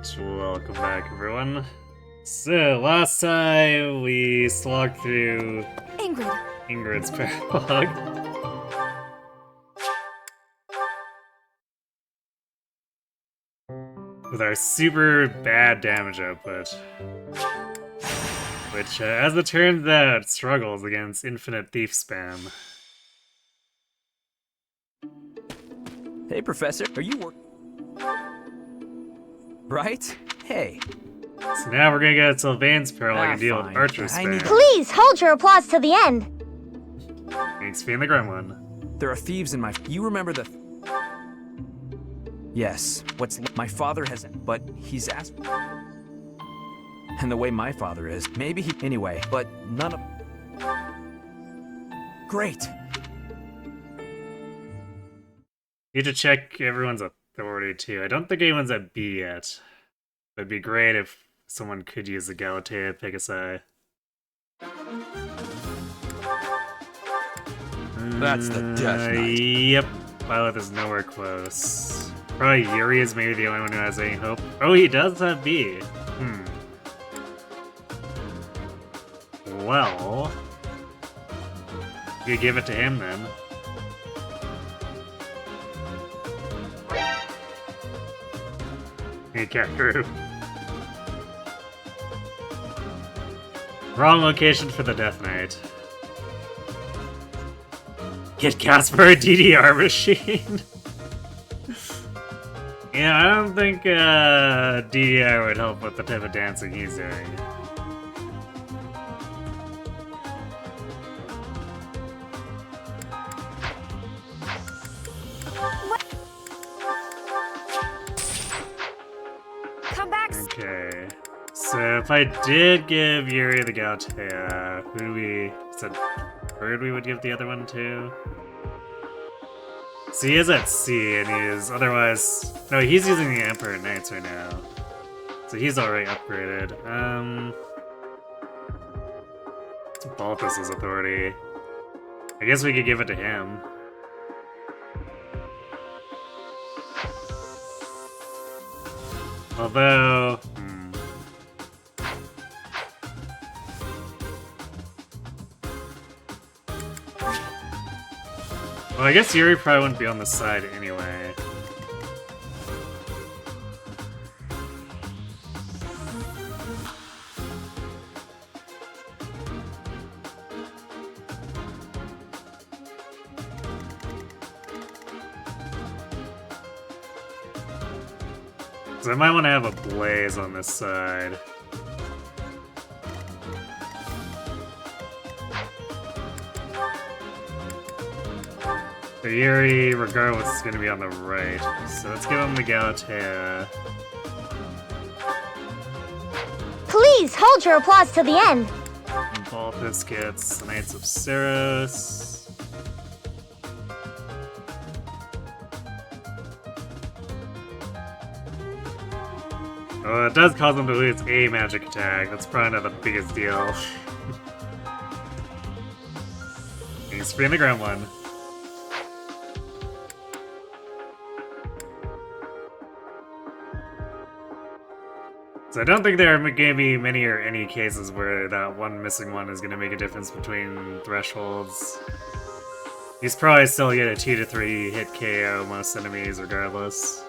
Alright, welcome back everyone. So, last time we slogged through Ingrid's Paralogue. With our super bad damage output. Which, as it turns out, struggles against infinite thief spam. Hey, Professor, are you working? Right? Hey. So now we're gonna get Sylvain's Paralogue and deal with Archer spam. Please hold your applause to the end. Thanks for being the gremlin. There are thieves in my... You remember the... Yes, my father hasn't, but he's asked... And the way my father is, maybe he... Anyway, but none of... Great. You need to check everyone's authority too. I don't think anyone's at B yet. It'd be great if someone could use the Galatea Pegasi. That's the Death Knight. Yep. Violet is nowhere close. Probably Yuri is maybe the only one who has any hope. Oh, he does have B. Well, you could give it to him then. Hey, Kangaroo. Wrong location for the Death Knight. Get Caspa a DDR machine. Yeah, I don't think DDR would help with the type of dancing he's doing. Okay, so if I did give Yuri the Galatea, who do we said Bird we would give the other one to? So he is at C, and he is otherwise... No, he's using the Emperor Knights right now. So he's already upgraded. It's Balthus' authority. I guess we could give it to him. Although... Well, I guess Yuri probably wouldn't be on the side anyway. So I might want to have a Blaze on this side. The Yuri, regardless, is going to be on the right. So let's give him the Galatea. Please hold your applause to the end. And Balthus gets the Knights of Saros. Oh, it does cause him to lose a magic attack. That's probably not the biggest deal. He's being the gremlin. So I don't think there are going to be many or any cases where that one missing one is going to make a difference between thresholds. He's probably still get a 2 to 3 hit KO most enemies regardless.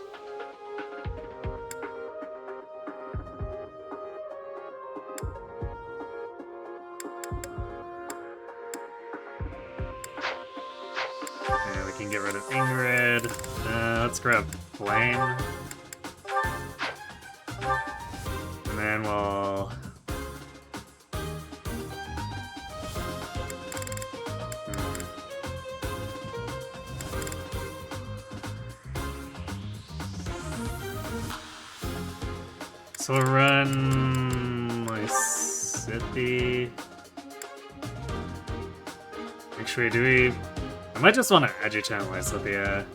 Yeah, we can get rid of Ingrid. Let's grab Flame. And then we'll... So we'll run... Lysithea... Actually, do we... I might just want to adjutant Lysithea.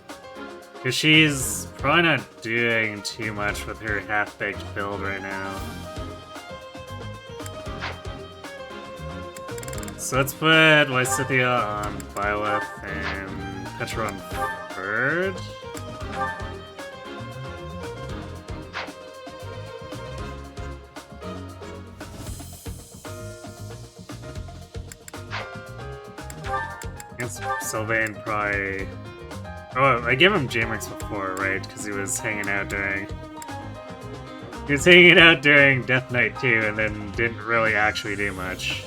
Because she's probably not doing too much with her half-baked build right now. So let's put Lysithea on Violet and Petra on Bird. guess Sylvain probably... Oh, I gave him Jamex before, right? Because he was hanging out during... He was hanging out during Death Knight 2 and then didn't really actually do much.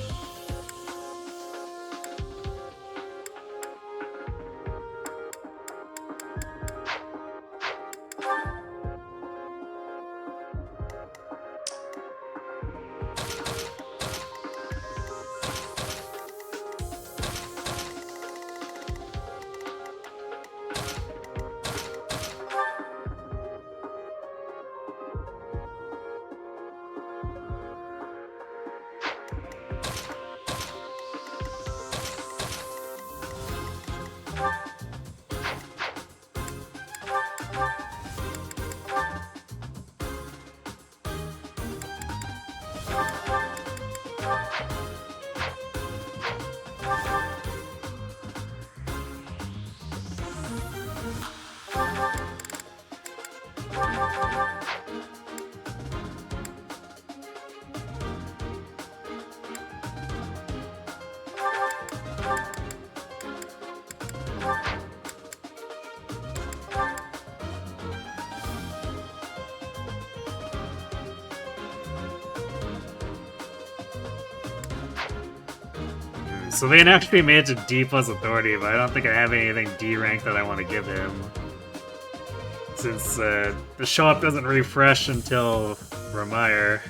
So they actually made it to D plus authority, but I don't think I have anything D rank that I want to give him. Since the show-up doesn't refresh until Ramire.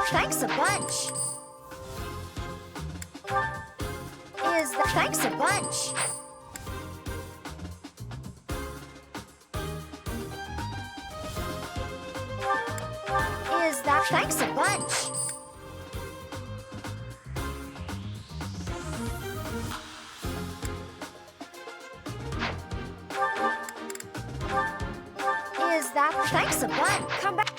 Thanks a bunch. Thanks a bunch. Thanks a bunch. Thanks a bunch. Come back.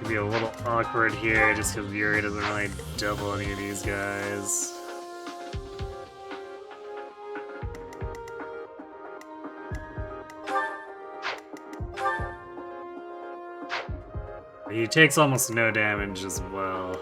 Be a little awkward here just because Yuri doesn't really double any of these guys. He takes almost no damage as well.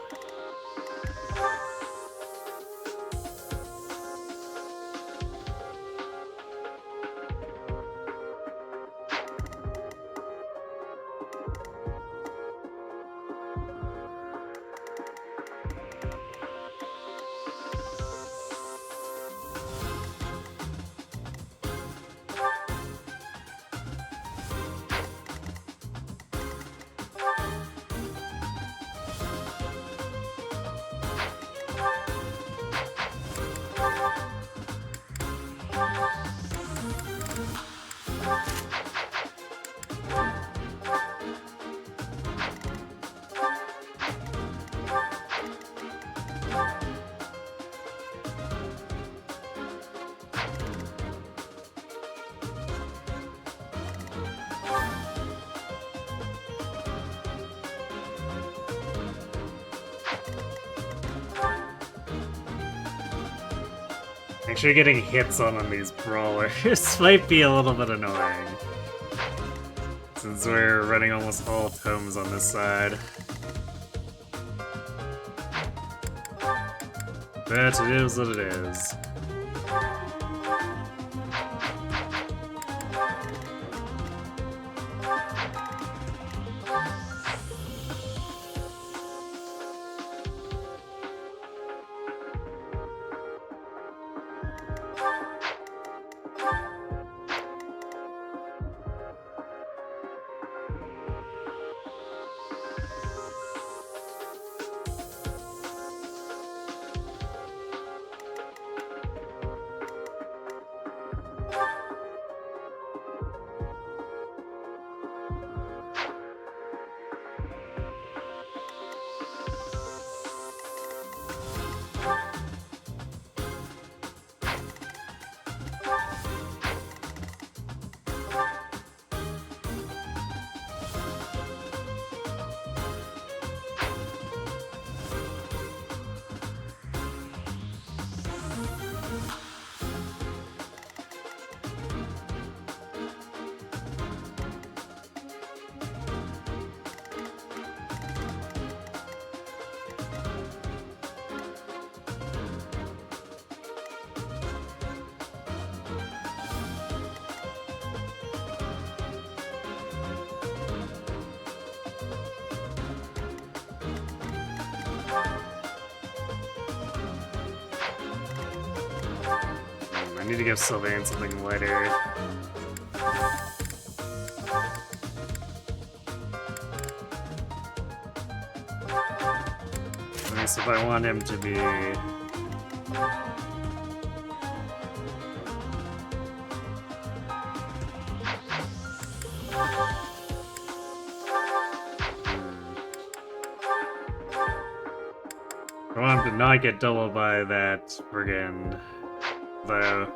Actually getting hits on these brawlers might be a little bit annoying. since we're running almost all tomes on this side. But it is what it is. I need to give Sylvain something lighter. At least if I want him to be... I want him to not get doubled by that brigand. Though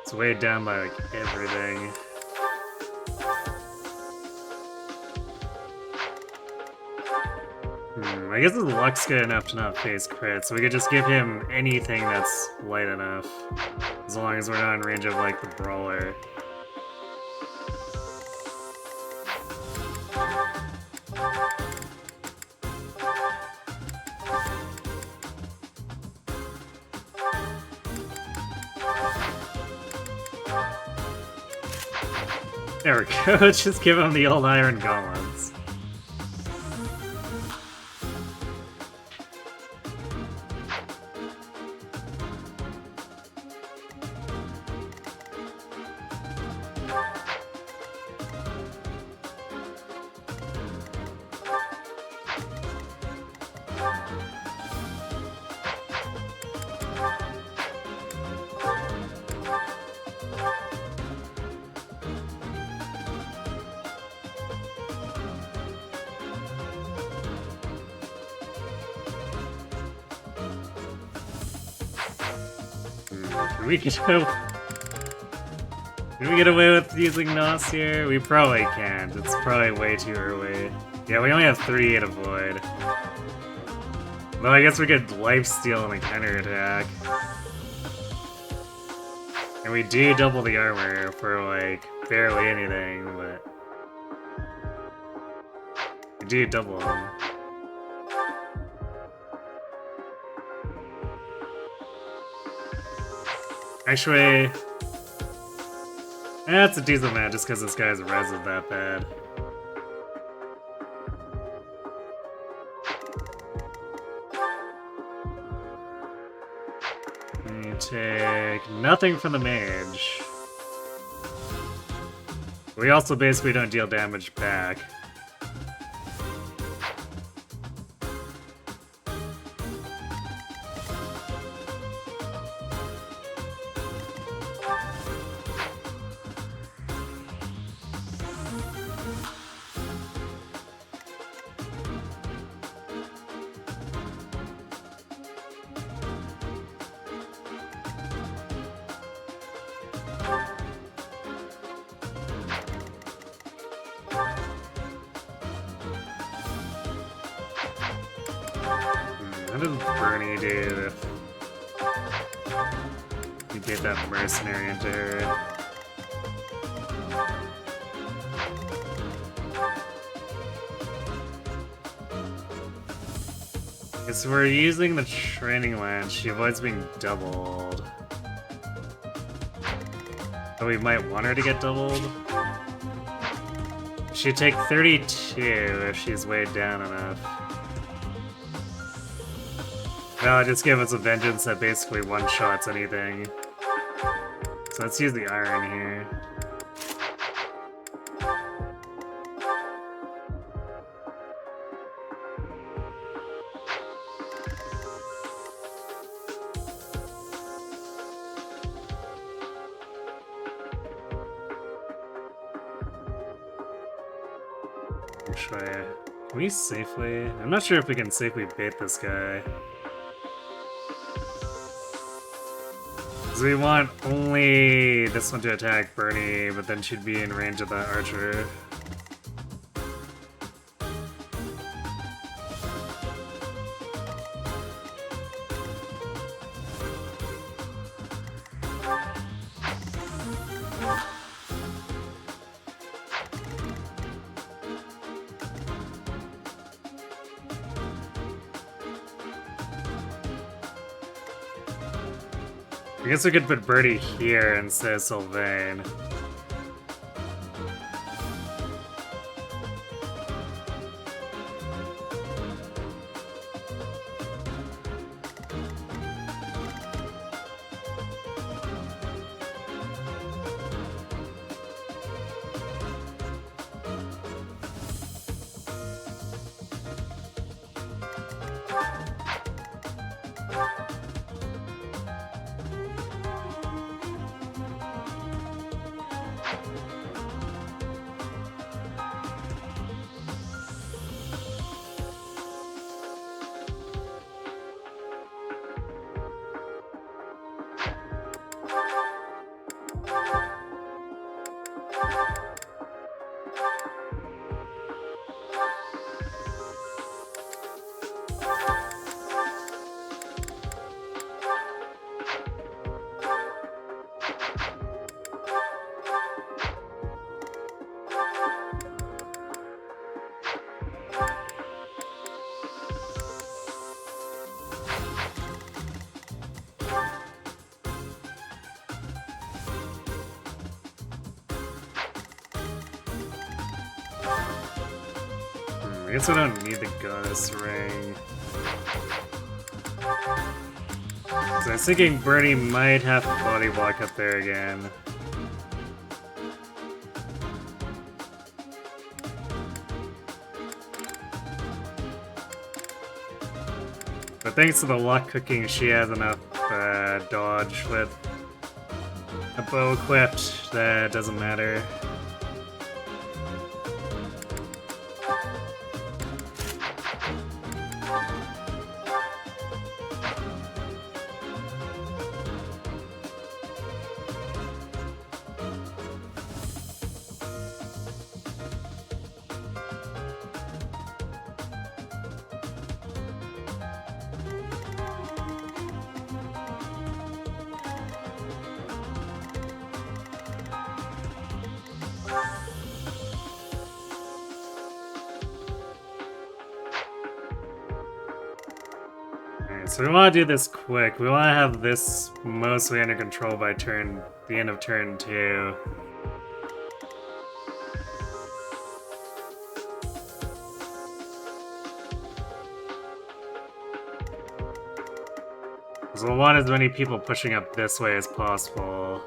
it's weighed down by like everything. I guess his luck's good enough to not face crit, so we could just give him anything that's light enough, as long as we're not in range of like the brawler. There we go, just give him the old iron gauntlets. Can we get away with using Nos here? We probably can't. It's probably way too early. Yeah, we only have 3 to avoid. Though I guess we could lifesteal and a counterattack. And we do double the armor for like barely anything, but we do double them. Actually, that's a decent amount just because this guy's res is that bad. We take nothing from the mage. We also basically don't deal damage back. What does Bernie do if you get that mercenary into her? Guess we're using the training land. She avoids being doubled. So we might want her to get doubled. She'd take 32 if she's weighed down enough. Well, just give us a vengeance that basically one-shots anything. So let's use the iron here. Actually, can we safely? I'm not sure if we can safely bait this guy. Because we want only this one to attack Bernie, but then she'd be in range of the archer. I guess we could put Birdie here instead of Sylvain. I guess I don't need the goddess ring. So I was thinking Bernie might have to body block up there again. But thanks to the luck cooking, she has enough dodge with a bow equipped that doesn't matter. So we want to do this quick. We want to have this mostly under control by the end of turn 2. So we want as many people pushing up this way as possible.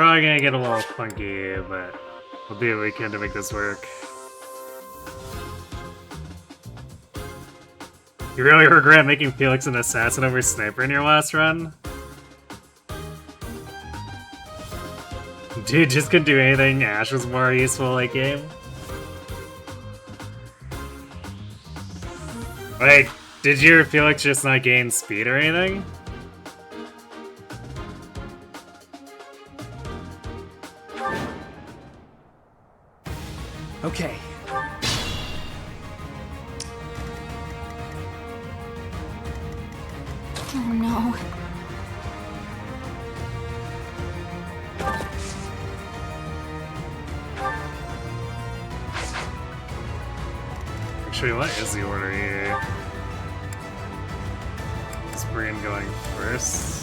probably gonna get a little funky, but we'll do what we can to make this work. You really regret making Felix an assassin over Sniper in your last run? Dude, just couldn't do anything. Ash was more useful late game. Like, did your Felix just not gain speed or anything? Okay. Oh no. Actually, what is the order here? Is Brian going first?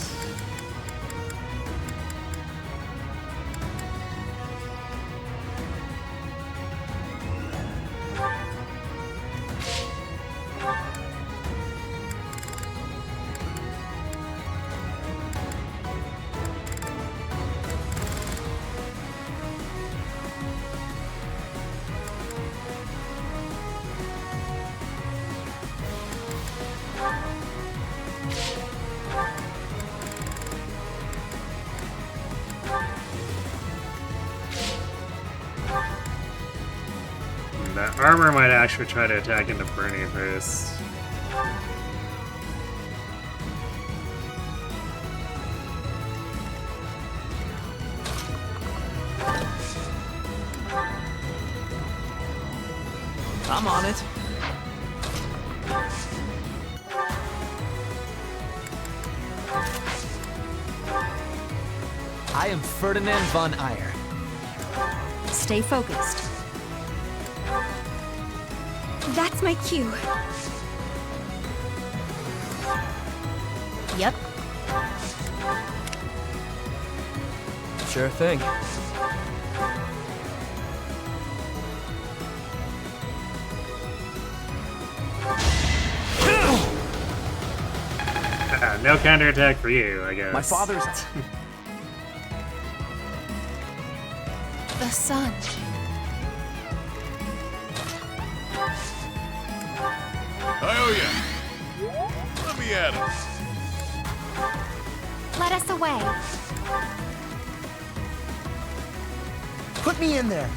That armor might actually try to attack into Bernie first. I'm on it. I am Ferdinand von Ayer. Stay focused. That's my cue. Yep. Sure thing. No counterattack for you, I guess. My father's. The sun. Oh yeah. Let me at it. Let us away. Put me in there.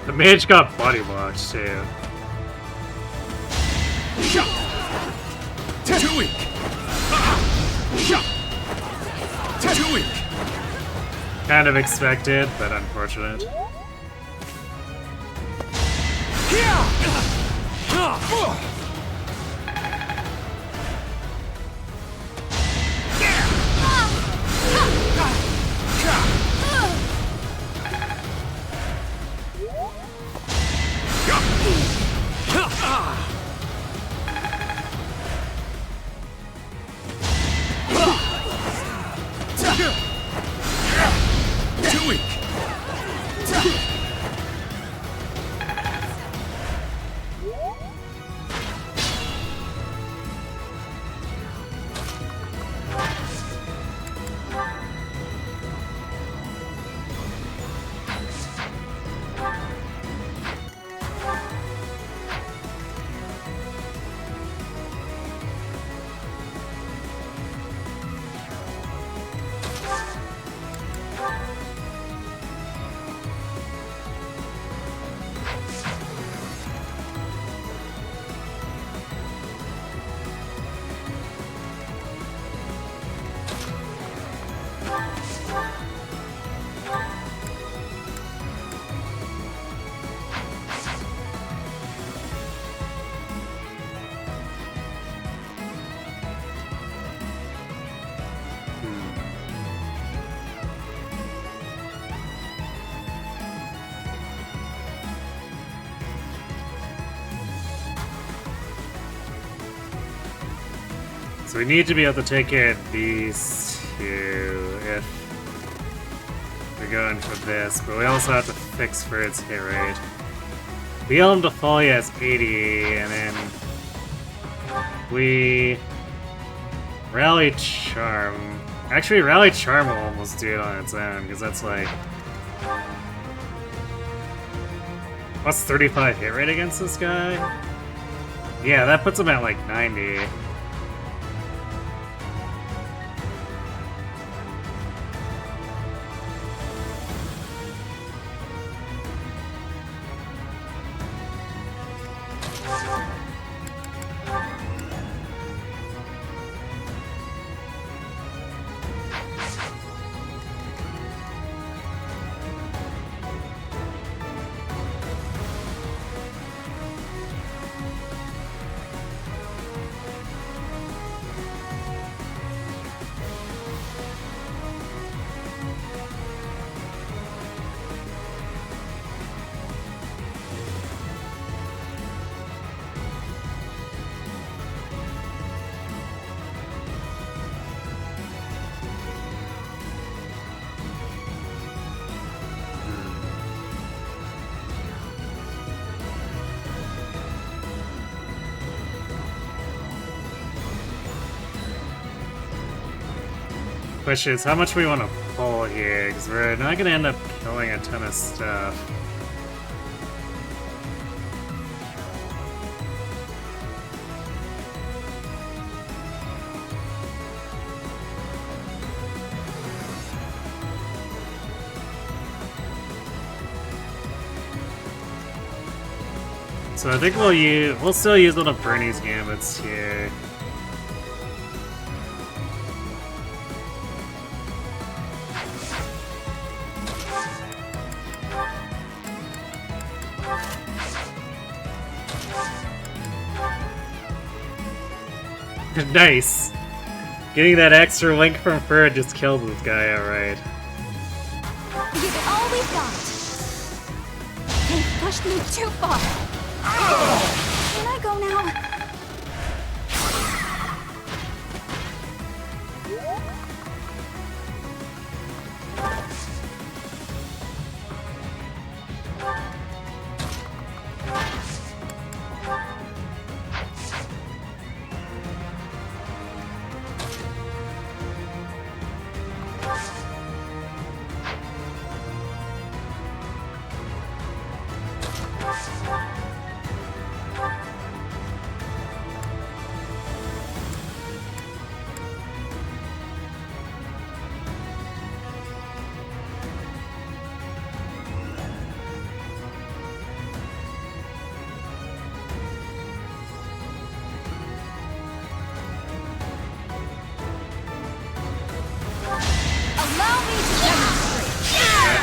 The mage got body blocked too. Too weak. Too weak. Kind of expected, but unfortunate. Too weak. So we need to be able to take care of these two if we're going for this, but we also have to fix for its hit rate. We held him to Folly as 80, and then we Rally Charm. Actually, Rally Charm will almost do it on its own, because that's like plus 35 hit rate against this guy? Yeah, that puts him at like 90. Question is how much we want to pull here, because we're not going to end up killing a ton of stuff. So I think we'll still use one of Bernie's gambits here. Nice! Getting that extra link from Fur just kills this guy outright. Give it all we've got. They pushed me too far. Can I go now?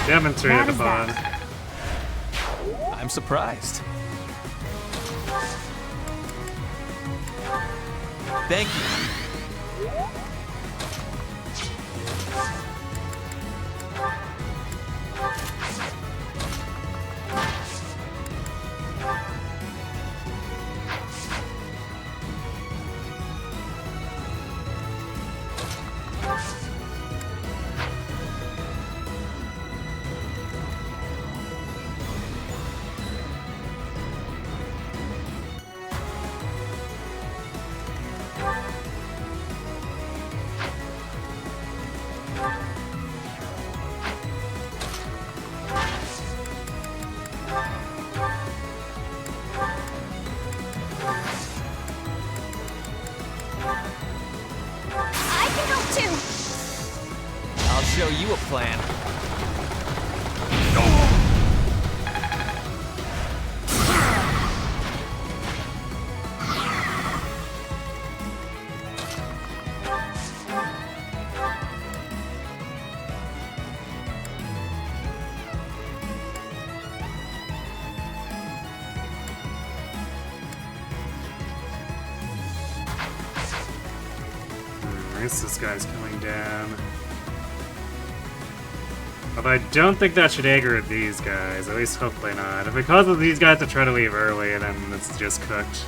Demonstrated upon. I'm surprised. Thank you. Show you a plan. I guess this guy's coming down. Although I don't think that should aggro these guys, at least hopefully not. If it causes these guys to try to leave early, then it's just cooked.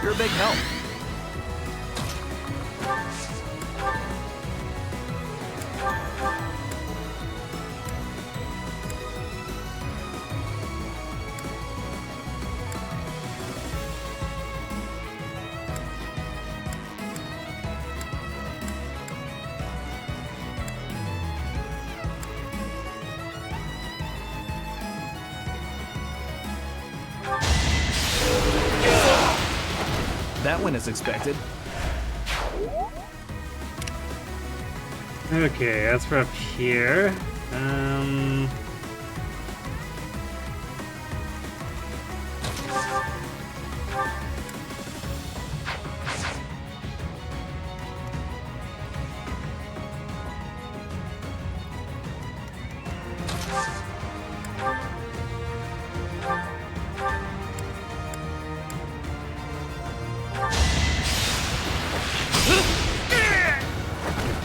You're a big help. That went as expected. Okay, that's for up here.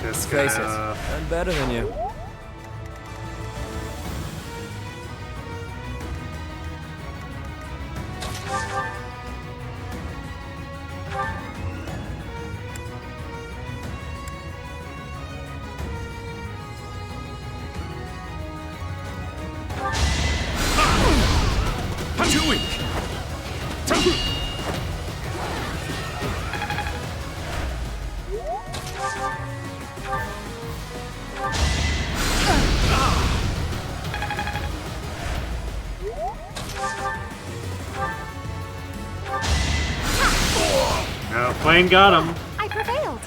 This Face it, guy. I'm better than you. Too weak. No, plane got him. I prevailed.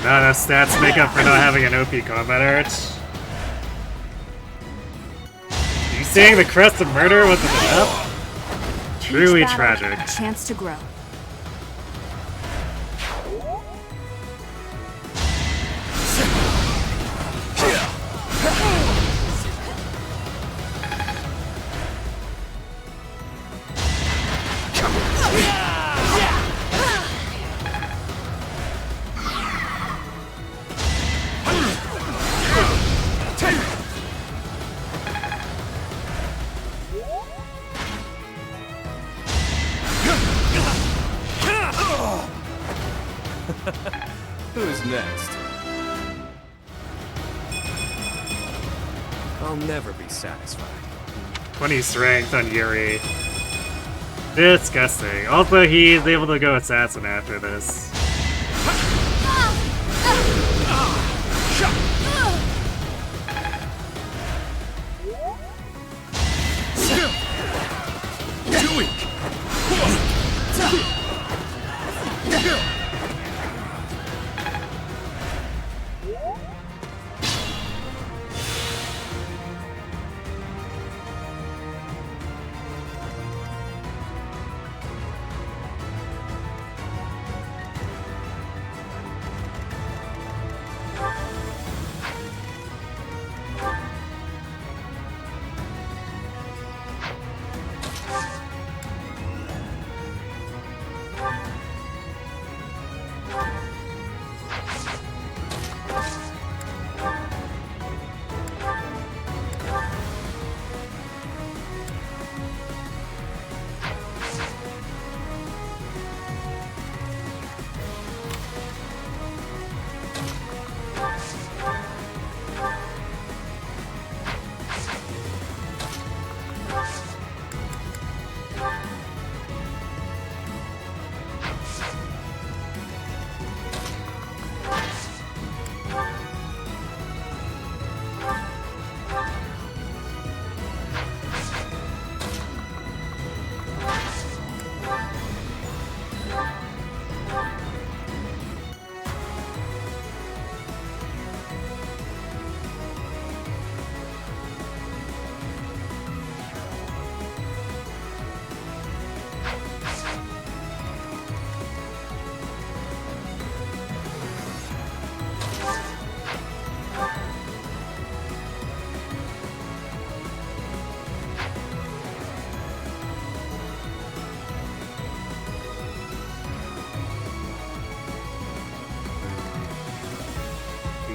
Not enough stats make up for not having an OP combat art. Are you saying the crest of murder wasn't enough? Truly Each battle, tragic. A chance to grow. Who's next? I'll never be satisfied. 20 strength on Yuri. Disgusting. Also, he's able to go assassin after this. Too weak.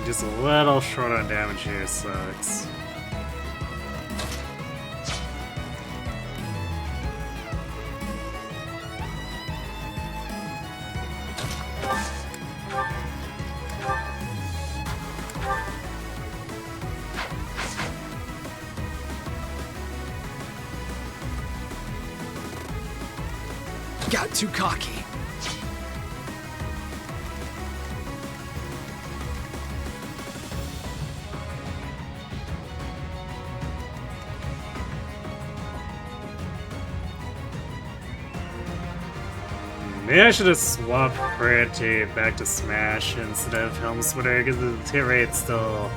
Just a little short on damage here sucks. Got too cocky. Maybe I should have swapped Crit back to Smash instead of Helm Splitter, because the hit rate's still...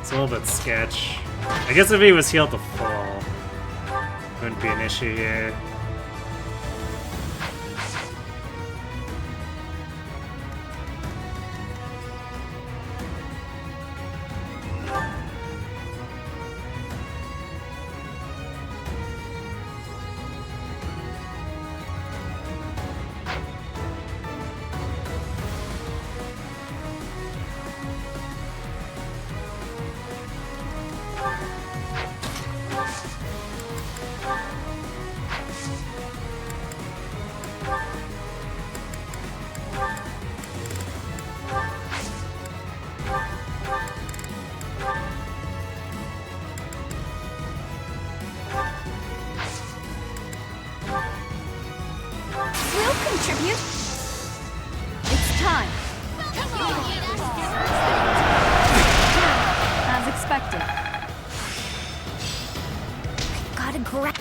it's a little bit sketch. I guess if he was healed to full, wouldn't be an issue here. Contribute. It's time. As expected. I gotta grab.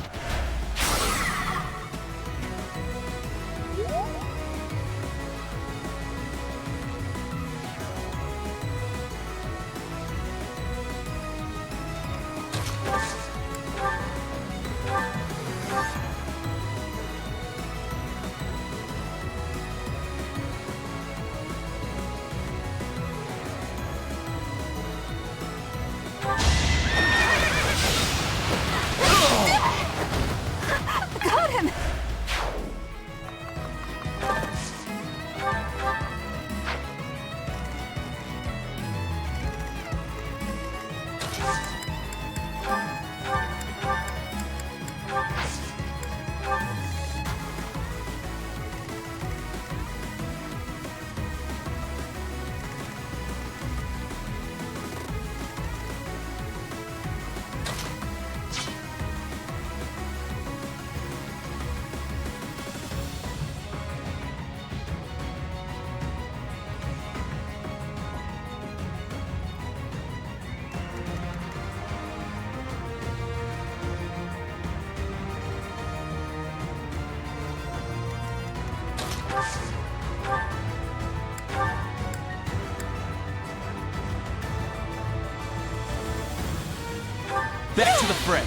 Back to the fray.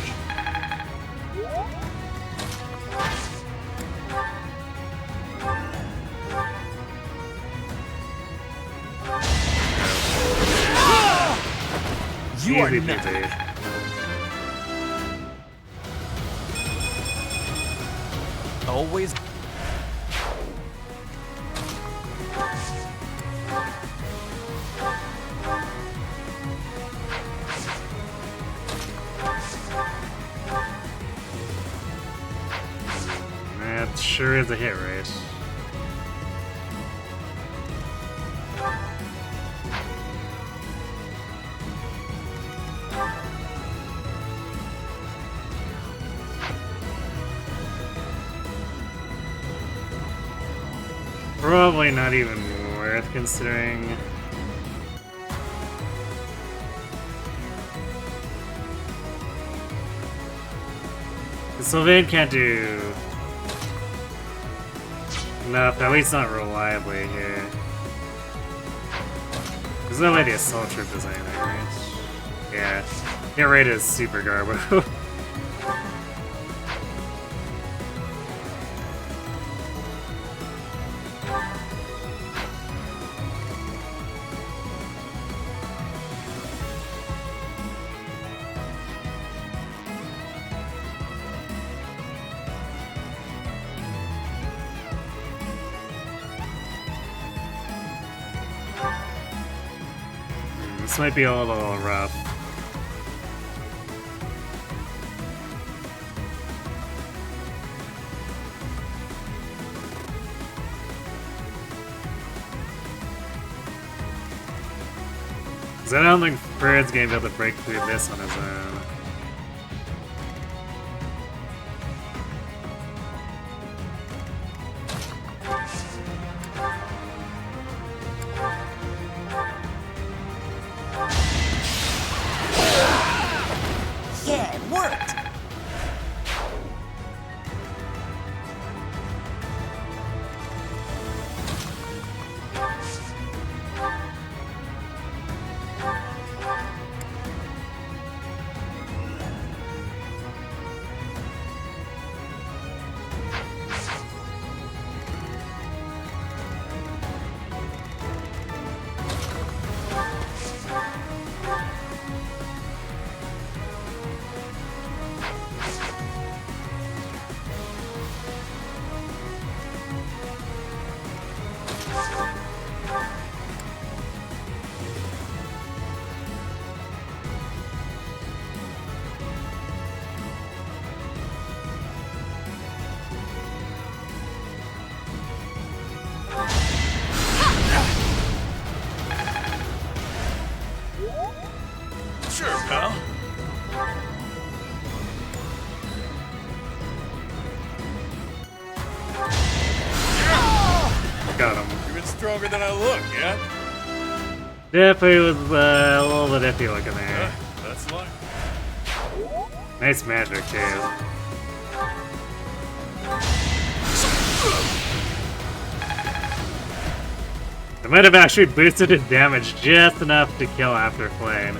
You are Easy not. peasy. Always. That sure is a hit rate. Probably not even worth considering. Sylvain can't do enough, at least not reliably here. There's no way the assault troop does anything, right? Yeah. Hit rate is super garbo. This might be a little rough. Because I don't think Bird's gonna be able to break through this on his own. Yeah, it worked. Sure, pal. Got him. You've been stronger than I look, yeah? Definitely was a little bit iffy looking there. That's luck. Nice magic, too. It might have actually boosted his damage just enough to kill after Flame.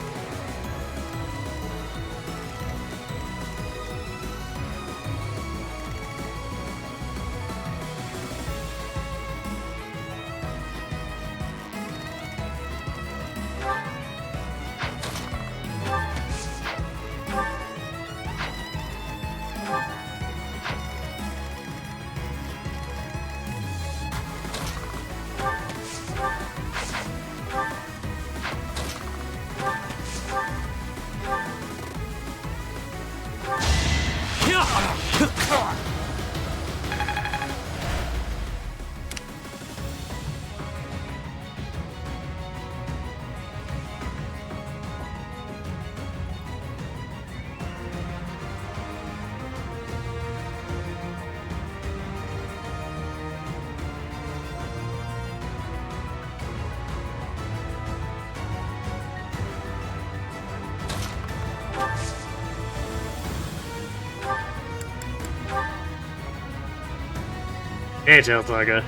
Hey, Tailsaga.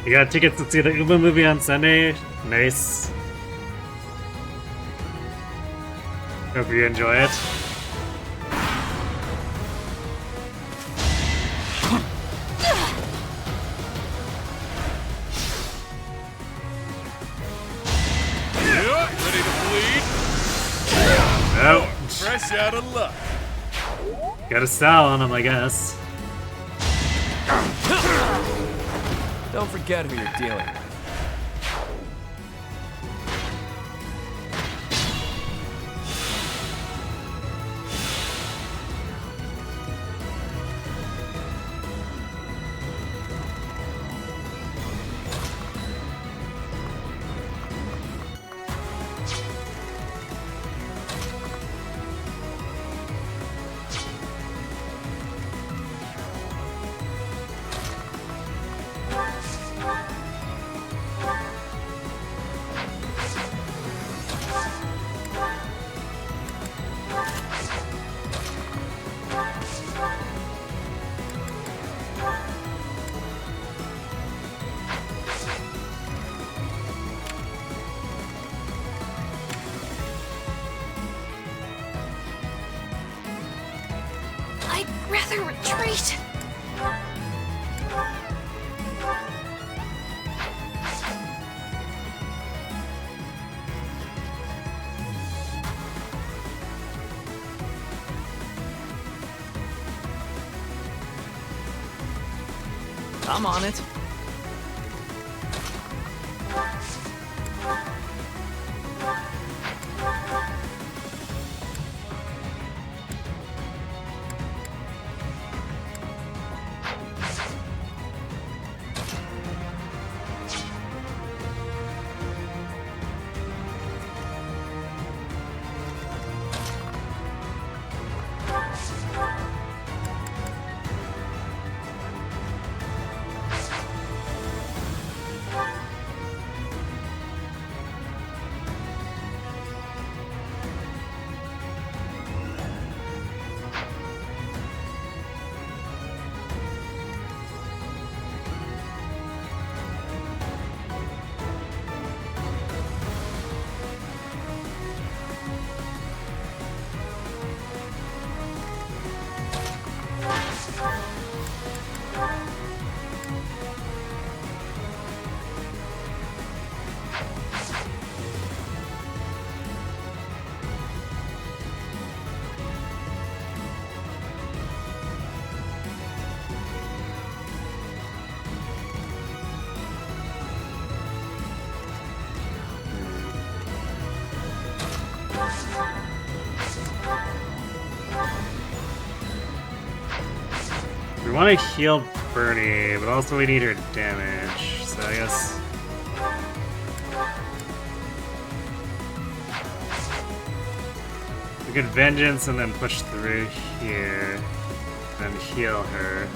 You got tickets to see the Uma movie on Sunday? Nice. Hope you enjoy it. Yeah, ready to bleed? Oh, Fresh out of luck. got a style on him, I guess. Don't forget who you're dealing with. I'd rather retreat. I'm on it. We want to heal Bernie, but also we need her damage, so I guess... we could Vengeance and then push through here, and heal her.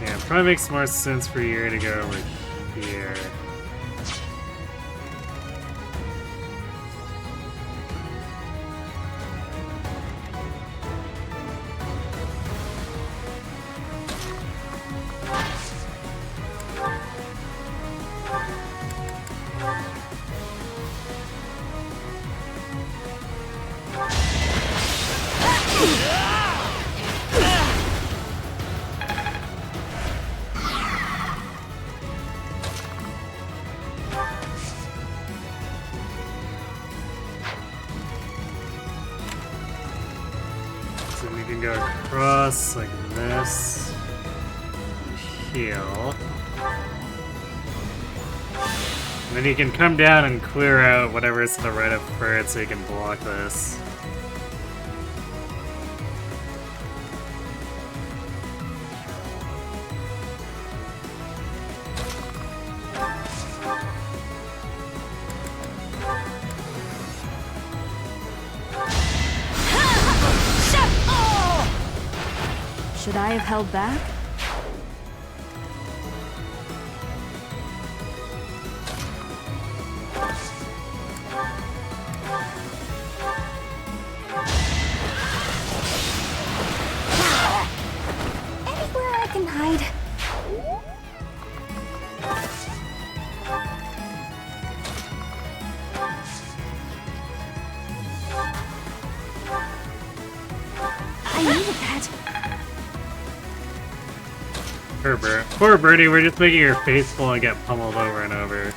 Yeah, probably makes more sense for you to go over here. So we can go across like this, heal. And then you can come down and clear out whatever's to the right of Furt so you can block this. Should I have held back? Anywhere I can hide. I needed that. Poor Birdie, we're just making her faithful and get pummeled over and over.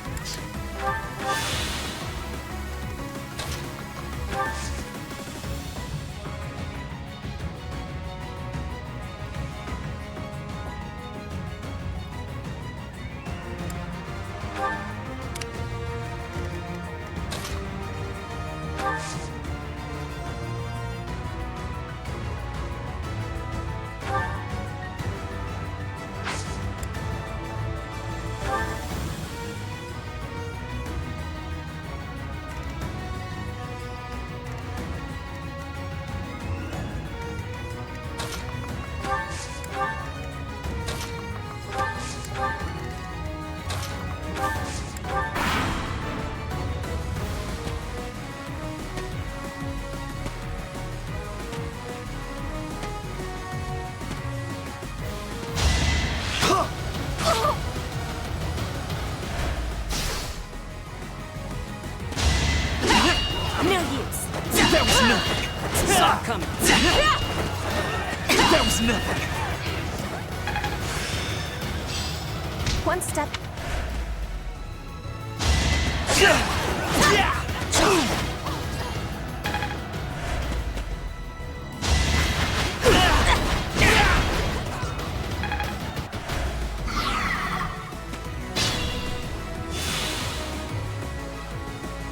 One step.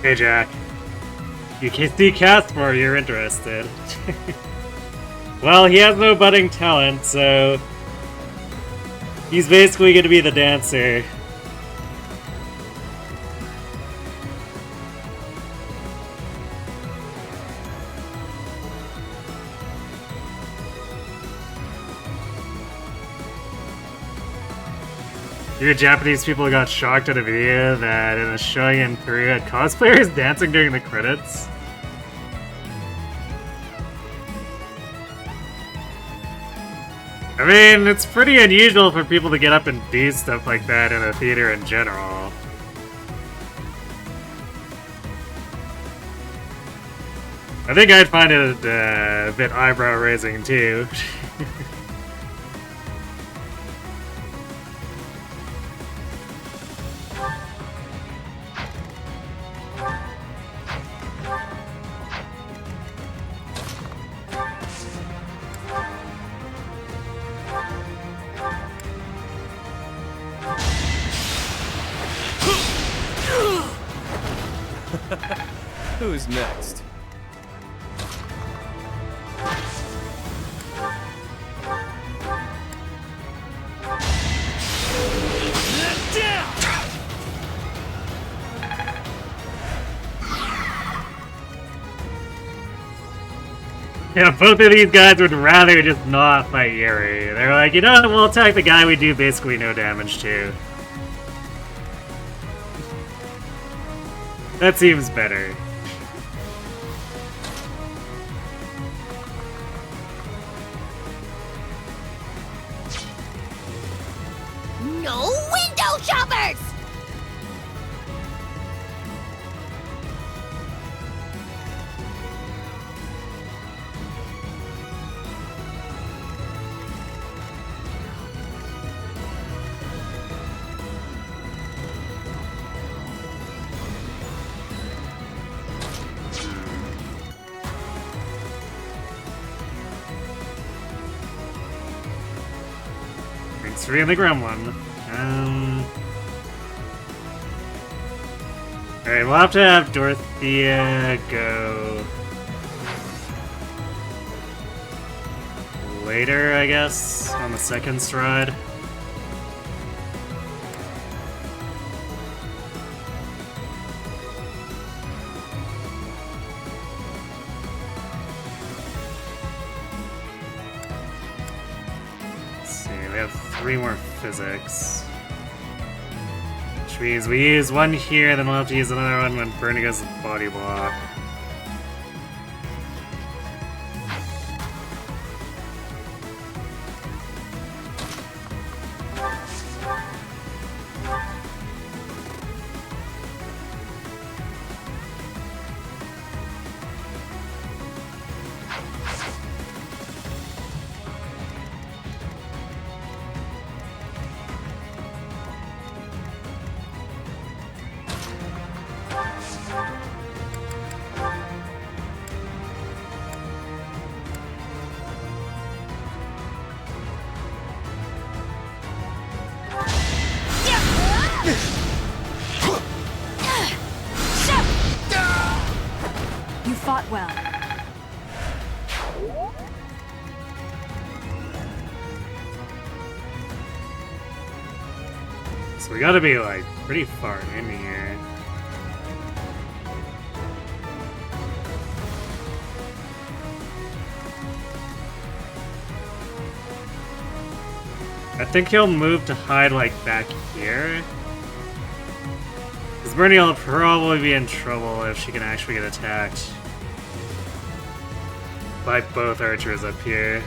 Hey Jack, you can see Caspa, you're interested. Well, he has no budding talent, so he's basically going to be the dancer. You Japanese people got shocked at a video that in a showing in Korea had cosplayers dancing during the credits. I mean, it's pretty unusual for people to get up and do stuff like that in a theater in general. I think I'd find it a bit eyebrow-raising too. Who's next? Yeah, both of these guys would rather just not fight Yuri. They're like, you know what, we'll attack the guy we do basically no damage to. That seems better. No window shoppers! Thanks for being the gremlin. Alright, we'll have to have Dorothea go later, I guess, on the second stride. Let's see, we have 3 more physics. Which means we use one here, then we'll have to use another one when Bernie goes to body block. You fought well. So we gotta be, like, pretty far in here. I think he'll move to hide, like, back here. Because Bernie will probably be in trouble if she can actually get attacked by both archers up here.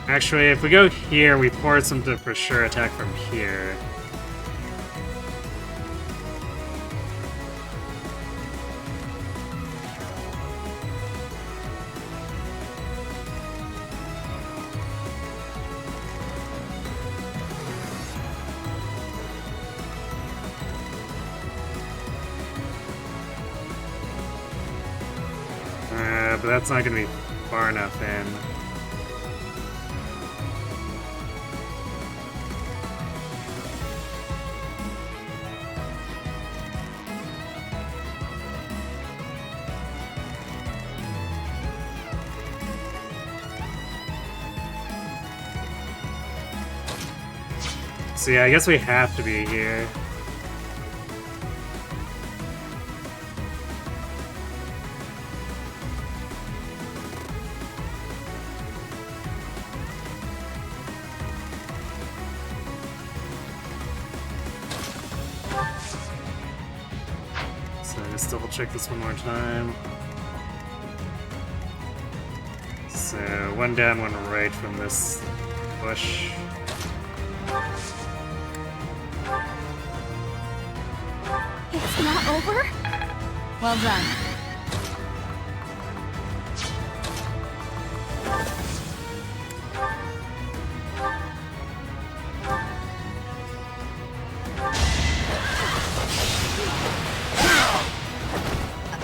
Actually, if we go here, we force them to for sure attack from here. but that's not gonna be far enough in. So yeah, I guess we have to be here. So just double check this one more time. So one down, one right from this bush. It's not over? Well done.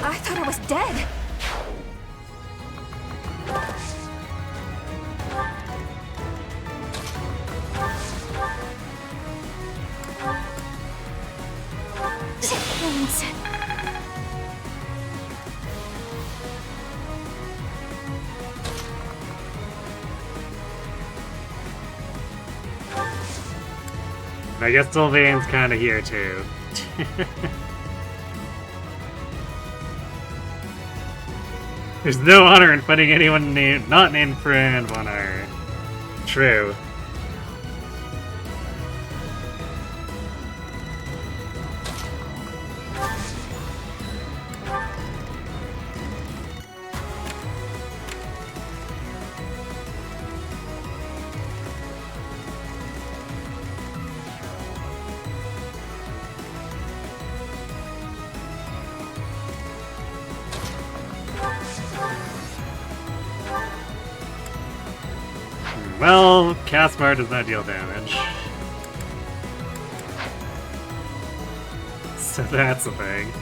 I thought I was dead. Chickens. I guess Sylvain's kinda here too. There's no honor in fighting anyone not named Friend Honor. True. Well, Caspa does not deal damage. So that's a thing.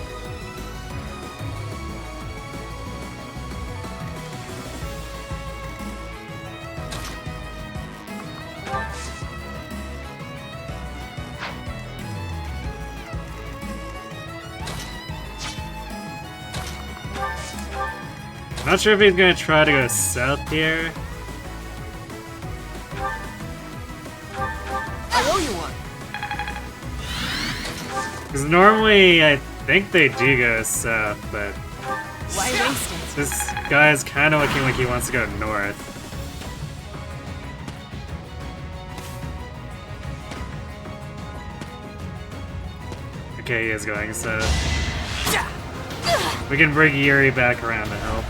Not sure if he's gonna try to go south here. Because normally, I think they do go south, but Why waste it? this guy is kind of looking like he wants to go north. Okay, he is going south. We can bring Yuri back around to help.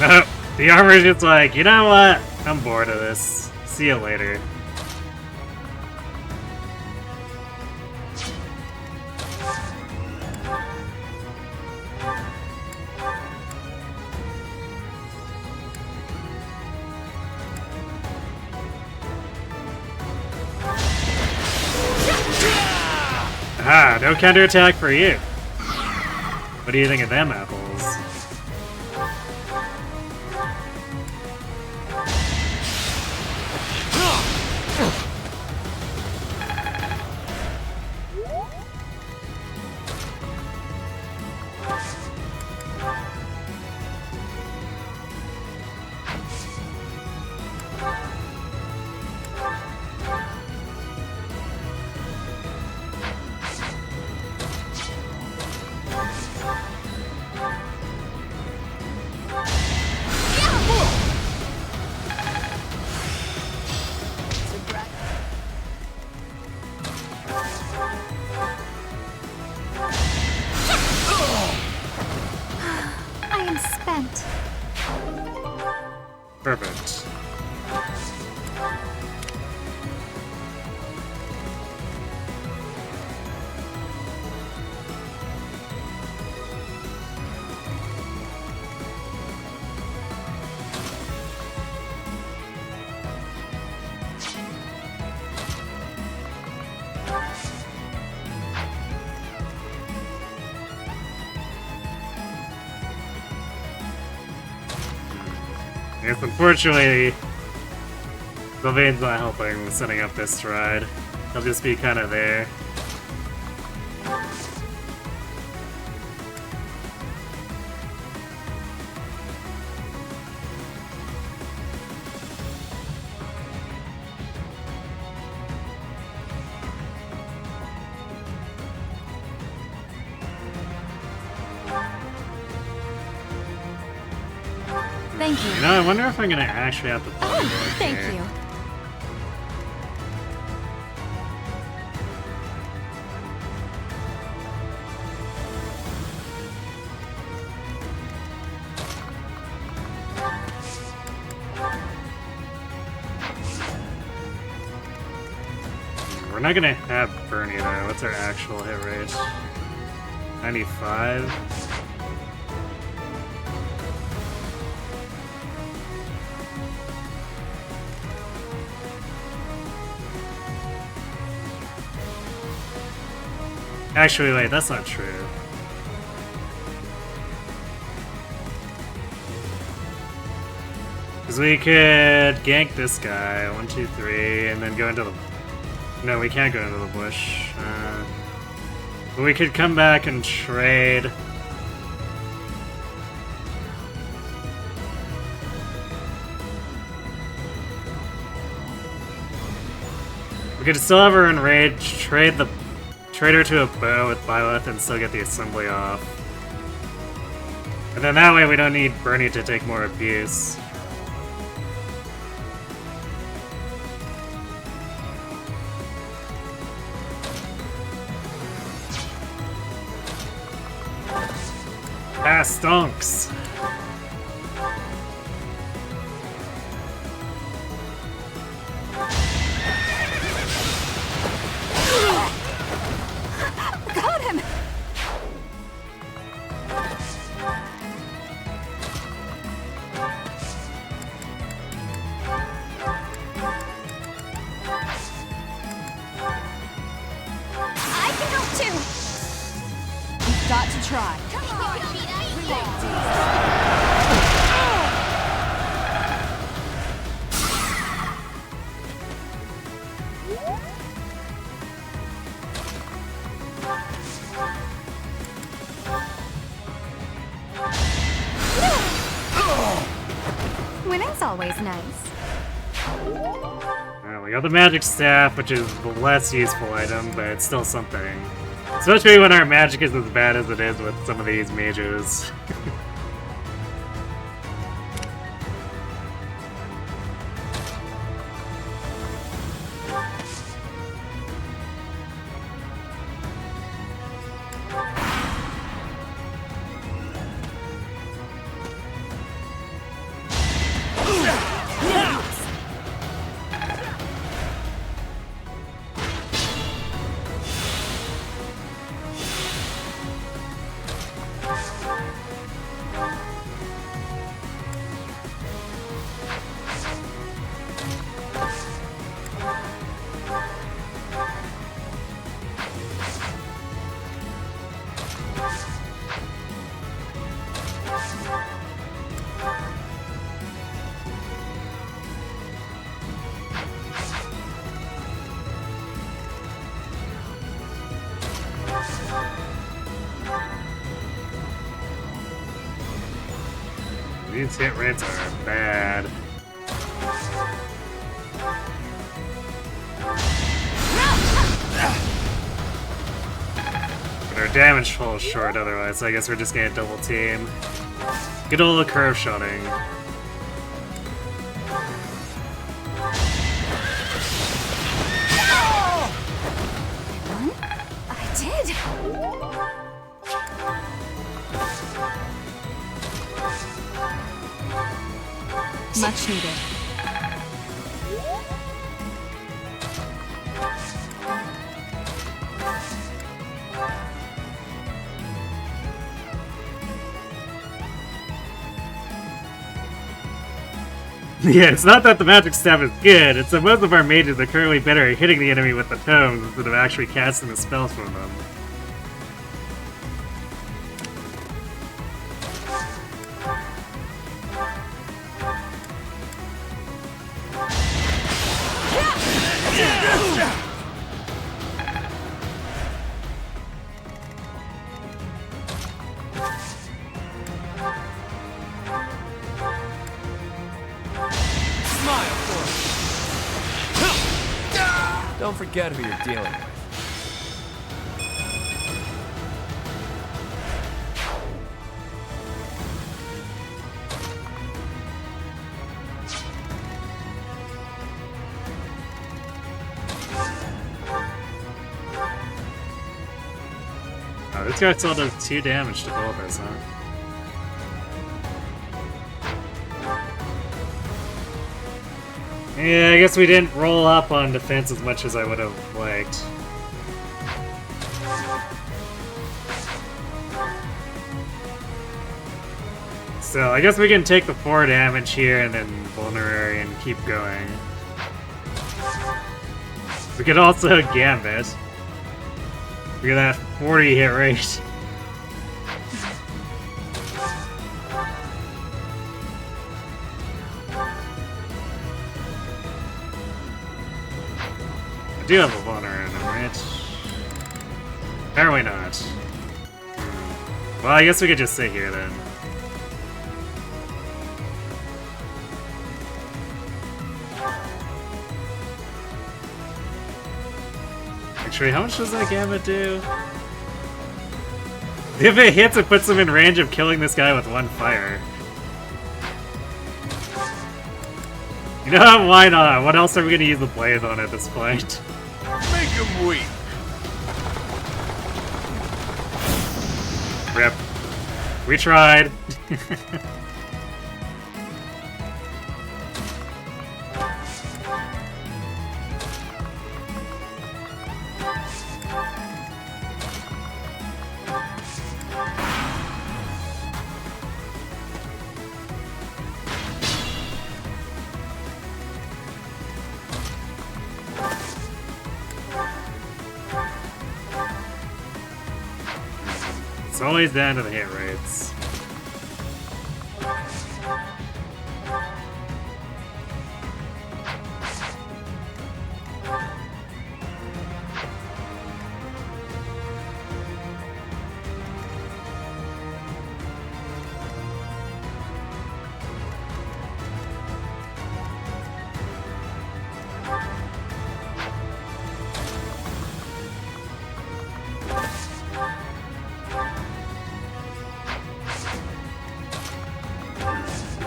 No. The armor's just like, you know what? I'm bored of this. See you later. Ah, no counterattack for you. What do you think of them apples? Yes, unfortunately, Sylvain's not helping with setting up this stride. He'll just be kind of there. Thank you. You know, I wonder if I'm gonna actually have to play Oh, more thank here. you. We're not gonna have Bernie though. What's our actual hit rate? 95? Actually, wait, that's not true. Because we could gank this guy, 1, 2, 3, and then go into the... No, we can't go into the bush. But we could come back and trade. We could still have her enrage, trade her to a bow with Byleth and still get the assembly off. And then that way we don't need Bernie to take more abuse. Ah, stonks! Got him! I can help too! We've got to try. Come on! Winning's always nice. We got the magic staff, which is the less useful item, but it's still something. Especially when our magic is as bad as it is with some of these mages. These hit rates are bad. But our damage falls short otherwise, so I guess we're just gonna double team. Get a little curve shotting. I did! Much needed. Yeah, it's not that the magic staff is good, it's that most of our mages are currently better at hitting the enemy with the tomes instead of actually casting the spells from them. Smile for me. Don't forget who you're dealing with. Oh, this guy still does 2 damage to both of us, huh? Yeah, I guess we didn't roll up on defense as much as I would have liked. So, I guess we can take the 4 damage here and then Vulnerary and keep going. We could also Gambit. Look at that 40 hit rate. I do have a Vulner in him, right? Apparently not. Well, I guess we could just sit here then. Actually, how much does that Gambit do? If it hits, it puts him in range of killing this guy with 1 fire. You know what? Why not? What else are we gonna use the blade on at this point? Make him weep. Rip. We tried. It's always down to the hit rates.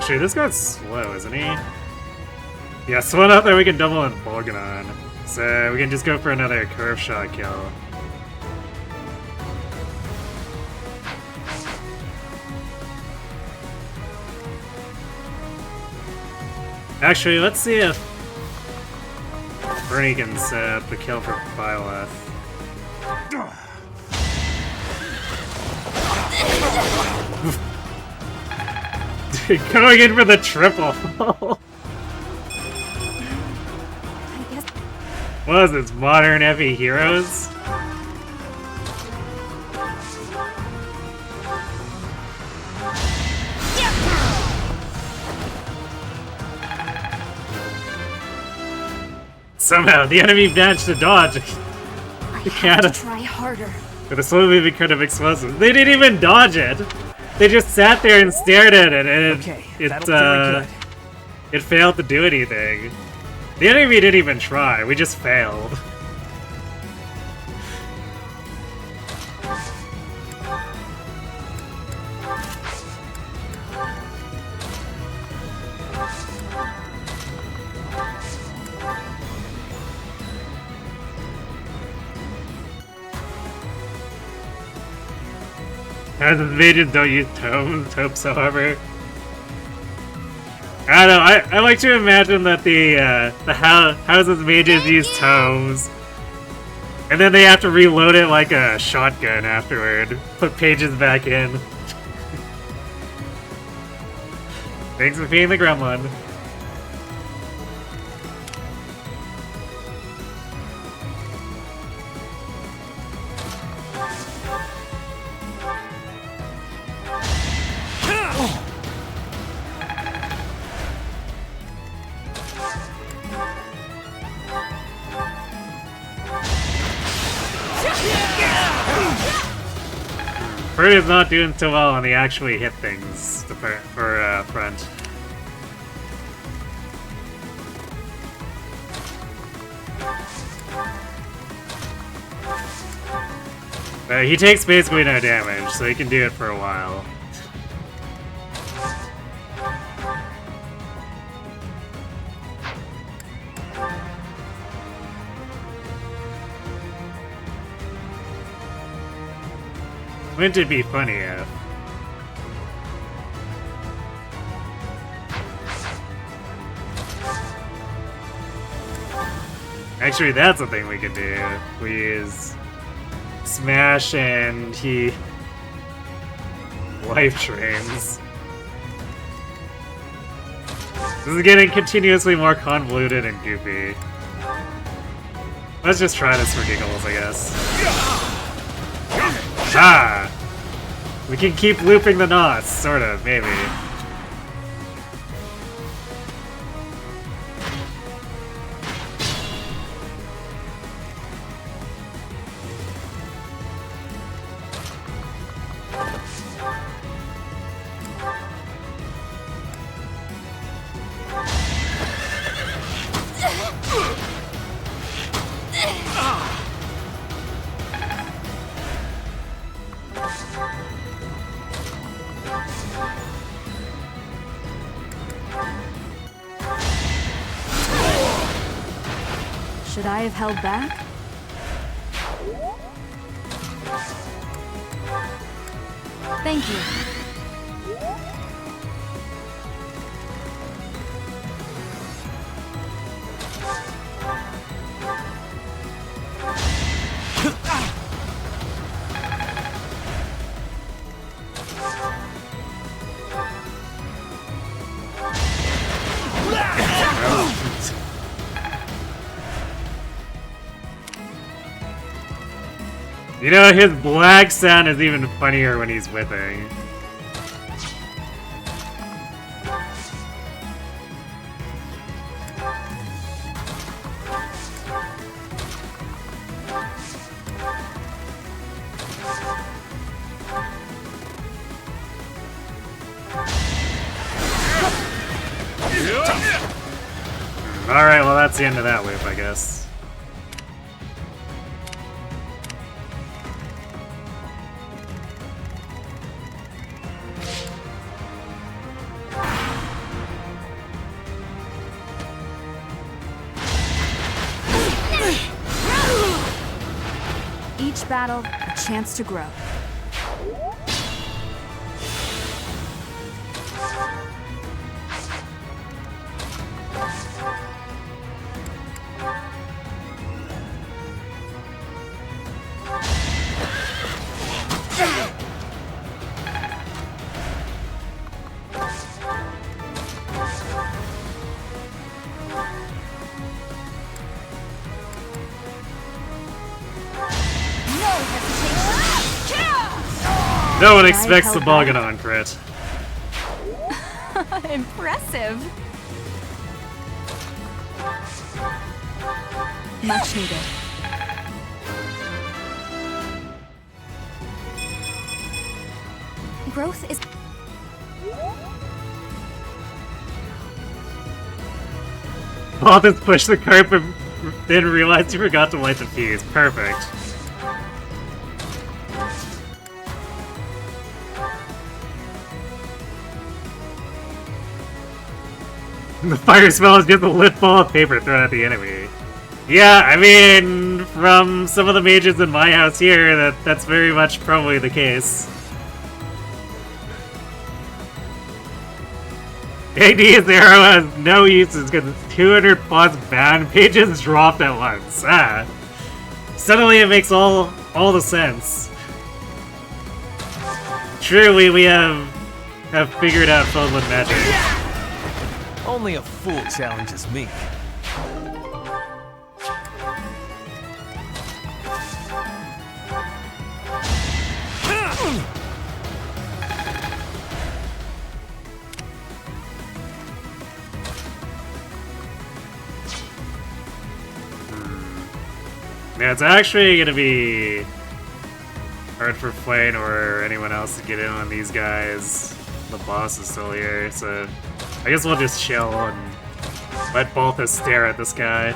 Actually, this guy's slow, isn't he? Yeah, so one out there we can double and Bolgan on. So we can just go for another curve shot kill. Actually, let's see if Bernie can set up the kill for Byleth. Going in for the triple. What is this, Modern Heavy Heroes? Somehow, the enemy managed to dodge. I have to try harder. With a slow moving kind of explosive. They didn't even dodge it! They just sat there and stared at it, and it failed to do anything. The enemy didn't even try, we just failed. As the mages don't use topes, however. I don't know, I like to imagine that the houses mages use tomes. And then they have to reload it like a shotgun afterward. Put pages back in. Thanks for being the gremlin. Bird is not doing so well when they actually hit things for front. He takes basically no damage, so he can do it for a while. Wouldn't it be funny if... Actually, that's a thing we could do. We use Smash and he life drains. This is getting continuously more convoluted and goofy. Let's just try this for giggles, I guess. Ah! We can keep looping the knots, sort of, maybe. Should I have held back? Thank you. You know, his black sound is even funnier when he's whipping. Alright, well that's the end of that loop, I guess. Each battle, a chance to grow. No one expects the Bolganon crit. Impressive. Much needed. Growth is... Balthus pushed the carpet, then realized he forgot to light the fuse. Perfect. The fire spell is just a lit ball of paper thrown at the enemy. Yeah, I mean, from some of the mages in my house here, that's very much probably the case. AD's arrow has no uses because it's 200 plus bound pages dropped at once. Ah. Suddenly it makes all the sense. Truly, we have figured out Fumbling magic. Only a fool challenges me. Yeah, it's actually gonna be hard for Flayne or anyone else to get in on these guys. The boss is still here, so I guess we'll just chill and let both us stare at this guy.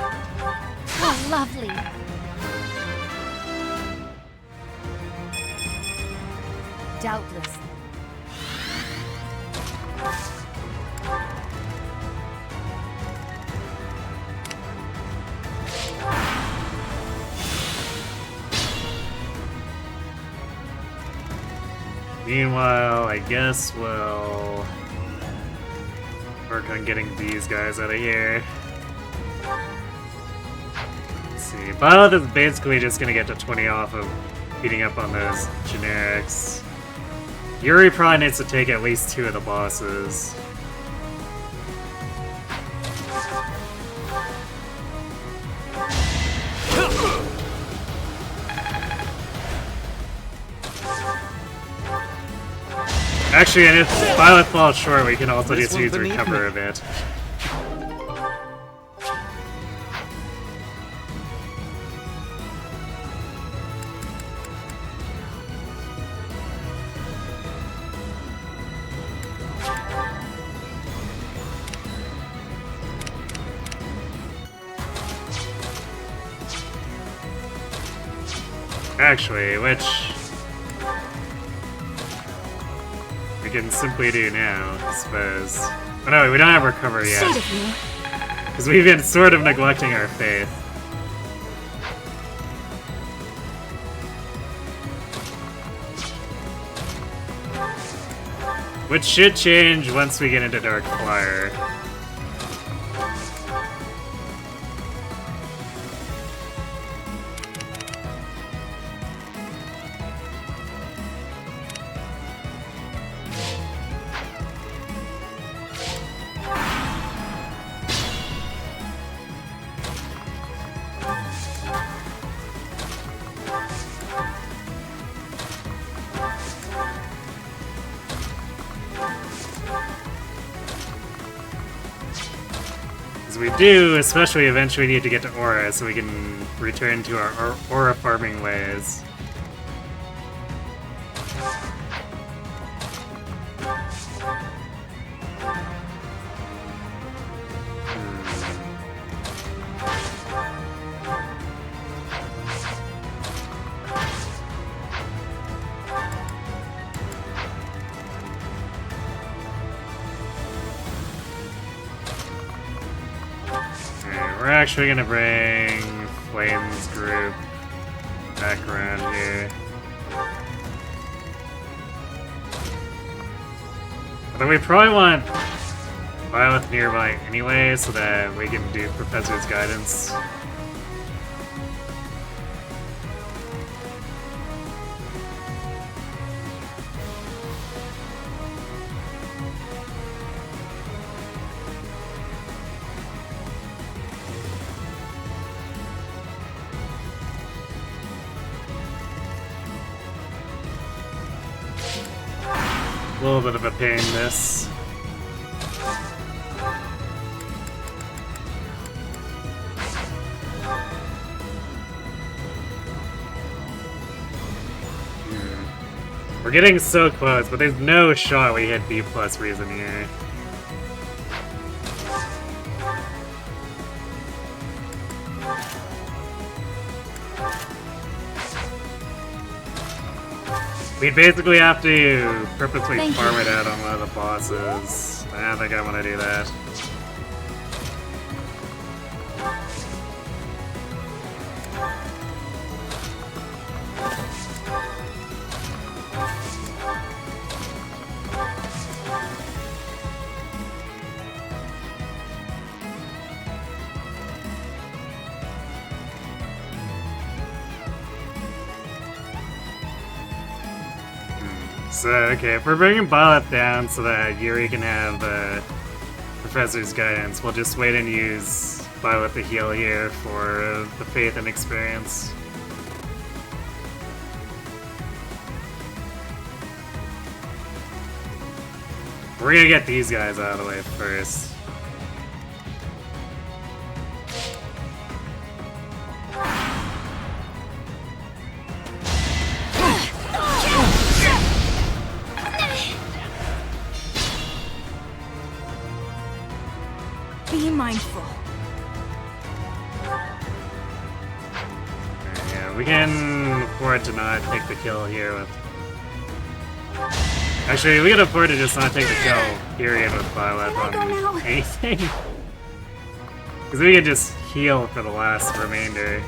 Oh, lovely. Doubtless. Meanwhile, I guess we'll work on getting these guys out of here. Let's see. Byleth is basically just gonna get to 20 off of beating up on those generics. Yuri probably needs to take at least 2 of the bosses. Actually, and if Byleth falls short, we can also just use recover a bit. Actually, which we can simply do now, I suppose. Oh no, we don't have recover yet. Sweet of you. Because we've been sort of neglecting our faith. Which should change once we get into Dark Flyer. We do, especially eventually need to get to Aura so we can return to our Aura farming ways. We're actually gonna bring Flame's group back around here. Although we probably want Byleth nearby anyway, so that we can do Professor's Guidance. A little bit of a pain, this. We're getting so close, but there's no shot we hit B+ reason here. We basically have to purposely farm it out on one of the bosses. I don't think I want to do that. So, okay, if we're bringing Byleth down so that Yuri can have Professor's Guidance, we'll just wait and use Byleth to heal here for the faith and experience. We're gonna get these guys out of the way first. We can afford to not take the kill here with... Actually, we can afford to just not take the kill, period, with Violet Can I go now? on anything. Because we can just heal for the last remainder.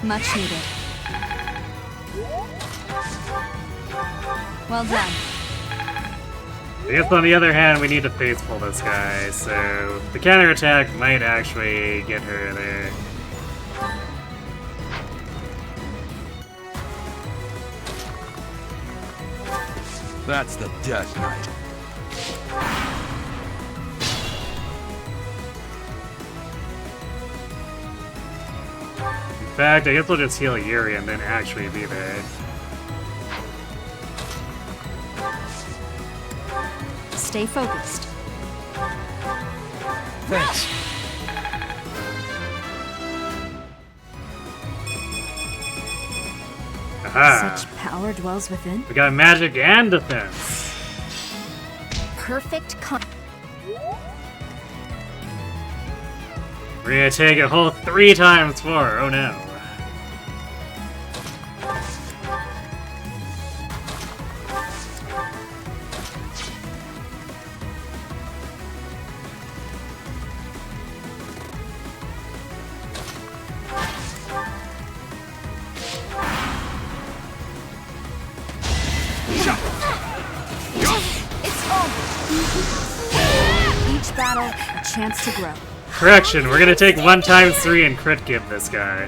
Much needed. Well done. I guess on the other hand, we need to face pull this guy, so the counterattack might actually get her there. That's the Death Knight. In fact, I guess we'll just heal Yuri and then actually be there. Stay focused. Thanks. Aha! Such power dwells within. We got magic and defense! Perfect We're gonna take a whole 3 times 4, oh no. It's over. Each battle, a chance to grow. Correction, we're gonna take 1 times 3 and crit give this guy.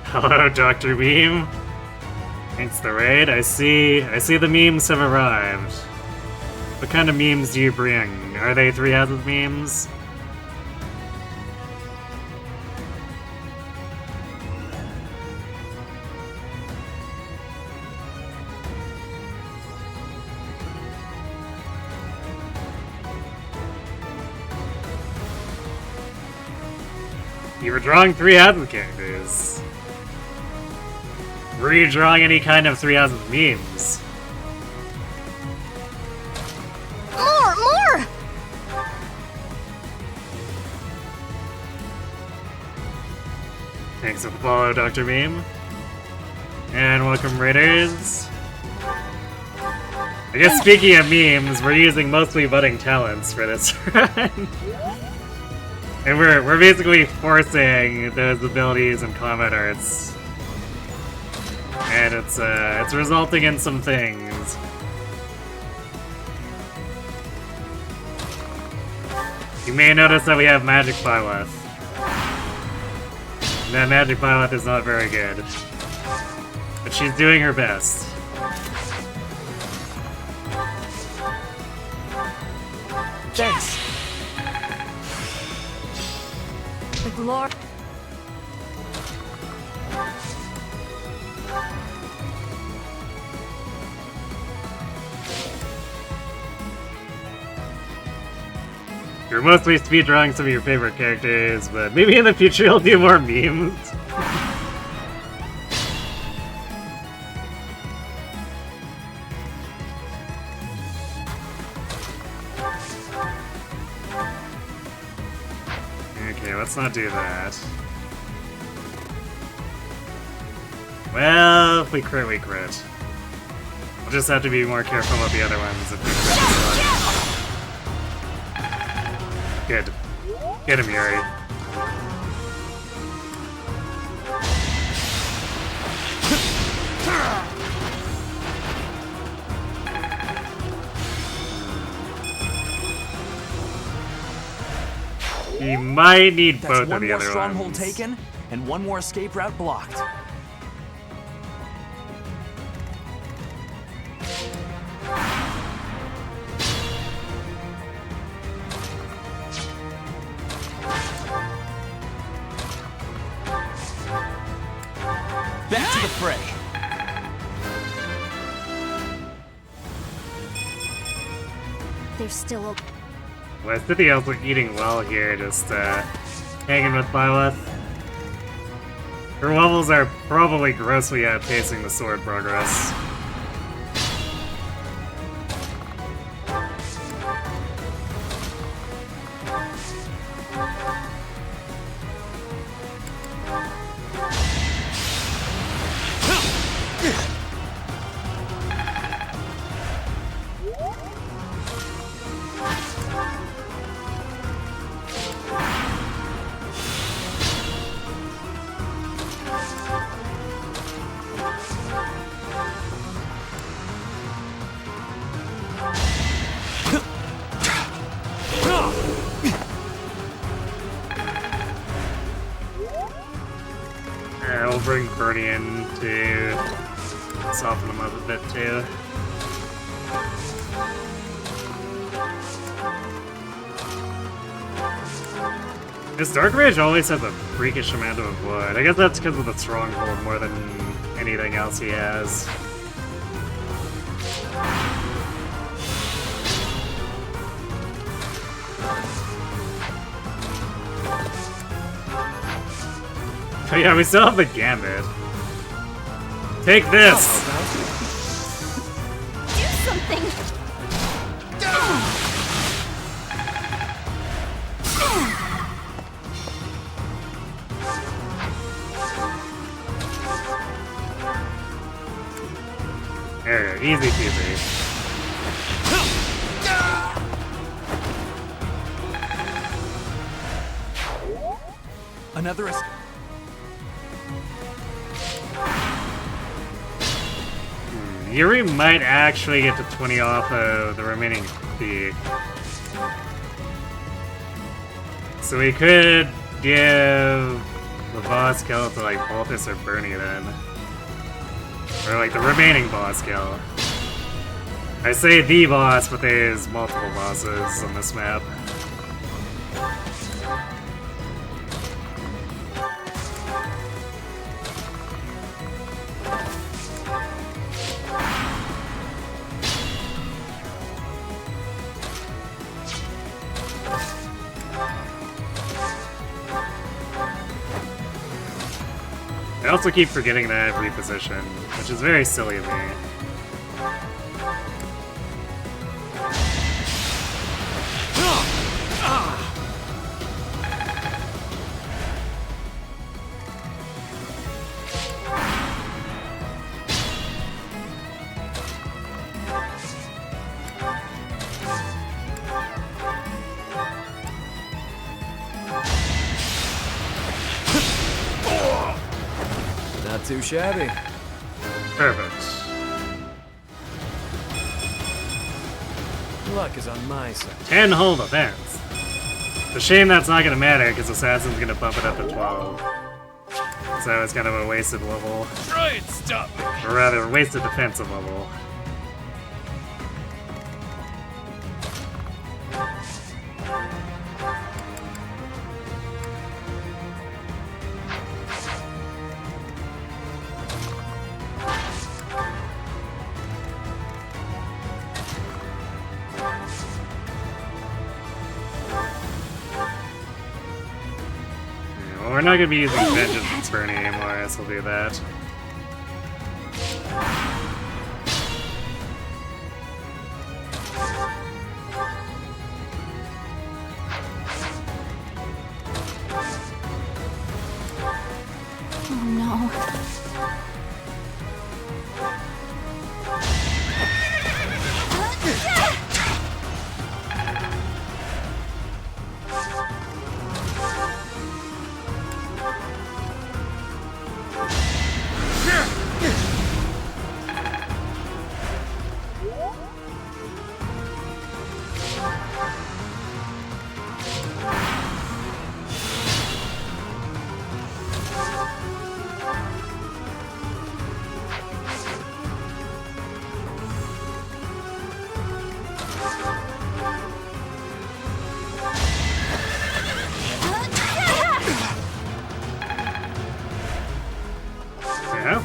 Hello, Dr. Beam. Thanks the raid. I see the memes have arrived. What kind of memes do you bring? Are they 3-hazard memes? You were drawing 3-hazard characters. Were you drawing any kind of 3-hazard memes? More! Thanks for the follow, Dr. Meme. And welcome, Raiders. I guess speaking of memes, we're using mostly budding talents for this run. And we're basically forcing those abilities and combat arts. And it's resulting in some things. You may notice that we have Magic Byleth. And that Magic Byleth is not very good. But she's doing her best. Thanks. The glory. You're mostly speedrunning some of your favorite characters, but maybe in the future you'll do more memes. Okay, let's not do that. Well, if we crit, we crit. We'll just have to be more careful about the other ones if we crit this one. Good. Get him, Yuri. He might need That's both of one the more other stronghold ones. taken, and one more escape route blocked. to the fray. There's still a... West City also eating well here, just hanging with Lilith. Her levels are probably grossly outpacing the sword progress. We'll bring Bernie in to soften him up a bit too. This Dark Rage always has a freakish amount of wood. I guess that's because of the stronghold more than anything else he has. Oh yeah, we still have the Gambit. Take this! Do something! There, easy peasy. Another... Yuri might actually get to 20 off of the remaining fee. So we could give the boss kill to like Baltus or Bernie then. Or like the remaining boss kill. I say the boss, but there's multiple bosses on this map. I also keep forgetting that reposition, which is very silly of me. Not too shabby. Perfect. Luck is on my side. 10 hull defense. It's a shame that's not gonna matter, because Assassin's gonna bump it up to 12. So it's kind of a wasted level. Try and stop me. Or rather, wasted defensive level. Well, we're not gonna be using Vengeance Bernie anymore, I guess we'll do that. Oh no.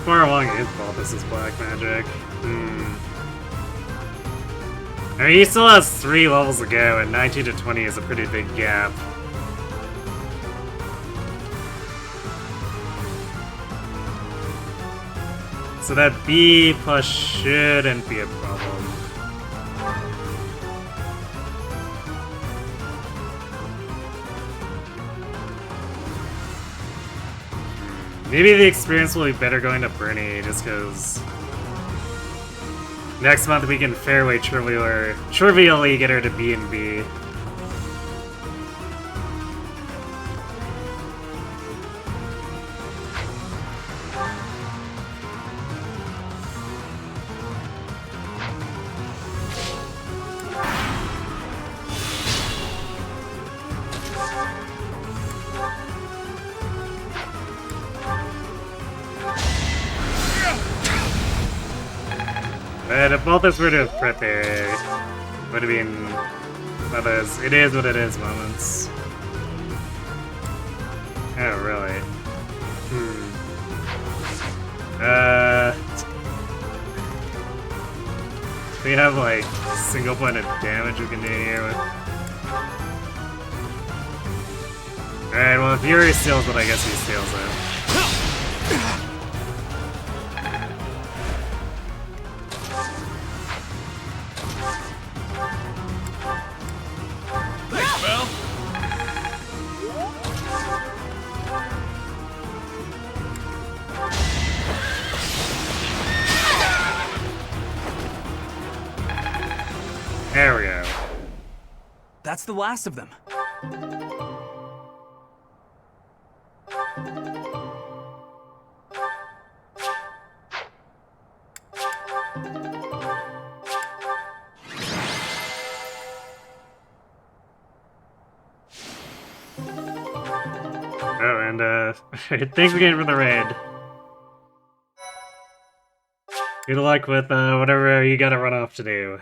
far along is Balthus' black magic? I mean, he still has 3 levels to go, and 19 to 20 is a pretty big gap. So that B plus shouldn't be a problem. Maybe the experience will be better going to Bernie, just because next month we can fairway trivially get her to B and B. But if Balthus were to prepare, would have been one of those it is what it is moments. Oh, really? We have like single point of damage we can do here with. Alright, well if Fury steals it, I guess he steals it. There we go. That's the last of them. Oh, and thanks again for the raid. Good luck with whatever you gotta run off to do.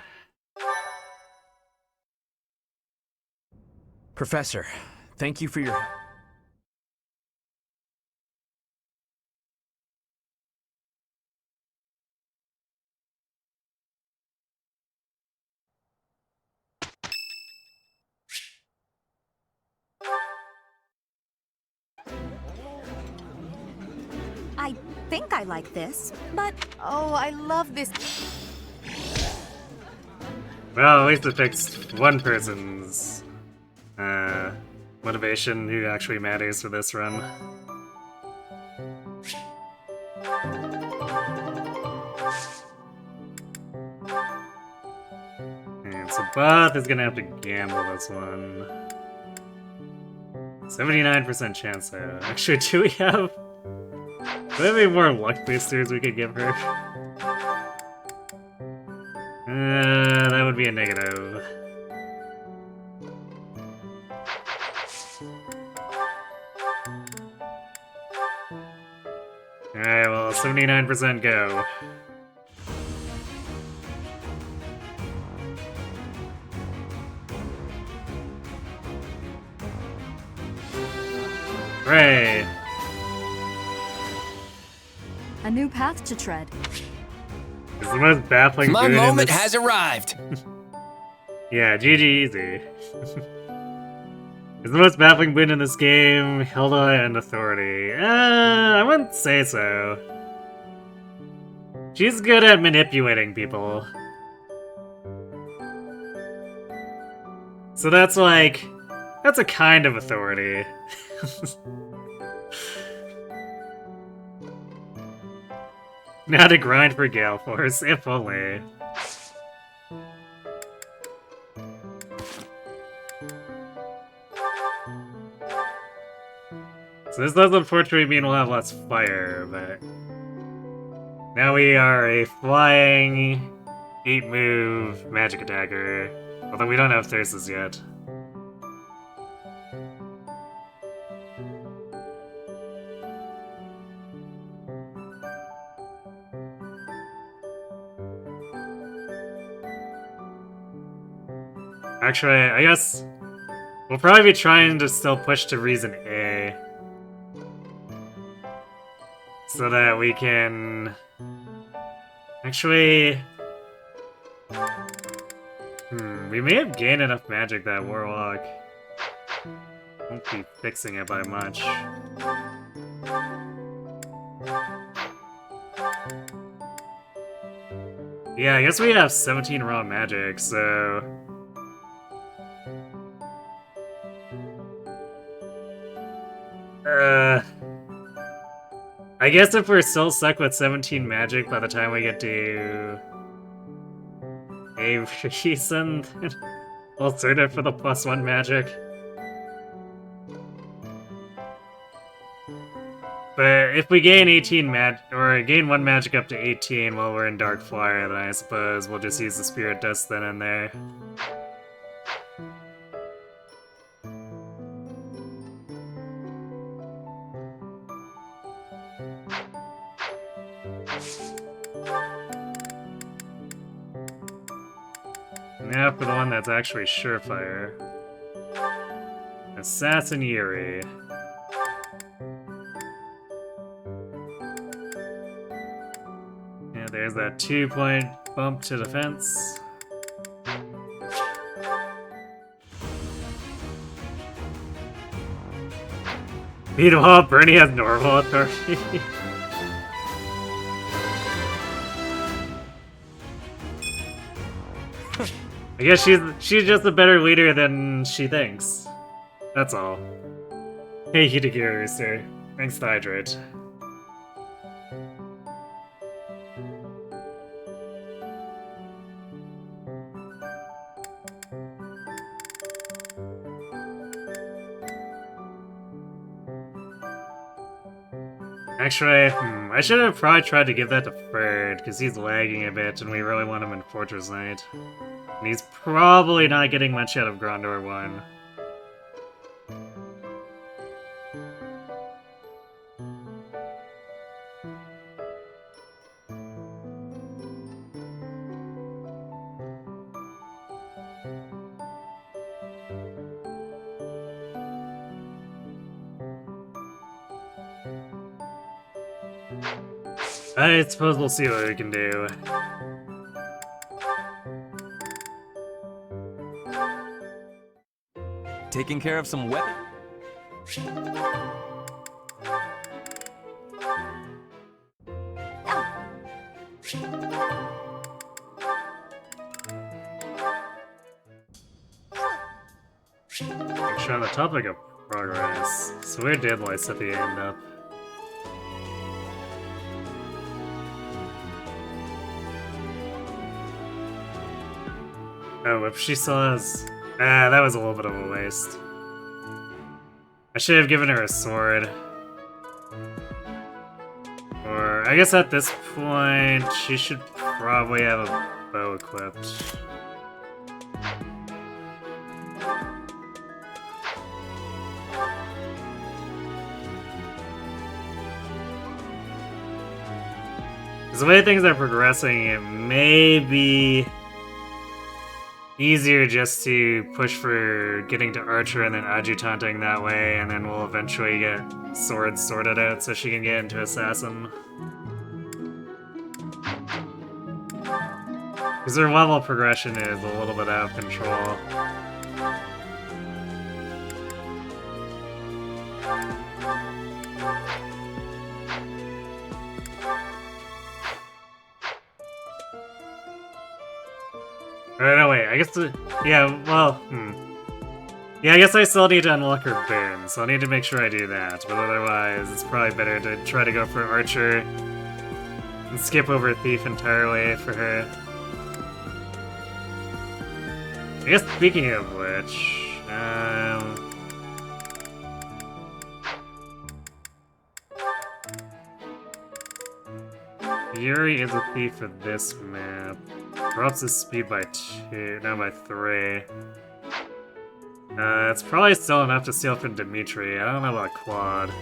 Professor, thank you for your help. I think I like this, but oh, I love this. Well, at least it fixed one person's motivation who actually matters for this run. And so Both is gonna have to gamble this one. 79% chance though. Actually, do we have any more luck boosters we could give her? That would be a negative. Alright, well, 79% go. Hooray! A new path to tread. It's the most baffling My boon moment in this... has arrived. Yeah, GG easy. It's the most baffling boon in this game, Hilda and Authority. I wouldn't say so. She's good at manipulating people. So that's like... that's a kind of authority. Now to grind for Gale Force, if only. So this does unfortunately mean we'll have less fire, but... now we are a flying 8-move magic attacker. Although we don't have Thyrsus yet. Actually, I guess we'll probably be trying to still push to Reason A. So that we can... Actually... we may have gained enough magic that Warlock won't be fixing it by much. Yeah, I guess we have 17 raw magic, so... I guess if we're still stuck with 17 magic by the time we get to... a reason, I'll sort it for the +1 magic. But if we gain 18 or gain 1 magic up to 18 while we're in Dark Flyer, then I suppose we'll just use the Spirit Dust then and there. Now for the one that's actually surefire. Assassin Yuri. Yeah, there's that 2-point bump to defense. Meanwhile, Bernie has normal authority. I guess she's just a better leader than she thinks. That's all. Hey, Hidegiri Rooster. Thanks to Hydrate. Actually, I should have probably tried to give that to Ferd, because he's lagging a bit and we really want him in Fortress Knight. And he's probably not getting much out of Grandor 1. I suppose we'll see what we can do. Taking care of some weapon. Actually, on the topic of progress, so where did Lysithea end up? Oh, if she still has... that was a little bit of a waste. I should have given her a sword. Or, I guess at this point, she should probably have a bow equipped. Because the way things are progressing, it may be easier just to push for getting to Archer and then adjutanting that way, and then we'll eventually get swords sorted out so she can get into Assassin. Because her level progression is a little bit out of control. Or no, wait, I guess yeah, well, yeah, I guess I still need to unlock her boon, so I'll need to make sure I do that, but otherwise it's probably better to try to go for Archer and skip over Thief entirely for her. I guess speaking of which, Yuri is a thief for this map. Drops his speed by 2, now by 3. It's probably still enough to steal from Dimitri. I don't know about Quad.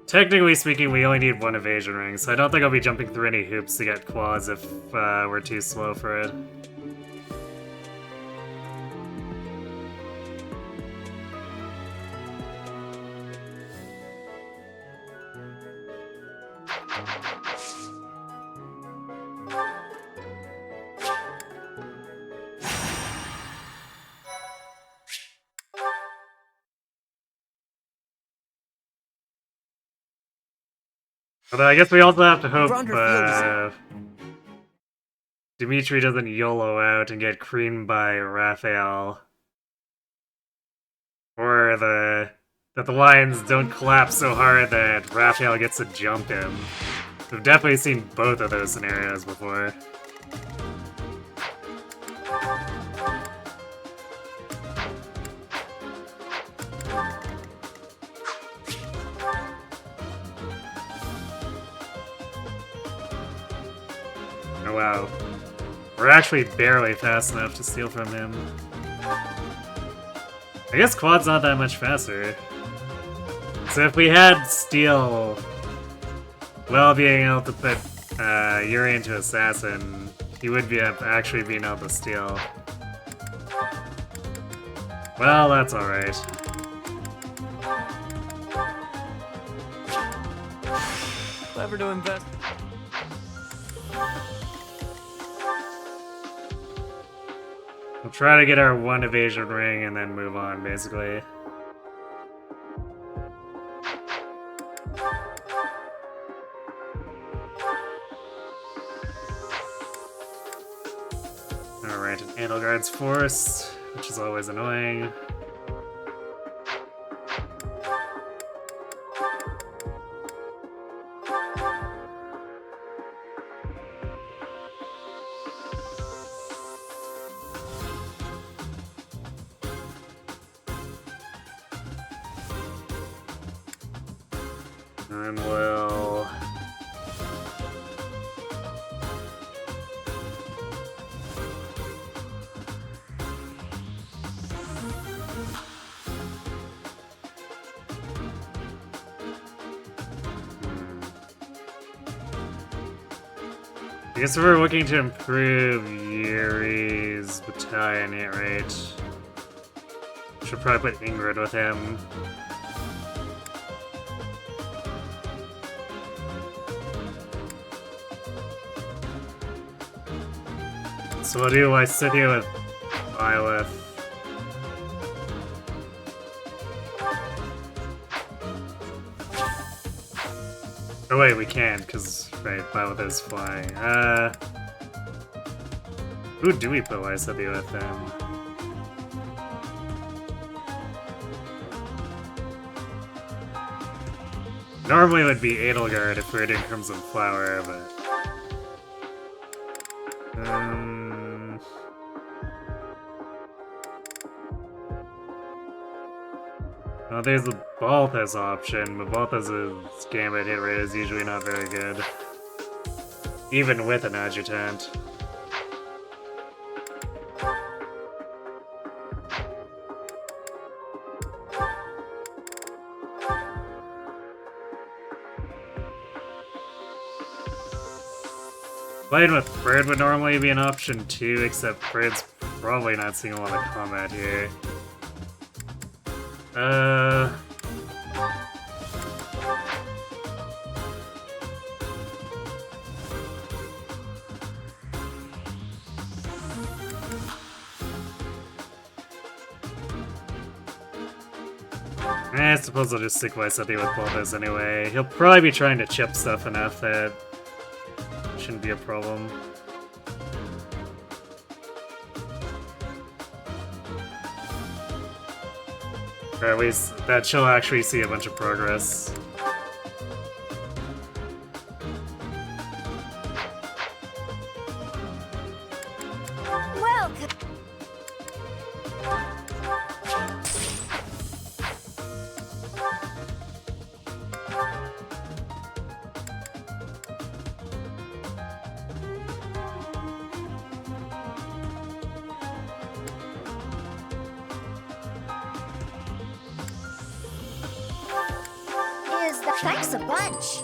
Technically speaking, we only need one evasion ring, so I don't think I'll be jumping through any hoops to get quads if we're too slow for it. Although I guess we also have to hope Dimitri doesn't YOLO out and get creamed by Raphael. Or that the lions don't collapse so hard that Raphael gets to jump him. We've definitely seen both of those scenarios before. Oh wow. We're actually barely fast enough to steal from him. I guess quad's not that much faster. So if we had steal while being able to put Yuri into assassin, he would be actually being able to steal. Well, that's alright. Clever to invest. We'll try to get our one evasion ring and then move on, basically. Alright, an Edelgard's Force, which is always annoying. And we'll... I guess if we're looking to improve Yuri's battalion hit rate, should probably put Ingrid with him. So we'll do Lysithia with Byleth. Oh wait, we can't, because, right, Byleth is flying. Who do we put Lysithia with then? Normally it would be Edelgard if we were doing Crimson Flower, but... Well, there's the Balthus option, but Balthus's gambit hit rate is usually not very good. Even with an adjutant. Playing with Fred would normally be an option too, except Fred's probably not seeing a lot of combat here. I suppose I'll just stick Lysithia with Balthus anyway. He'll probably be trying to chip stuff enough that shouldn't be a problem. Or at least that she'll actually see a bunch of progress. Welcome. Is Thanks a bunch.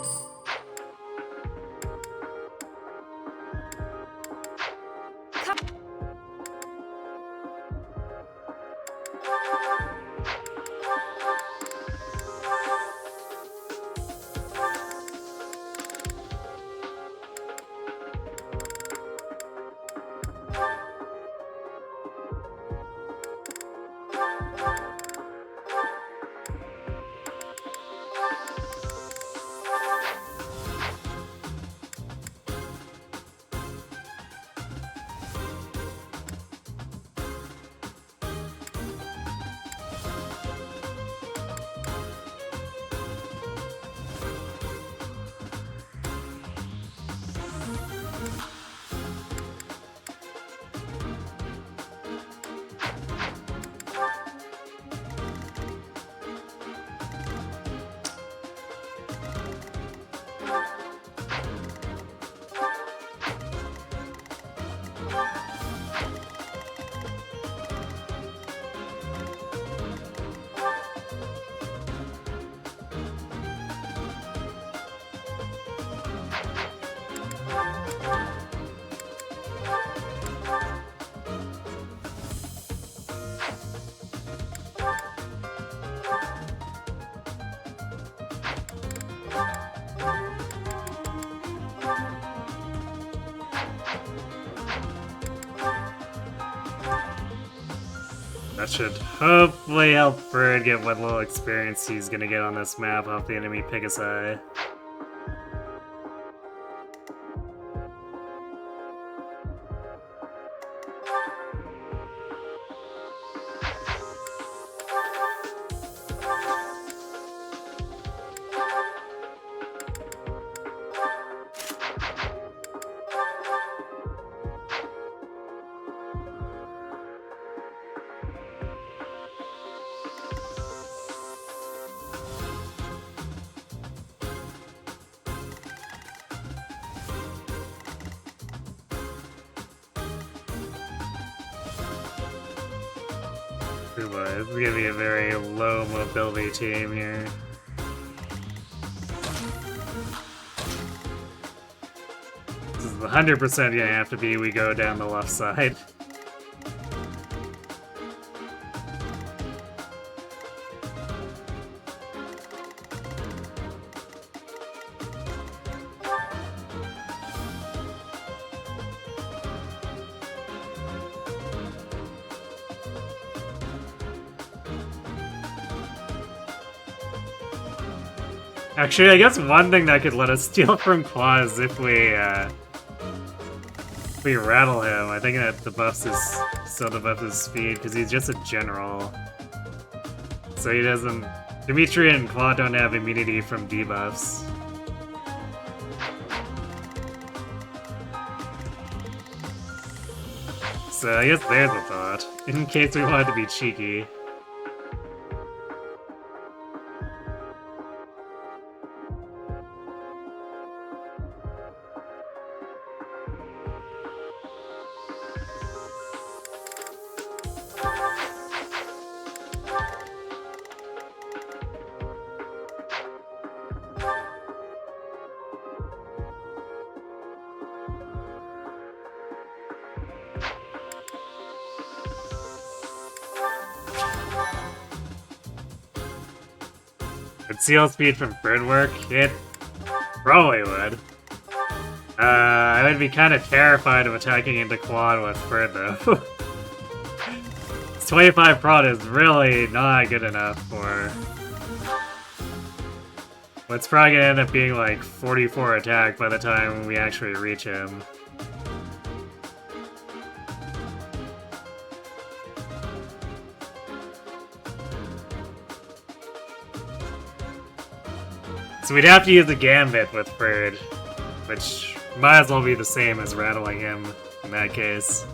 That should hopefully help Bird get what little experience he's gonna get on this map off the enemy Pegasi. Oh boy, this is gonna be a very low mobility team here. This is 100% gonna have to be we go down the left side. Actually, I guess one thing that could let us steal from Claw is if we rattle him. I think that debuffs still debuffs his speed, because he's just a general. So he doesn't... Dimitri and Claw don't have immunity from debuffs. So I guess there's a thought, in case we wanted to be cheeky. Would seal speed from Bird work? It probably would. I would be kind of terrified of attacking into quad with Bird though. 25 prod is really not good enough for... What's probably gonna end up being like 44 attack by the time we actually reach him. So we'd have to use the Gambit with Bird, which might as well be the same as rattling him in that case.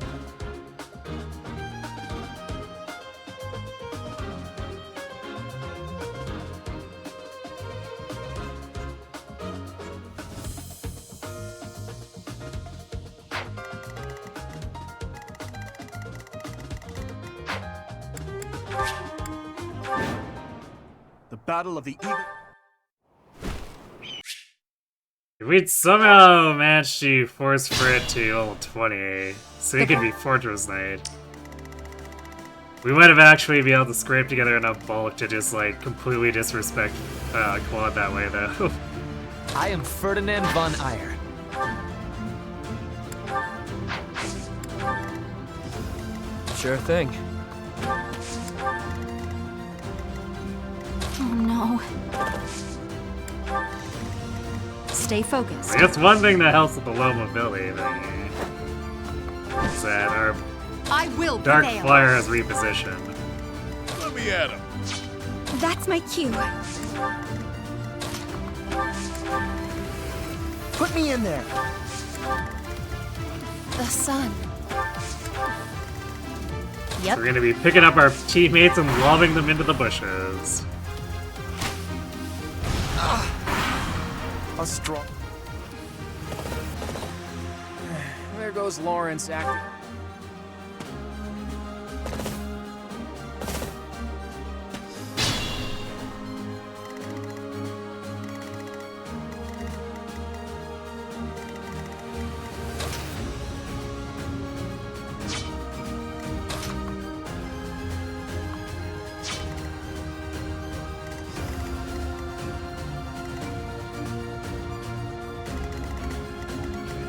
The Battle of the Eagle. We'd somehow managed to force Frit to level 20, so he could be Fortress Knight. We might have actually been able to scrape together enough bulk to just, like, completely disrespect Quad that way, though. I am Ferdinand von Eyre. Sure thing. Oh no. Stay focused. I guess one thing that helps with the low mobility thingy is that our I will Dark prevail. Flyer is repositioned. Let me at him. That's my cue. Put me in there. The sun. So we're gonna be picking up our teammates and lobbing them into the bushes. A strong. There goes Lawrence acting.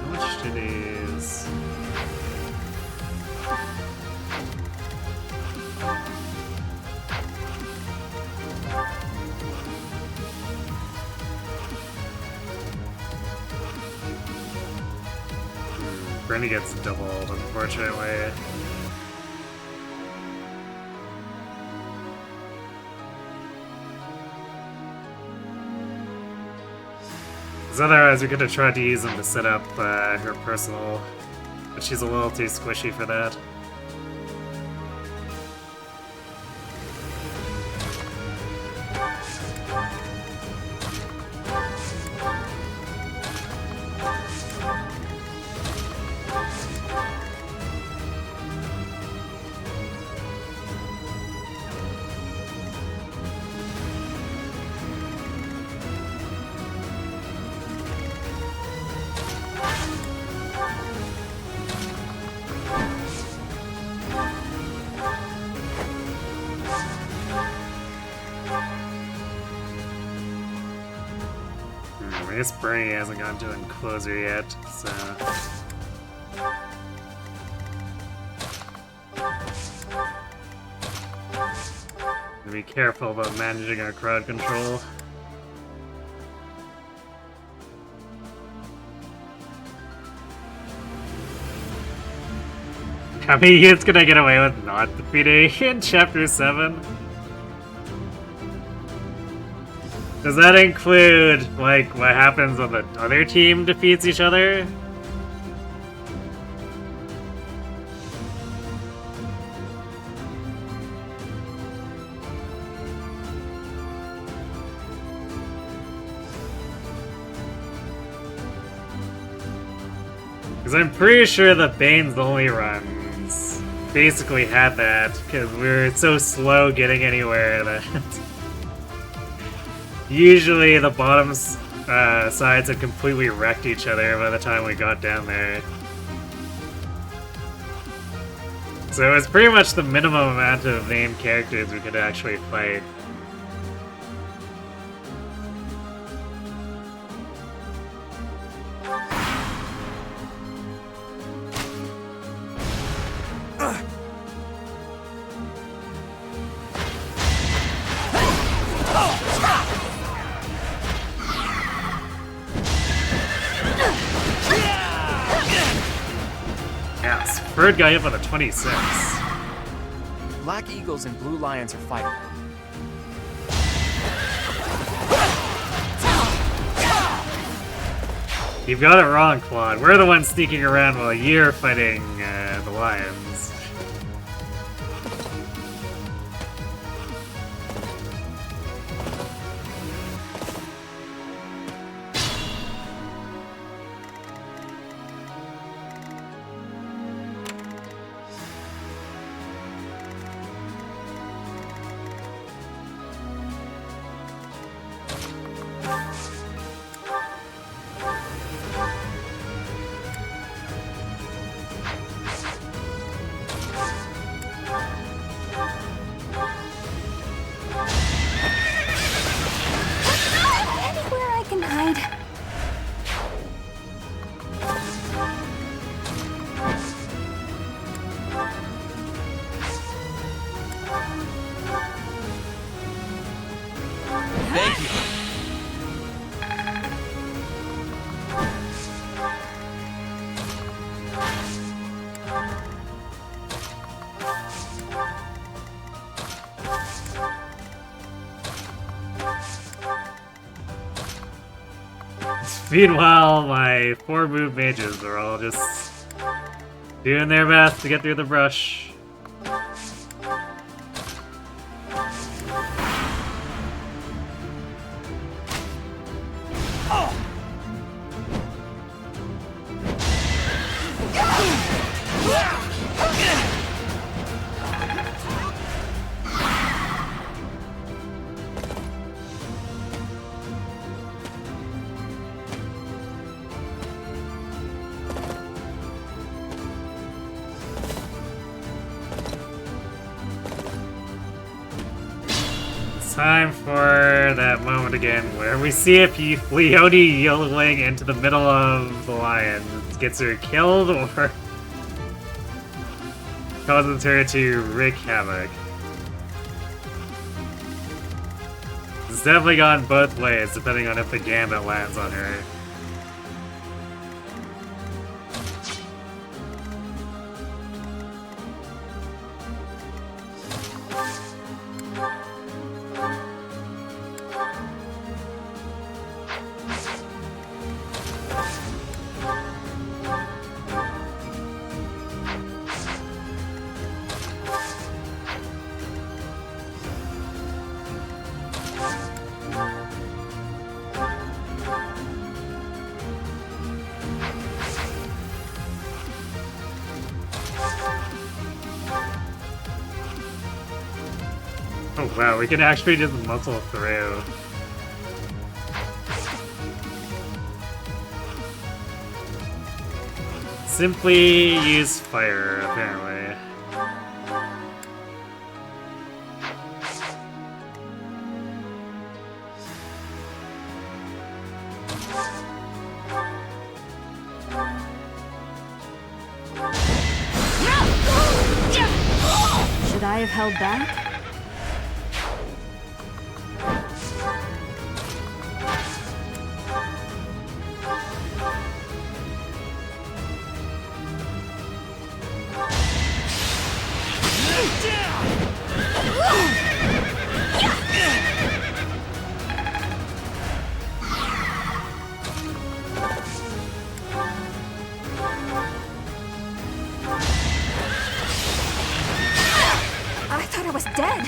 How much do these? Brandy gets doubled, unfortunately. Because otherwise we could have tried to use them to set up her personal, but she's a little too squishy for that. I guess Bernie hasn't gone to Enclosure yet, so... Be careful about managing our crowd control. How many units can I get away with not defeating in Chapter 7? Does that include, like, what happens when the other team defeats each other? Because I'm pretty sure the Bane's only runs basically had that, because we were so slow getting anywhere that... Usually the bottom sides had completely wrecked each other by the time we got down there. So it was pretty much the minimum amount of named characters we could actually fight. Yes, Bird guy up on the 26. Black Eagles and Blue Lions are fighting. You've got it wrong, Claude. We're the ones sneaking around while you're fighting the Lions. Meanwhile, my 4 move mages are all just doing their best to get through the brush. Time for that moment again where we see if Leone yodeling into the middle of the lion gets her killed or causes her to wreak havoc. It's definitely gone both ways depending on if the gambit lands on her. Oh wow, we can actually just muscle through. Simply use fire, apparently. Should I have held back? I thought I was dead.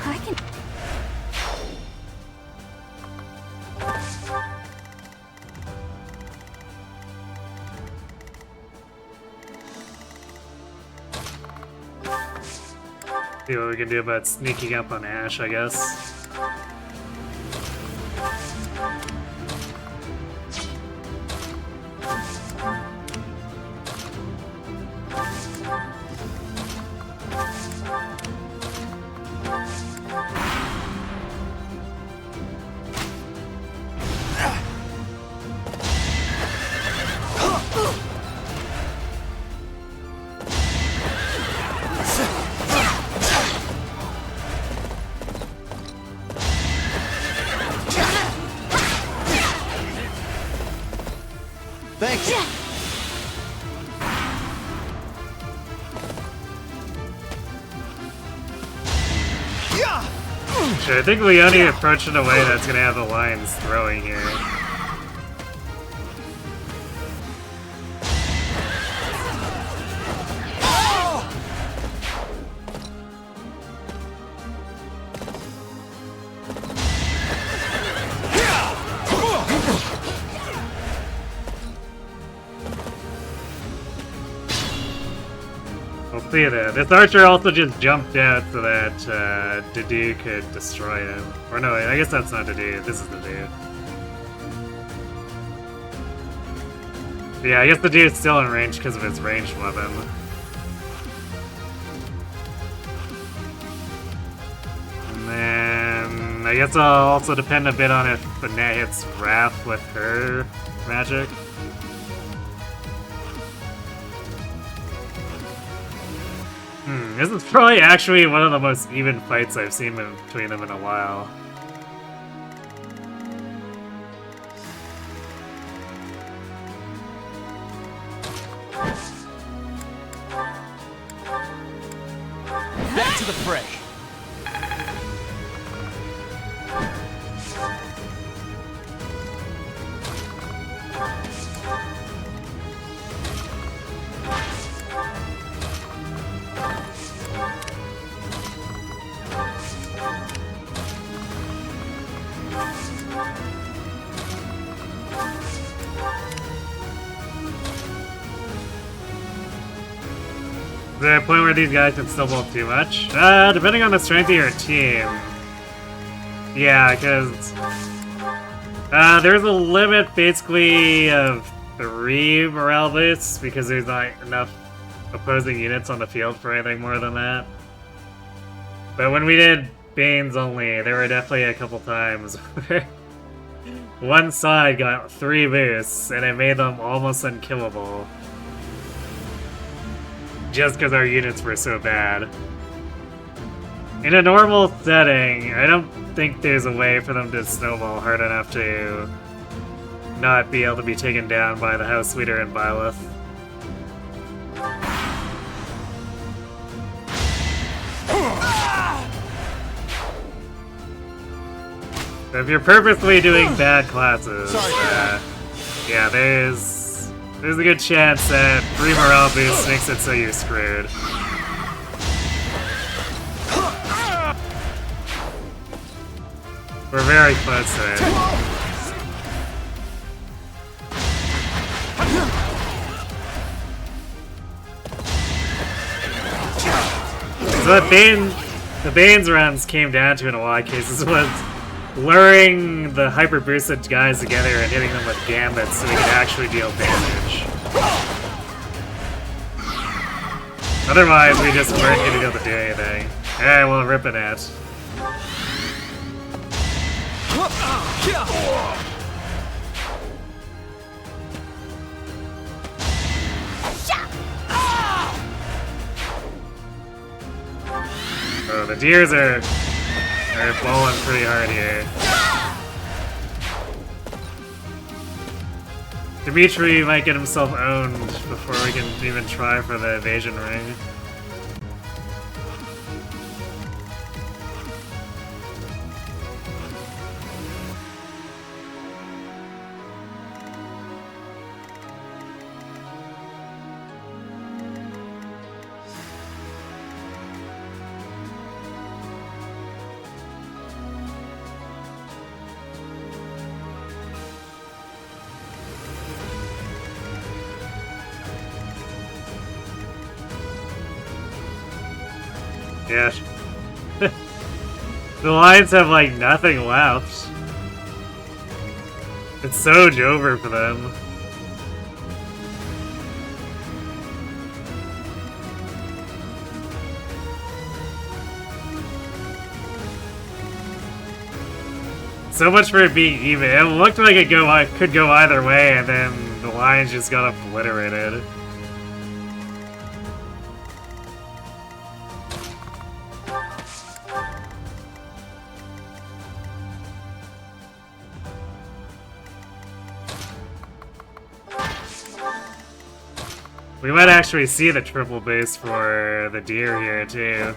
I can... See what we can do about sneaking up on Ash, I guess. Thank you. Sure, I think Leone approached in a way that's gonna have the lions throwing here. We'll see that. This archer also just jumped out so that Dedue could destroy him. Or no, I guess that's not Dedue. This is Dedue. Yeah, I guess Dedue's still in range because of his ranged weapon. And then I guess I'll also depend a bit on if Annette hits Wrath with her magic. This is probably actually one of the most even fights I've seen between them in a while. Back to the fray. Is there a point where these guys can snowball too much? Depending on the strength of your team. Yeah, because there's a limit basically of 3 morale boosts because there's not enough opposing units on the field for anything more than that. But when we did Banes only, there were definitely a couple times where one side got 3 boosts and it made them almost unkillable. Just because our units were so bad. In a normal setting, I don't think there's a way for them to snowball hard enough to not be able to be taken down by the House Leader and Byleth. So if you're purposely doing bad classes, yeah, there's a good chance that 3 morale boosts makes it so you're screwed. We're very close to it. So the Bane's runs came down to in a lot of cases was luring the hyper boosted guys together and hitting them with gambits so they could actually deal damage. Otherwise, we just weren't going to be able to do anything. Alright, well, ripping it. Oh, the deers are bowling pretty hard here. Dimitri might get himself owned before we can even try for the evasion ring. Yeah. The Lions have like nothing left. It's so over for them. So much for it being even. It looked like it could go either way, and then the Lions just got obliterated. We might actually see the triple base for the deer here, too.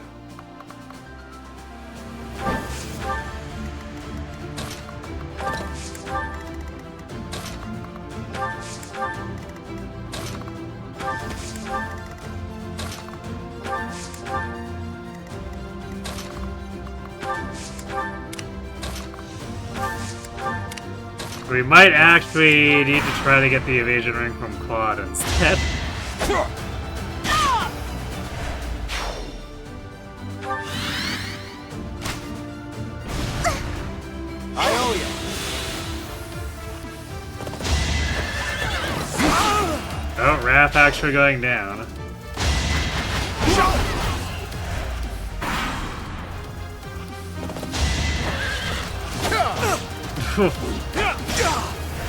We might actually need to try to get the evasion ring from Claude instead. I owe you. Oh, Raph actually going down.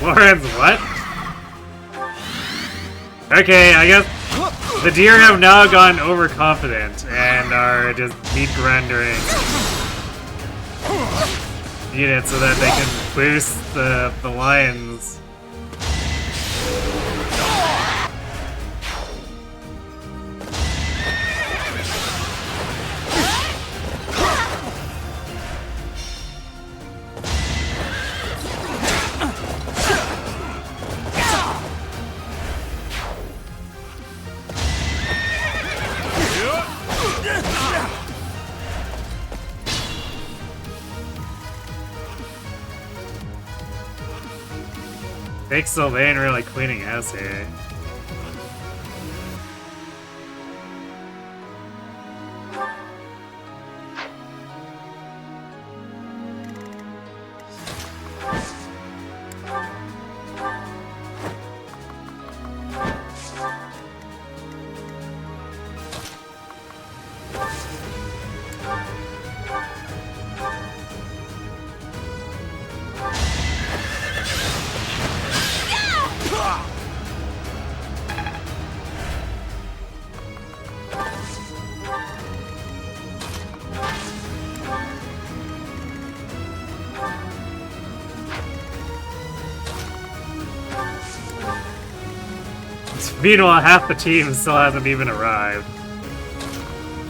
Lawrence, what? Okay, I guess the deer have now gone overconfident and are just deep rendering units so that they can boost the lions. Fake Sylvain really cleaning house here. Meanwhile, half the team still hasn't even arrived.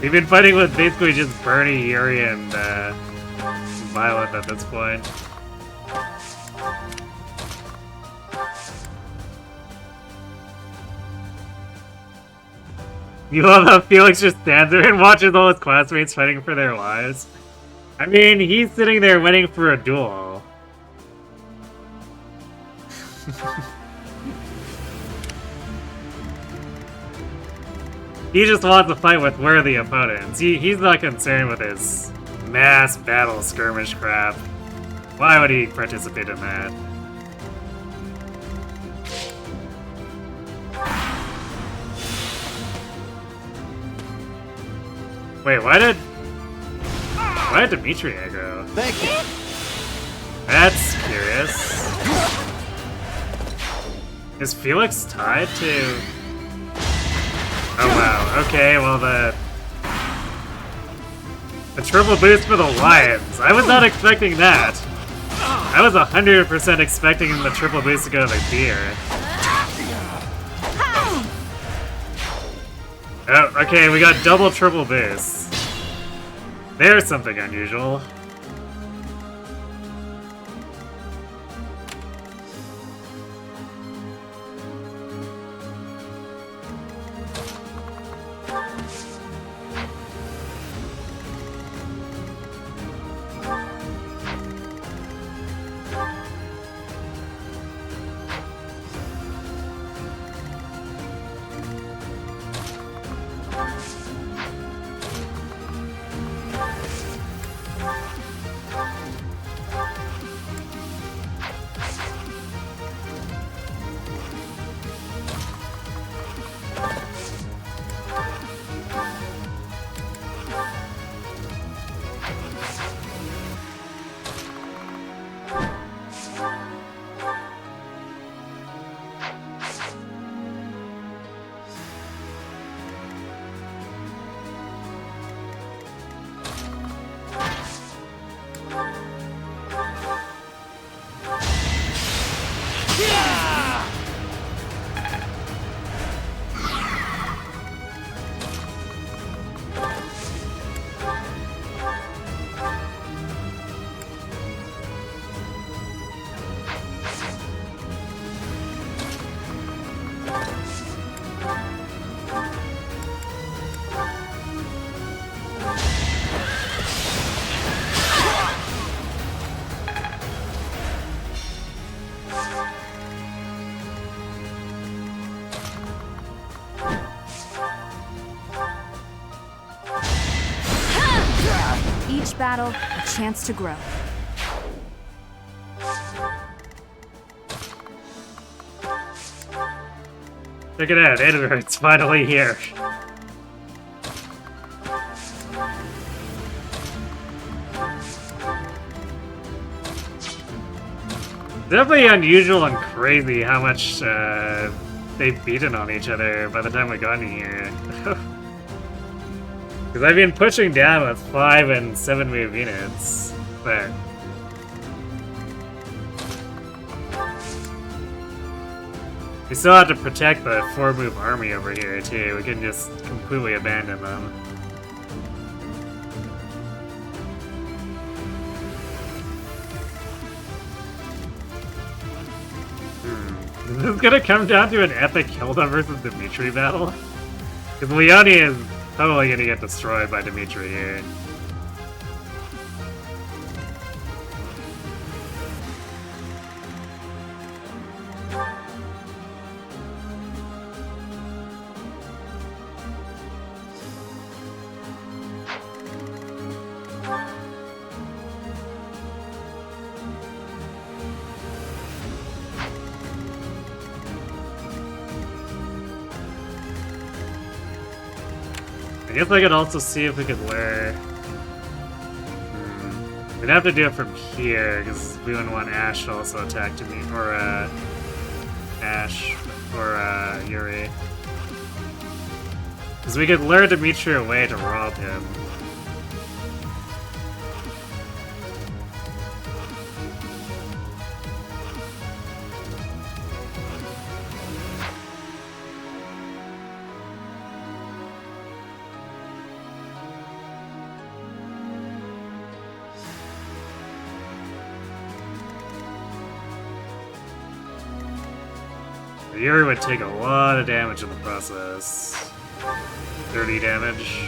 We've been fighting with basically just Bernie, Yuri, and Violet at this point. You love how Felix just stands there and watches all his classmates fighting for their lives? I mean, he's sitting there waiting for a duel. He just wants to fight with worthy opponents. He's not concerned with his mass battle skirmish crap. Why would he participate in that? Wait, why did Dimitri aggro? Thank you. That's curious. Is Felix tied to... Oh wow, okay, well the triple boost for the Lions. I was not expecting that. I was 100% expecting the triple boost to go to the deer. Oh, okay, we got double triple boosts. There's something unusual. Each battle, a chance to grow. Check it out, Edward's finally here. Definitely unusual and crazy how much they've beaten on each other by the time we got in here. Because I've been pushing down with 5 and 7 move units, but we still have to protect the 4 move army over here too. We can just completely abandon them. Is this gonna come down to an epic Hilda versus Dimitri battle? Because Leone is totally gonna get destroyed by Dimitri here. I guess I could also see if we could lure. We'd have to do it from here because we wouldn't want Ash to also attack to me, or Ash or Yuri. Because we could lure Dimitri away to rob him. Yuri would take a lot of damage in the process. 30 damage.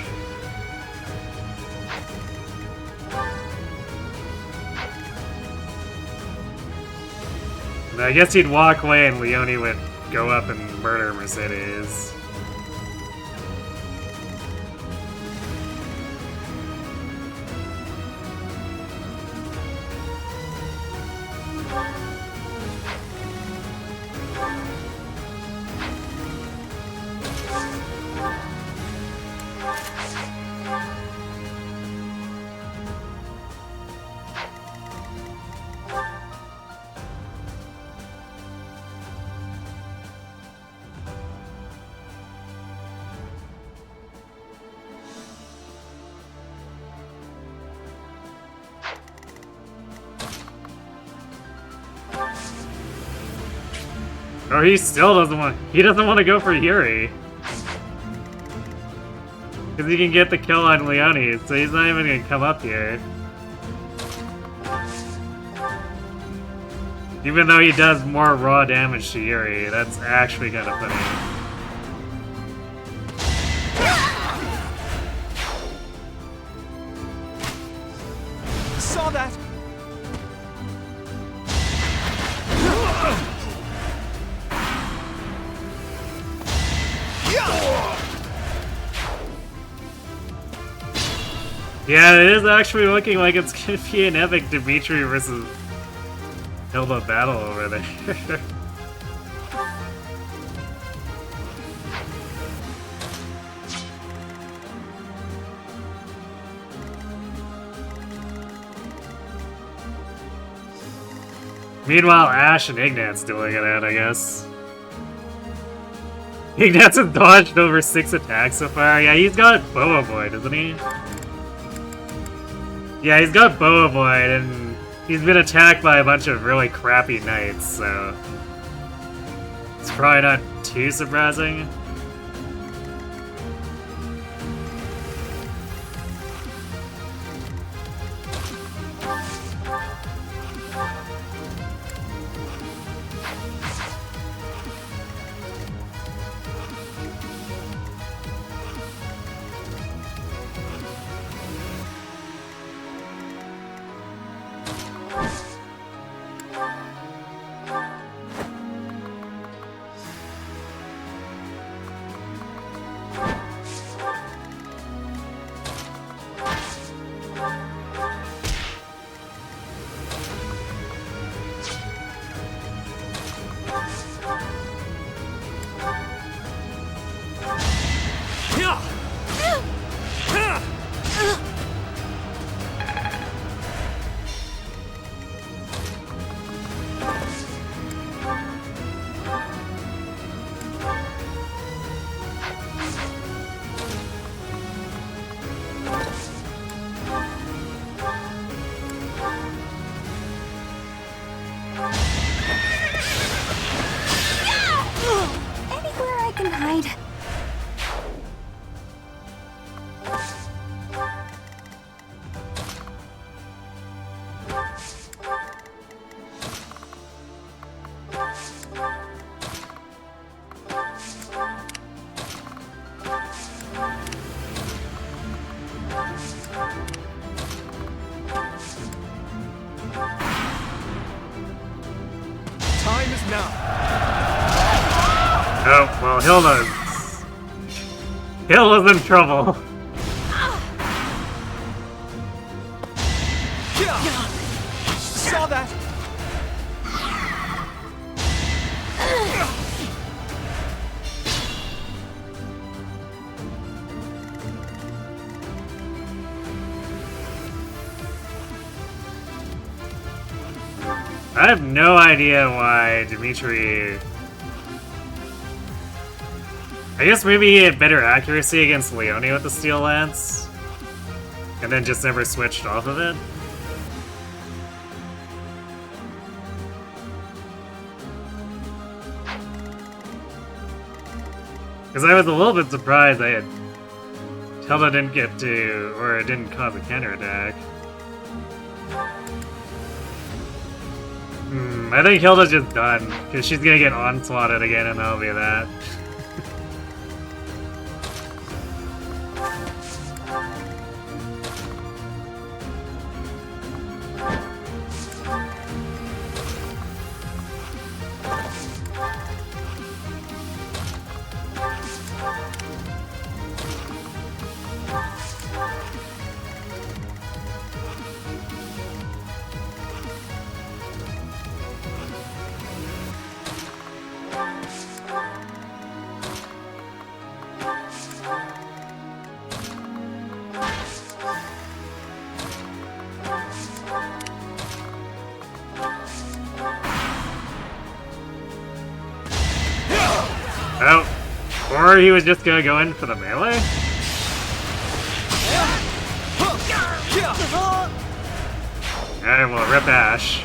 And I guess he'd walk away and Leone would go up and murder Mercedes. Or he still doesn't want. He doesn't want to go for Yuri. Because he can get the kill on Leone, so he's not even going to come up here. Even though he does more raw damage to Yuri, that's actually kind of funny. Saw that! Yeah, it is actually looking like it's gonna be an epic Dimitri versus Hilda battle over there. Meanwhile, Ash and Ignat's doing it out, I guess. Ignat's has dodged over 6 attacks so far. Yeah, he's got Boa Void, doesn't he? Yeah, he's got Boa Void, and he's been attacked by a bunch of really crappy knights, so it's probably not too surprising. Anywhere I can hide. Time is now. Oh, well, Hilda's in trouble. Saw that! I have no idea why Dimitri... I guess maybe he had better accuracy against Leone with the Steel Lance, and then just never switched off of it. Because I was a little bit surprised Hilda didn't get to, or it didn't cause a counterattack. I think Hilda's just done, because she's gonna get onslaughted again and that'll be that. Oh, or he was just gonna go in for the melee? Alright, well, rip Ash.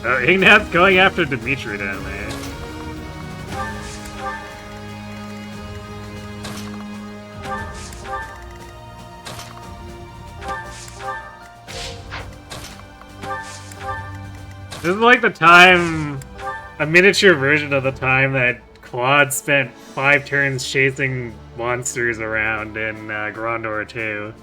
Oh, Ignat's going after Dimitri down there. This is like the time, a miniature version of the time that Claude spent 5 turns chasing monsters around in Grandor 2.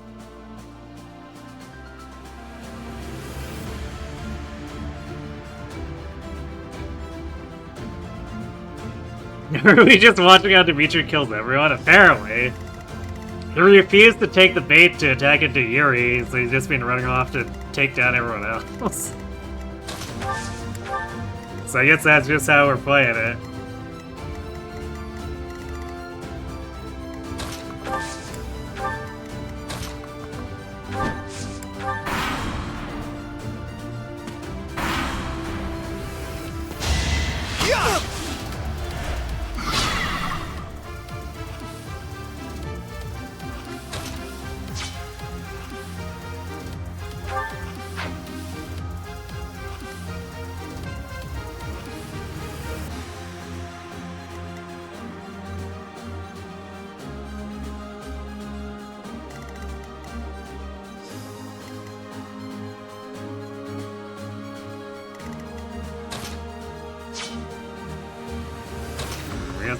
Are we just watching how Dimitri kills everyone? Apparently. He refused to take the bait to attack into Yuri, so he's just been running off to take down everyone else. So I guess that's just how we're playing it.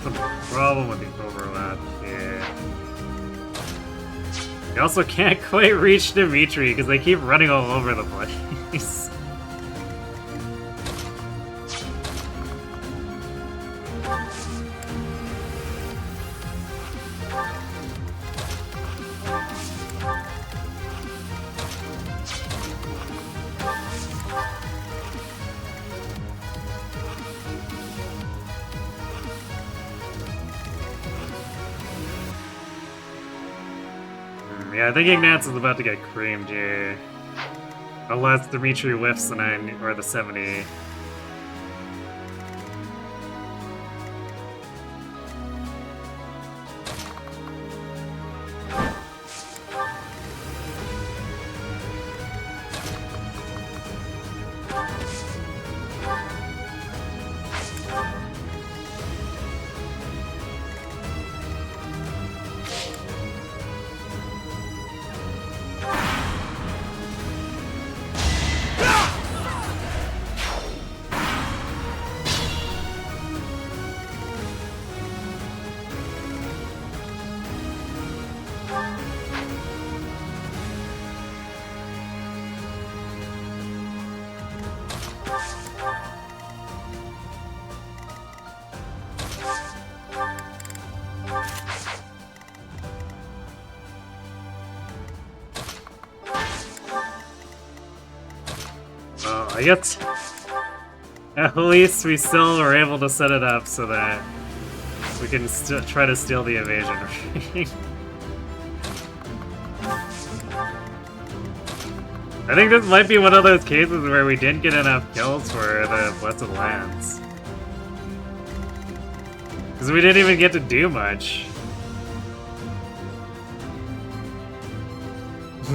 Some problem with the overlap here. You also can't quite reach Dimitri because they keep running all over the place. Yeah, I think Ignatz is about to get creamed here. Unless Dimitri whiffs the 9 or the 70. I guess at least we still were able to set it up so that we can try to steal the evasion ring. I think this might be one of those cases where we didn't get enough kills for the Blessed Lance. Because we didn't even get to do much.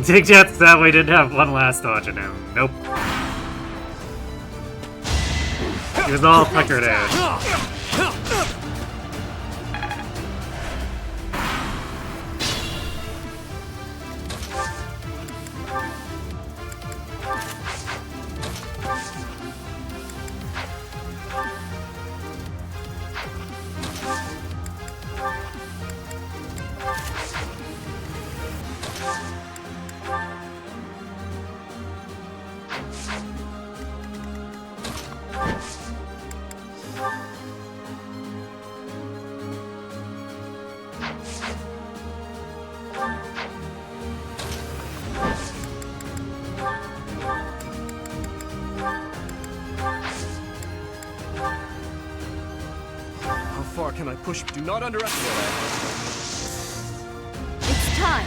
Take that sadly didn't have one last dodge in him. Nope. He was all puckered out. How far can I push? Do not underestimate. It's time.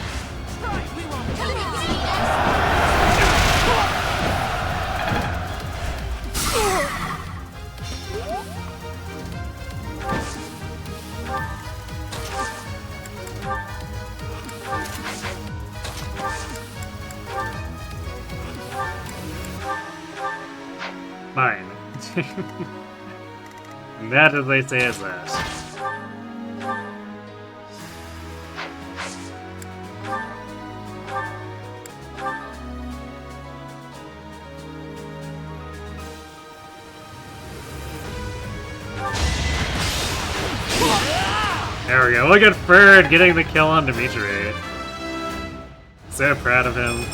Fine. And that, as they say, is that. There we go. Look at Bird getting the kill on Dimitri. So proud of him.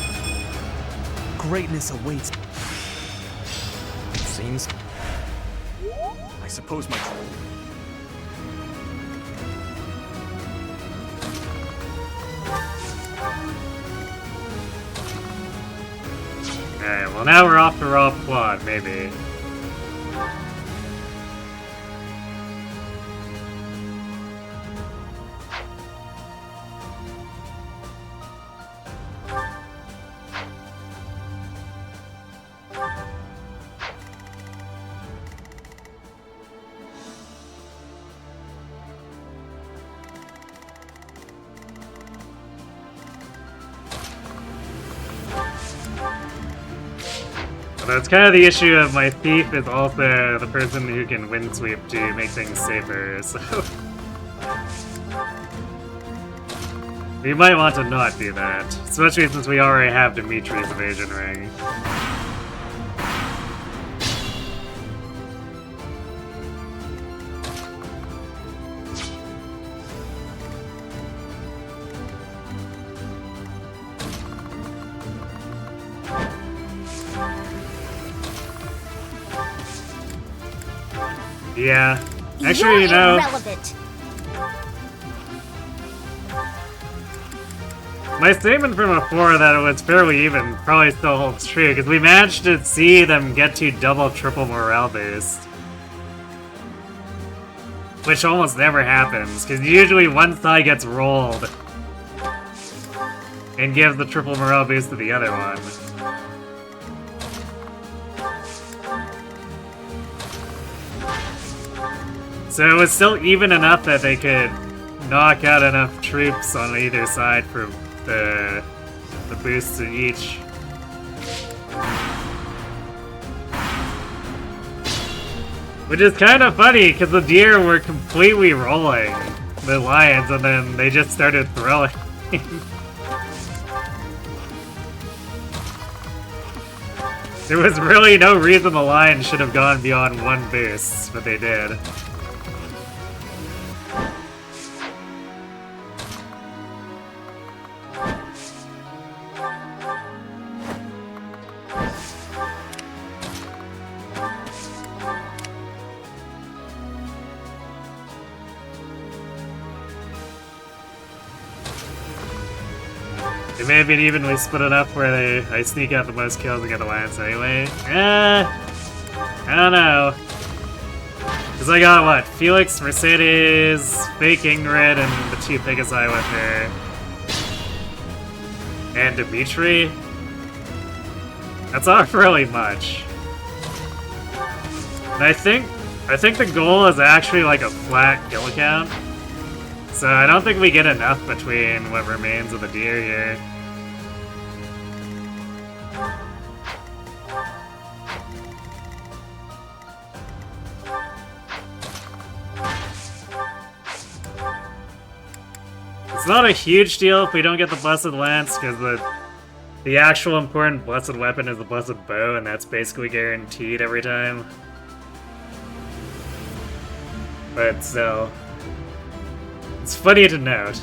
Greatness awaits. Seems. I suppose my. Alright, well now we're off to raw plot, maybe. That's kind of the issue of my thief is also the person who can wind sweep to make things safer, so... We might want to not do that, especially since we already have Dimitri's evasion ring. Yeah. Actually, You're you know, irrelevant. my statement from before that it was fairly even probably still holds true, because we managed to see them get to double, triple morale boost. Which almost never happens, because usually one side gets rolled and gives the triple morale boost to the other one. So it was still even enough that they could knock out enough troops on either side for the boosts to each. Which is kind of funny, because the deer were completely rolling the lions, and then they just started throwing. There was really no reason the lions should have gone beyond one boost, but they did. It may have been evenly split enough where I sneak out the most kills and get the Lance anyway. I don't know. Because I got, what, Felix, Mercedes, fake Ingrid, and the two Pegasi with her. And Dimitri? That's not really much. And I think the goal is actually like a flat kill count. So I don't think we get enough between what remains of the deer here. It's not a huge deal if we don't get the Blessed Lance, because the actual important Blessed Weapon is the Blessed Bow, and that's basically guaranteed every time. But still, it's funny to note.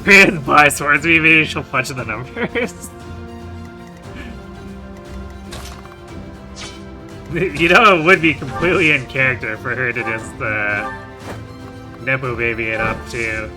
Period buy swords, maybe she'll punch the numbers. You know, it would be completely in character for her to just, Nepo baby it up too.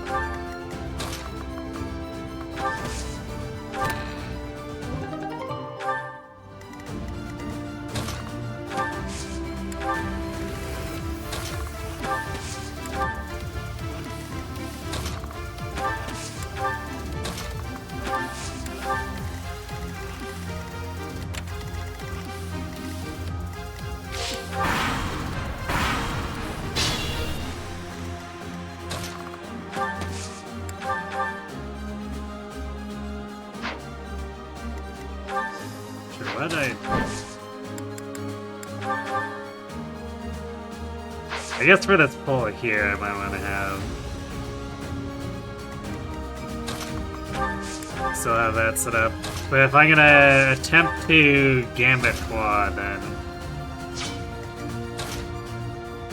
I guess for this pull here, I might want to have... Still have that set up. But if I'm gonna attempt to Gambit Quad, then...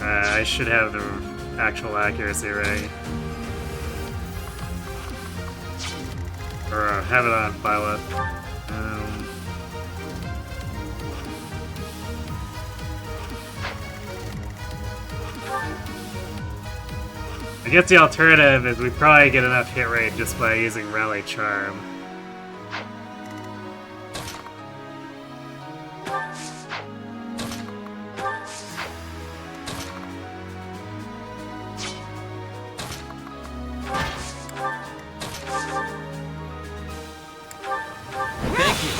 I should have the actual accuracy right. Or have it on pilot. I guess the alternative is we probably get enough hit rate just by using Rally Charm. Thank you.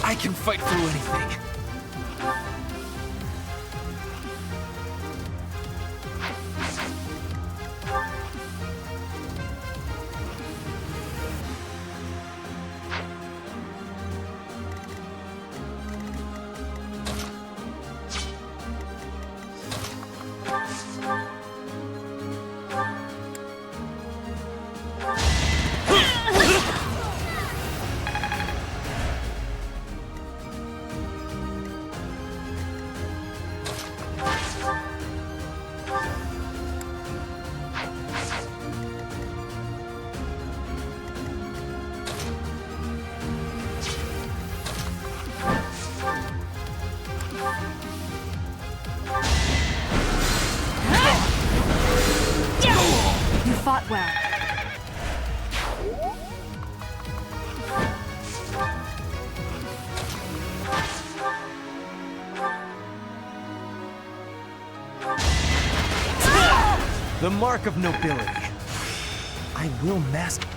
I can fight through anything. You fought well. The mark of nobility. I will master.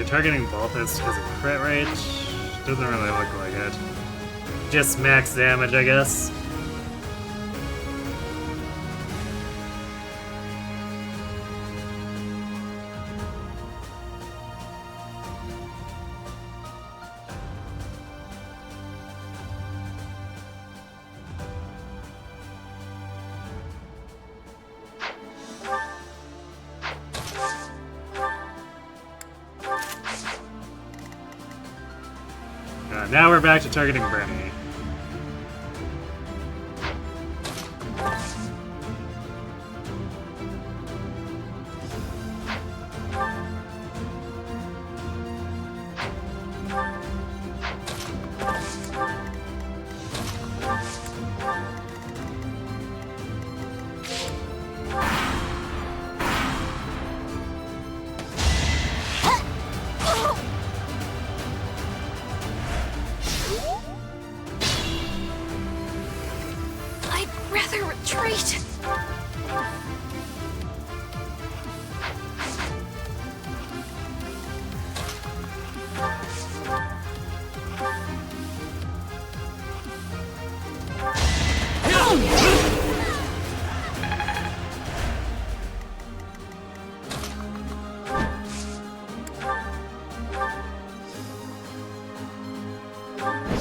they targeting Balthus because of crit rate? Doesn't really look like it. Just max damage, I guess. Now we're back to targeting Bernie. Retreat!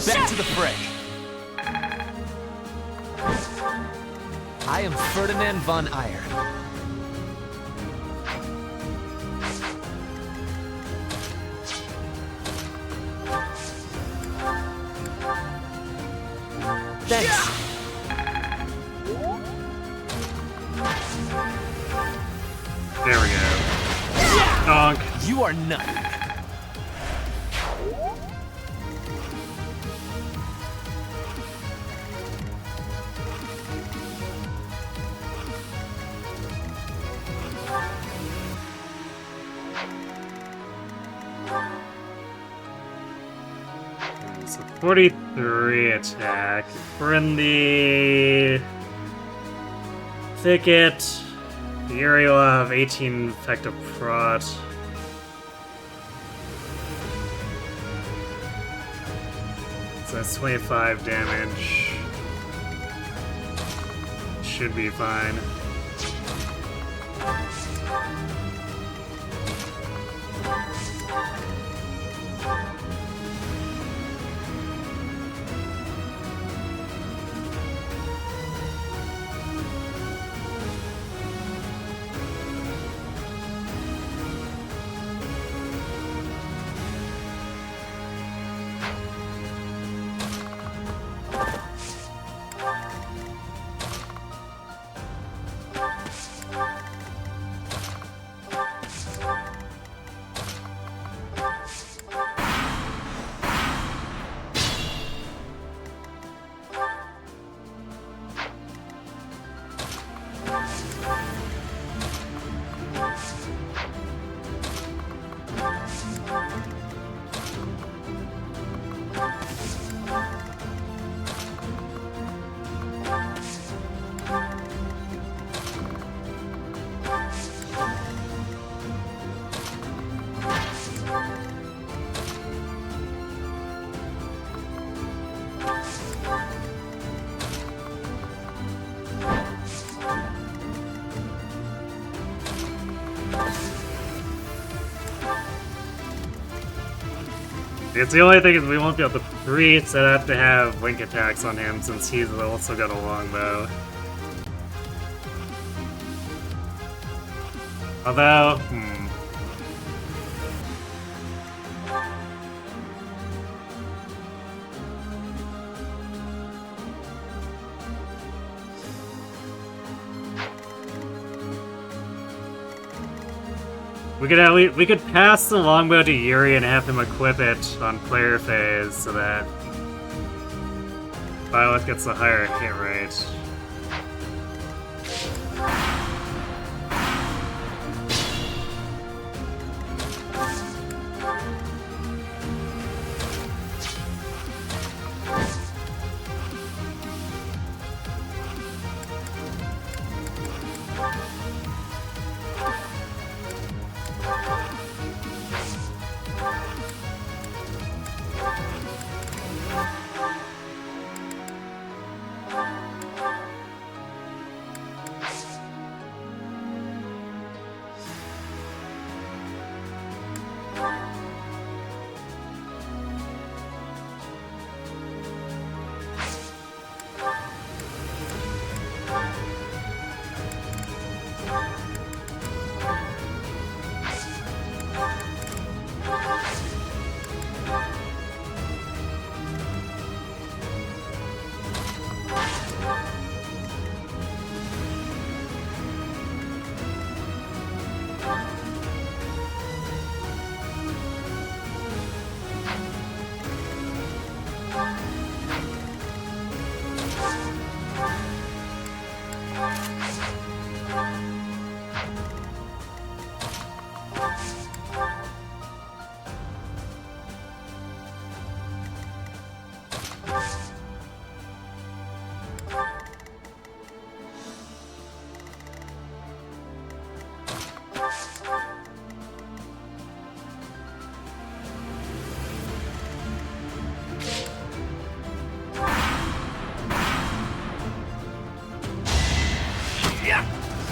Back to the fray. I am Ferdinand von Ayer. Thanks. There we go. Donk. You are nothing. So 43 attack. We're in the thicket. The area will have 18 effective prot. So that's 25 damage. Should be fine. It's the only thing is we won't be able to priest. I'd have to have link attacks on him since he's also got a longbow. Although, we could pass the longbow to Yuri and have him equip it on player phase so that Violet gets a higher hit rate.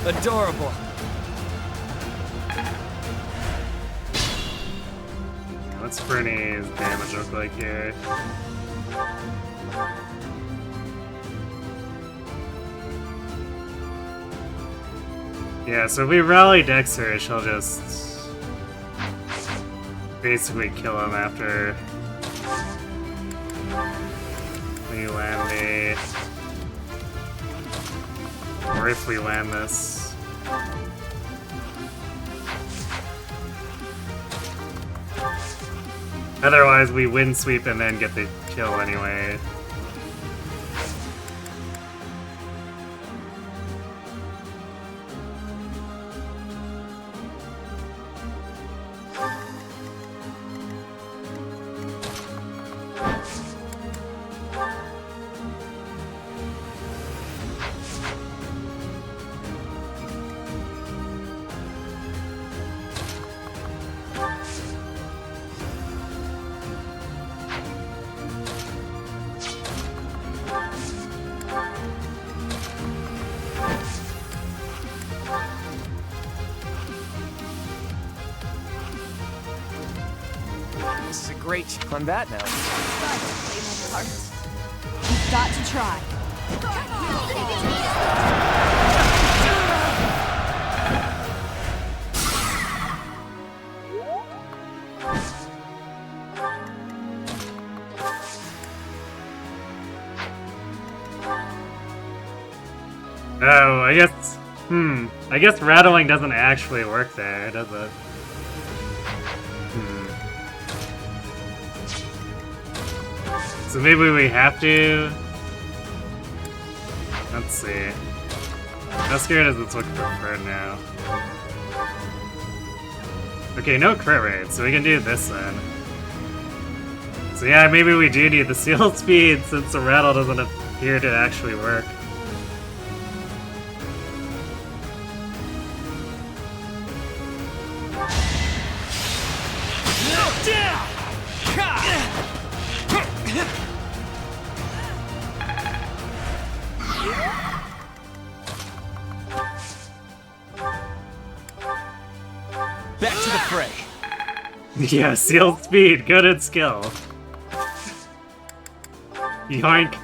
Adorable. What's Fernie's damage look like here? Yeah, so if we rally Dexter, she'll just basically kill him after we land the... Or if we land this. Otherwise, we wind sweep and then get the kill anyway. This is a great on that note. You've got to try. Oh, I guess... I guess rattling doesn't actually work there, does it? So maybe we have to... Let's see. How scared does this look preferred now? Okay, no crit rate, so we can do this then. So yeah, maybe we do need the seal speed since the rattle doesn't appear to actually work. Back to the fray. Yeah, seal speed, good at skill. Yoink.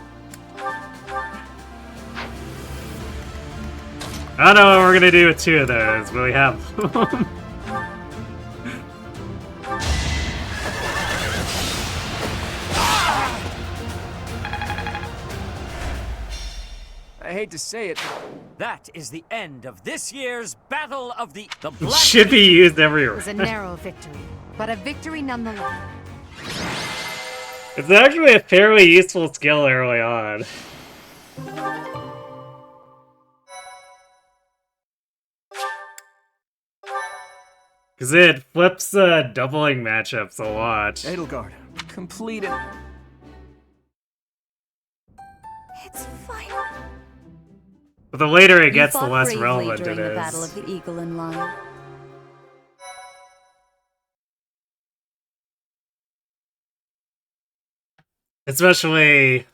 I don't know what we're gonna do with two of those, but we have them. I hate to say it, but That is the end of this year's Battle of the It Black. should be used It everywhere. was a narrow victory, but a victory nonetheless. It's actually a fairly useful skill early on. Because it flips doubling matchups a lot. Edelgard, completed. It's fine. But the later it You gets, the fought less bravely relevant during it the is. Battle of the Eagle and Lion. Especially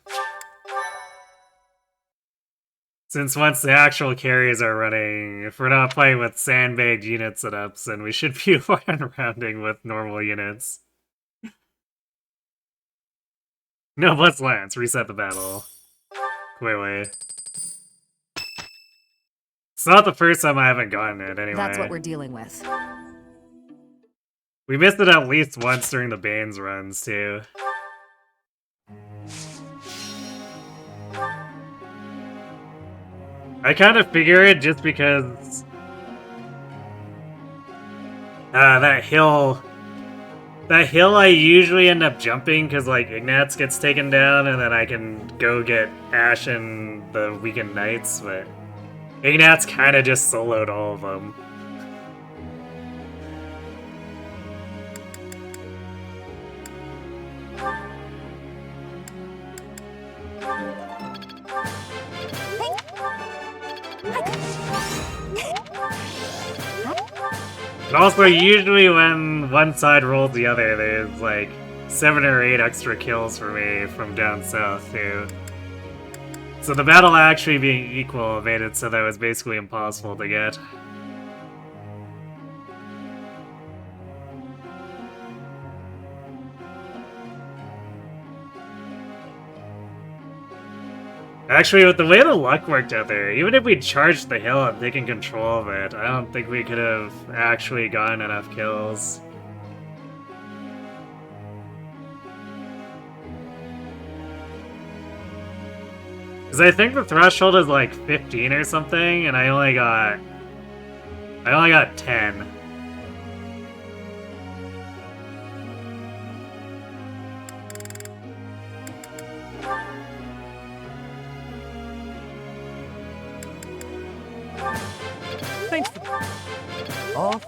since once the actual carries are running, if we're not playing with sandbagged unit setups, then we should be one-rounding with normal units. No, let's Lance. Reset the battle. Wait. It's not the first time I haven't gotten it, anyway. That's what we're dealing with. We missed it at least once during the Bane's runs, too. I kind of figure it just because... that hill I usually end up jumping because, like, Ignatz gets taken down and then I can go get Ash and the Weakened Knights, but Ignatz kind of just soloed all of them. And also, usually when one side rolls the other, there's like 7 or 8 extra kills for me from down south, too. So the battle actually being equal made it so that it was basically impossible to get. Actually, with the way the luck worked out there, even if we charged the hill and taken control of it, I don't think we could have actually gotten enough kills. Because I think the threshold is like 15 or something, and I only got 10. Thanks for... Off.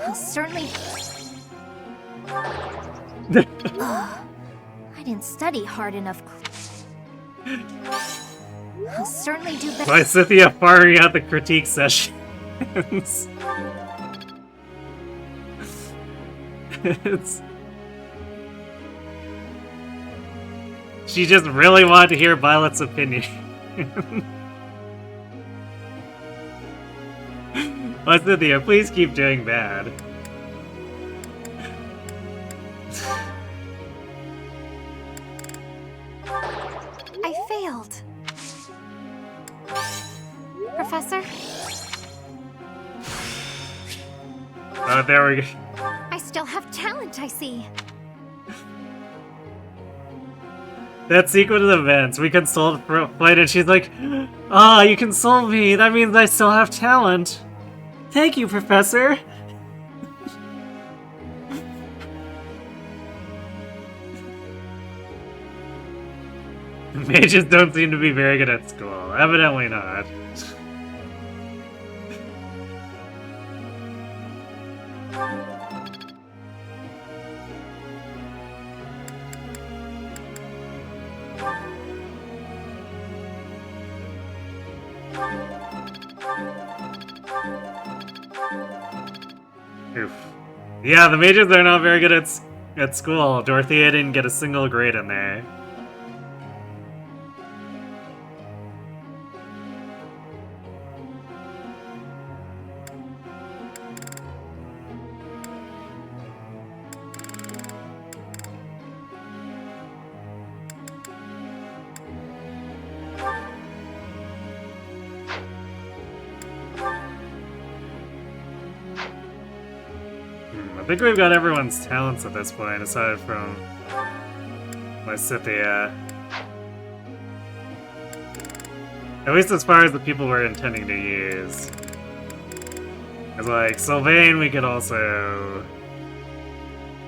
I'll certainly... I didn't study hard enough. I'll certainly do better. By Cynthia firing out the critique sessions. She just really wanted to hear Violet's opinion. But Cynthia, please keep doing bad. I failed. Professor? Oh, there we go. I still have talent, I see. That sequence of events, we consoled Flight and she's like, "Ah, you consoled me, that means I still have talent. Thank you, Professor." Mages don't seem to be very good at school. Evidently not. Oof. Yeah, the mages are not very good at school. Dorothea didn't get a single grade in there. I think we've got everyone's talents at this point, aside from my Scythia. At least as far as the people we're intending to use. Because, like, Sylvain, we could also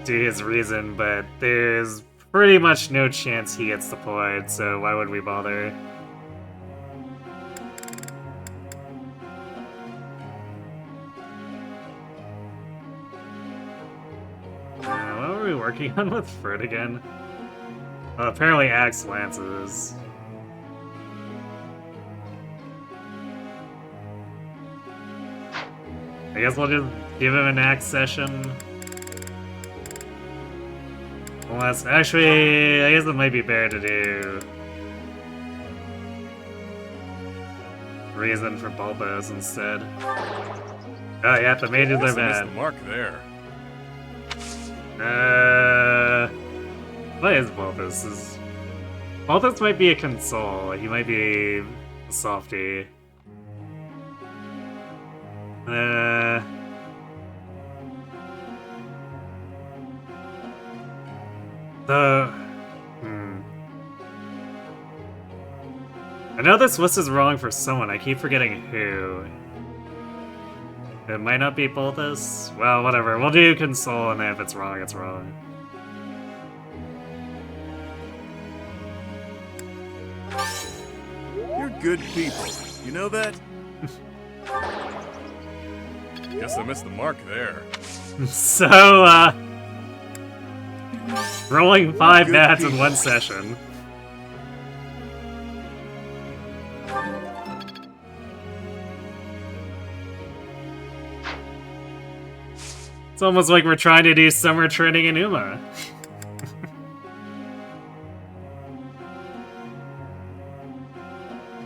do his reason, but there's pretty much no chance he gets deployed, so why would we bother? What were we working on with Fred again? Oh, apparently Axe Lances. I guess we'll just give him an axe session. Unless, actually, I guess it might be better to do reason for Bulbos instead. Oh yeah, the mages are bad. The mark there. What is Bulbos? Bulbos might be a console. He might be a softie. I know this list is wrong for someone, I keep forgetting who. It might not be Bolthus? Well, whatever, we'll do console, and then if it's wrong, it's wrong. You're good people. You know that? Guess I missed the mark there. So, rolling 5 Good bats in people. one session. It's almost like we're trying to do summer training in Uma.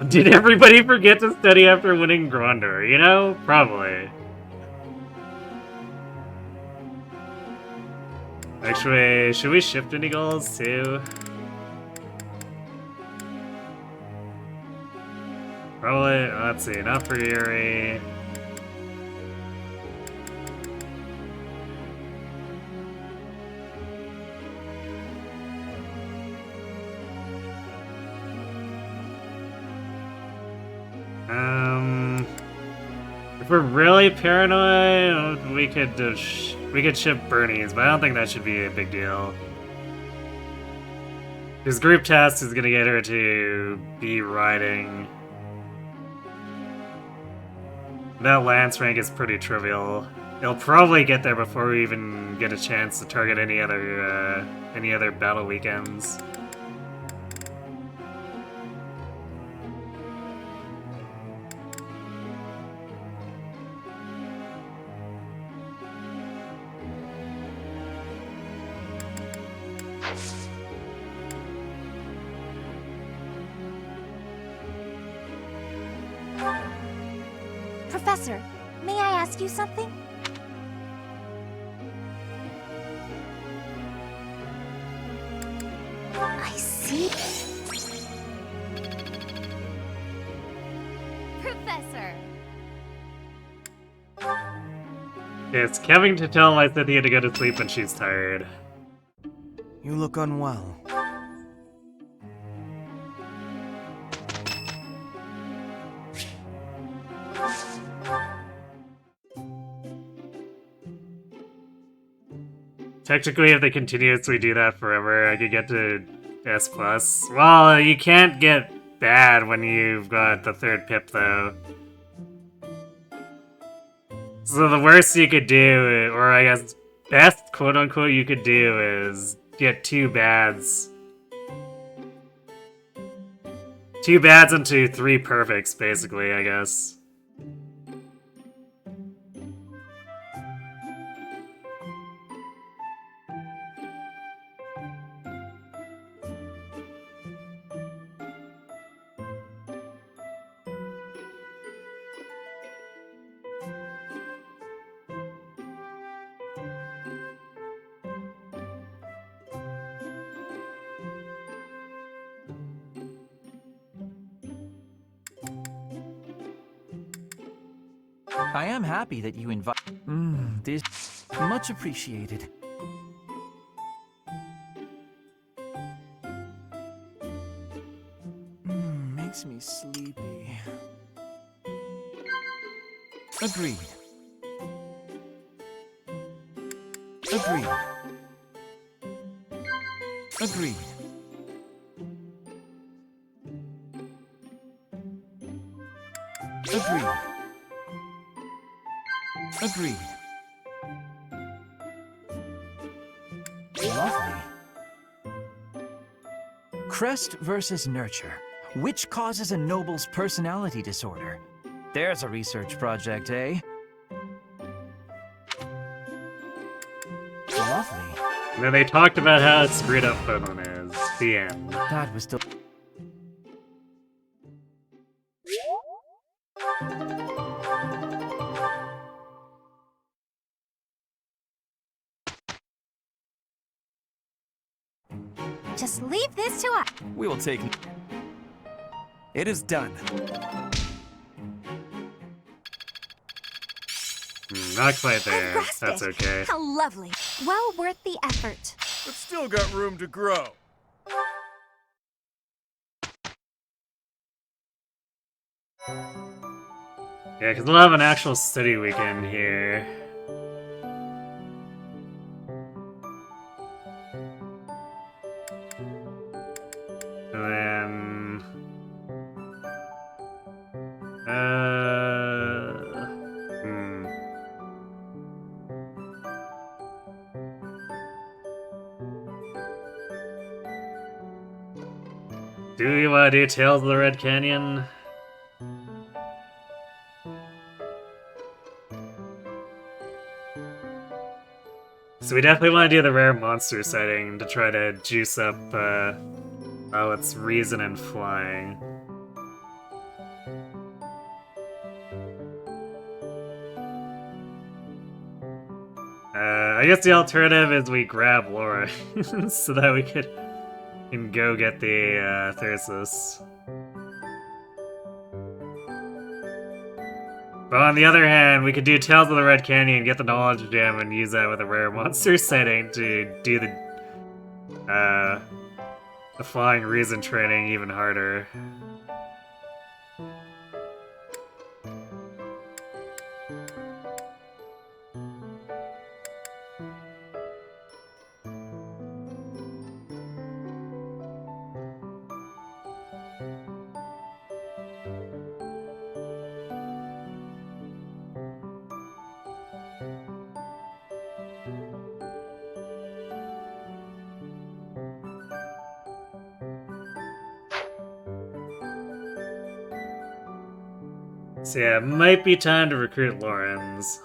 Did everybody forget to study after winning Grandeur? You know? Probably. Actually, should we shift any goals too? Probably, let's see, not for Yuri. If we're really paranoid, we could ship Bernie's, but I don't think that should be a big deal. His group task is gonna get her to be riding. That Lance rank is pretty trivial. He'll probably get there before we even get a chance to target any other battle weekends. Professor, may I ask you something? I see. Professor. It's Kevin to tell my Cynthia to go to sleep when she's tired. You look unwell. Technically, if they continuously do that forever, I could get to S+. Well, you can't get bad when you've got the third pip, though. So the worst you could do, or I guess best quote-unquote you could do, is get 2 bads. 2 bads into 3 perfects, basically, I guess. I am happy that you invite. This much appreciated. Makes me sleepy. Agreed. Agreed. Agreed. Agreed. Agreed. Lovely. Crest versus nurture. Which causes a noble's personality disorder? There's a research project, eh? Lovely. And then they talked about how screwed up Photon is. The end. That was still. Just leave this to us. We will take. It is done. Not quite there. I've grasped That's it. okay. How lovely. Well worth the effort. But still got room to grow. Yeah, because we'll have an actual study weekend here. And then... Do you want to do Tales of the Red Canyon? So we definitely want to do the rare monster setting to try to juice up its reason and flying. I guess the alternative is we grab Laura so that we can go get the Thyrsus. But on the other hand, we could do Tales of the Red Canyon, get the Knowledge Gem, and use that with a rare monster setting to do the flying reason training even harder. So yeah, it might be time to recruit Lawrence.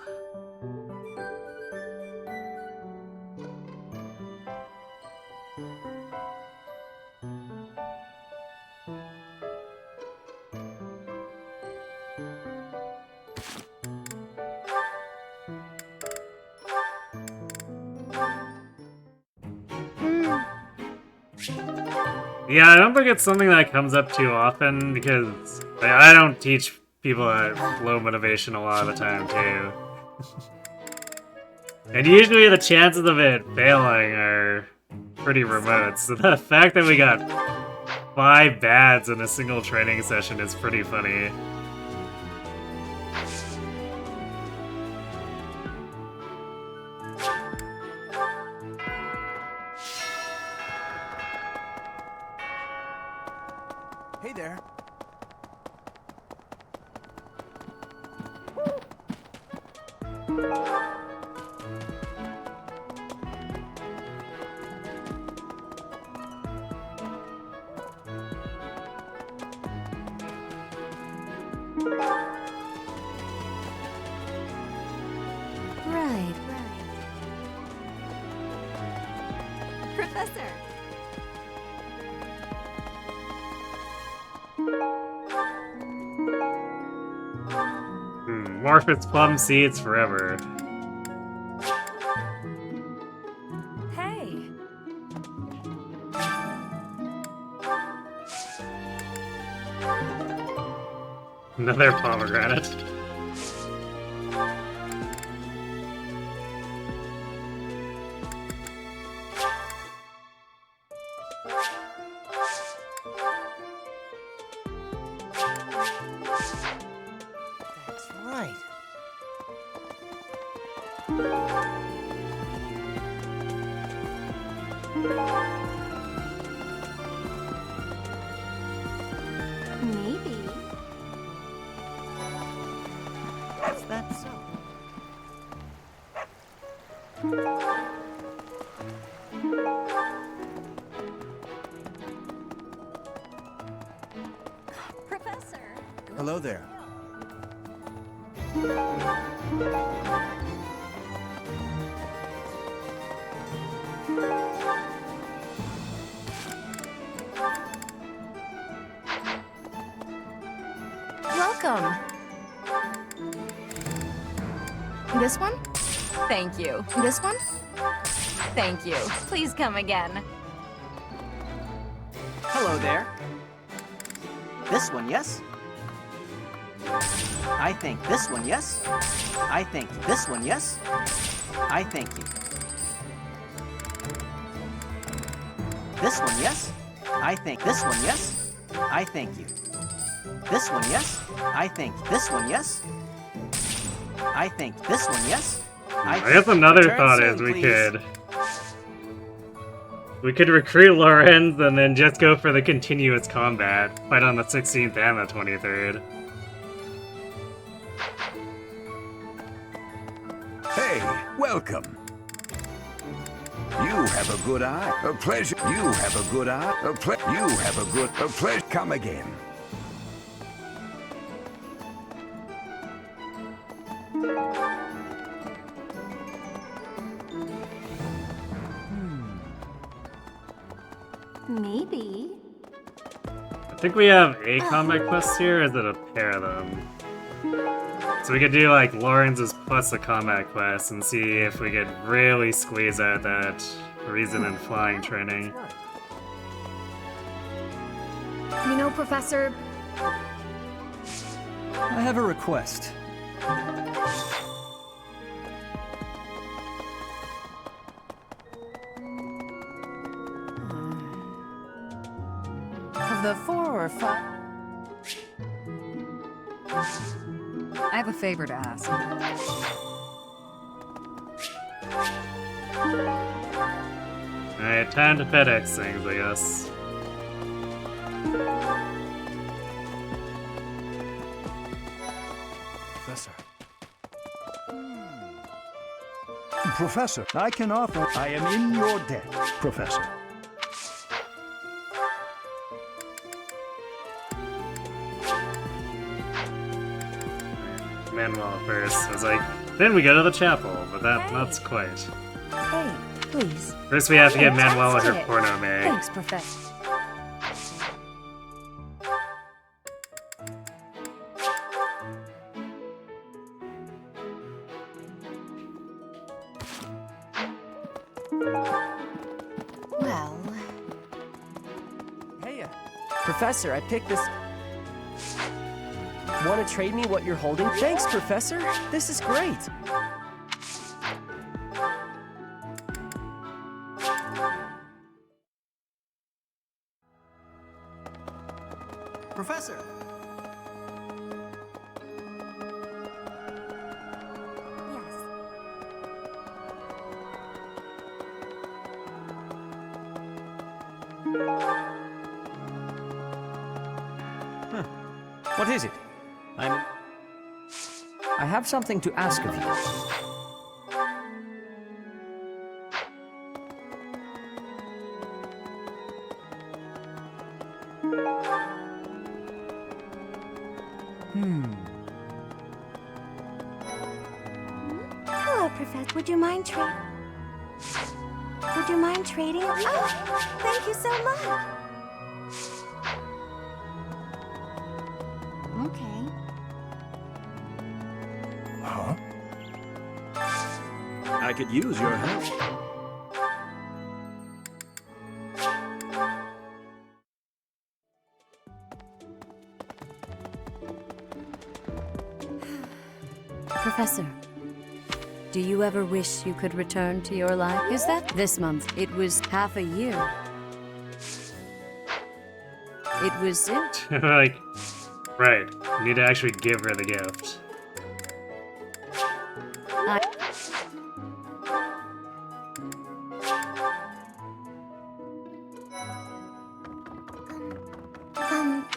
Yeah, I don't think it's something that comes up too often because I don't teach people at low motivation a lot of the time too. And usually the chances of it failing are pretty remote, so the fact that we got 5 bads in a single training session is pretty funny. Hey there. Right. Professor. Morph's plum seeds forever. Hey. Another pomegranate. That's right. Maybe. Is that so? Professor. Hello there. Welcome. This one? Thank you. This one? Thank you. Please come again. Hello there. This one, yes? I think this one, yes? I think this one, yes? I thank you. This one, yes? I think this one, yes? I thank you. This one, yes? I think this one, yes? I think this one, yes? I guess another Return thought soon, is please. we could recruit Lorenz and then just go for the continuous combat, fight on the 16th and the 23rd. Hey, welcome. You have a good eye. A pleasure. You have a good eye. You have a pleasure. Come again. think we have a combat quest here, or is it a pair of them? So we could do like Lawrence's plus a combat quest and see if we could really squeeze out that reason and flying training. You know, Professor, I have a request. Of the 4 or 5... I have a favor to ask. Alright, time to FedEx things, I guess. Professor. Professor, I can offer. I am in your debt, Professor. Manuel first. I was like, then we go to the chapel, but that's quite. hey, please. First we have to get Hey, Manuela touched her it. porno mag. Thanks, Professor. Well, Hey, Professor, I picked this. Want to trade me what you're holding? Thanks, Professor. This is great. Professor. yes. What is it? I have something to ask of you. Hello, Professor. Would you mind trading? Oh, thank you so much. Okay. Huh? I could use your help. Professor, do you ever wish you could return to your life? Is that this month? It was half a year. It was it. Like, right. You need to actually give her the gift.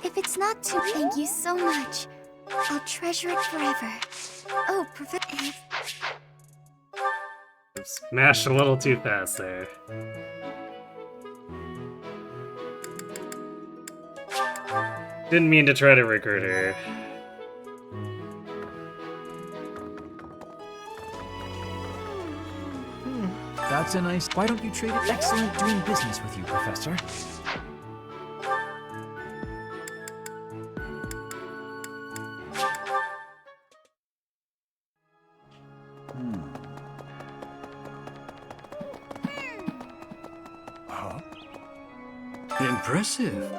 If it's not too, thank you so much. I'll treasure it forever. Oh, Professor. Smashed a little too fast there. Didn't mean to try to recruit her. That's a nice... Why don't you trade it? Excellent doing business with you, Professor. Huh? Impressive.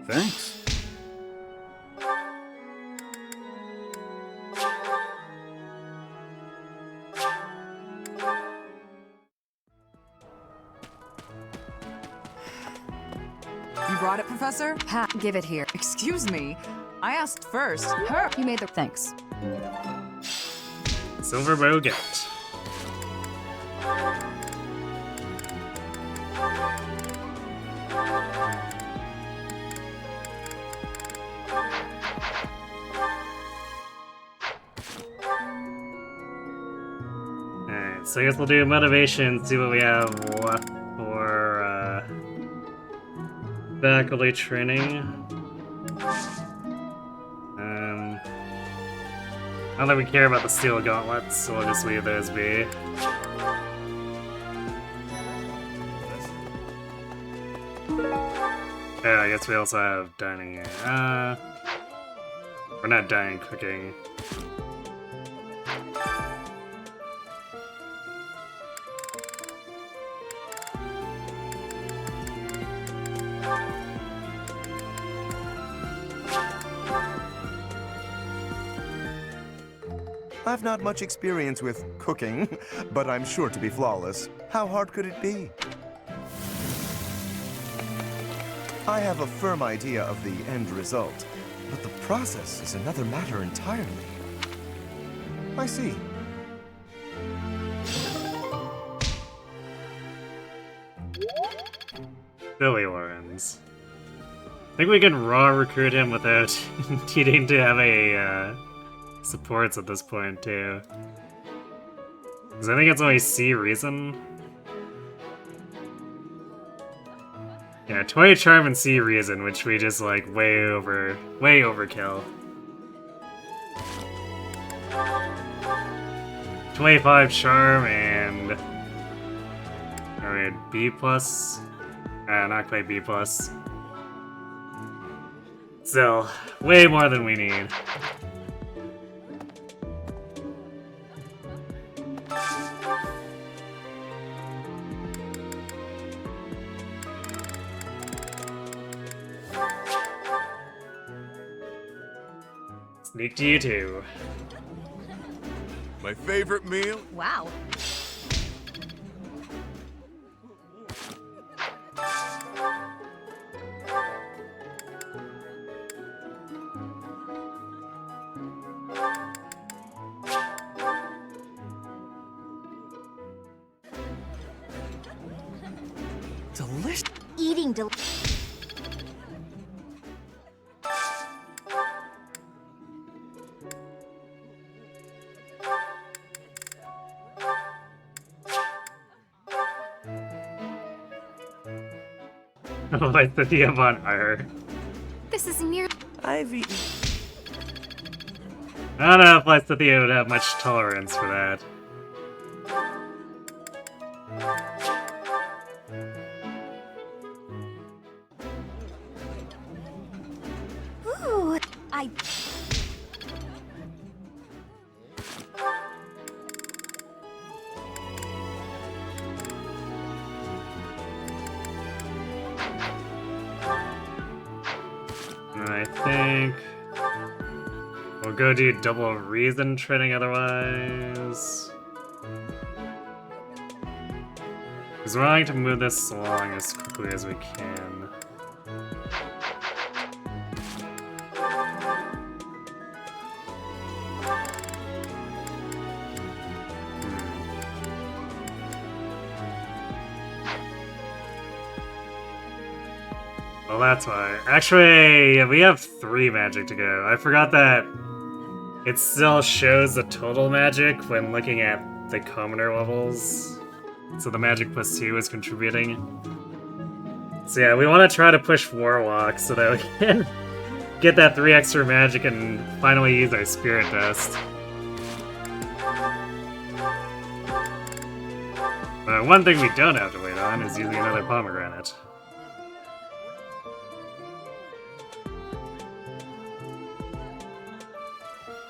Thanks. You brought it, Professor? Ha, give it here. Excuse me. I asked first. Her. You made the... Thanks. Silver bow gift. Alright, so I guess we'll do motivation, see what we have left for faculty training. I don't think we care about the steel gauntlets, so we'll just leave those be. Yeah, I guess we also have dining here. We're not dining, cooking. I've not much experience with cooking, but I'm sure to be flawless. How hard could it be? I have a firm idea of the end result, but the process is another matter entirely. I see. Billy Lawrence. I think we can raw recruit him without needing to have a supports at this point too. Because I think it's only C reason. Yeah, 20 charm and C reason, which we just like way overkill. 25 charm and alright, B plus. Not quite B plus. Still, way more than we need. Sneak to you too. My favorite meal? Wow. Delicious. Eating Like the Diamond Ire. This is near. I've eaten. I don't know if Lysithia would have much tolerance for that. Ooh, I. And I think we'll go do double reason training otherwise. Because we're wanting to move this along as quickly as we can. Well, that's why. Actually, we have 3 magic to go. I forgot that it still shows the total magic when looking at the commoner levels. So the magic plus 2 is contributing. So yeah, we want to try to push Warlock so that we can get that 3 extra magic and finally use our Spirit Dust. But one thing we don't have to wait on is using another pomegranate.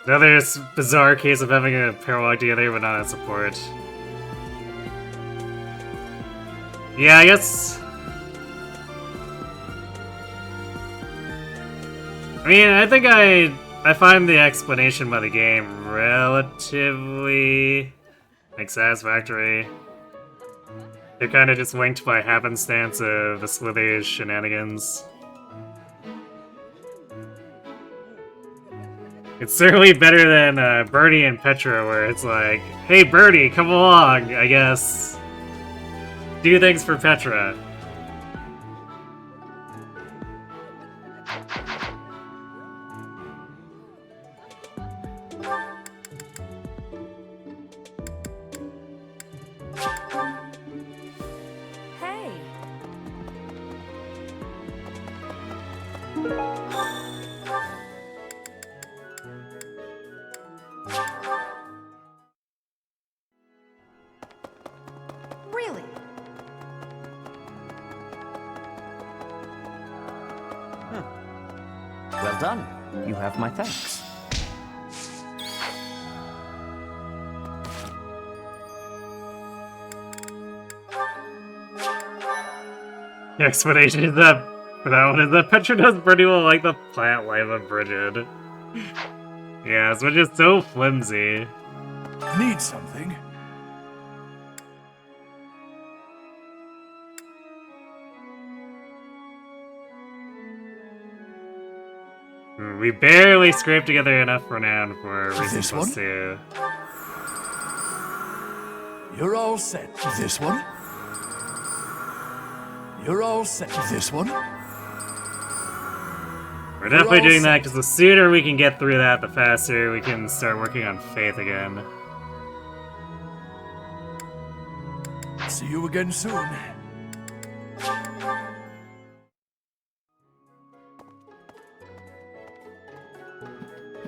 Another bizarre case of having a Paralogue together but not a support. Yeah, I guess... I mean, I think I find the explanation by the game relatively, like, satisfactory. They're kind of just linked by happenstance of the Slither's shenanigans. It's certainly better than Birdie and Petra, where it's like, hey Birdie, come along, I guess. Do things for Petra. Hey. Really? Well done. You have my thanks. The explanation is that for that one is that Petra does pretty well like the plant life of Bridget. Yes, which is so flimsy. Need something? We barely scraped together enough renown for a reason This plus one? 2. You're all set. This one? You're all set. This one? We're definitely all doing that set. because the sooner we can get through that, the faster we can start working on Faith again. See you again soon.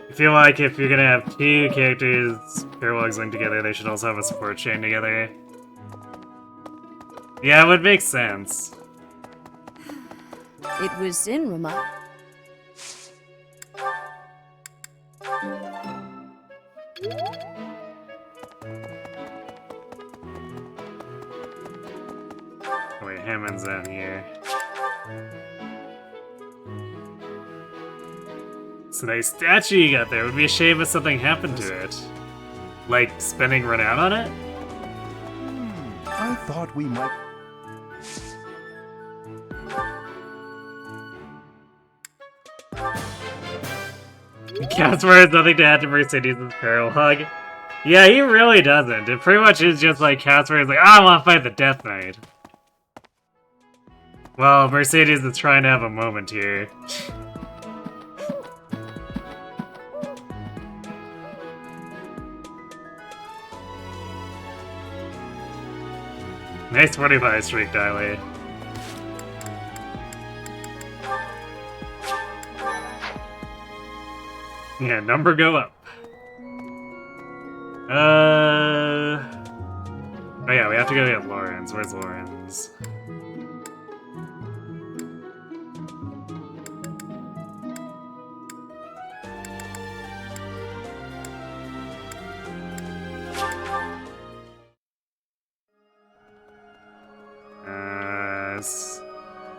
I feel like if you're gonna have 2 characters Paralogues linked together, they should also have a support chain together. Yeah, it would make sense. It was in Ramah. Oh wait, Hammond's down here. It's a nice statue you got there. It would be a shame if something happened to it. Like, spending renown on it? I thought we might... Caspa has nothing to add to Mercedes' Paralogue. Yeah, he really doesn't. It pretty much is just like Caspa is like, I want to fight the Death Knight. Well, Mercedes is trying to have a moment here. Nice 45 streak, Diley. Yeah, number go up. Oh yeah, we have to go get Lawrence. Where's Lawrence?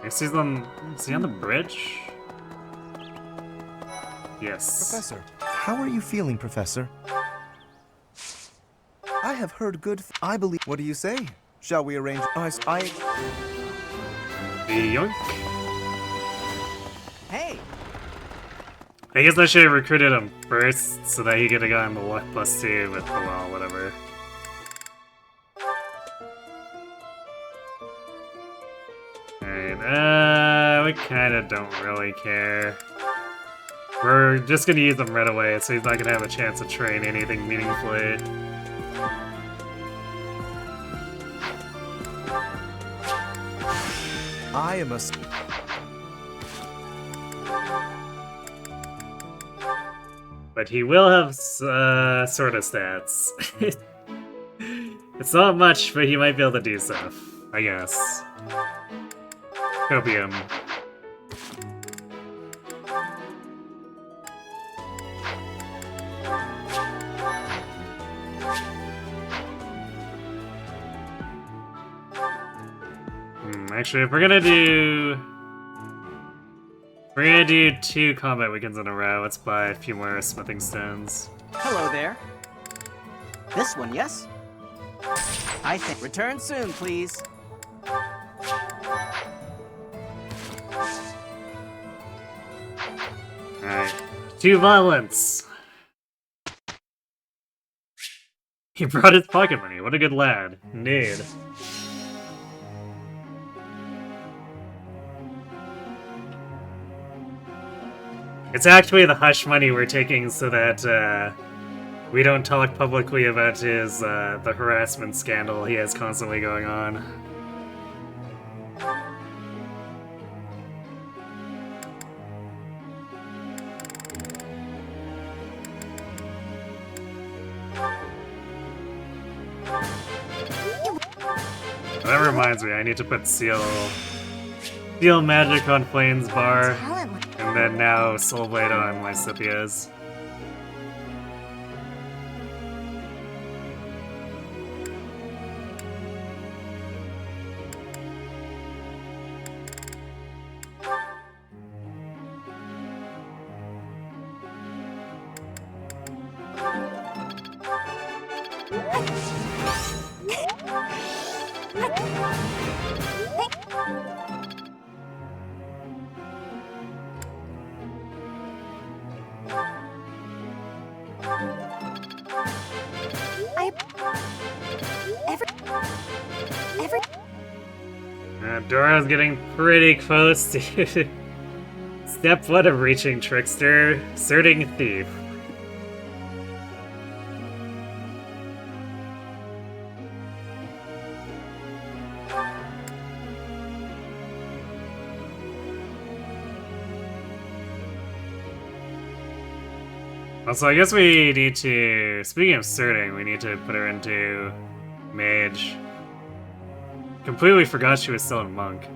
Is he on the bridge? Yes. Professor, how are you feeling, Professor? I have heard good I believe... What do you say? Shall we arrange... Yoink. Hey! I guess I should have recruited him first, so that he could have gotten the luck +2 with the well, whatever. Alright, we kinda don't really care. We're just gonna use him right away, so he's not gonna have a chance to train anything meaningfully. I am a... But he will have sort of stats. It's not much, but he might be able to do stuff, I guess. Copium. Actually, if we're gonna do 2 combat weekends in a row, let's buy a few more smithing stones. Hello there. This one, yes? I think. Return soon, please. Alright. 2 violence! He brought his pocket money. What a good lad. Indeed. It's actually the hush money we're taking so that we don't talk publicly about his the harassment scandal he has constantly going on. That reminds me, I need to put seal magic on Flame's bar. Talent. And then now Soul Blade on Lysithia's. Dora's getting pretty close to step 1 of reaching Trickster, asserting Thief. Also, I guess we need to, speaking of asserting, we need to put her into Mage. Completely forgot she was still in Monk.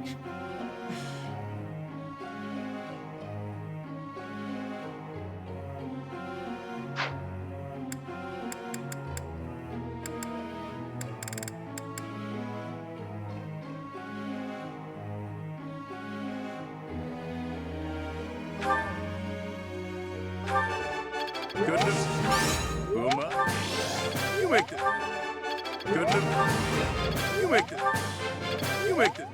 Goodness. Uma. You make it. Goodness. You make it. You make it.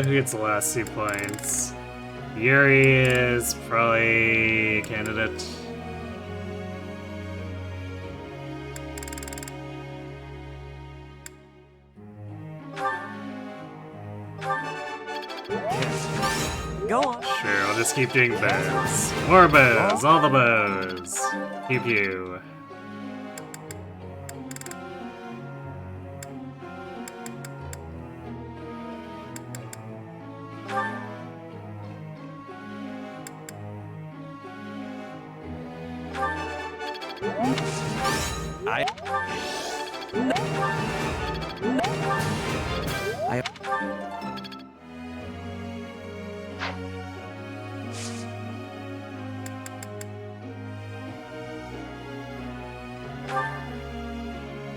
Who gets the last 2 points? Yuri is probably a candidate. Go on. Sure, I'll just keep doing bows. More bows, all the bows. Pew pew.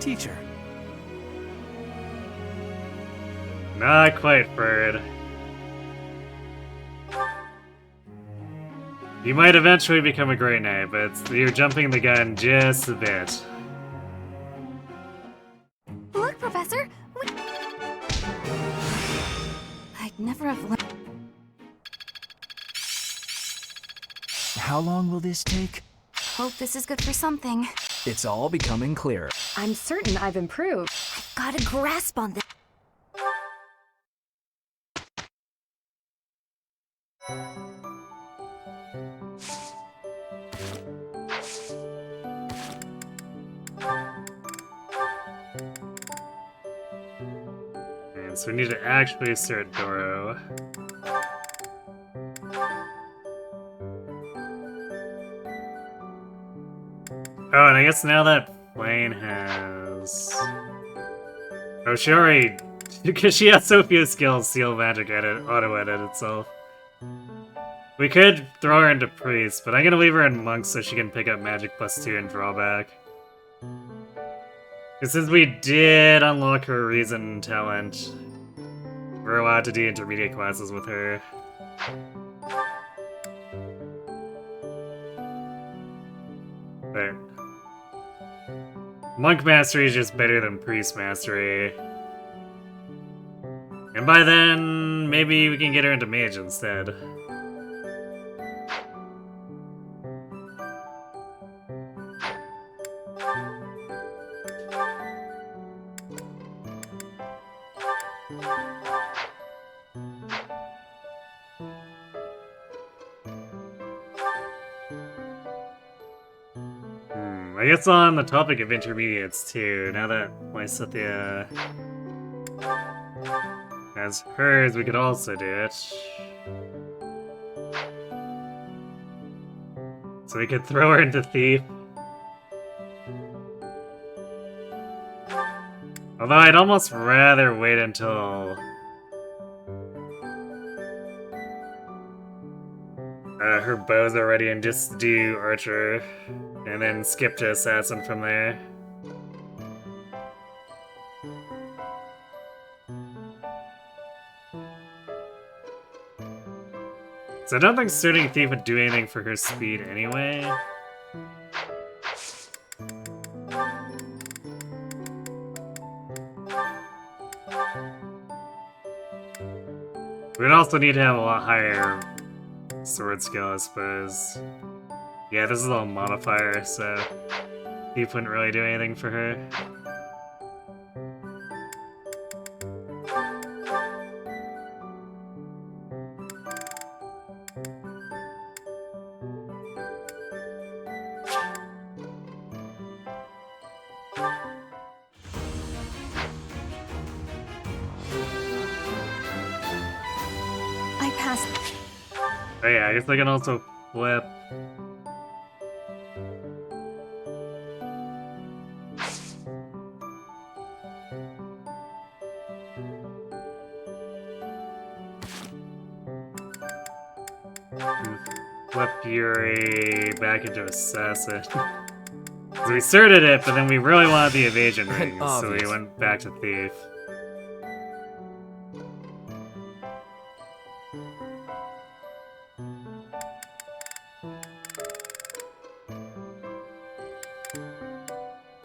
Teacher. Not quite, Bird. You might eventually become a Grey Knight, but you're jumping the gun just a bit. Look, Professor! I'd never have learned. How long will this take? Hope this is good for something. It's all becoming clearer. I'm certain I've improved. I've got a grasp on this. And so we need to actually assert Doro. Oh, and I guess now that Plane has... Oh, she already... Because she has so few skills, Seal Magic edit, auto-edit itself. We could throw her into Priest, but I'm gonna leave her in Monk so she can pick up Magic +2 and Drawback. Because since we did unlock her Reason talent, we're allowed to do intermediate classes with her. But Monk Mastery is just better than Priest Mastery. And by then, maybe we can get her into Mage instead. I guess on the topic of intermediates too, now that Lysithia has hers, we could also do it. So we could throw her into Thief. Although I'd almost rather wait until her bows are ready and just do archer, and then skip to assassin from there. So I don't think Suiting Thief would do anything for her speed anyway. We'd also need to have a lot higher sword skill, I suppose. Yeah, this is all modifier, so Thief wouldn't really do anything for her. Oh yeah, I guess I can also flip. Flip Fury back into Assassin. So we started it, but then we really wanted the evasion rings, so we went back to Thief.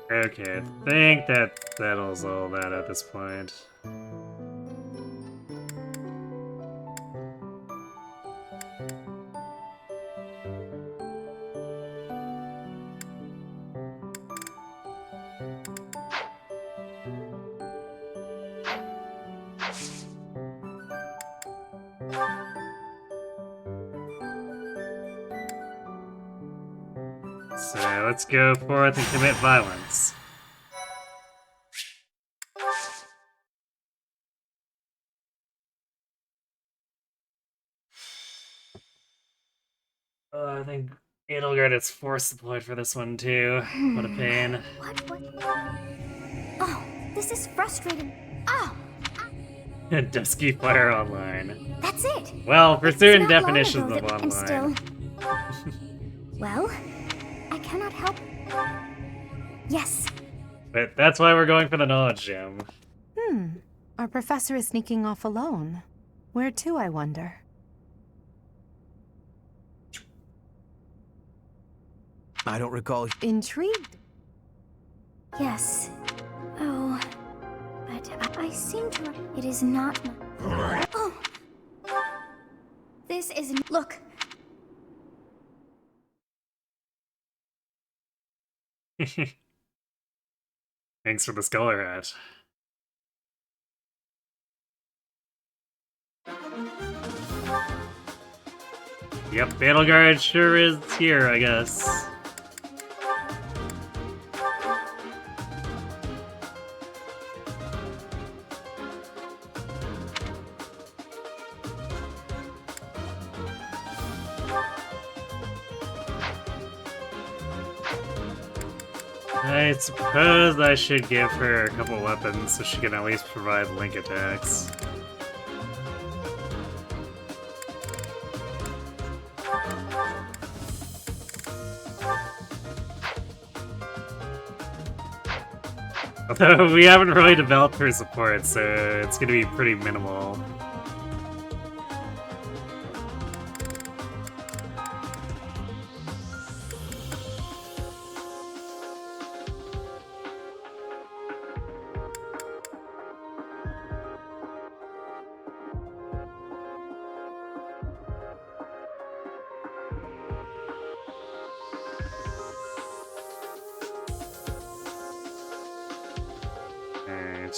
Okay, I think that settles all that at this point. So let's go forth and commit violence. I think Edelgard is force deployed for this one too. What a pain. What? Oh, this is frustrating. Oh! Dusky Fire Online. That's it! Well, for It's certain not long definitions ago of that I'm online. still... Well, I cannot help... Yes. But that's why we're going for the knowledge gem. Our professor is sneaking off alone. Where to, I wonder? I don't recall. Intrigued. Yes. Oh. But I seem to... It is not my... Oh! This isn't... Look! Thanks for the scholar hat. Yep, Battleguard sure is here, I guess. I suppose I should give her a couple weapons so she can at least provide link attacks. Although we haven't really developed her support, so it's gonna be pretty minimal.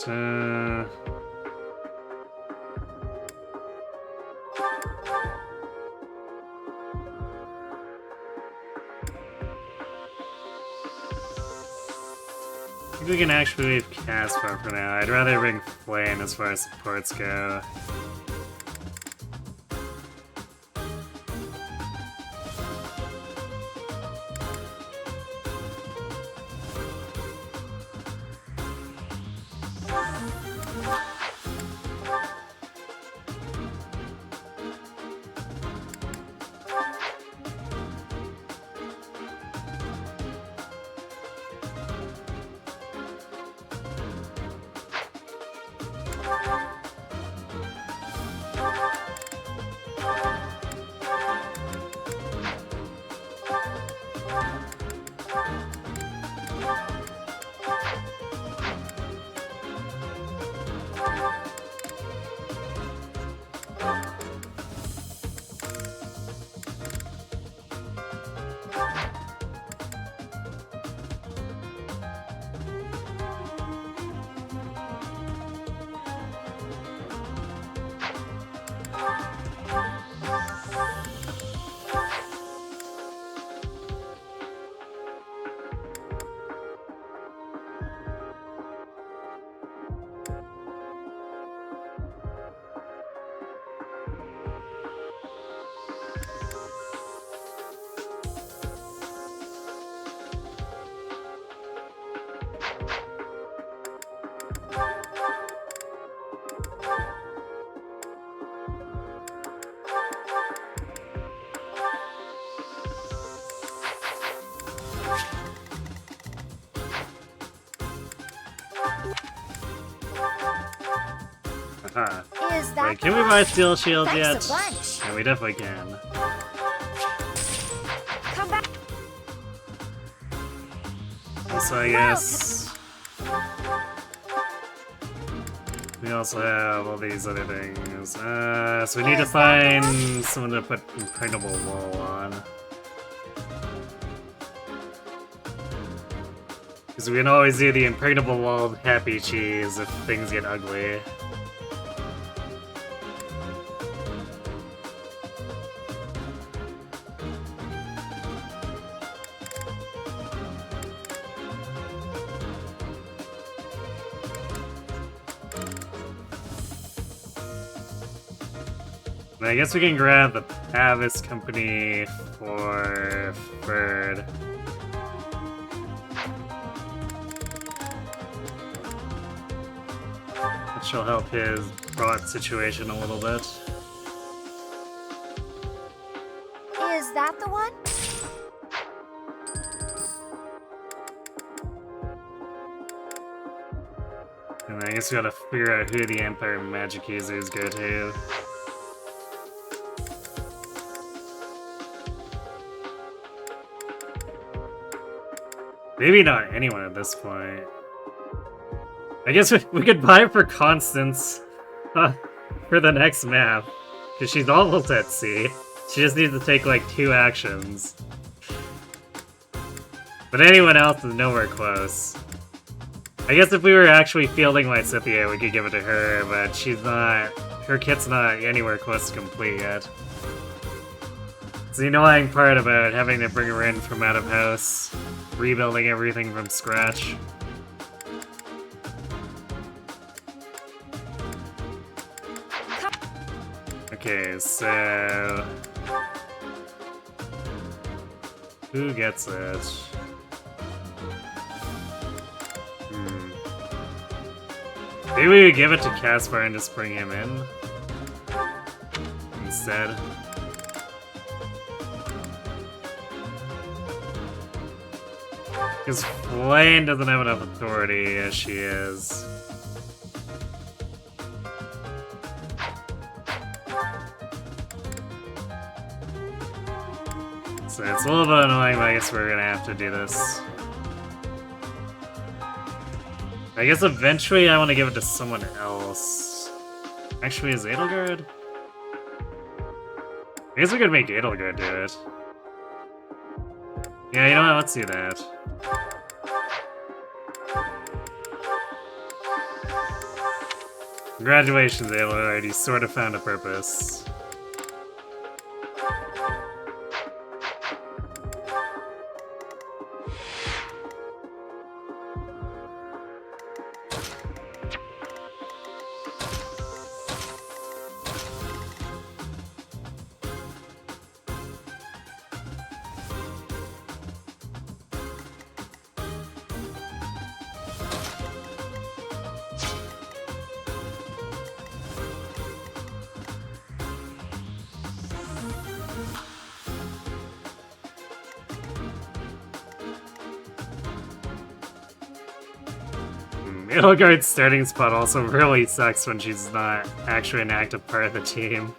I think we can actually leave Caspa for now. I'd rather bring Flame as far as supports go. Wait, can we buy steel shields Thanks yet? a bunch. Yeah, we definitely can. Come back. So I guess we also have all these other things. So we need to find someone to put impregnable wool on. Because we can always do the impregnable wool happy cheese if things get ugly. And I guess we can grab the Pavis company for Bird. That shall help his brought situation a little bit. Is that the one? And I guess we gotta figure out who the Empire Magic users go to. Maybe not anyone at this point. I guess we could buy for Constance for the next map, because she's almost at sea. She just needs to take like 2 actions. But anyone else is nowhere close. I guess if we were actually fielding Lysithia, we could give it to her, but she's not... Her kit's not anywhere close to complete yet. It's the annoying part about having to bring her in from out of house, rebuilding everything from scratch. Okay, so... Who gets it? Maybe we give it to Caspa and just bring him in instead. Because Flame doesn't have enough authority as she is. So it's a little bit annoying, but I guess we're gonna have to do this. I guess eventually I want to give it to someone else. Actually, is Edelgard? I guess we could make Edelgard do it. Yeah, you know what? Let's do that. Congratulations, Edelgard. You sort of found a purpose. Edelgard's starting spot also really sucks when she's not actually an active part of the team.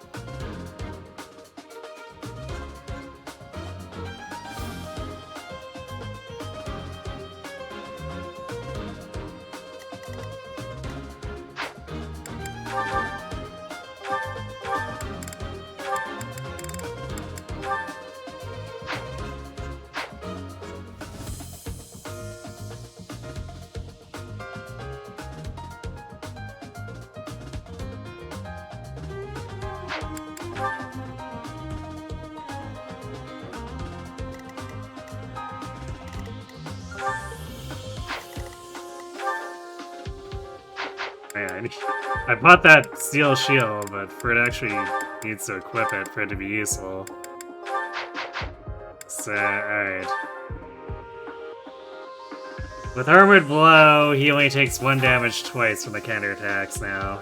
I bought that steel shield, but Fred actually needs to equip it for it to be useful. So, alright. With Armored Blow, he only takes 1 damage twice from the counterattacks now.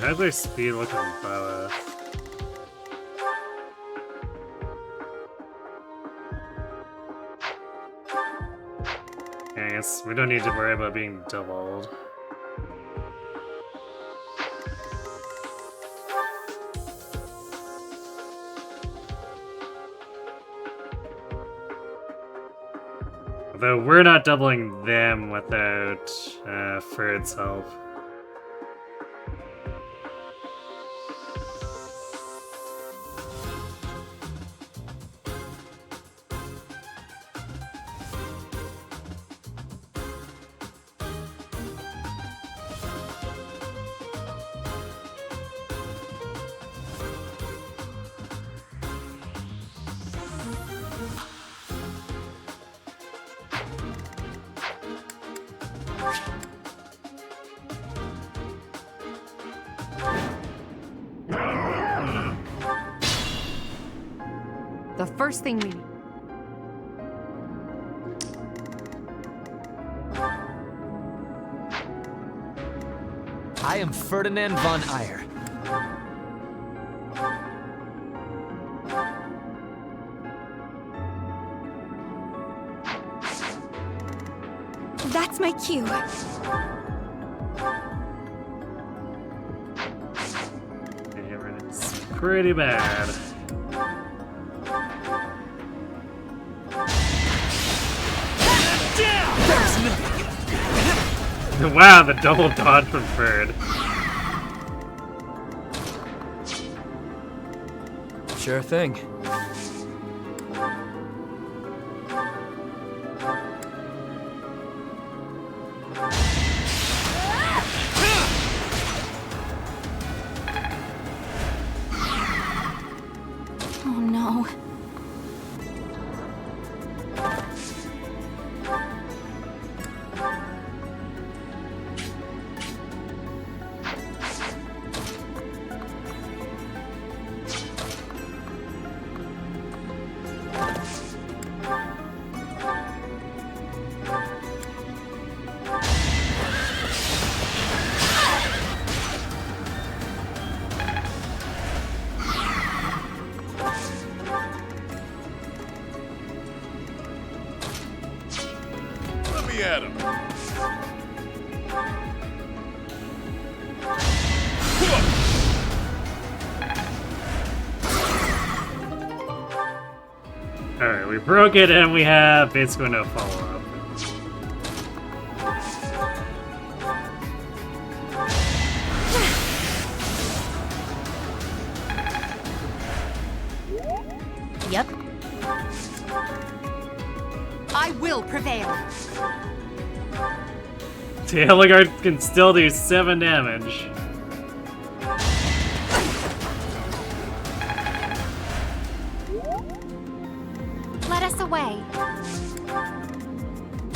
How's their speed looking lower? I guess we don't need to worry about being doubled. Although we're not doubling them without Ferd's help. The first thing we need. I am Ferdinand von Ayer. That's my cue. It's pretty bad. Wow, the double dodge from Ferd. Sure thing. Oh no. Let me at him. Alright, we broke it and we have basically no follow-up. Yep. I will prevail. Tailguard can still do 7 damage. Let us away.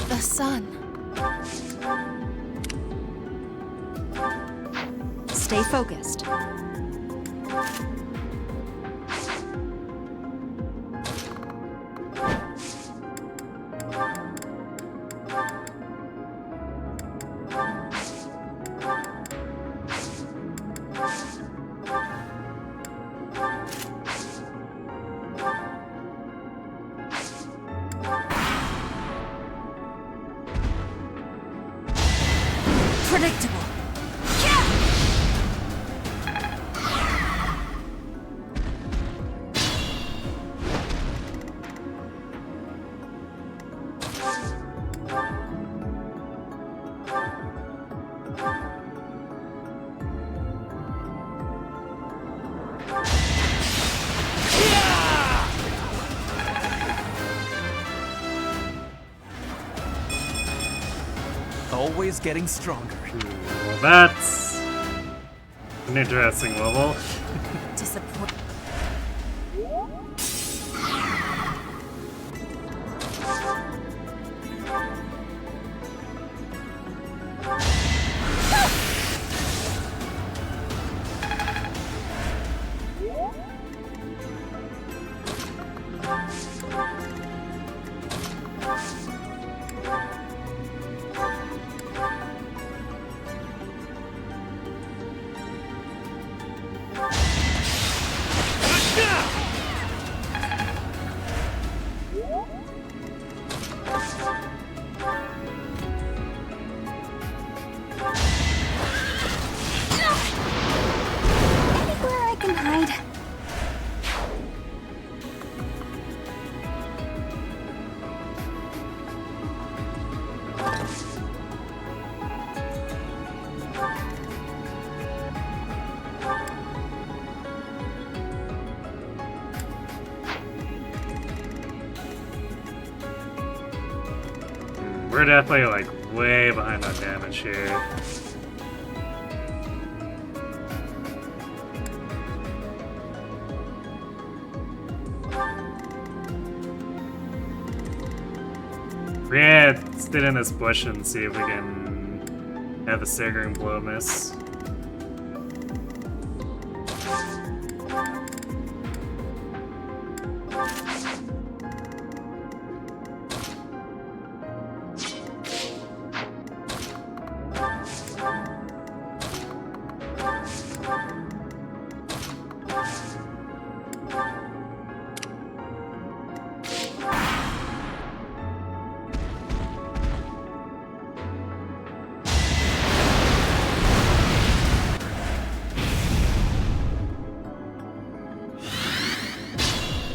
The sun. Stay focused. Predictable. Always getting stronger. Well, that's an interesting level. Disappoint. we're definitely like way behind on damage here. Yeah, let's get in this bush and see if we can have the staggering blow miss.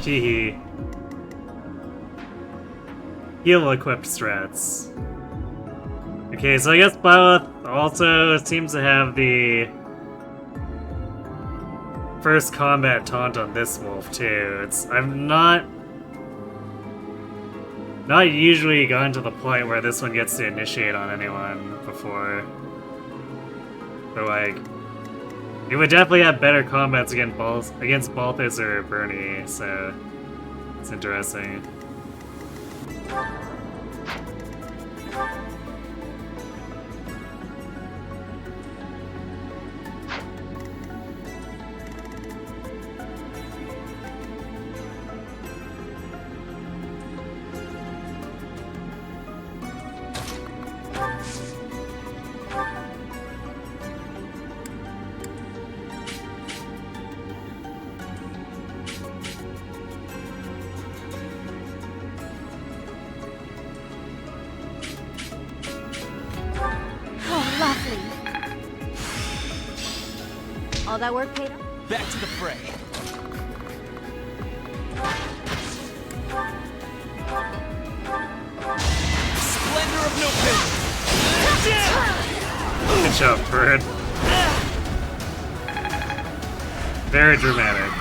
Teehee. Heal equipped strats. Okay, so I guess Byleth also seems to have the first combat taunt on this wolf too. I've not usually gotten to the point where this one gets to initiate on anyone before. But like, it would definitely have better combats against Balthus or Bernie, so it's interesting. All that work paid off? Back to the fray. Splendor of no pity. Good job, Bird. Very dramatic.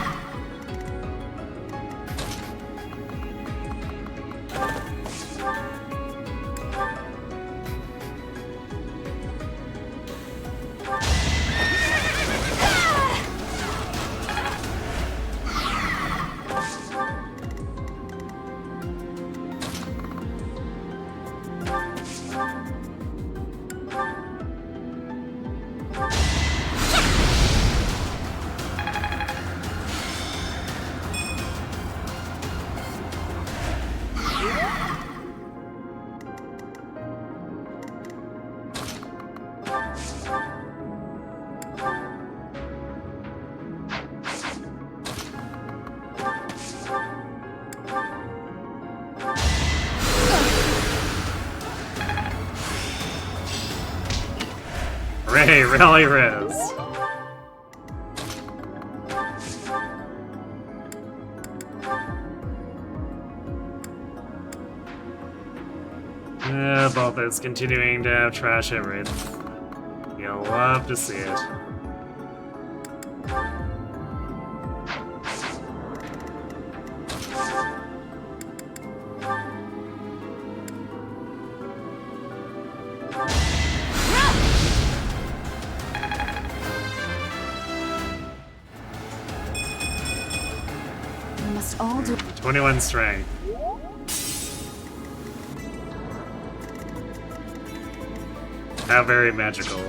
Ray, rally res. Balthus continuing to have trash hit rates. You'll love to see it. We must all do 21 strength. How very magical.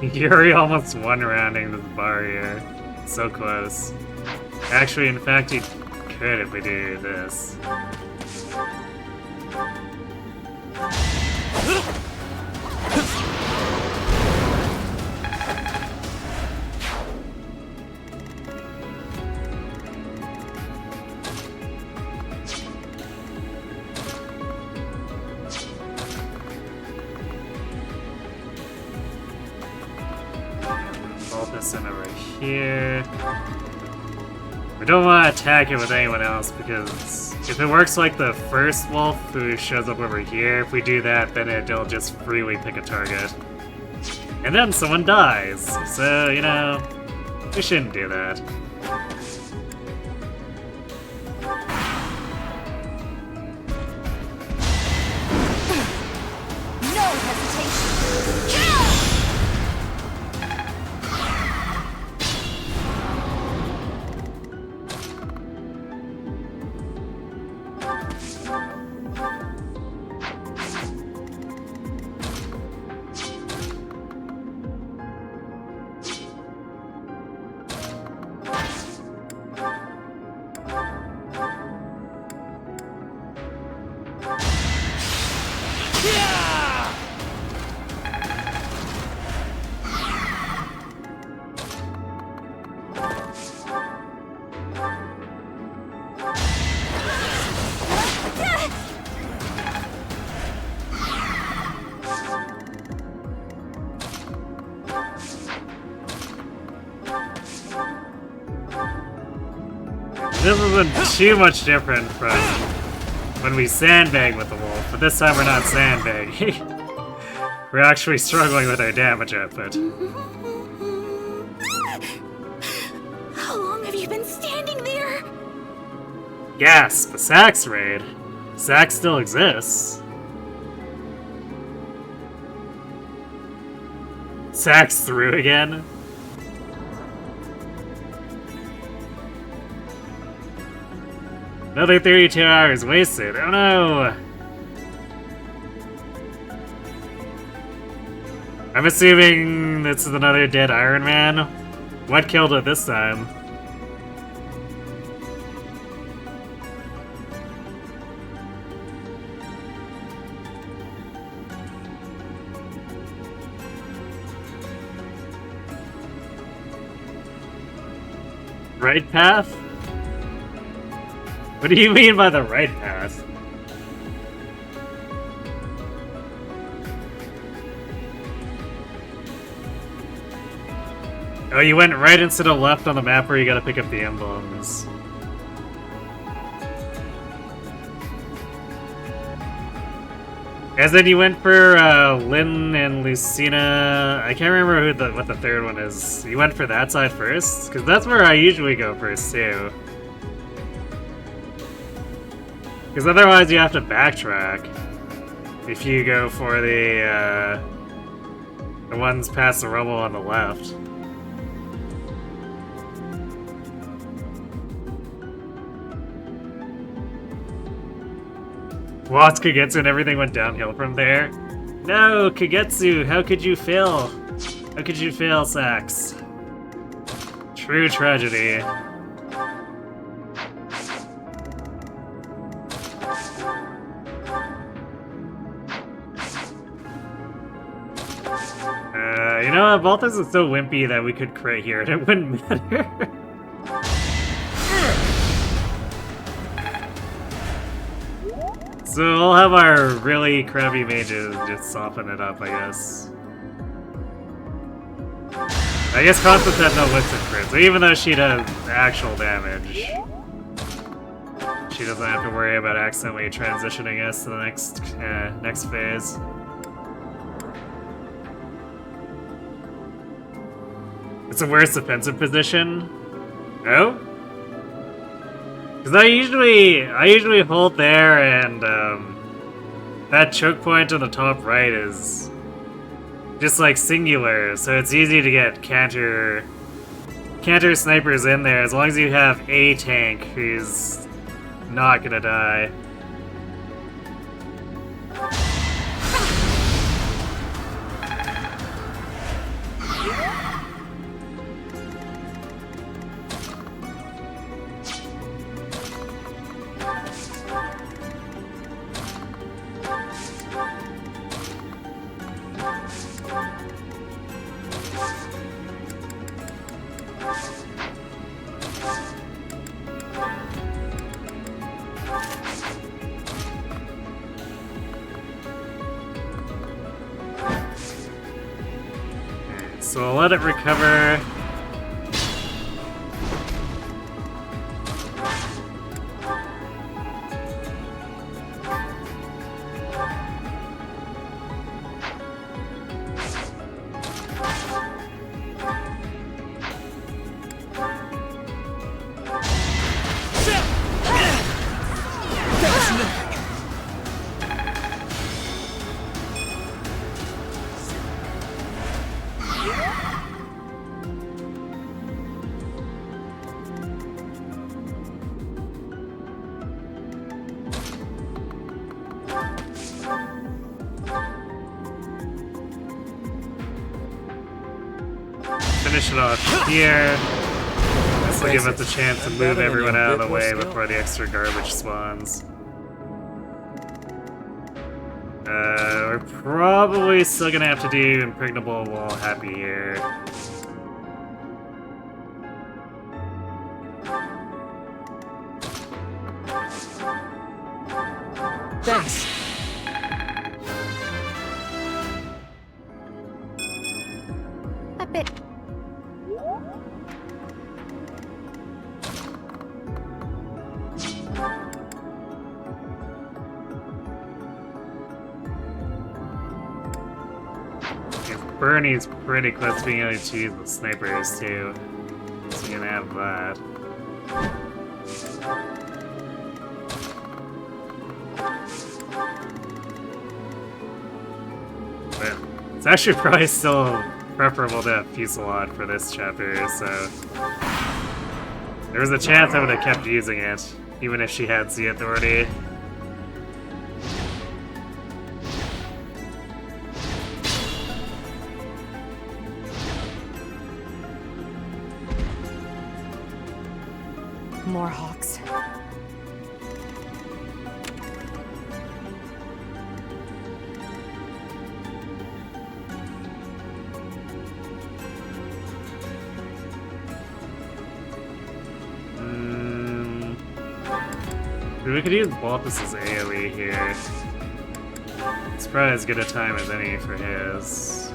Yuri almost one-rounding this bar here. So close. Actually, in fact, he could if we do this. Over here. We don't want to attack it with anyone else because if it works like the first wolf who shows up over here, if we do that, then it'll just freely pick a target. And then someone dies. So, you know, We shouldn't do that. No hesitation. Kill! This isn't too much different from when we sandbag with the wolf, but this time we're not sandbagging. We're actually struggling with our damage output. How long have you been standing there? Gasp! The Sax raid. Sax still exists. Sax through again? Another 32 hours wasted. Oh no! I'm assuming this is another dead Iron Man. What killed it this time? Right path? What do you mean by the right path? Oh, you went right instead of left on the map where you gotta pick up the emblems. As then you went for Lynn and Lucina. I can't remember who what the third one is. You went for that side first? Because that's where I usually go first too. Because otherwise you have to backtrack if you go for the ones past the rubble on the left. Lost Kagetsu and everything went downhill from there. No, Kagetsu, how could you fail? How could you fail, Sax? True tragedy. You know what? Balthus is so wimpy that we could crit here and it wouldn't matter. So we'll have our really crappy mages just soften it up, I guess. I guess Constance has no licks in crit, so even though she does actual damage, she doesn't have to worry about accidentally transitioning us to the next phase. It's a worse defensive position. No? Because I usually hold there, and that choke point on the top right is just like singular, so it's easy to get counter snipers in there as long as you have a tank who's not gonna die. So I'll let it recover. Finish it off here. This will give us a chance to move everyone out of the way before the extra garbage spawns. We're probably still gonna have to do Impregnable while happy here. Thanks. A bit. Bernie's pretty close to being able to use the snipers too. So you're gonna have that. But it's actually probably still preferable to have Fusillade for this chapter, so there was a chance I would have kept using it, even if she had the authority. More hawks. We could use Balthus's AoE here. It's probably as good a time as any for his.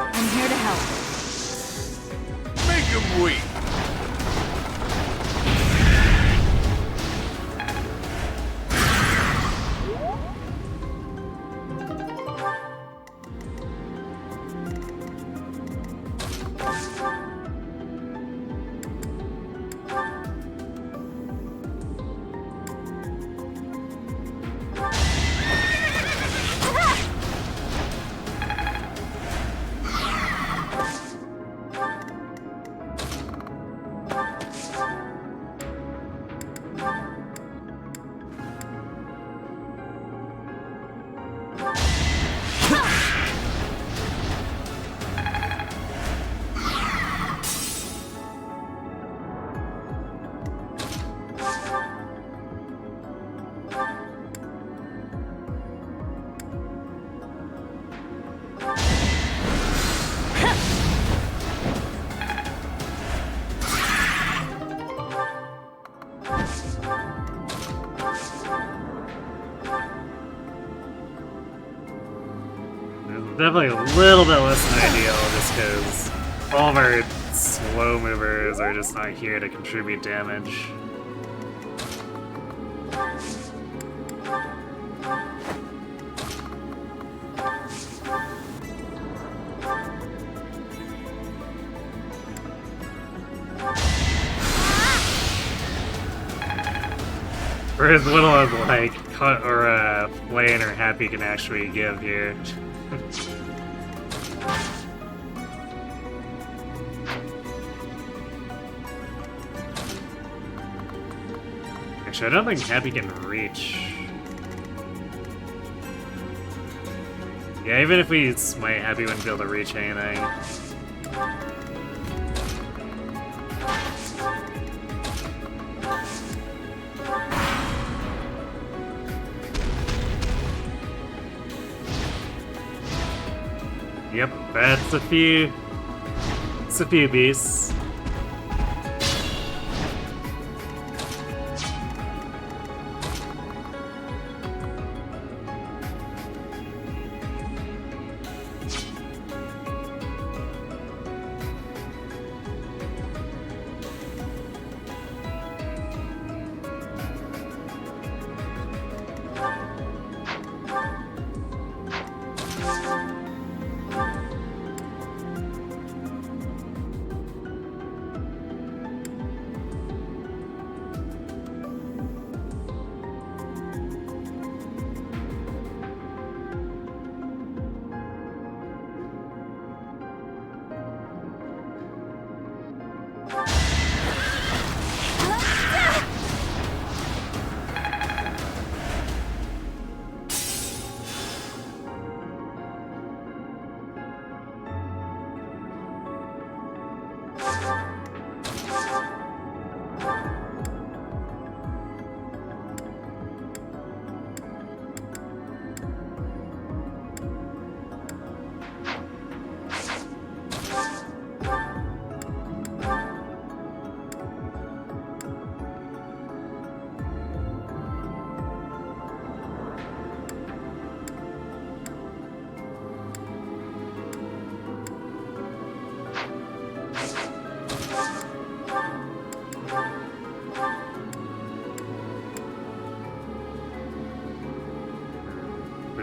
I'm here to help. Make him weep. Definitely a little bit less than ideal, just because all of our slow movers are just not here to contribute damage. For as little as like cut or Flame or Happy can actually give here. Actually, I don't think Happy can reach. Yeah, even if we smite, Happy wouldn't be able to reach anything. Yep, that's a few. It's a few beasts.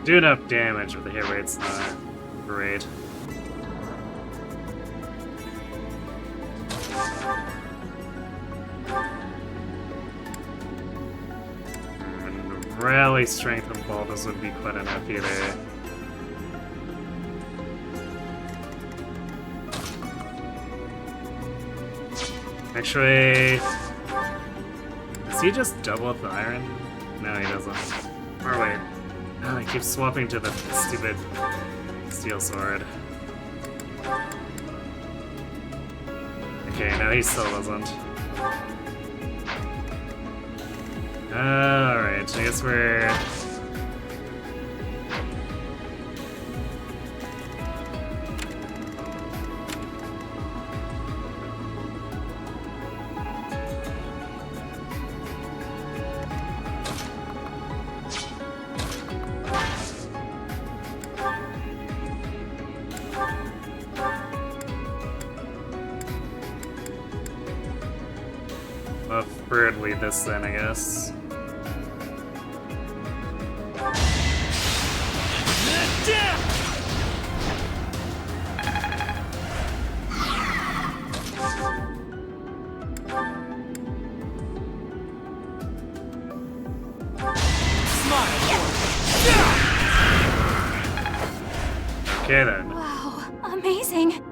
Do enough damage, but the hit rate's not great. And rally strength and boldness would be quite enough either. Actually, does he just double up the iron? No, he doesn't. Or wait. Oh, he keeps swapping to the stupid steel sword. Okay, no, he still doesn't. Alright, I guess we're... Bird lead this then, I guess. Okay then. Wow, amazing.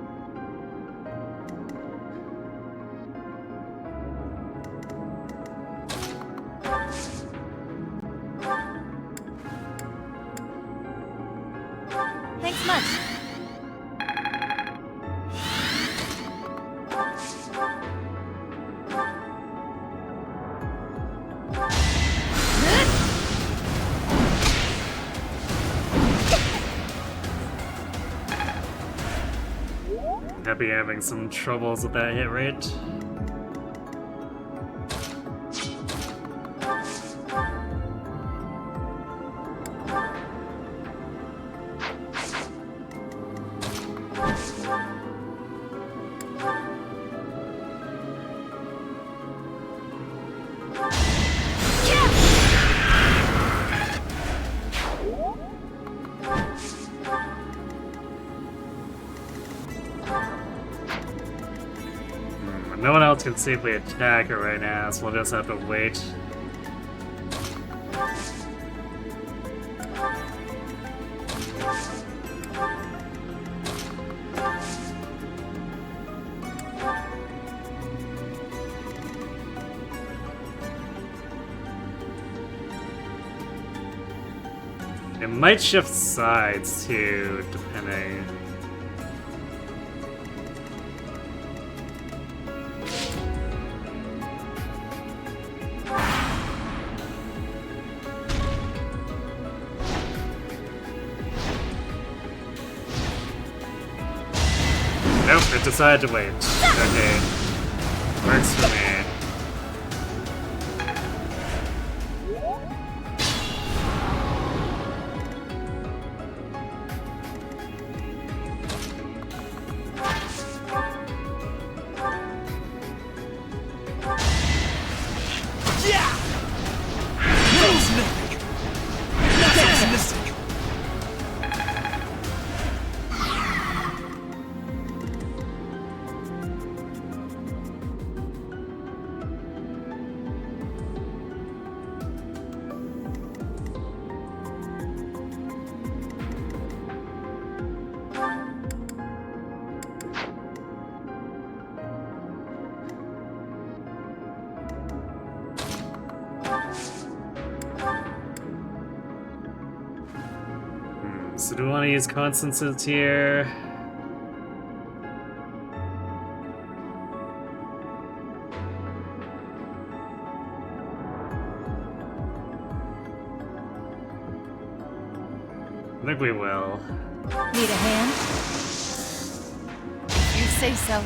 Thanks much. Happy having some troubles with that hit rate. No one else can safely attack her right now, so we'll just have to wait. It might shift sides too, depending. Nope, it decided to wait. Okay. Works for me. So do we want to use constances here? I think we will. Need a hand? You say so.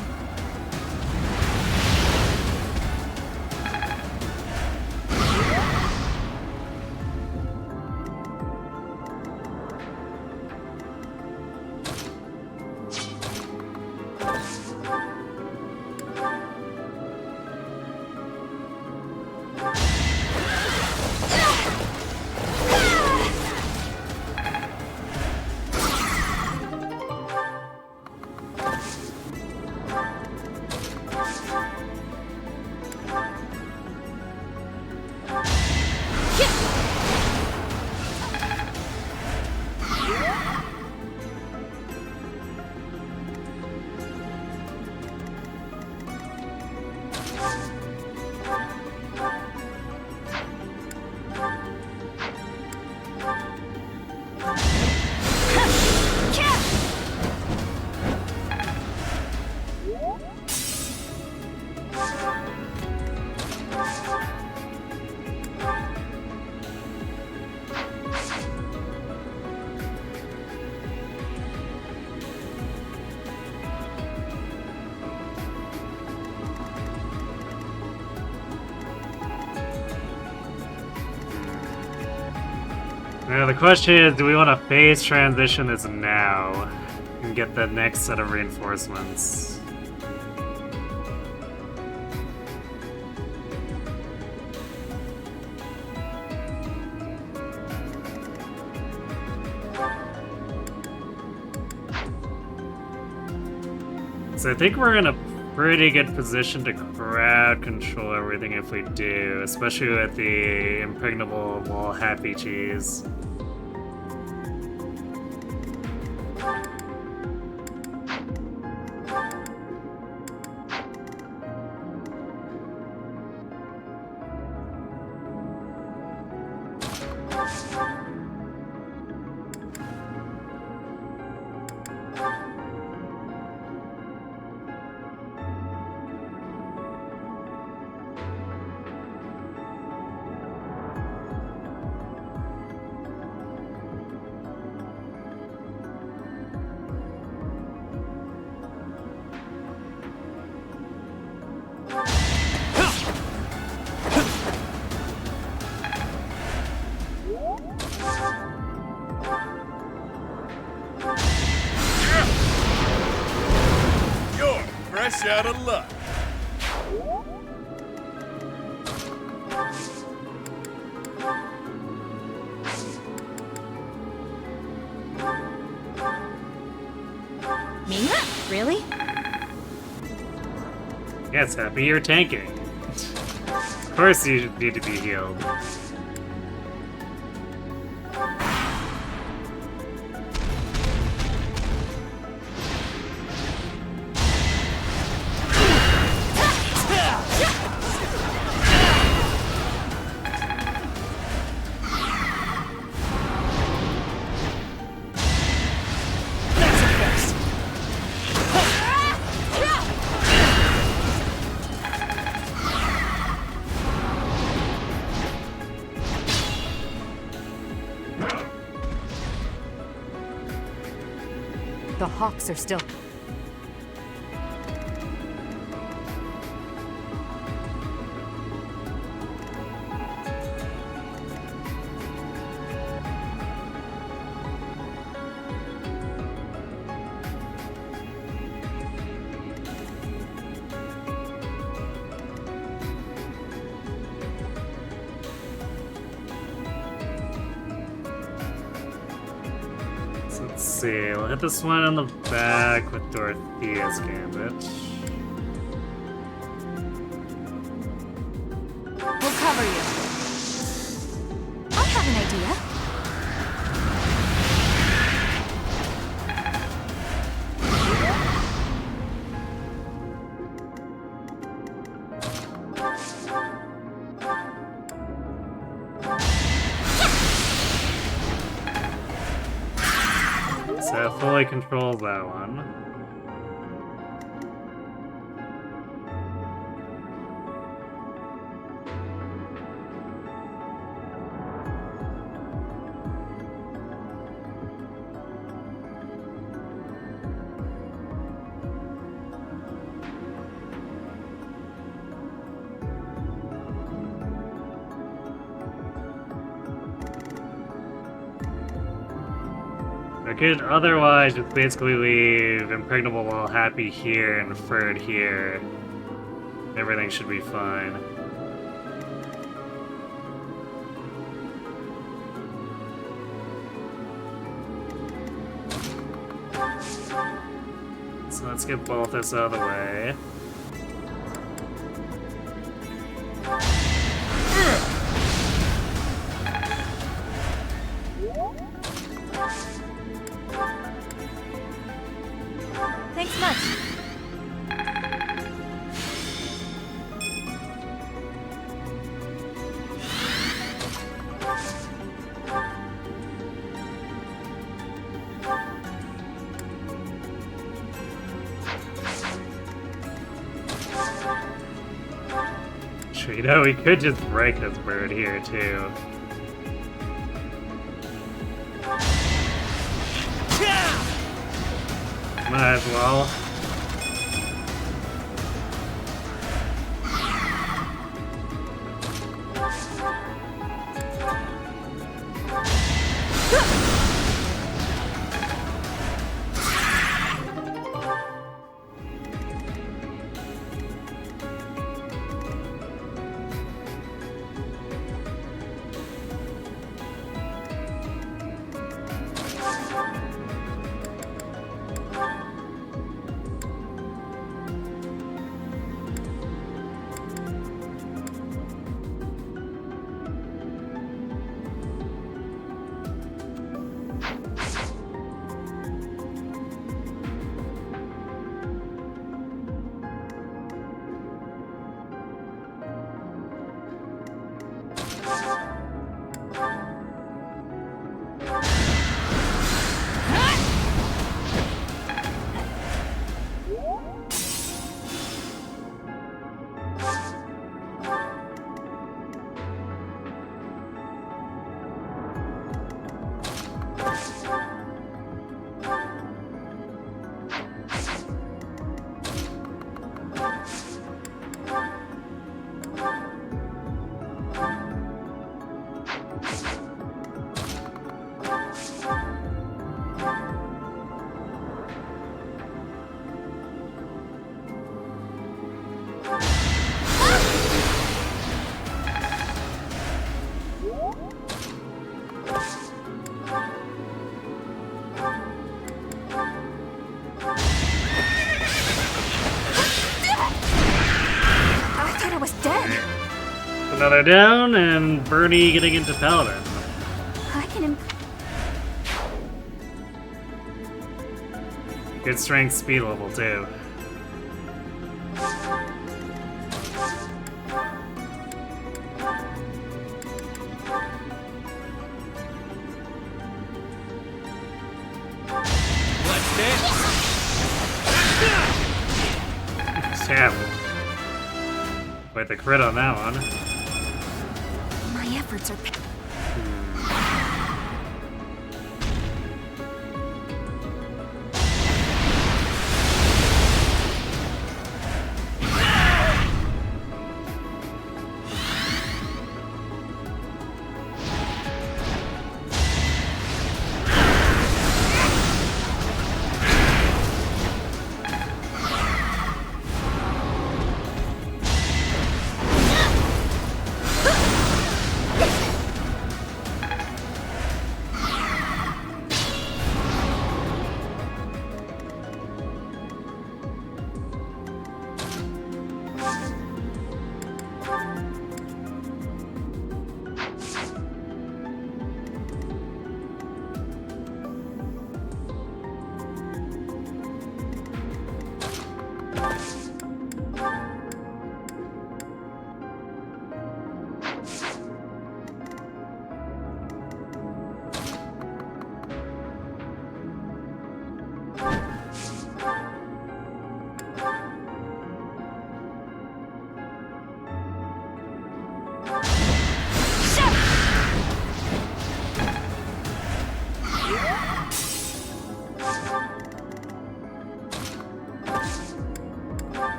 Now the question is, do we want to phase transition this now and get the next set of reinforcements? So I think we're in a pretty good position to crowd control everything if we do, especially with the impregnable wall happy cheese. You're fresh out of luck. Me? Really? Yes, Happy, you're tanking. Of course you need to be healed. The Hawks are still... Let's see, we'll hit this one on the back with Dorothea's Gambit. We'll cover you. I have an idea. So fully control that one. I could otherwise just basically leave Impregnable Wall Happy here and Furred here. Everything should be fine. So let's get both this out of the way. Thanks much. Sure, you know, we could just break this bird here, too. Might as well. Another down, and Bernie getting into Paladin. I can Good strength, speed level too. Damn. Quite the crit on that one. My efforts are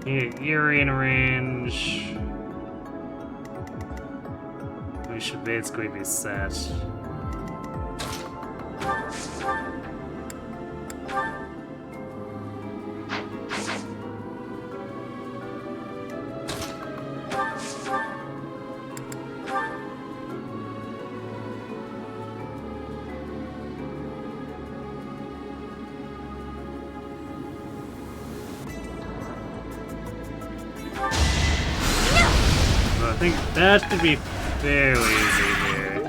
You're in range. We should basically be set. I think that should be fairly easy here.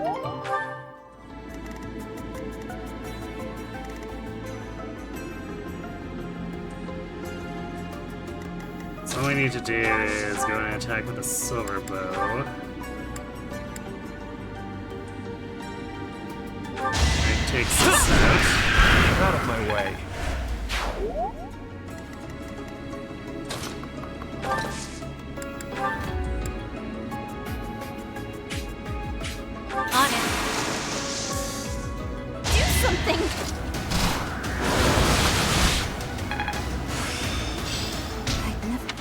So all we need to do is go and attack with a silver bow. It takes this out. Out of my way. on it. Do something! I'd never...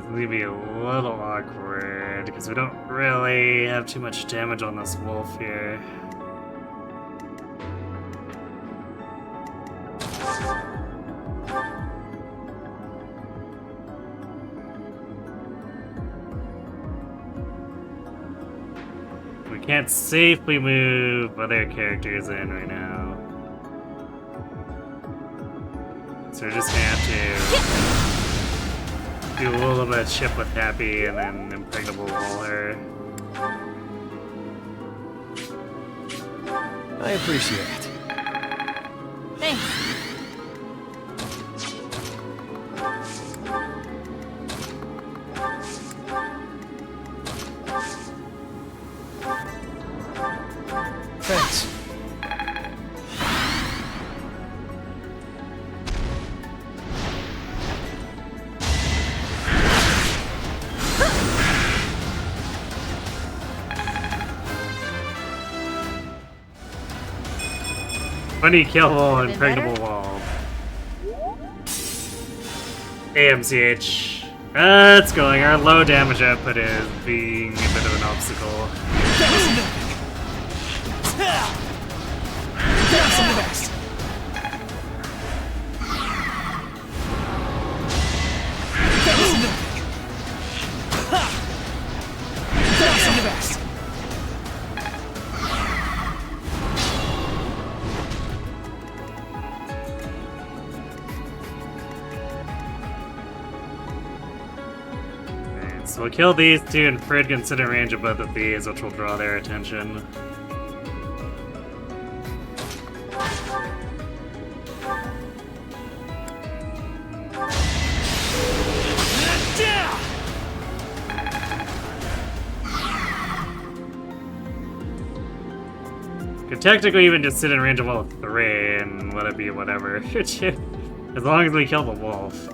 It's gonna be a little awkward because we don't really have too much damage on this wolf here. We can't safely move other characters in right now. So we're just gonna have to do a little bit of chip with Happy and then Impregnable wall her. I appreciate it. Thanks. Funny killable and Been impregnable better? wall. AMCH. It's going. Our low damage output is being a bit of an obstacle. So we'll kill these two, and Frid can sit in range of both of these, which will draw their attention. Could technically even just sit in range of all three and let it be whatever. As long as we kill the wolf.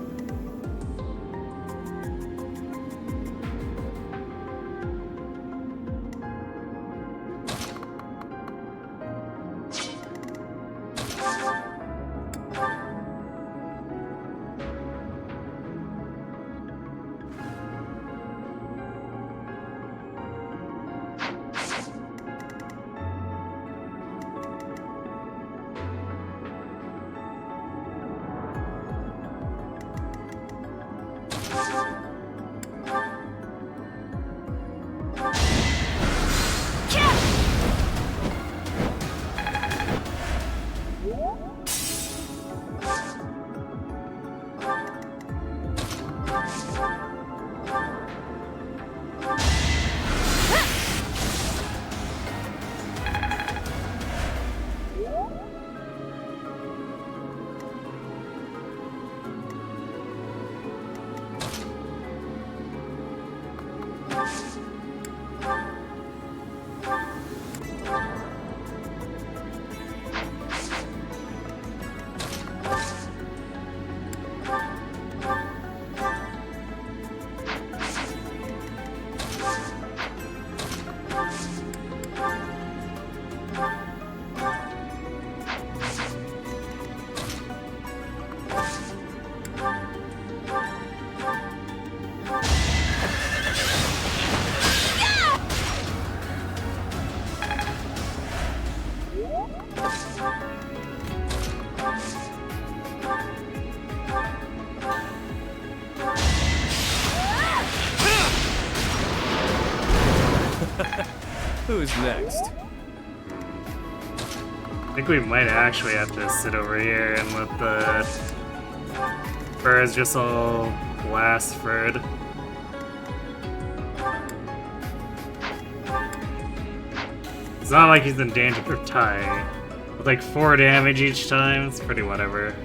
Who's next? I think we might actually have to sit over here and let the birds just all blast Frid. It's not like he's in danger of dying. With like 4 damage each time, it's pretty whatever.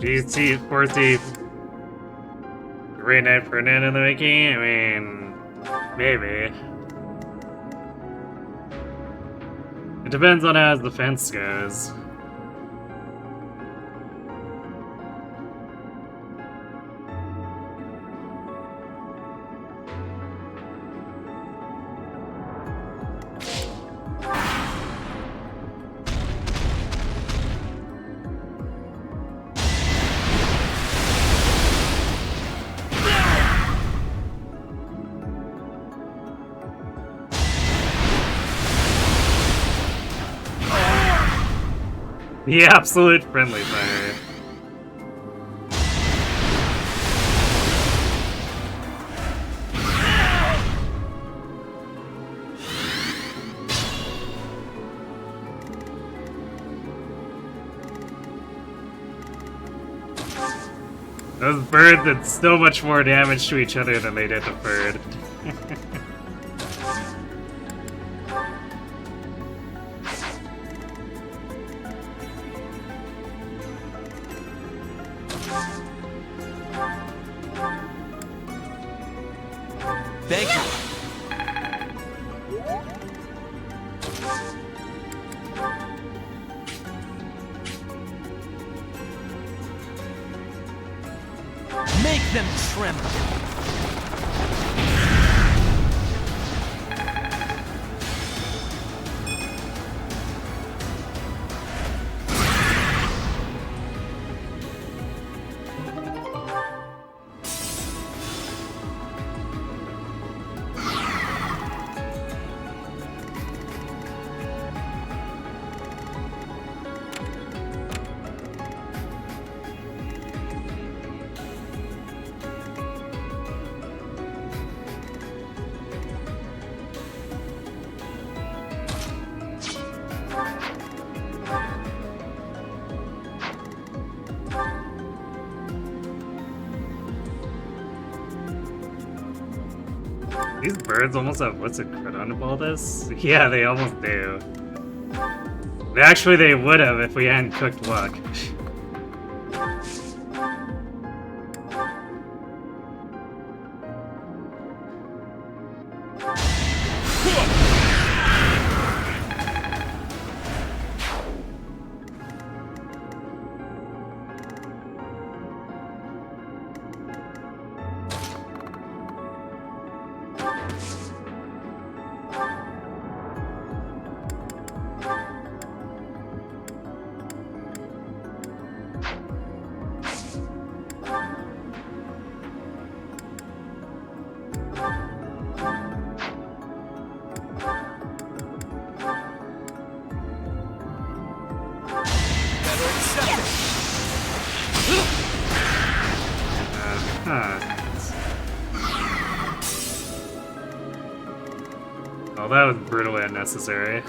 Do you foresee Great Knight Ferdinand in the making? I mean, maybe. It depends on how his defense goes. The absolute friendly fire. Those birds did so much more damage to each other than they did to Ferd. Thank you. Make them tremble. These birds almost have what's a crit on all this? Yeah, they almost do. Actually, they would have if we hadn't cooked luck. Oh, that was brutally unnecessary.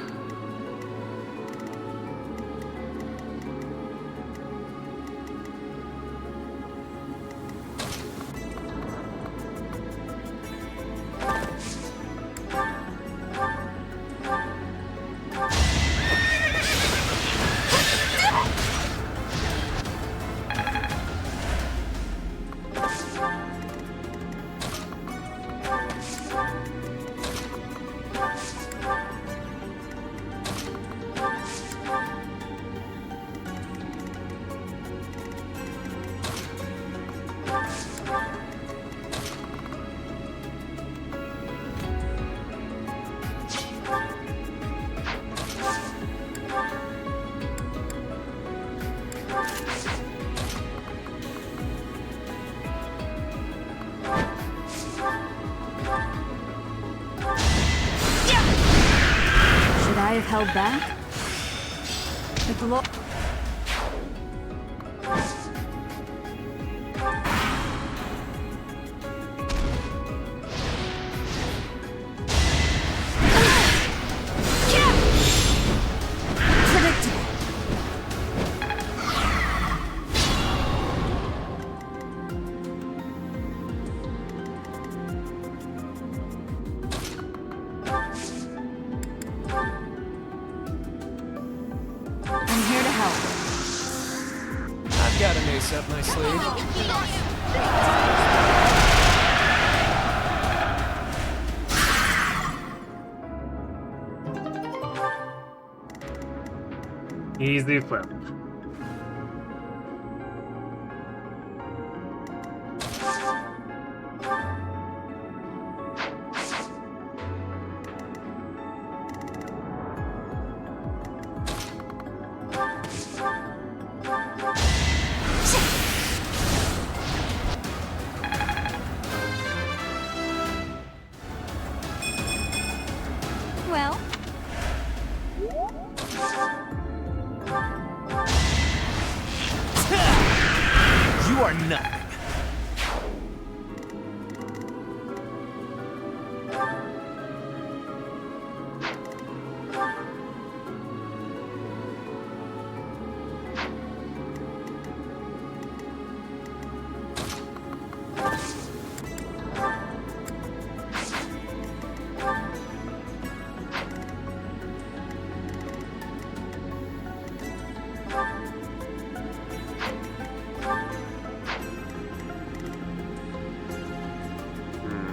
I have held back? The glo- Got an ace up my sleeve. Easy flip. Well, you are nothing.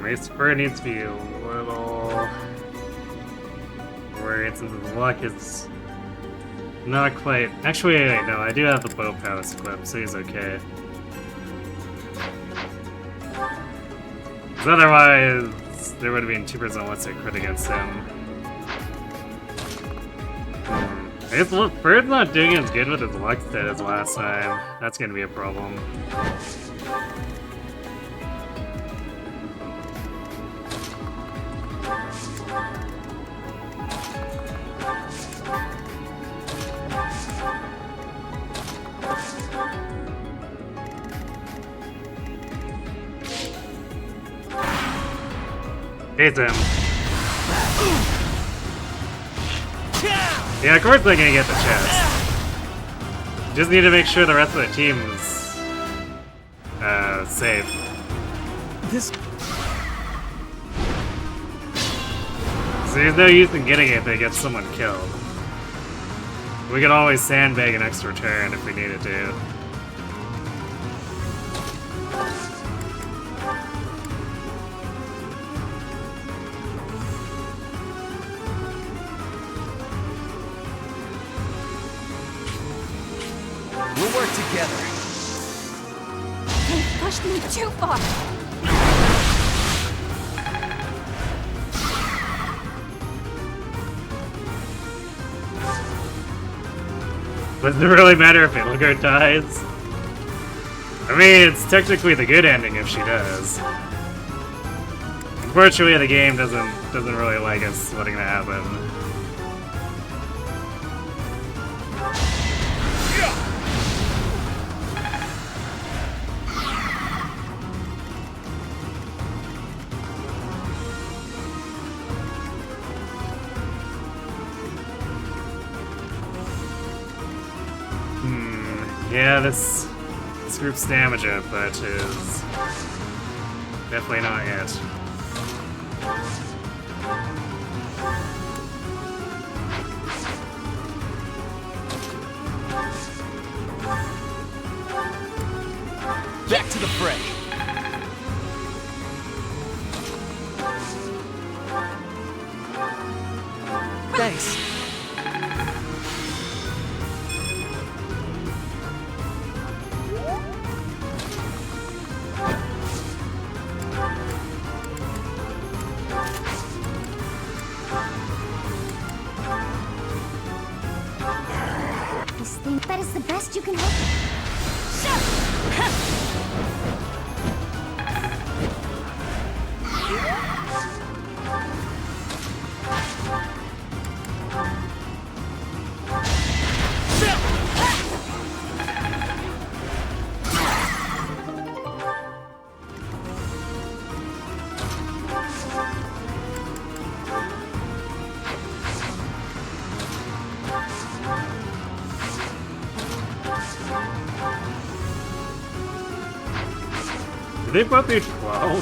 Race Fur needs to be a little worried since his luck is not quite. Actually, wait, no, I do have the bow post equipped, so he's okay. Because otherwise, there would have been 2% once I crit against him. I guess Fur's not doing as good with his luck stat as last time. That's gonna be a problem. Hit him. Yeah, of course they're gonna get the chest. Just need to make sure the rest of the team is safe. This. So there's no use in getting it if they get someone killed. We could always sandbag an extra turn if we needed to. We'll work together. They pushed me too far. Doesn't it really matter if Ilgard dies? I mean, it's technically the good ending if she does. Unfortunately, the game doesn't really like us letting that happen. Yeah, this group's damage output is definitely not it. Back to the fray. Thanks. That is the best you can hope. Did they both do 12?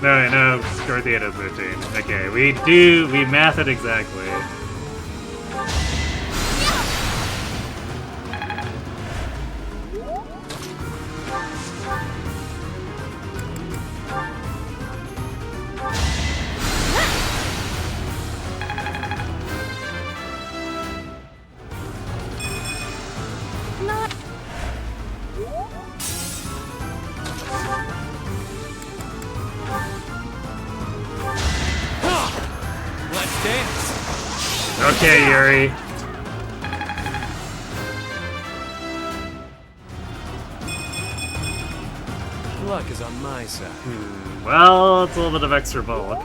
No, Dorothy had a 13. Okay, we math it exactly. Okay, Yuri. Luck is on my side. Well, it's a little bit of extra bulk.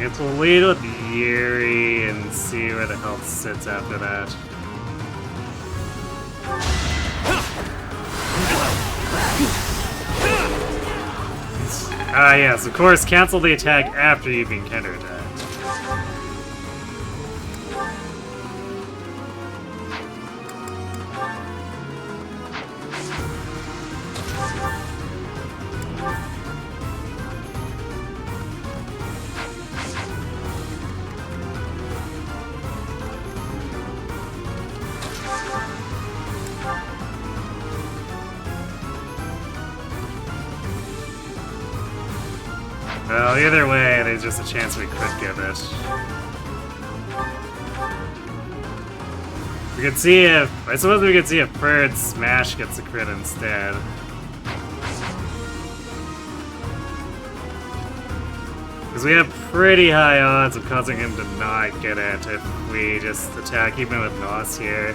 guess we'll lead with Yuri and see where the health sits after that. Ah, yes, of course, cancel the attack after you've been counterattacked. Well, either way, there's just a chance we could get it. We could see if... I suppose we could see if Bird Smash gets a crit instead. Because we have pretty high odds of causing him to not get it if we just attack even with Nos here.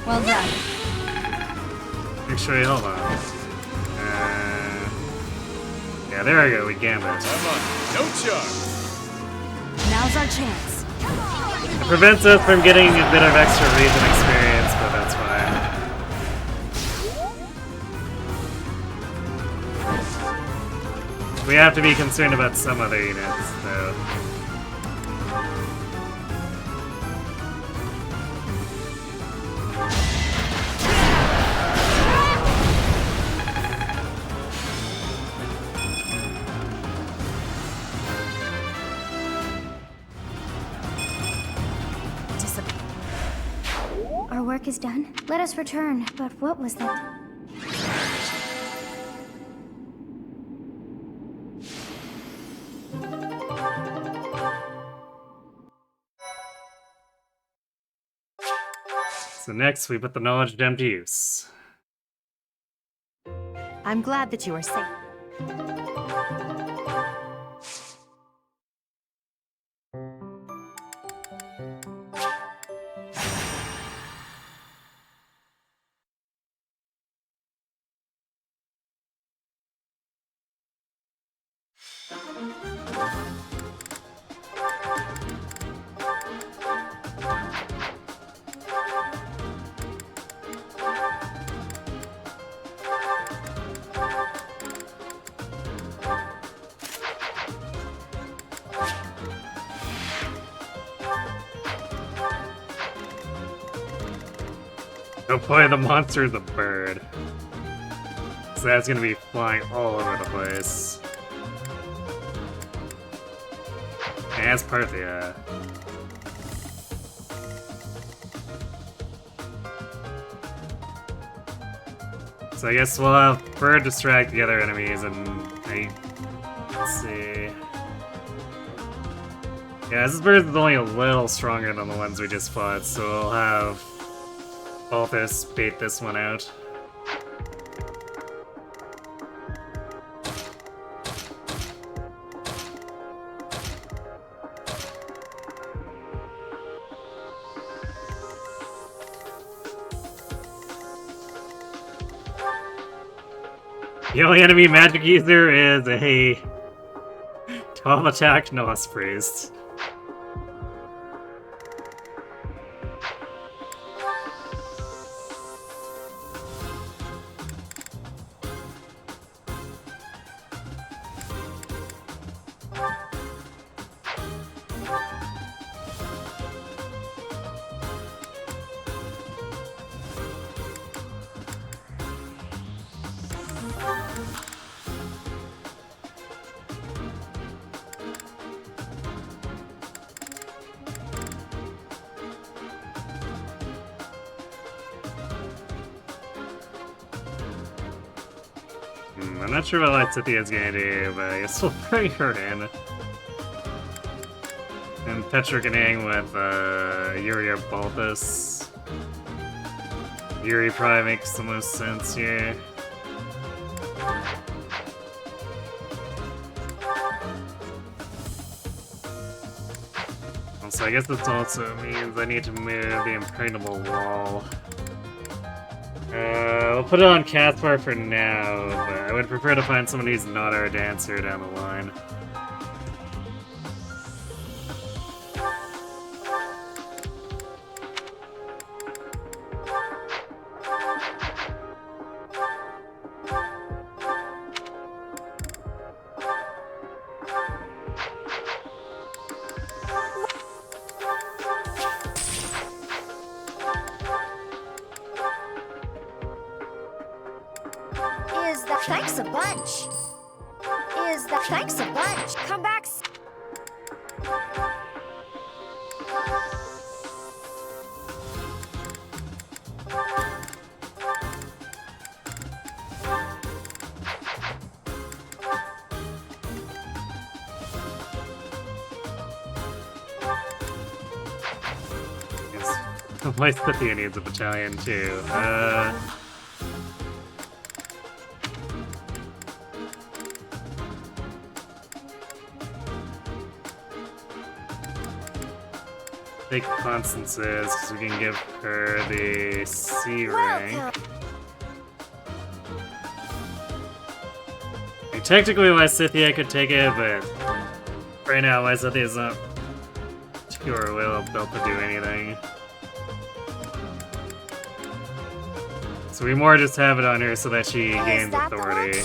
Well done. Actually, hold on. Yeah, there we go, we gambit. Come on, no charge. Now's our chance. It prevents us from getting a bit of extra reason experience, but that's fine. We have to be concerned about some other units, though. Our work is done. Let us return. But what was that? So next, we put the knowledge gem to use. I'm glad that you are safe. Oh boy, the monster is a bird. So that's gonna be flying all over the place. And that's Parthia. So I guess we'll have Bird distract the other enemies and let's see. Yeah, this bird is only a little stronger than the ones we just fought, so we'll have Balthus bait this one out. The only enemy magic user is a 12 attack Nos Priest. I'm not sure what Lightsithia's gonna do, but I guess we'll bring her in. And Petra can hang with Yuri or Balthus. Yuri probably makes the most sense here. Also, so I guess this also means I need to move the impregnable wall. We'll put it on Caspa for now, but I would prefer to find someone who's not our dancer down the line. Thanks a bunch. Thanks a bunch. Come back. Yes. My Scythia needs a battalion too. Take Constance's, because we can give her the C rank. Like, technically, Lysithia could take it, but right now, Lysithia is not pure will built to do anything. So we more just have it on her so that she gains authority.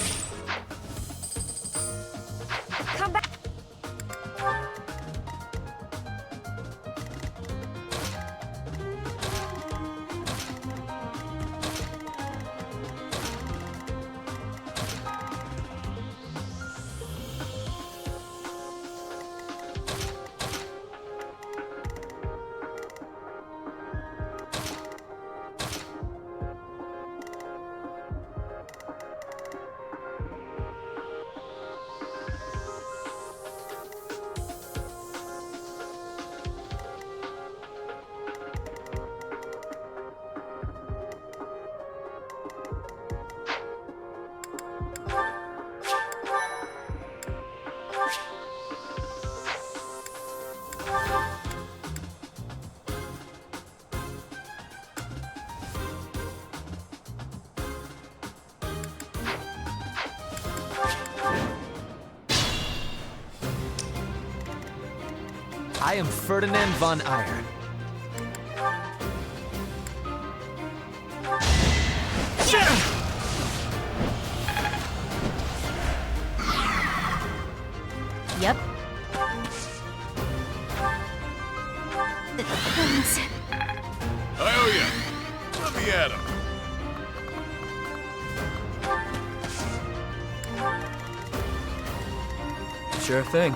I am Ferdinand von Iron. Yep. I owe ya. Let me at him. Sure thing.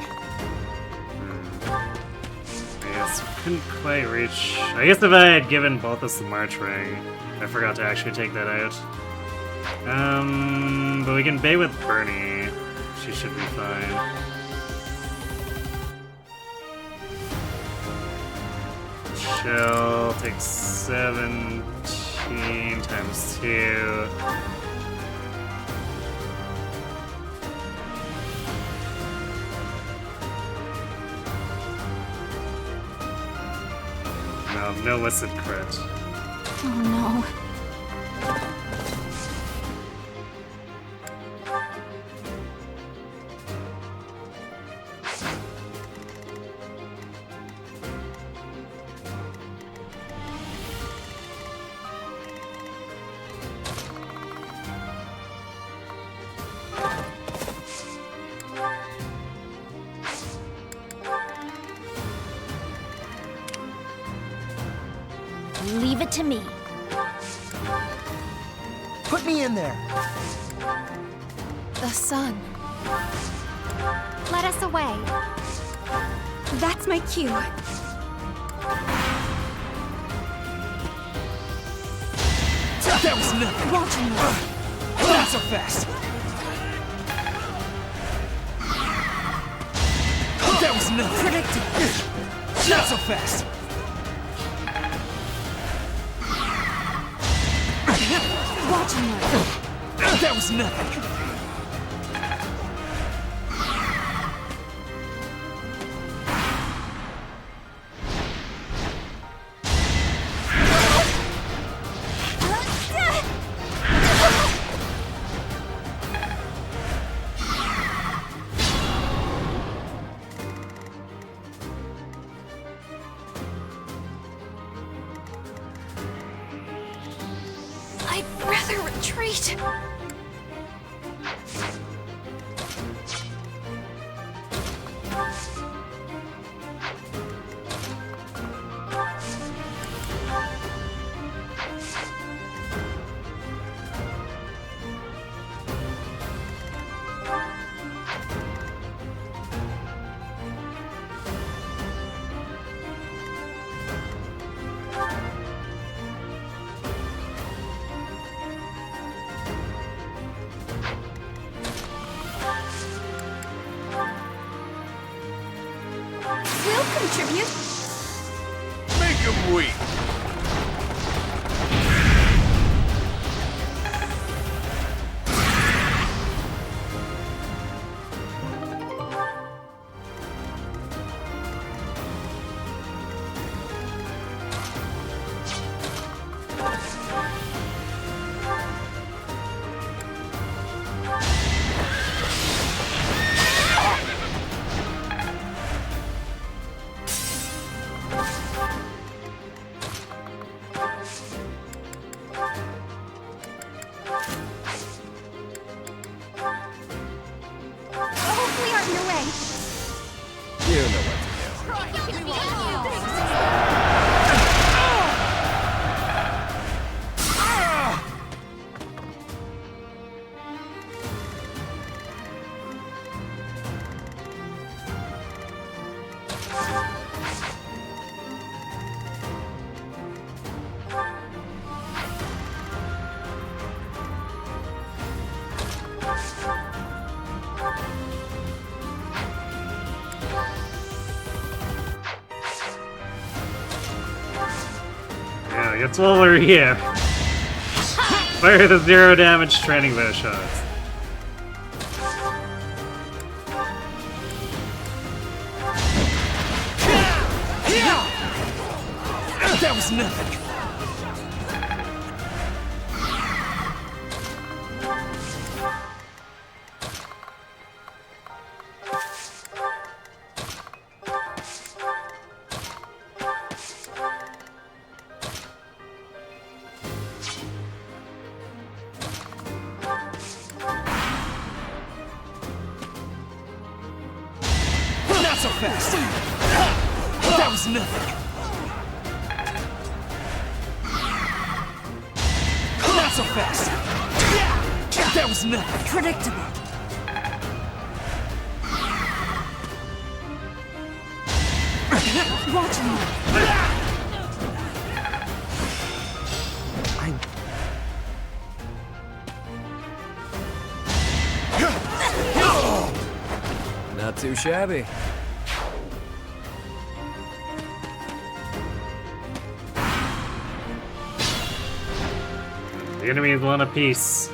Couldn't quite reach. I guess if I had given both us the March Ring, I forgot to actually take that out. But we can bait with Bernie. She should be fine. Shell takes 17 times 2. No listed crit. Oh no. Leave it to me. Put me in there. The sun. Let us away. That's my cue. That was nothing. Watch me. Not so fast. That was nothing. Predicted. Not so fast. Watch me. That was nothing. Another retreat. We'll contribute. Make him weep. Hopefully aren't in your way. You know what to do. Yeah, that's while we're here. Fire the 0 damage training bow shots. That was nothing. Not so fast. That was nothing. Not so fast. That was nothing. Predictable. Watch me. Not too shabby. The enemy is one apiece.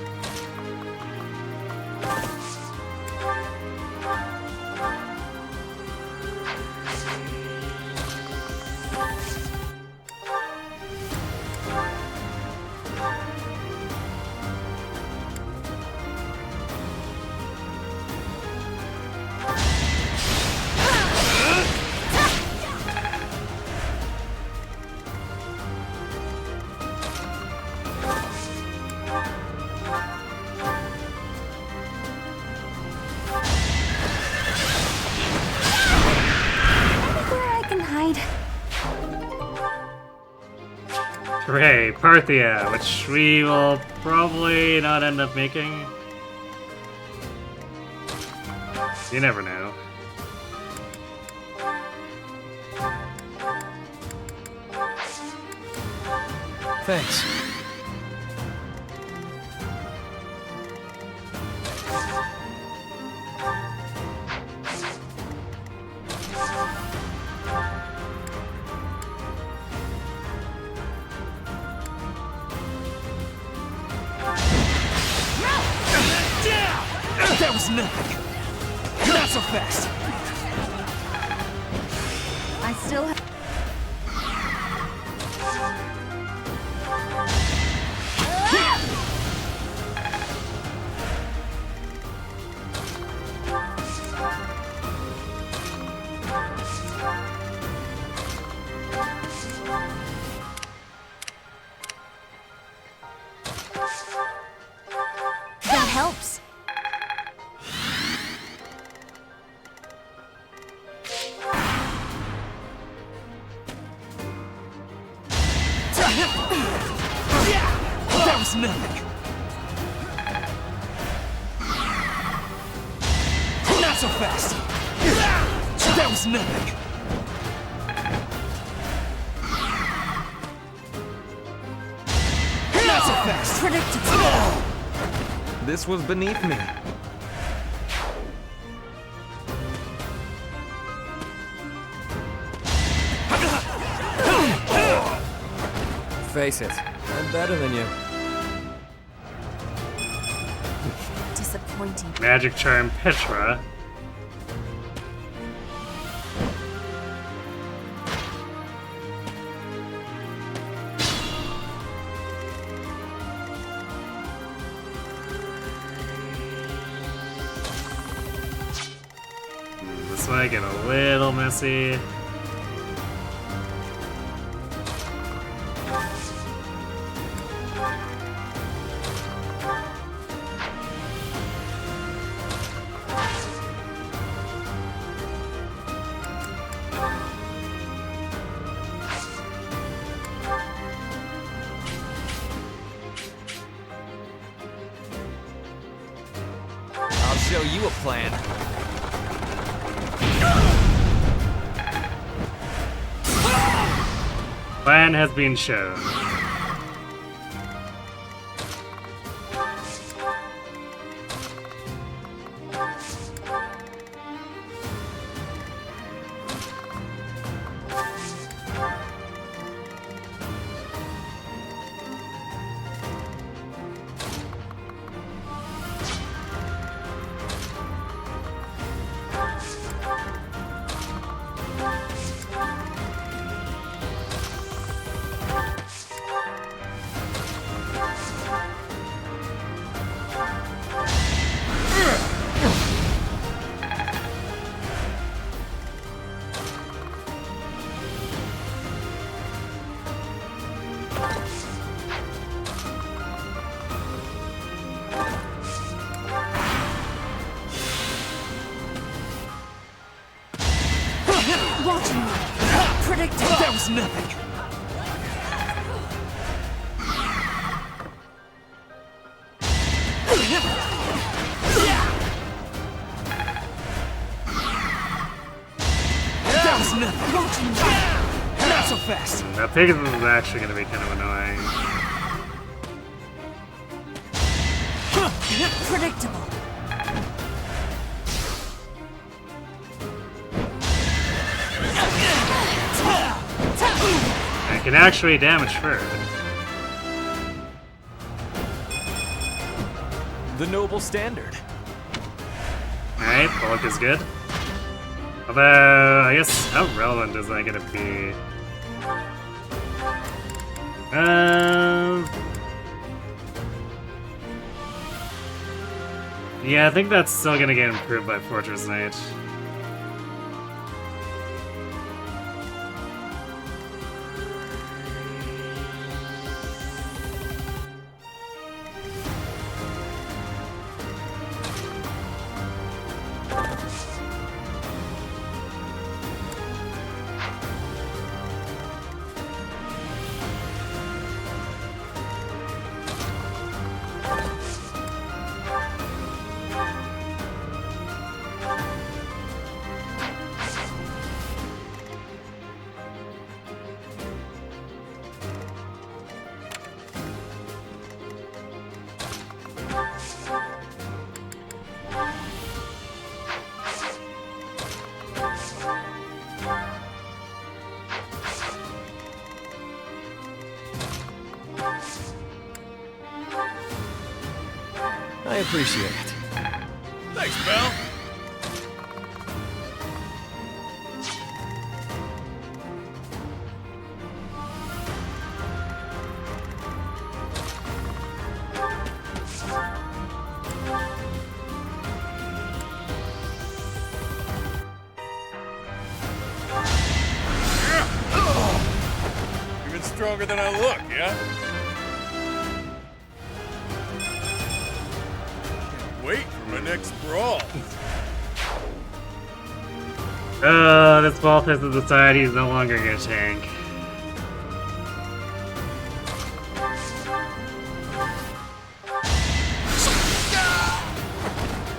Where I can hide. Hooray, Parthia, which we will probably not end up making. You never know. Thanks. That was nothing. Not so fast. I still have... helps. That was nothing. Not so fast. That was nothing. Not so fast. Predictable. This was beneath me. Face it, I'm better than you. Disappointing. Magic Charm Petra. This might get a little messy. I'll show you a plan. Plan has been shown. Watching you. Predictable. That was nothing. That was nothing. Watching you. Not so fast. That Pegasus is actually going to be kind of annoying. Predictable. I can actually damage Ferd. The noble standard. Alright, bulk is good. Although, I guess, how relevant is that gonna be? Yeah, I think that's still gonna get improved by Fortress Knight. I appreciate it. Thanks, pal. Even stronger than I look, yeah? next brawl. This ball has decided he's no longer gonna tank.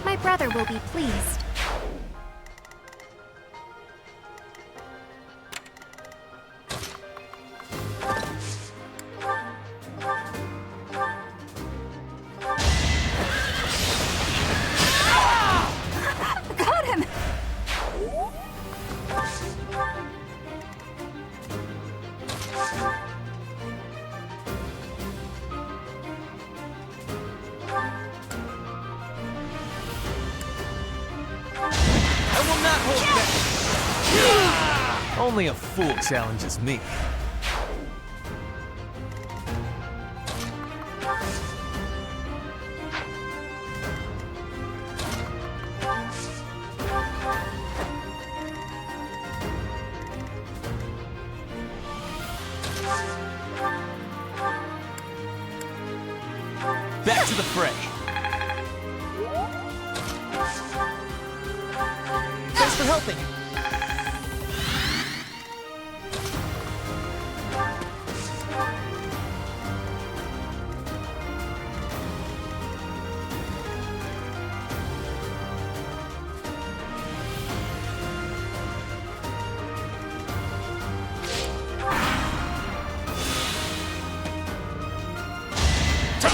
My brother will be pleased. Got him! I will not hold back. Only a fool challenges me. Back to the fray. Thanks for helping.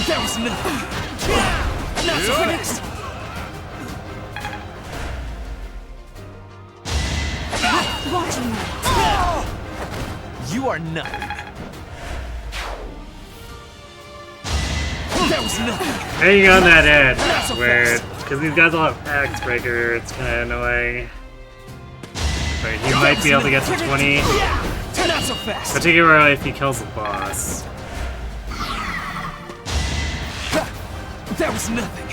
That was nothing. Not so fast. Watching me. You are nothing. That was nothing. Hanging on that edge, where, because these guys all have Axe Breaker, it's kind of annoying. But he might be able to get to 20, Not so fast. particularly if he kills the boss. That was nothing.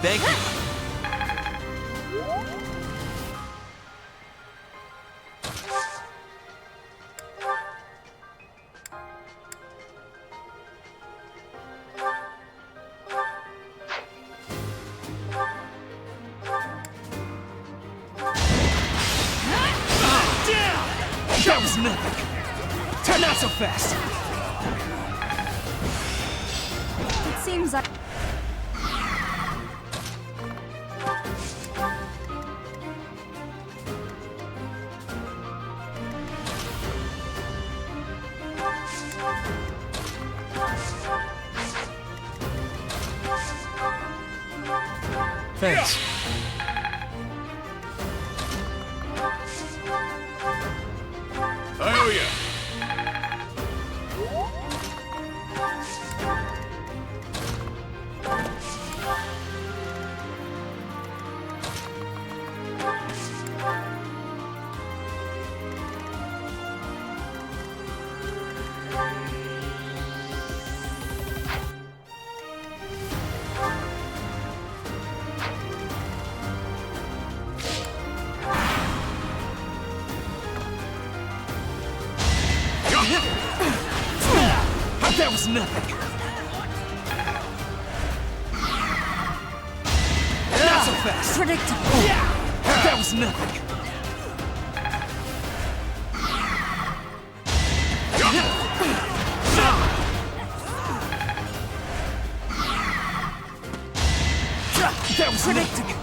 Thank you. That was nothing. Turn not so fast. It seems like... Thanks. Oh yeah. That was nothing. Not so fast. predictable. That was nothing. That was nothing.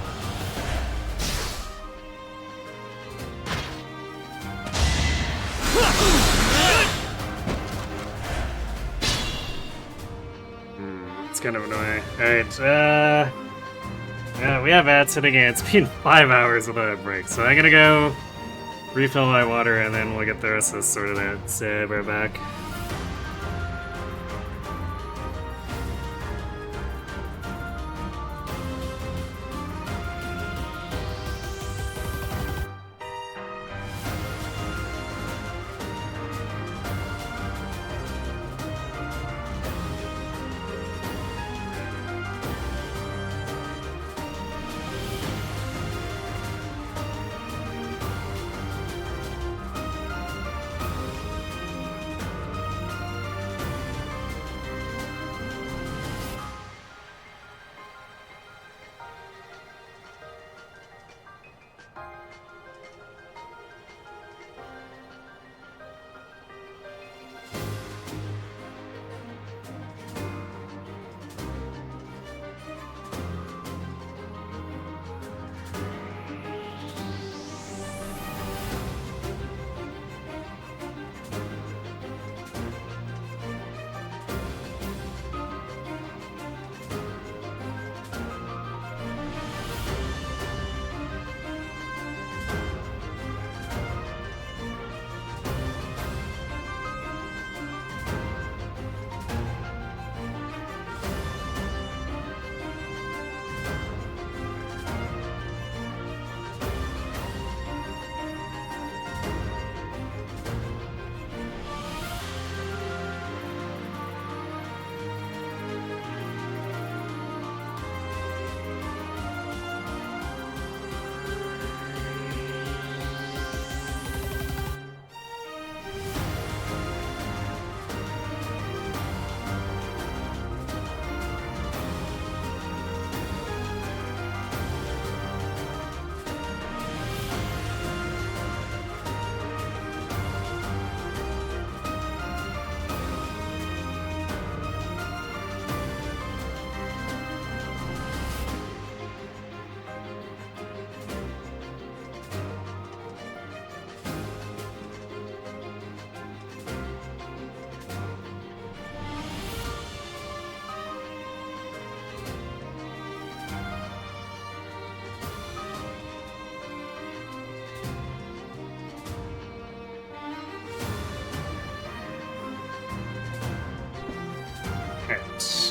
It's kind of annoying. Alright, yeah, we have ads sitting in. It's been 5 hours without a break, so I'm gonna go refill my water and then we'll get the rest of this sorted out. So, we're back.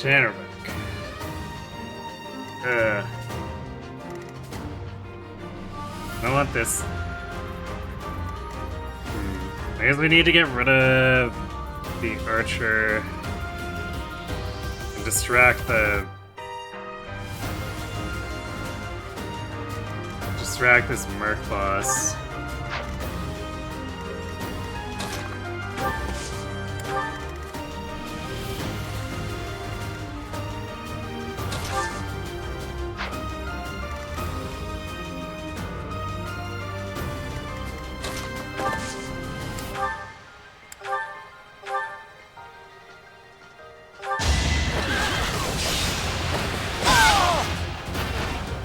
Tannerbeck. I want this. I guess we need to get rid of the archer and distract this merc boss.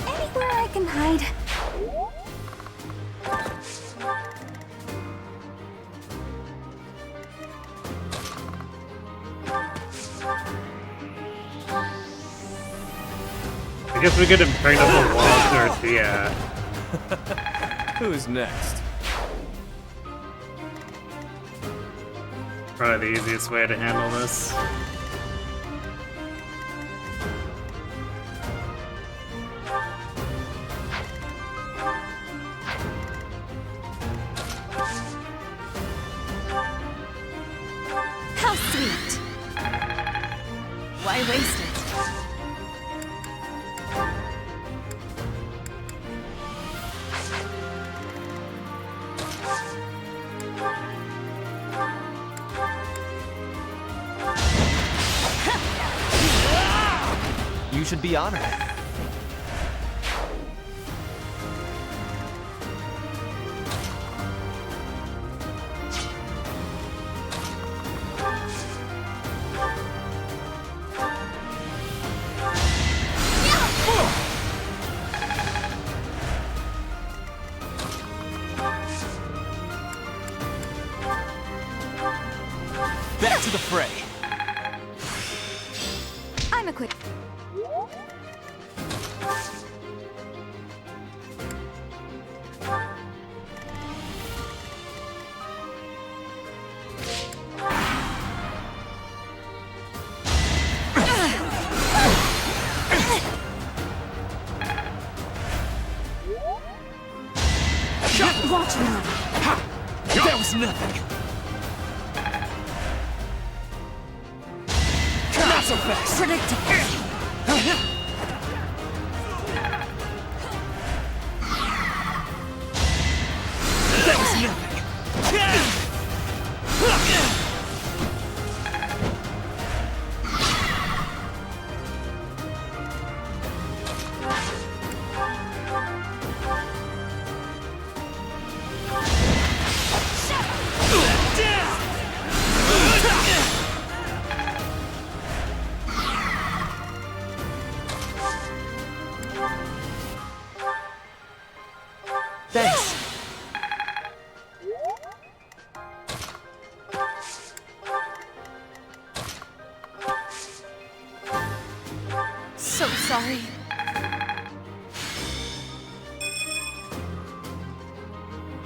Anywhere I can hide. I guess we could impregnate the wall Dorothea. Who's next? Probably the easiest way to handle this. How sweet. Why waste it? You should be honored. Back to the fray. I'm equipped. Watch now. That was nothing. Not so fast. Predictable. That was nothing. Thanks. So sorry.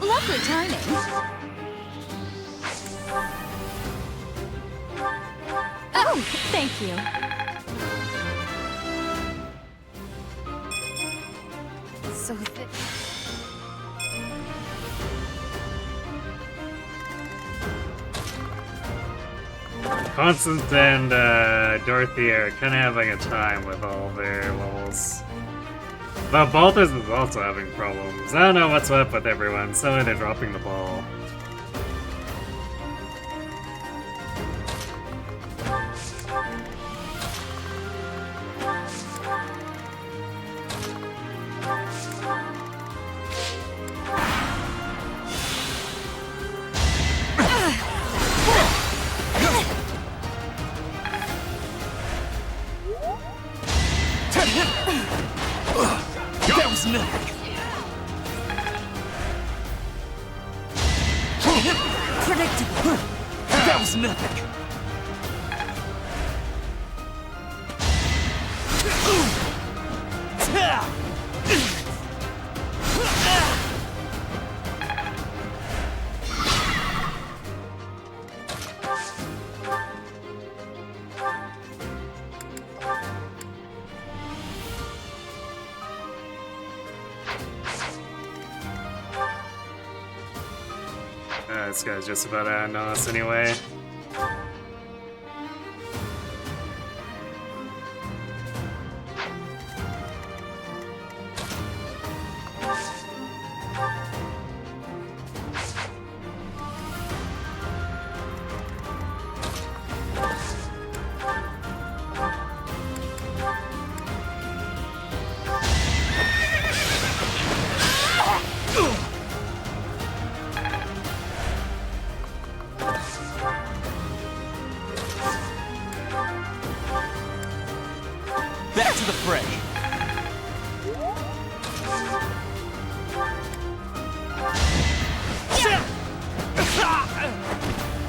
Lovely timing. Oh, thank you. So thick. Constance and Dorothy are kind of having a time with all their levels. But Balthus is also having problems. I don't know what's up with everyone, so they're dropping the ball. That was nothing. Predictable. That was nothing. This guy's just about to end on us anyway. Back to the fray.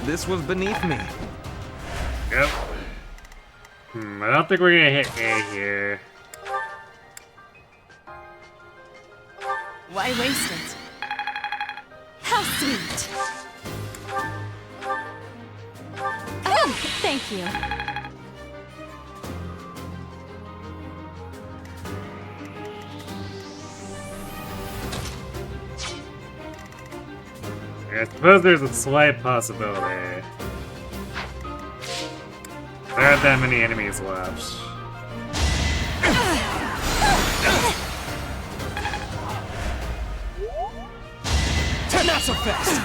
This was beneath me. Yep. I don't think we're gonna hit A here. Why waste it? How sweet! Oh, thank you. I suppose there's a slight possibility. There aren't that many enemies left. Not so fast.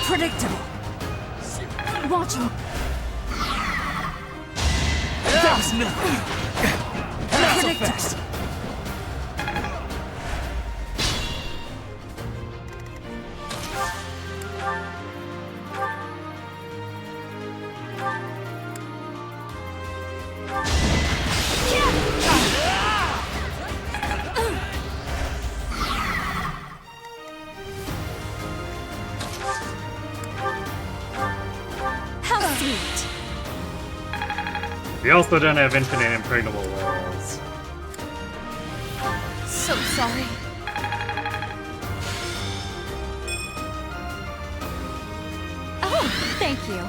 Predictable. Watching. That was nothing. Not so fast. We also don't have infinite impregnable walls. So sorry. Oh, thank you.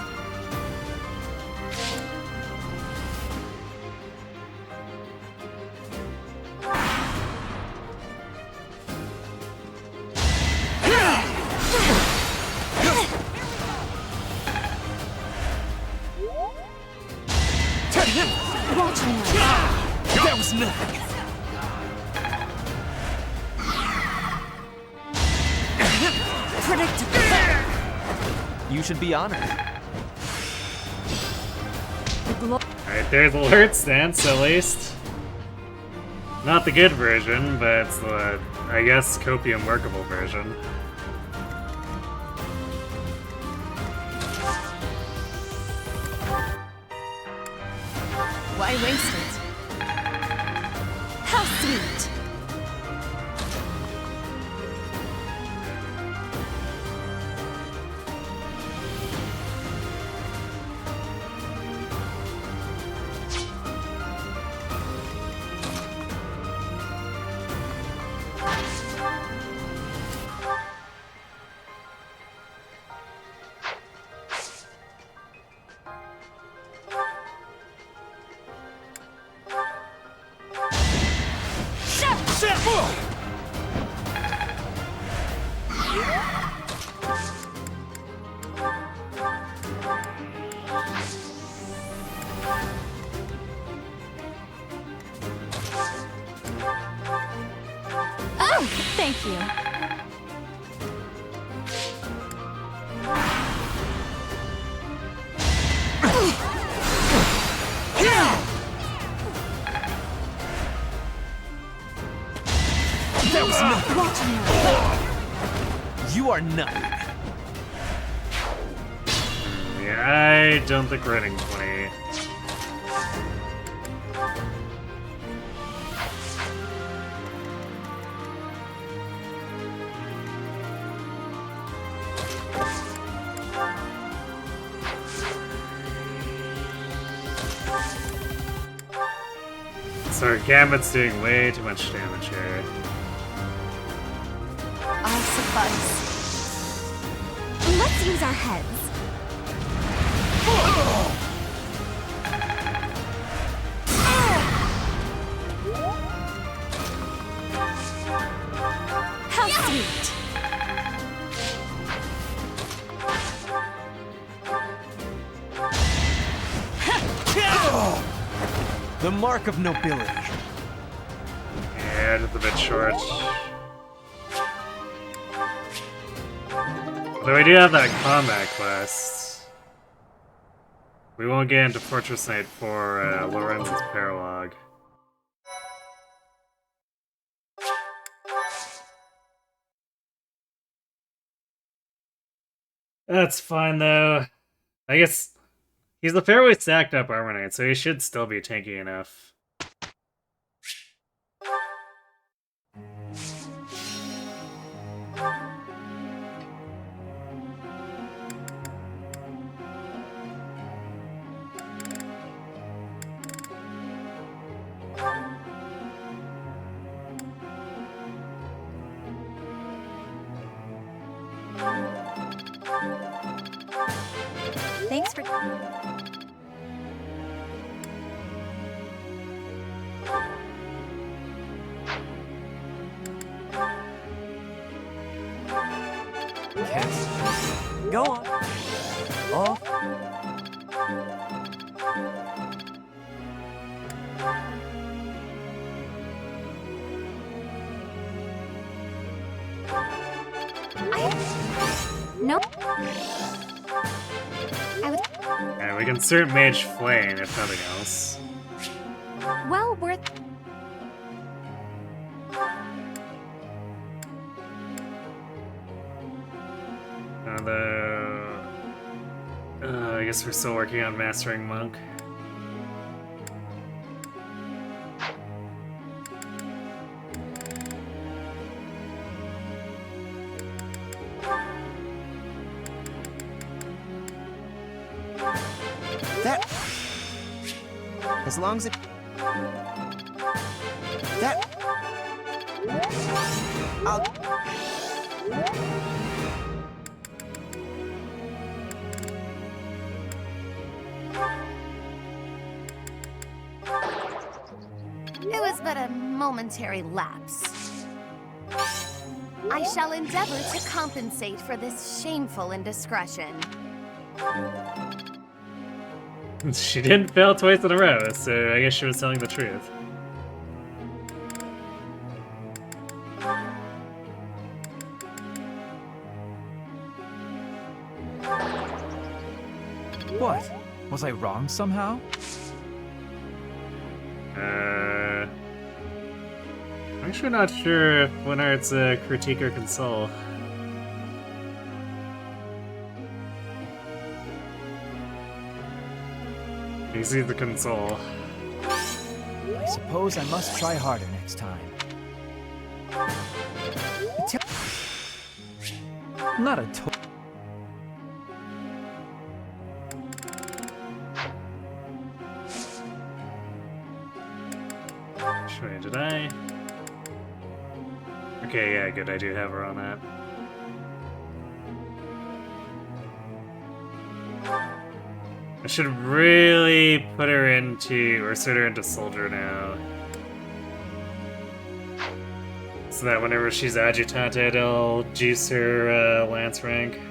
That was nothing. Predictable. You should be honored. Alright, there's alert stance at least. Not the good version, but it's the, I guess, copium workable version. Why waste it? How sweet! Oh, thank you. That was nothing. You are nothing. Yeah, I don't think we're hitting 20. So Gambit's doing way too much damage here. I'll suffice. Let's use our heads. How sweet. The mark of nobility. Yeah, just a bit short. Though we do have that combat quest. We won't get into Fortress Knight for Lorenz's Paralogue. That's fine though. I guess he's a fairly stacked up Armor Knight, so he should still be tanky enough. Thanks for... Go on. Off. No. And we can insert Mage Flame if nothing else. Well worth... Although... I guess we're still working on Mastering Monk. That... As long as it... That... I'll... It was but a momentary lapse. I shall endeavor to compensate for this shameful indiscretion. She didn't fail twice in a row, so I guess she was telling the truth. What? Was I wrong somehow? I'm actually not sure if Winart's a critique or console. You see the console. I suppose I must try harder next time. Not a Wait, did I? Okay, yeah, good, I do have her on that. I should really put her into, or set her into Soldier now. So that whenever she's agitated, it'll juice her Lance rank.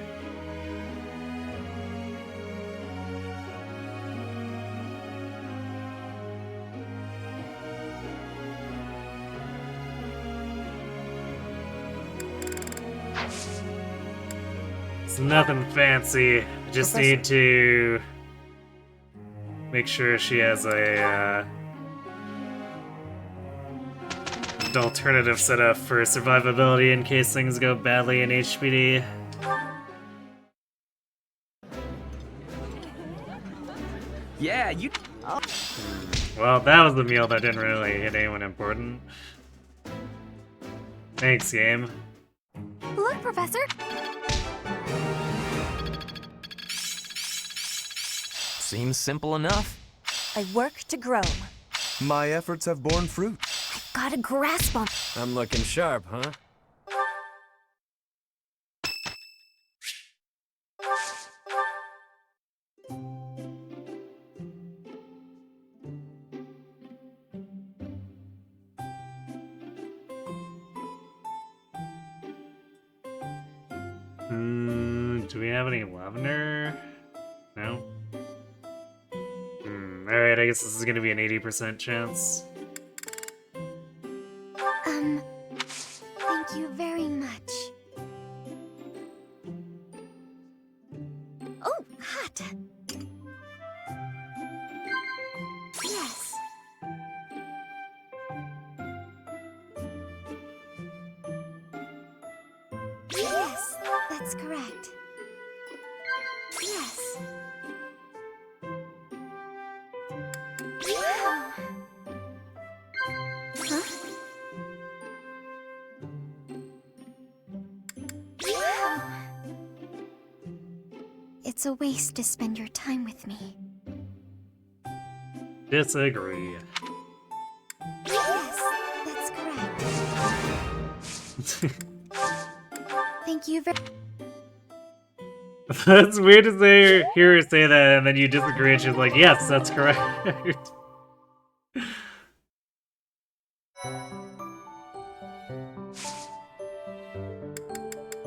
It's nothing fancy. Just need to make sure she has a an alternative setup for survivability in case things go badly in HPD. Yeah, you... Well, that was the meal that didn't really hit anyone important. Thanks, game. Look, Professor! Seems simple enough. I work to grow. My efforts have borne fruit. I've got a grasp on... I'm looking sharp, huh? Do we have any Lavender? No? Alright, I guess this is gonna be an 80% chance. Thank you very much. Oh, hot. Yes. Yes, that's correct. Yes. Wow. Huh? Wow. It's a waste to spend your time with me. Disagree. Yes, that's correct. Thank you very That's weird to hear her say that, and then you disagree, and she's like, yes, that's correct.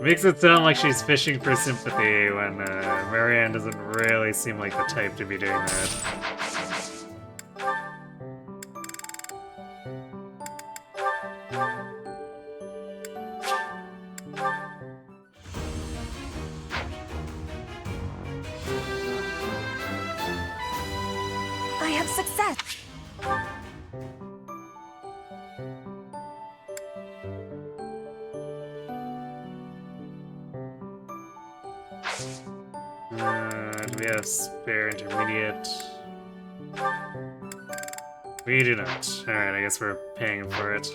Makes it sound like she's fishing for sympathy when Marianne doesn't really seem like the type to be doing that. I have success. Do we have spare intermediate? We do not. Alright, I guess we're paying for it.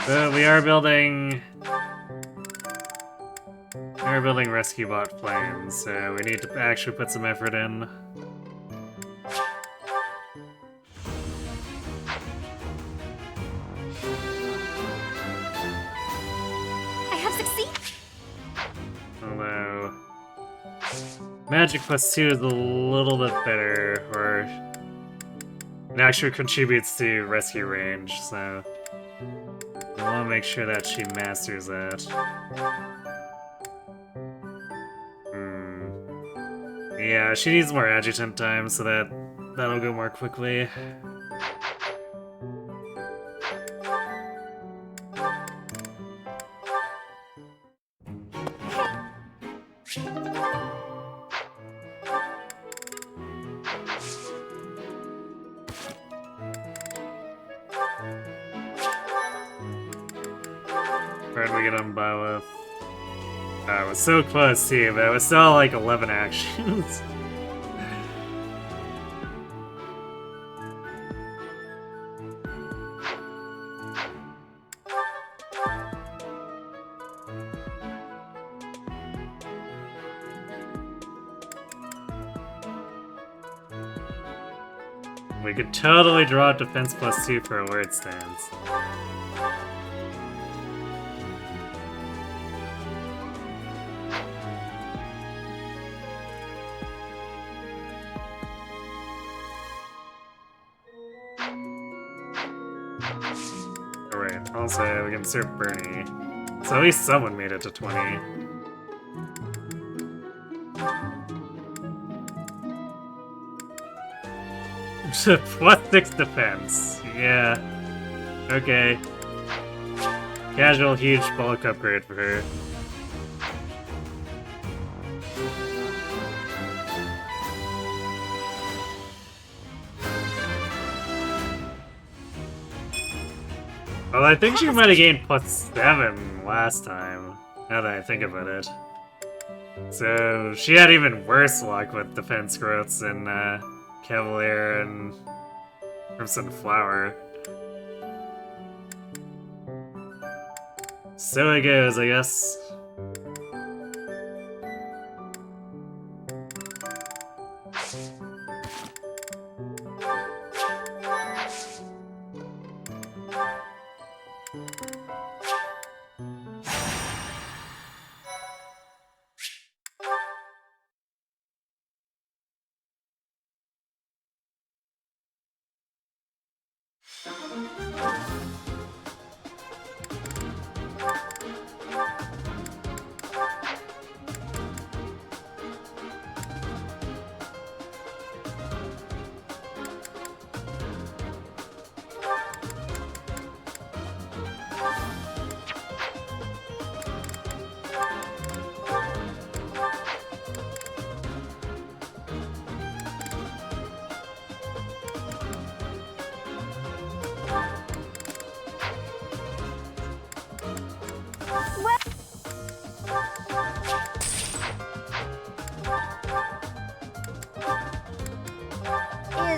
So we are building rescue bot planes, so we need to actually put some effort in. I have succeeded. Although Magic +2 is a little bit better, or it actually contributes to rescue range, so I want to make sure that she masters that. Yeah, she needs more adjutant time, so that'll go more quickly. Where'd we get on by with? I was so close too, but it was still like 11 actions. We could totally draw defense +2 for a word stance. Alright, also we can serve Bernie. So at least someone made it to 20. +6 defense. Yeah. Okay. Casual huge bulk upgrade for her. Well, I think she might have gained +7 last time, now that I think about it. So she had even worse luck with defense growths than Cavalier and Crimson Flower. So it goes, I guess.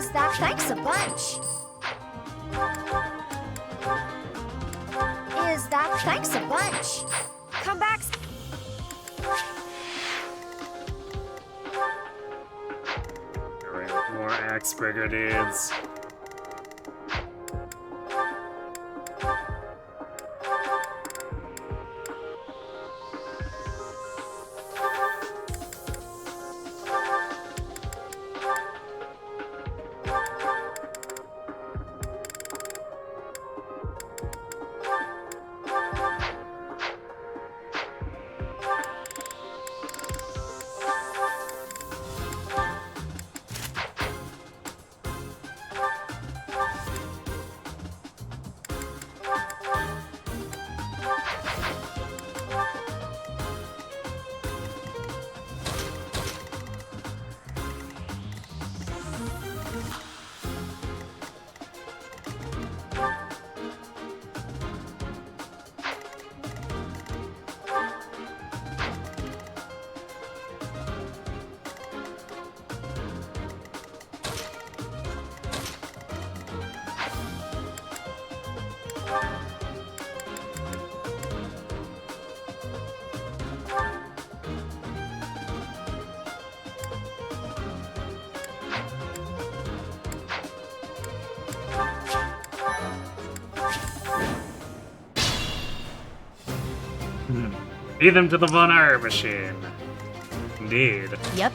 Is that thanks a bunch? Is that thanks a bunch? Come back. Alright, more axe breaker dudes. Feed them to the Von R machine. Indeed. Yep.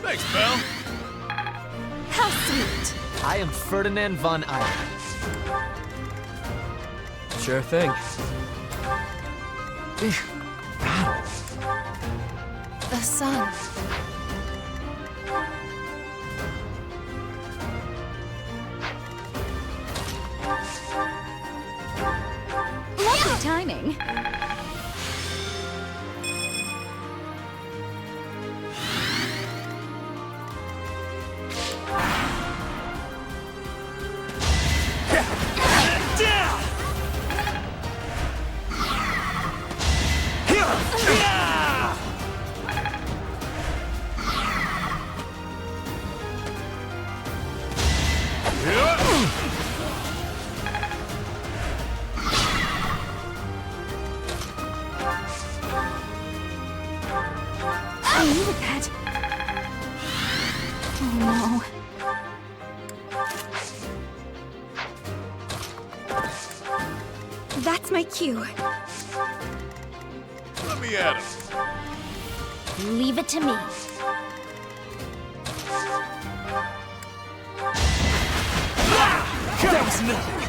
Thanks, pal. How sweet. I am Ferdinand von Eyre. Sure thing. The sun. Lovely timing. I needed that. Oh no. That's my cue. Let me at him. Leave it to me. That was nothing.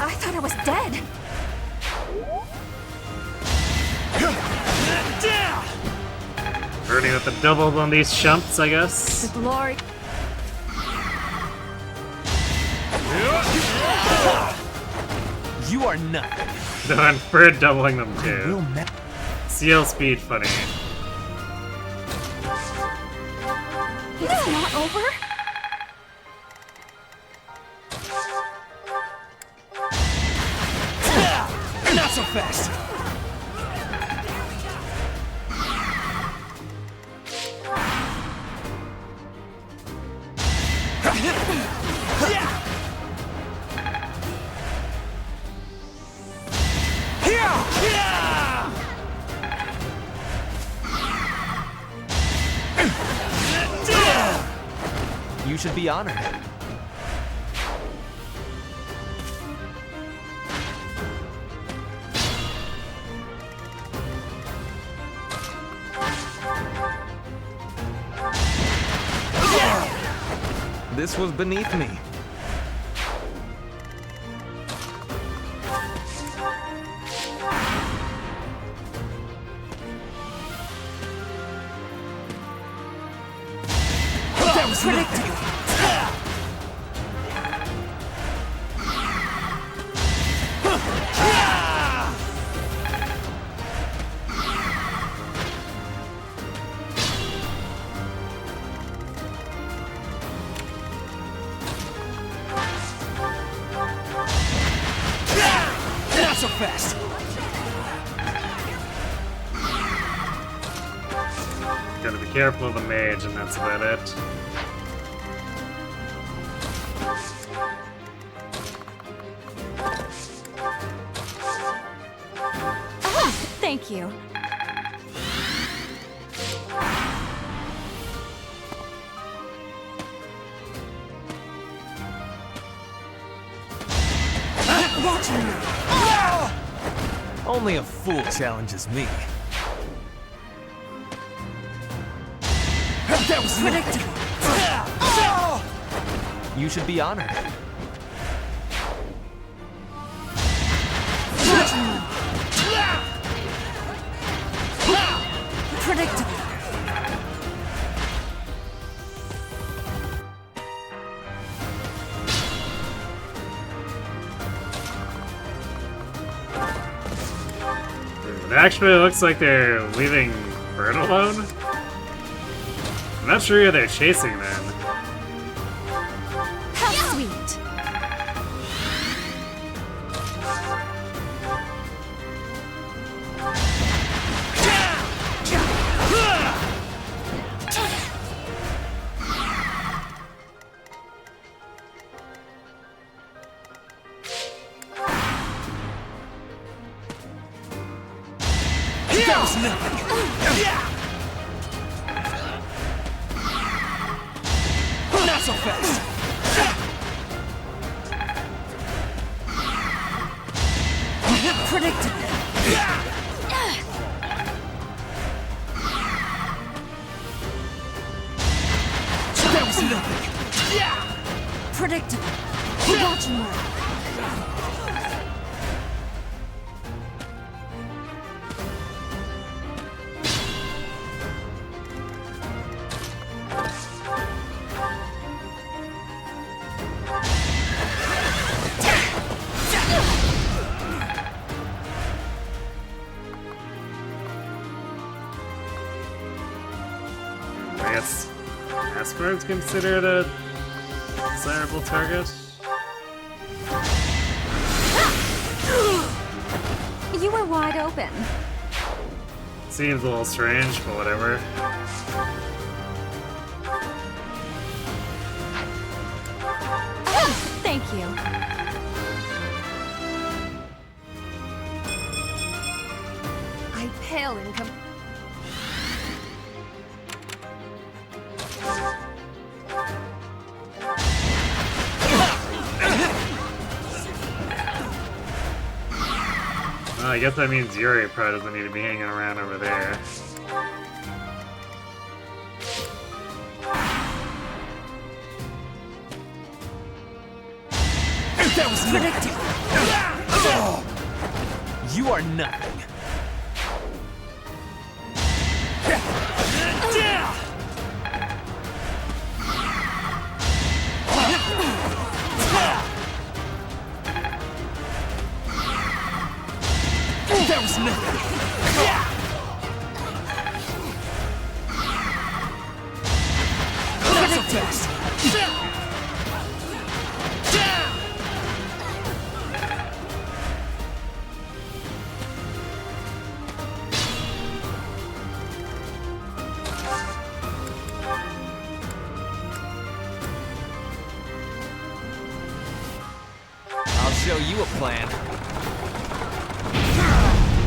I thought I was dead. Burning with the double on these shumps, I guess. The glory. You are nothing. No, and Bird doubling them too. CL speed funny. It's not over? Not so fast. You should be honored. This was beneath me. That was predictable. so fast. Gotta be careful of the mage, and that's about it. Ah, thank you. Watching you. Only a fool challenges me. That was predictable. You should be honored. Predictable. It actually looks like they're leaving Bird alone. I'm not sure who they're chasing then. How sweet. That was nothing. Not so fast. Predictable. That was nothing. Predictable. Watch and learn. I guess Caspa's considered a desirable target. You were wide open. Seems a little strange, but whatever. Oh, thank you. I pale in I guess that means Yuri probably doesn't need to be hanging around over there. That was predictable. You are nothing. That was nothing. Not so fast. I'll show you a plan.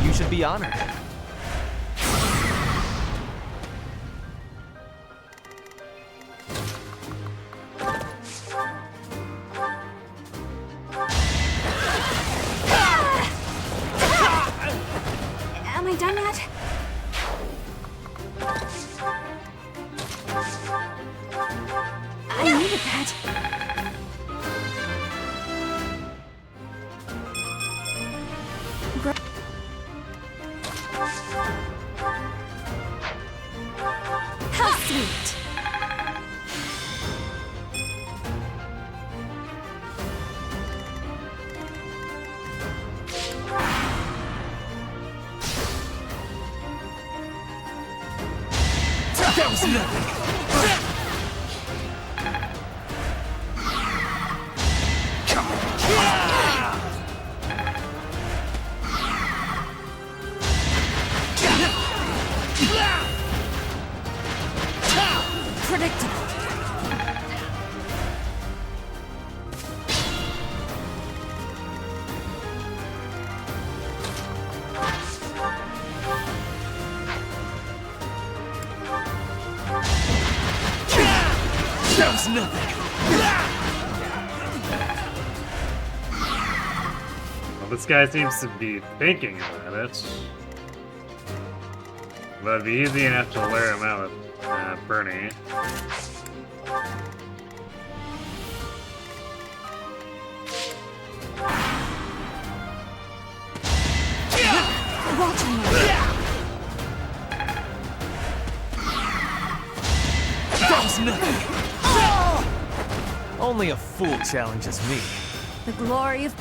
You should be honored. Am I done yet? I needed that. How sweet. That was nothing. That was nothing. Well, this guy seems to be thinking about it. But it'd be easy enough to lure him out with Bernie. That was nothing. Only a fool challenges me. The glory of...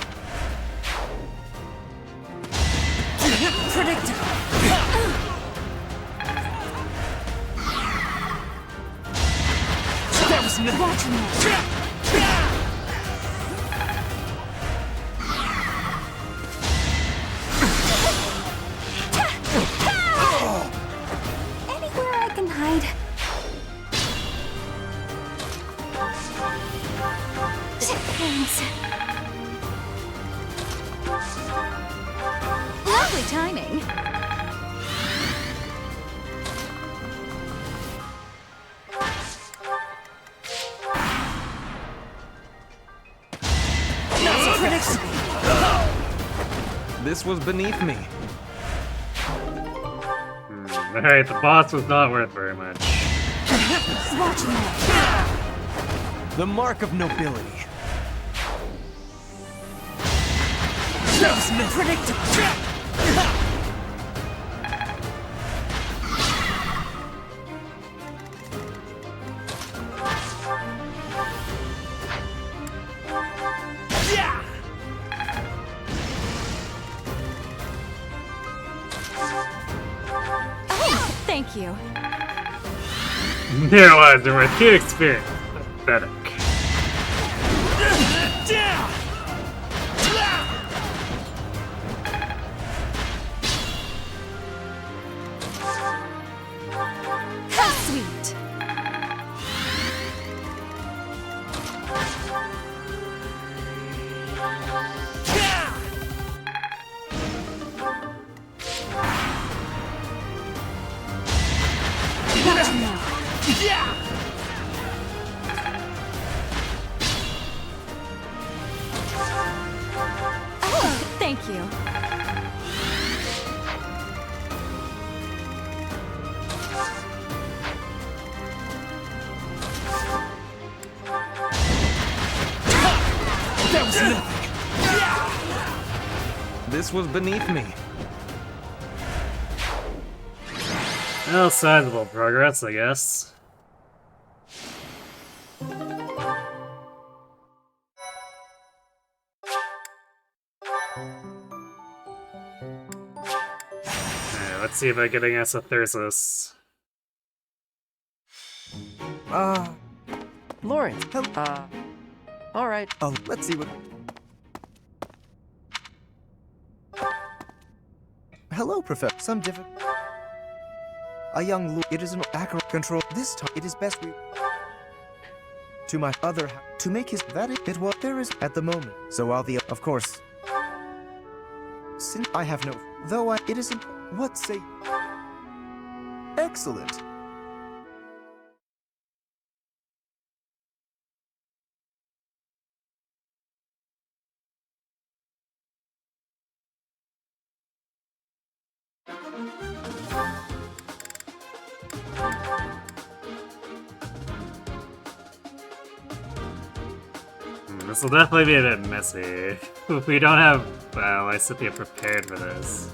predictable. That was nothing. Anywhere I can hide. Thanks. Lovely timing. This was beneath me. Alright, the boss was not worth very much. The mark of nobility. Predictable. Thank you. There was, there were 2 experience. Pathetic. How sweet. Oh, thank you. That was nothing. This was beneath me. Well, sizable progress, I guess. Alright, let's see about getting us a Thyrsus. Lawrence. All right. Let's see what... Hello, Professor. Some different... A young Lord. It is an accurate control. This time, it is best we... To my other... To make his... That it was... There is... At the moment. So while the... Of course... Since I have no... Though I... It isn't... What say... Excellent. This will definitely be a bit messy. We don't have Lysithea prepared for this.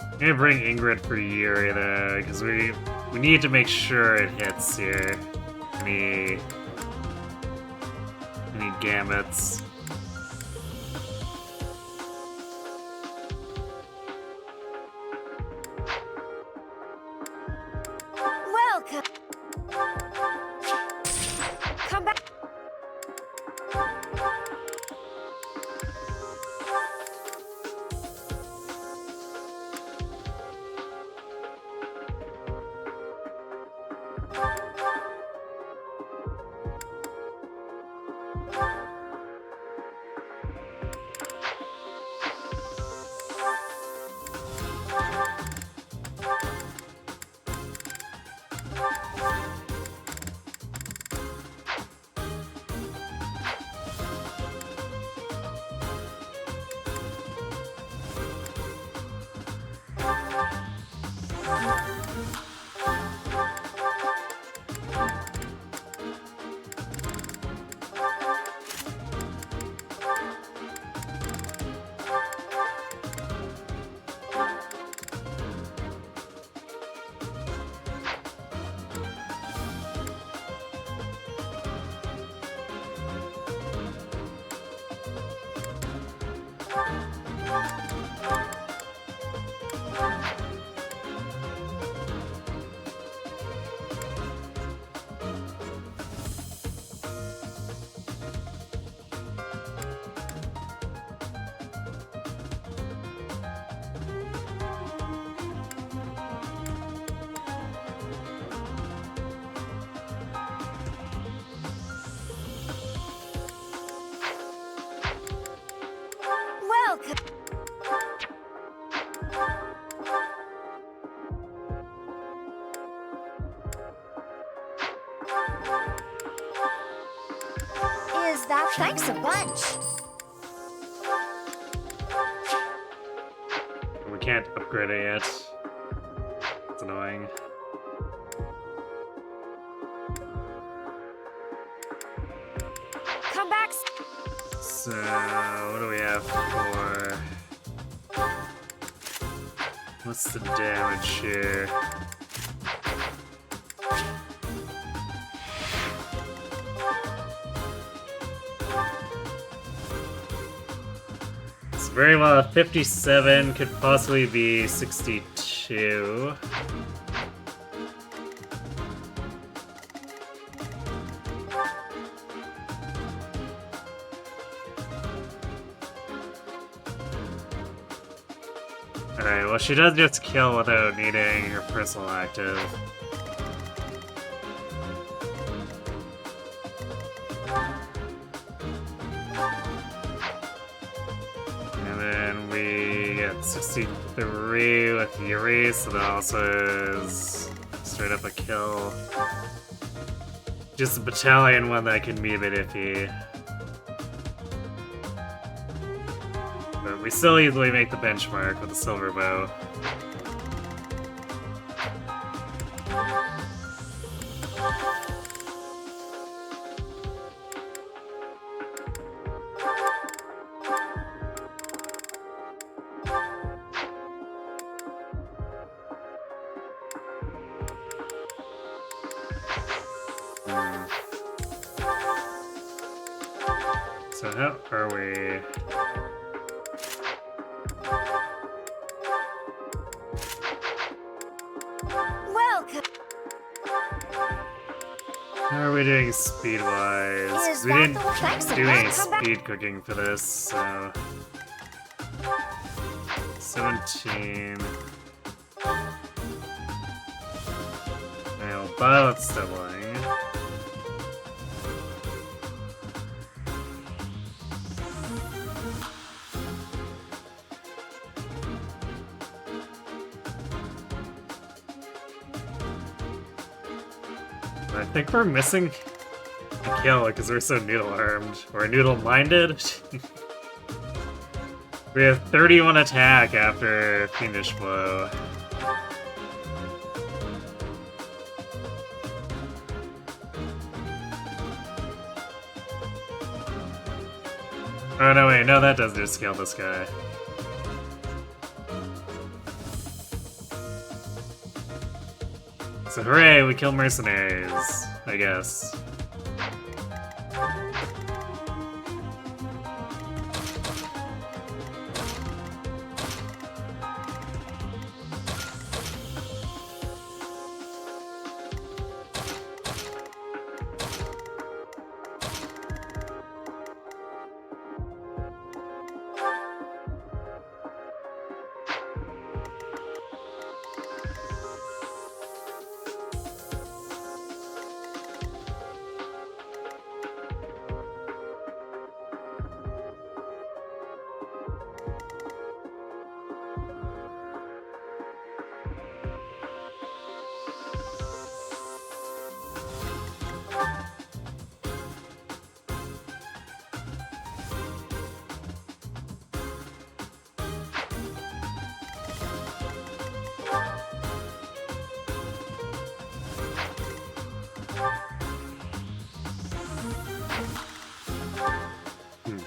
I'm gonna bring Ingrid for Yuri though, because we need to make sure it hits here. Any gambits. Welcome. Come back. Thanks a bunch. We can't upgrade it yet. It's annoying. Come back. So, what do we have for... What's the damage here? It's very well 57, could possibly be 62. Alright, well she does just kill without needing her personal active. And then we get 63 with Yuri, so that also is straight up a kill. Just a battalion one that can be a bit iffy. But we still easily make the benchmark with the silver bow. So how are we? Welcome. How are we doing speed-wise? We didn't do any speed cooking for this, so... 17... Now, pilot's doubling. I think we're missing a kill because we're so noodle-armed. Or noodle-minded. We have 31 attack after Fiendish Blow. Oh no, wait, no, that does just kill this guy. So hooray, we kill mercenaries, I guess.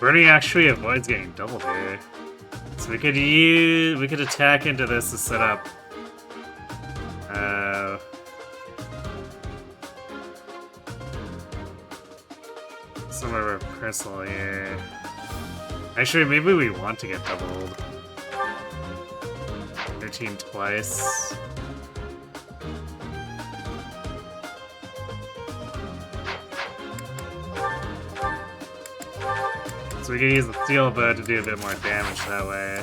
Bernie actually avoids getting doubled here. So we could attack into this to set up some of our personal here. Actually, maybe we want to get doubled. 13 twice. So we can use the steel bow to do a bit more damage that way.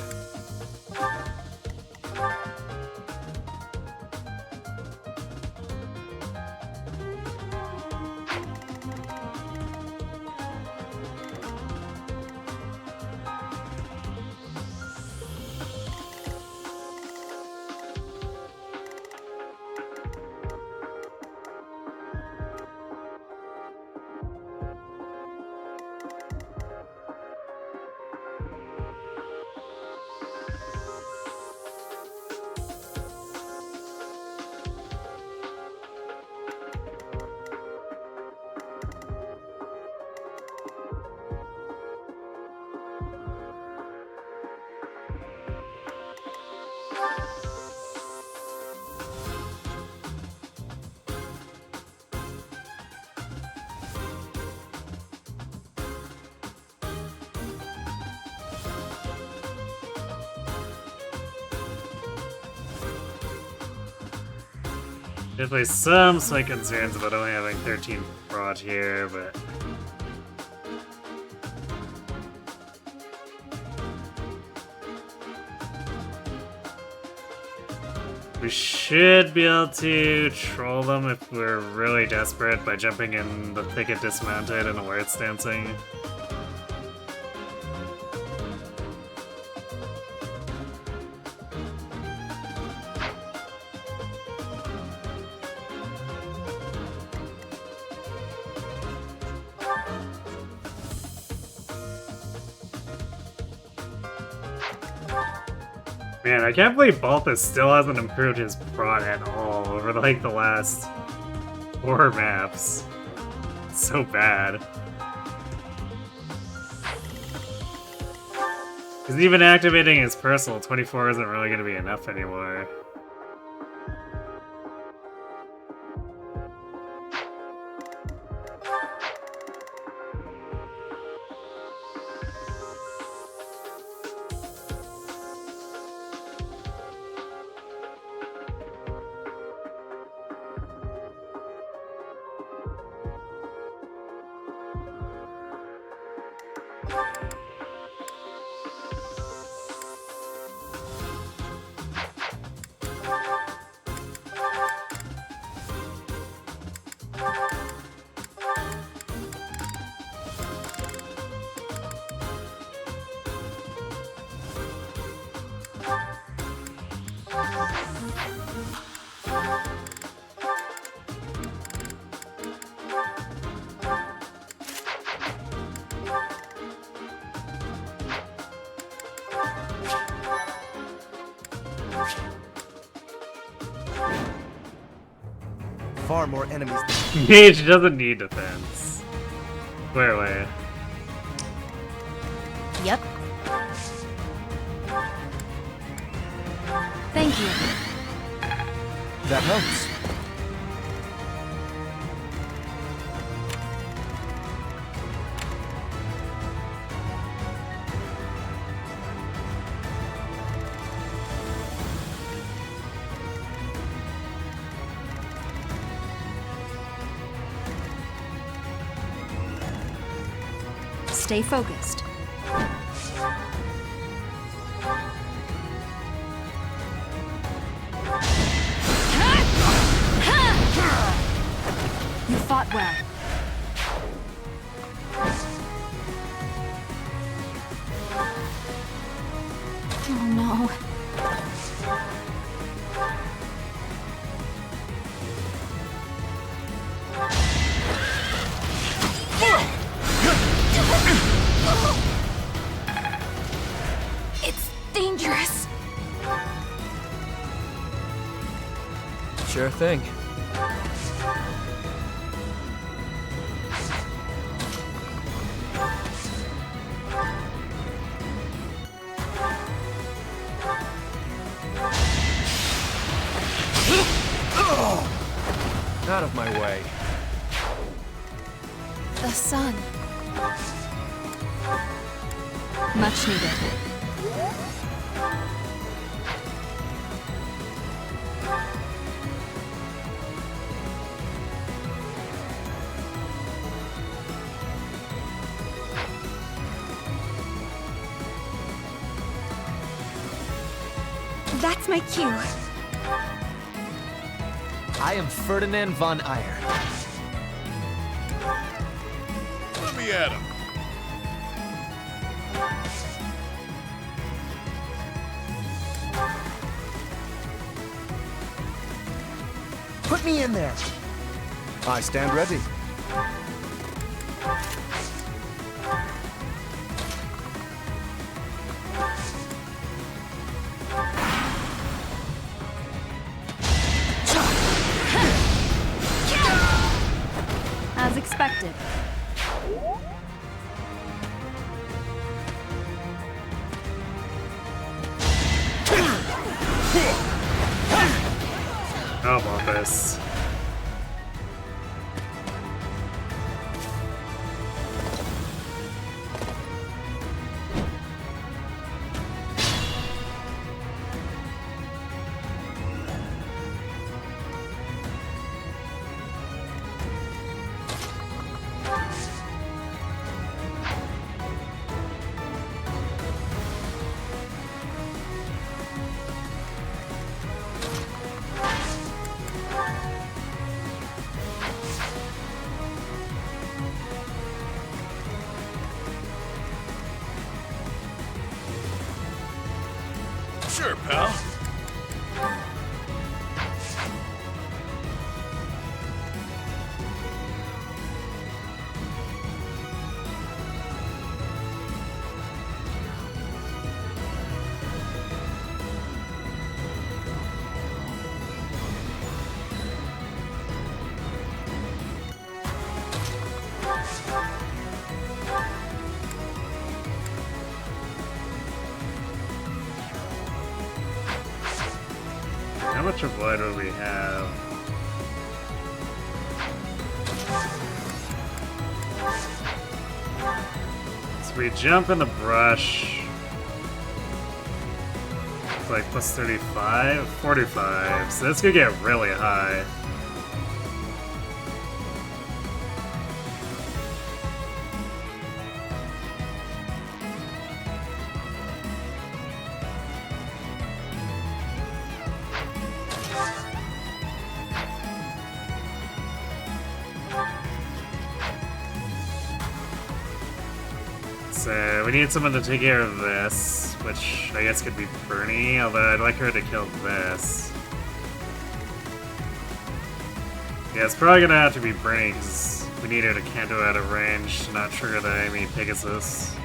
Definitely some slight concerns about only having 13 brought here, but... we should be able to troll them if we're really desperate by jumping in the thicket dismounted and alerts dancing. Man, I can't believe Balthus still hasn't improved his prod at all over like the last 4 maps. It's so bad. Because even activating his personal 24 isn't really going to be enough anymore. Far more enemies. Mage doesn't need defense. Clear away. Yep. Thank you. That helps. Stay focused. You fought well. Oh no. It's dangerous. Sure thing. Out of my way. The sun. Much needed. That's my cue. I am Ferdinand von Eyre. Let me at him. Put me in there. I stand ready. As expected. How about this? Sure, pal. How much of wood would we have? So we jump in the brush. It's like plus 35? 45. So that's gonna get really high. So we need someone to take care of this, which I guess could be Bernie, although I'd like her to kill this. Yeah, it's probably gonna have to be Bernie, because we need her to canto out of range to not trigger the enemy Pegasus.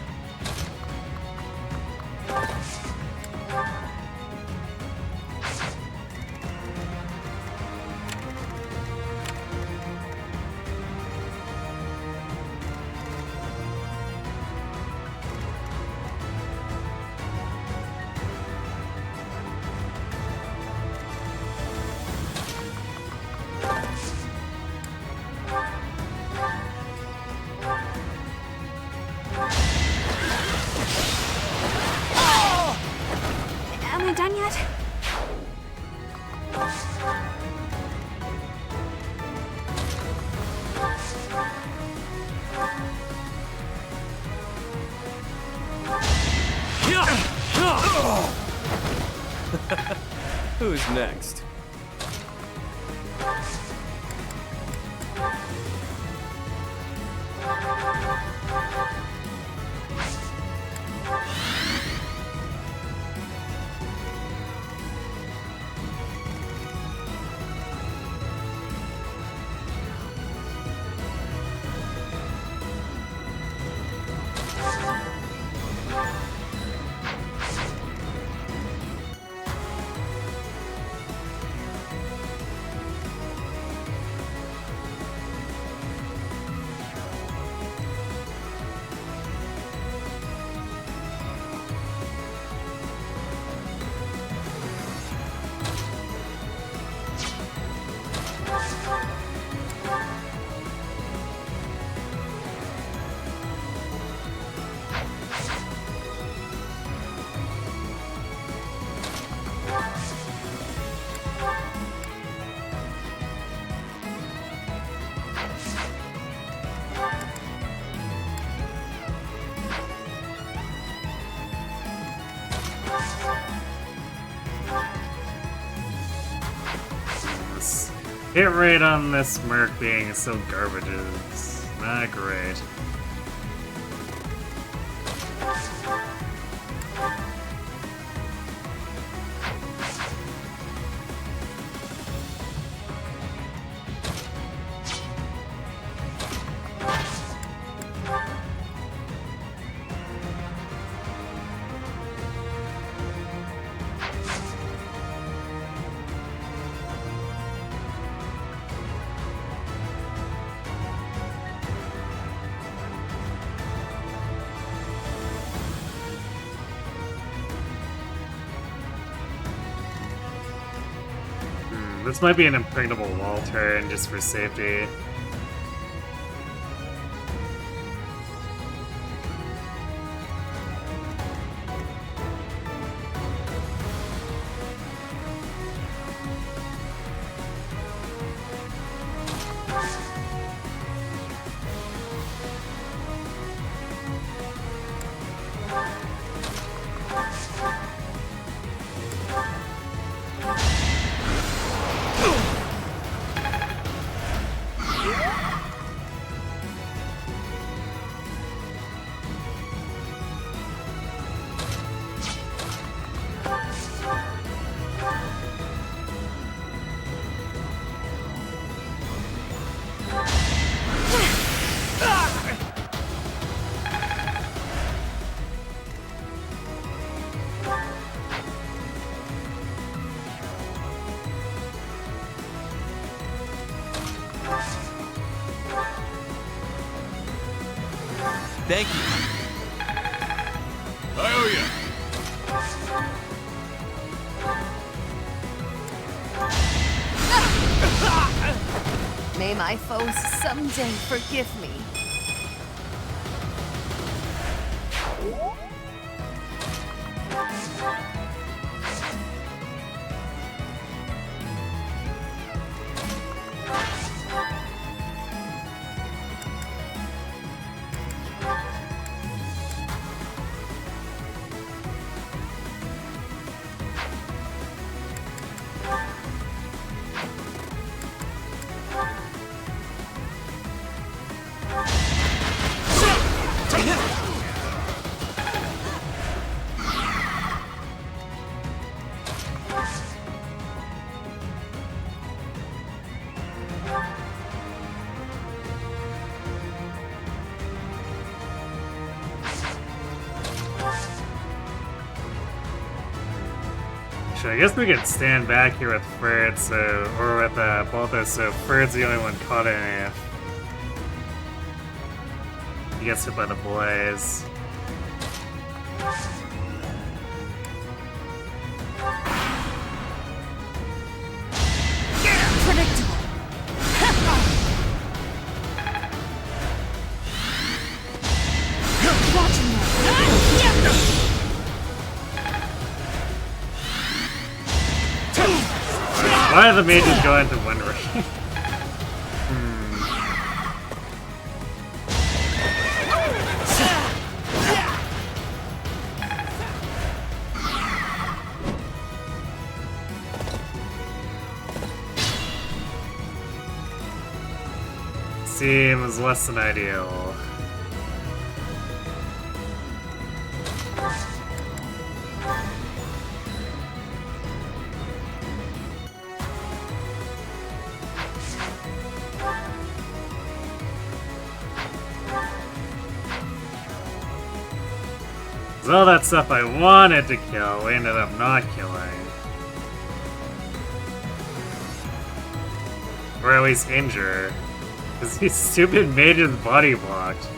Am I done yet? Who's next? Hit rate on this Merc being so garbage is not great. This might be an impregnable wall turn just for safety. Thank you. I owe ya. May my foes someday forgive me. I guess we could stand back here with Ferd, or with Balthus, so Ferd's the only one caught in it. He gets hit by the blaze. Predictable. Watching you. Why are the mages going to Wind Rain? Seems less than ideal. All that stuff I wanted to kill, we ended up not killing. Or at least injure. Because these stupid mages body blocked.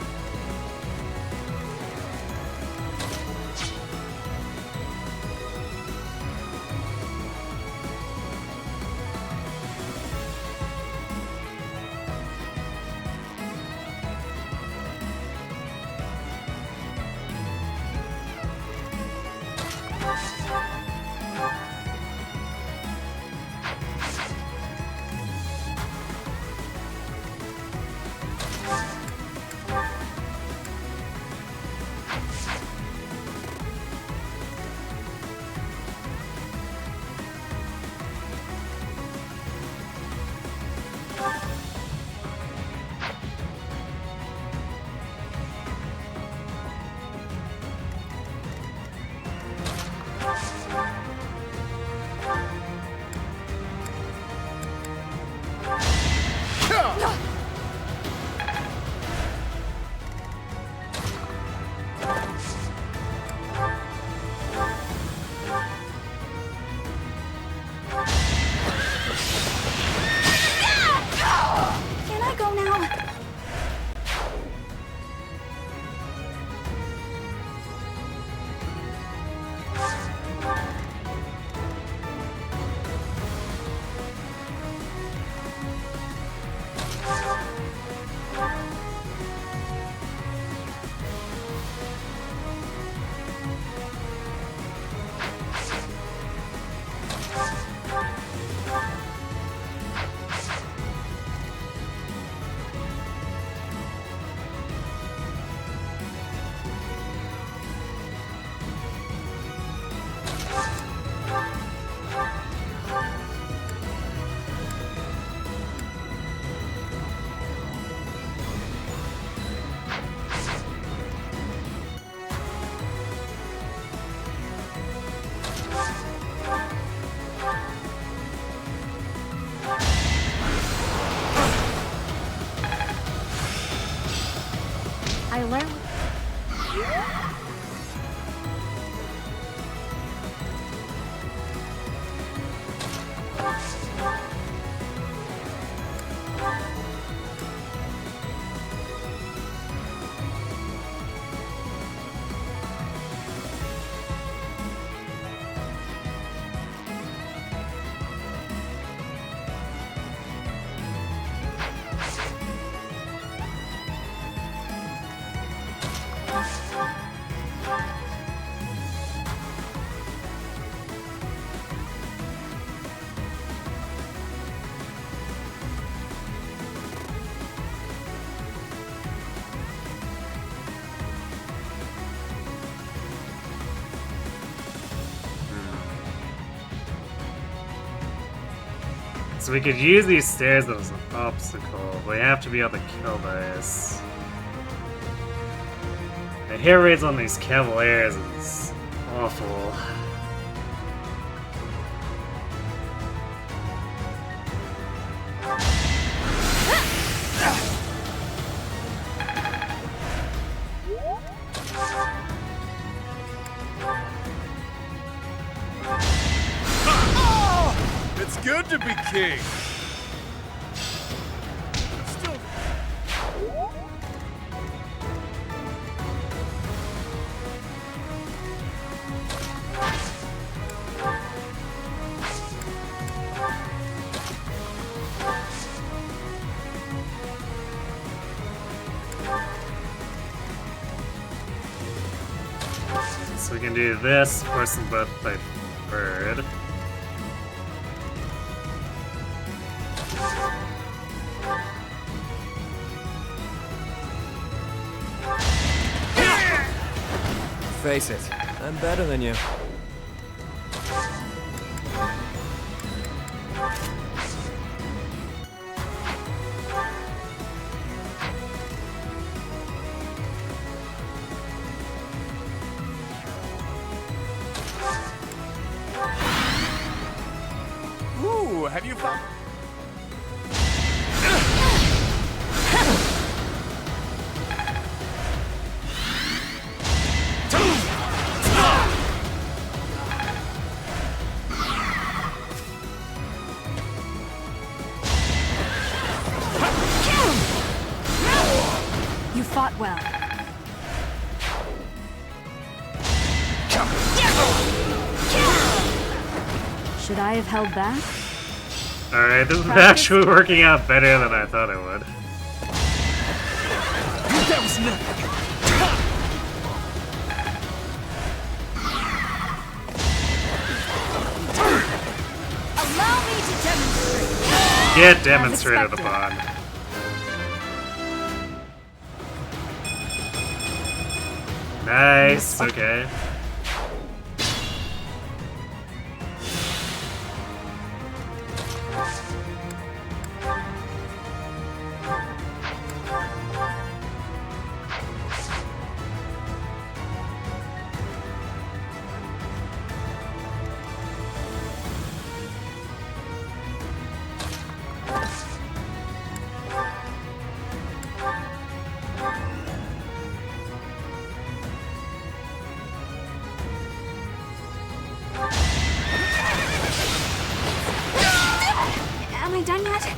So we could use these stairs as an obstacle, but we have to be able to kill this. The hit rates on these Cavaliers is awful. It's good to be king. Still. So we can do this, force them both by bird. Face it, I'm better than you. Ooh, have you found? You fought well. Should I have held back? Alright, this is actually working out better than I thought it would. That was nothing. Allow me to demonstrate. Get demonstrated upon. Nice, okay. Am I done yet?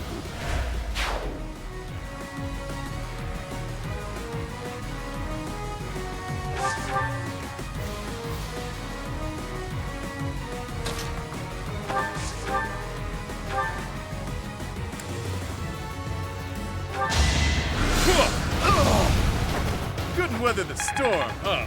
Couldn't weather the storm, huh?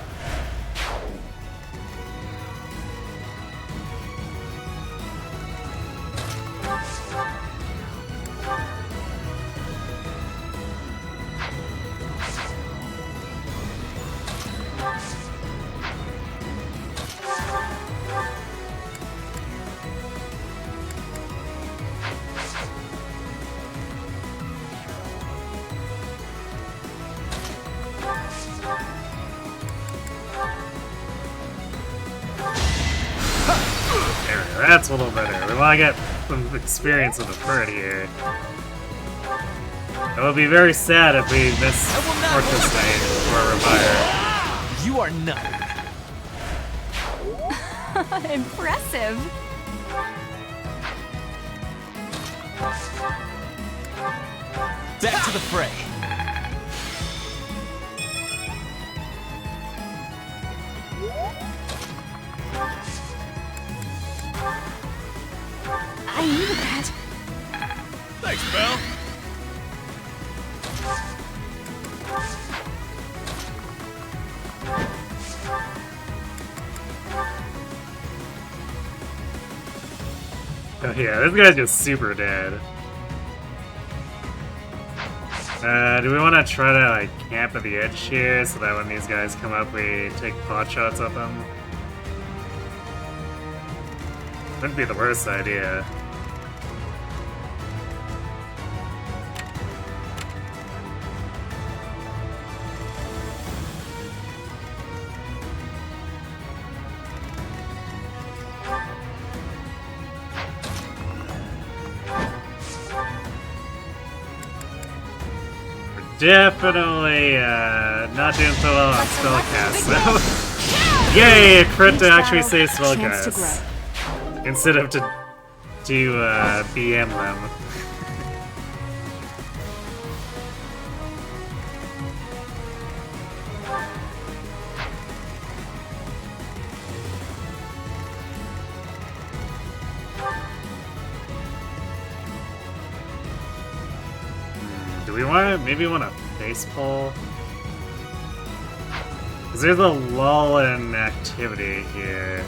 There we go, that's a little better. We want to get some experience with the bird here. It would be very sad if we miss Orcus Knight or Revire. You are nothing. Impressive. Back to the fray. I needed that. Thanks, Belle. Oh yeah, this guy's just super dead. Do we want to try to like camp at the edge here so that when these guys come up we take pot shots at them? Wouldn't be the worst idea. definitely not doing so well on spellcast, so yay, a crit to actually save spellcast instead of to do BM them. Maybe want a face pull? Is there the lull in activity here?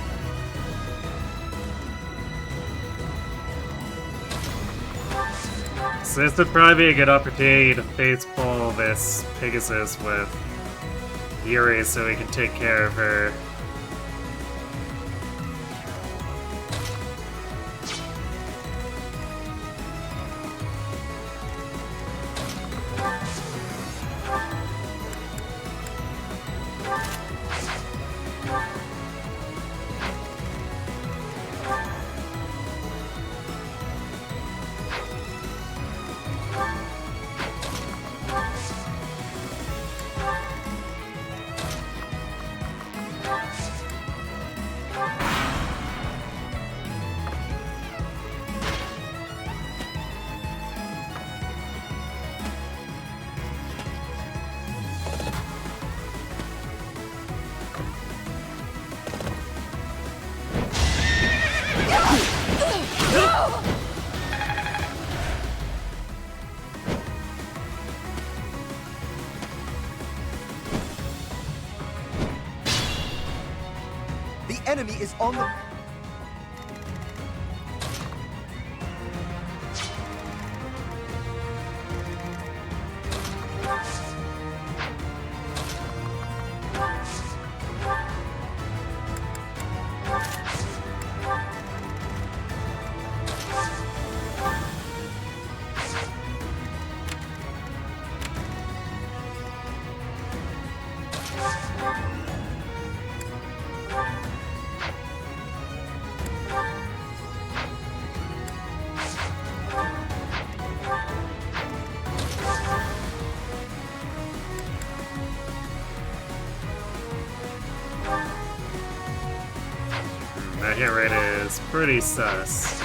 So this would probably be a good opportunity to face pull this Pegasus with Yuri so we can take care of her. Enemy is on the... That hit rate is pretty sus.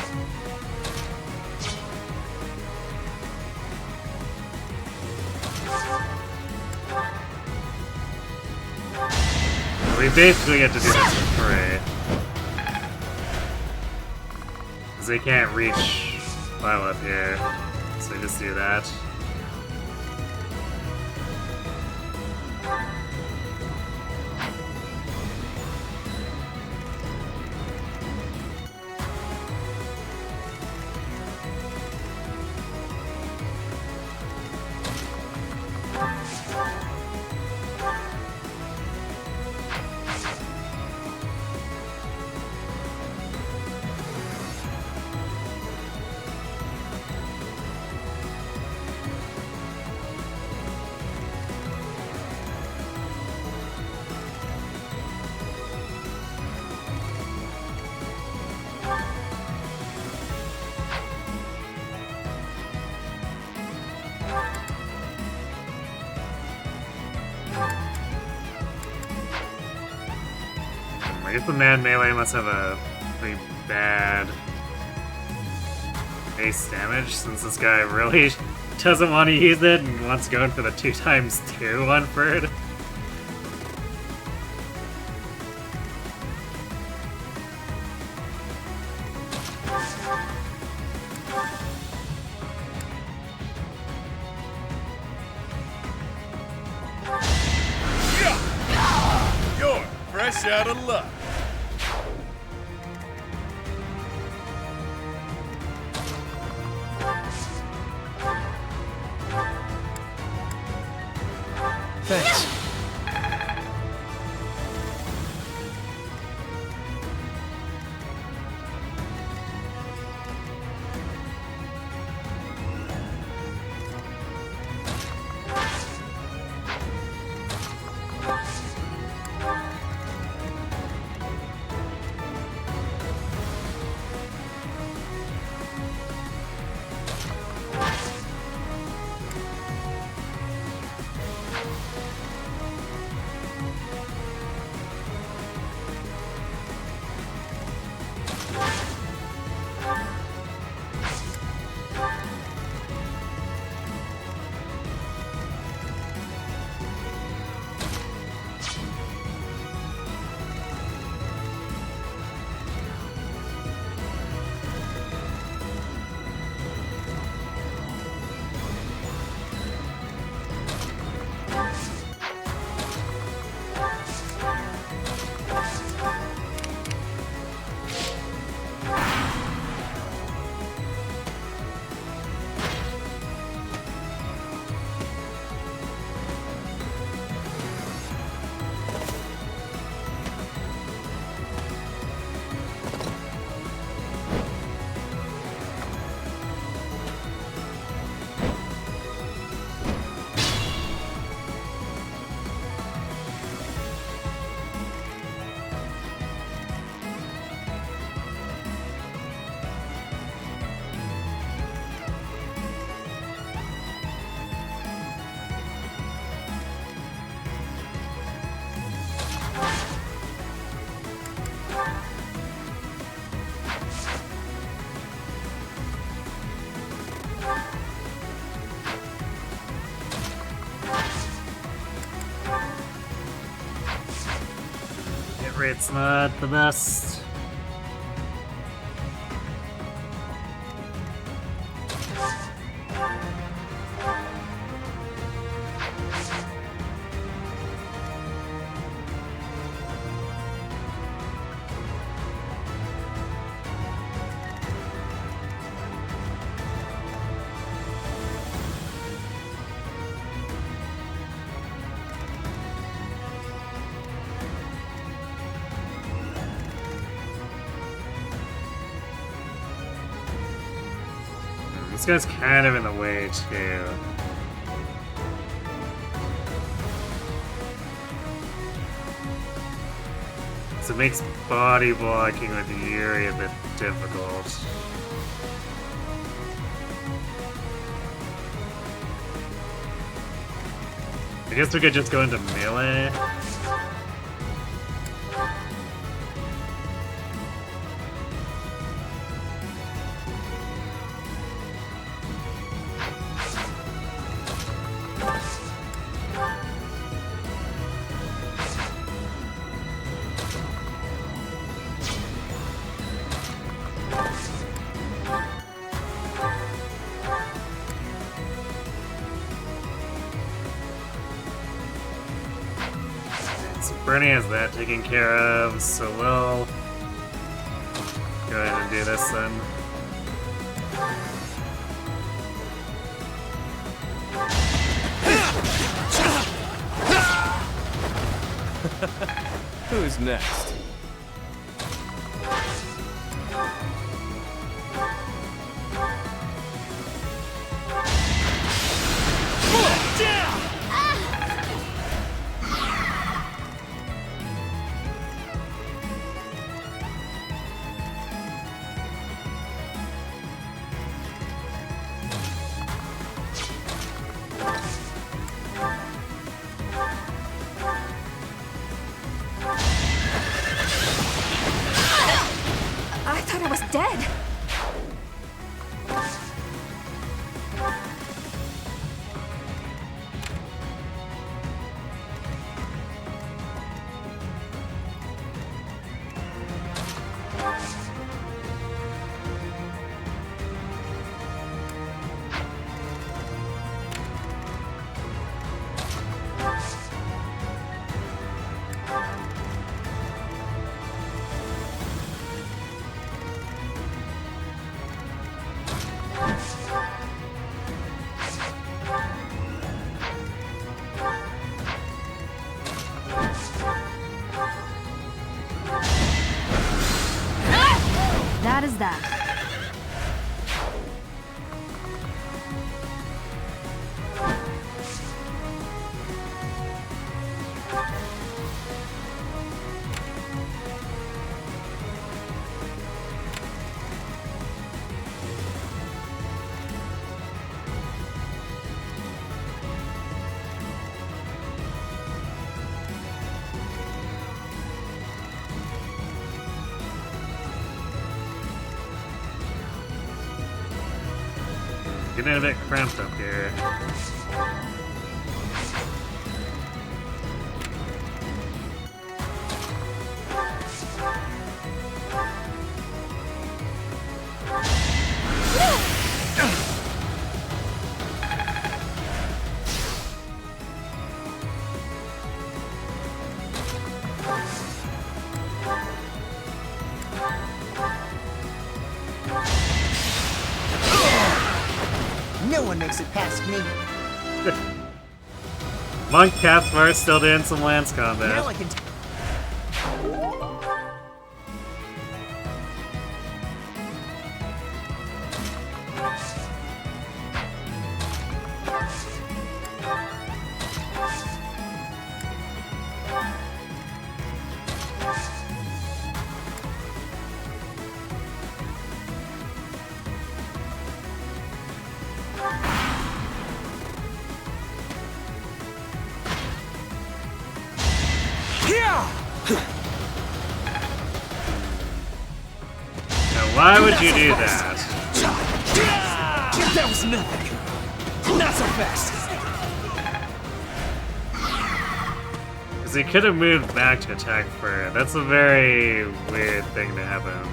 We basically get to do this for free. Because they can't reach Lyle up here. So we just do that. I guess the man melee must have a pretty bad base damage since this guy really doesn't want to use it and wants to go in for the 2x2 one bird. You're fresh out of luck. Thanks. rate's not the best. This guy's kind of in the way, too. So it makes body blocking with Yuri a bit difficult. I guess we could just go into melee. Bernie has that taken care of, so we'll go ahead and do this then. Who's next? Dead. That is that. Getting a bit cramped up here. No one makes it past me. Monk Caspa is still doing some lance combat. Now I can. Why would you do that? That was nothing. Not so fast. This Because he could have moved back to attack for. That's a very weird thing to happen.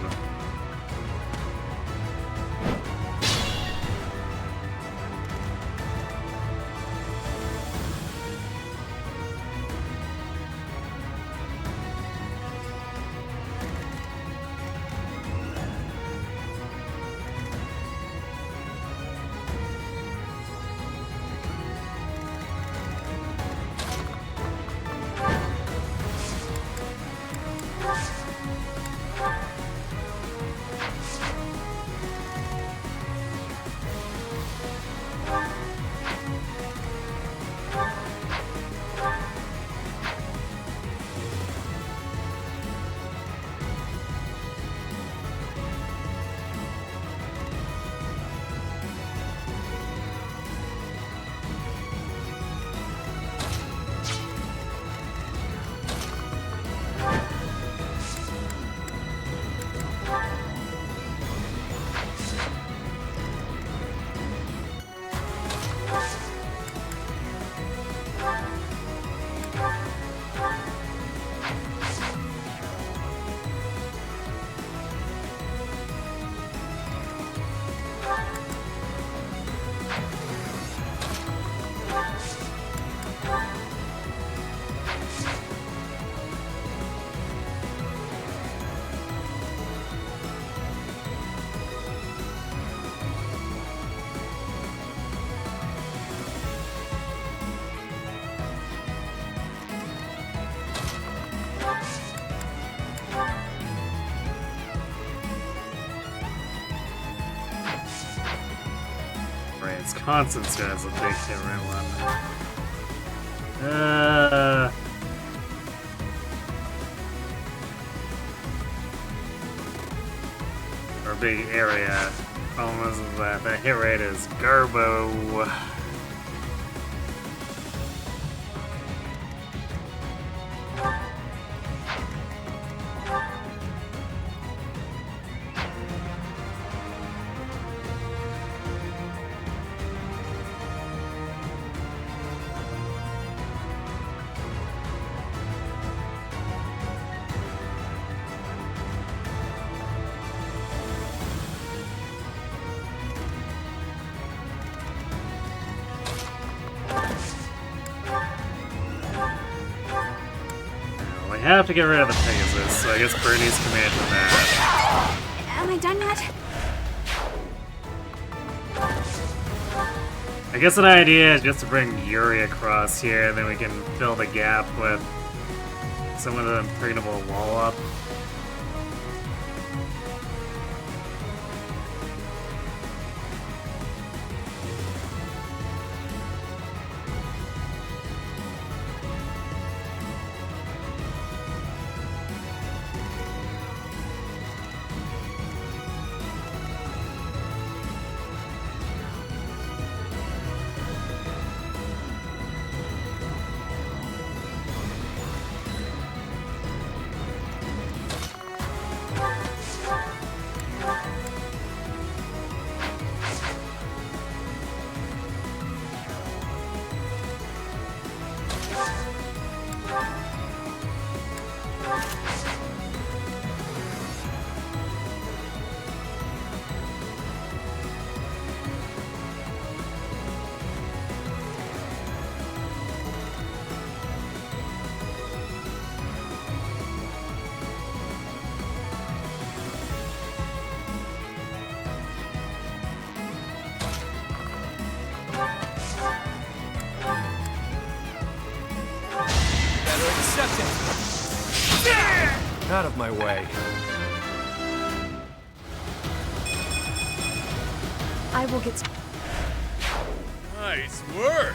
Constance has a big hit right one. Or big area. Problem is that the hit rate is Garbo. I have to get rid of the Pegasus, so I guess Bernie's command to that. Am I done yet? I guess an idea is just to bring Yuri across here, and then we can fill the gap with some of the impregnable wall up. Out of my way. I will get... Nice work!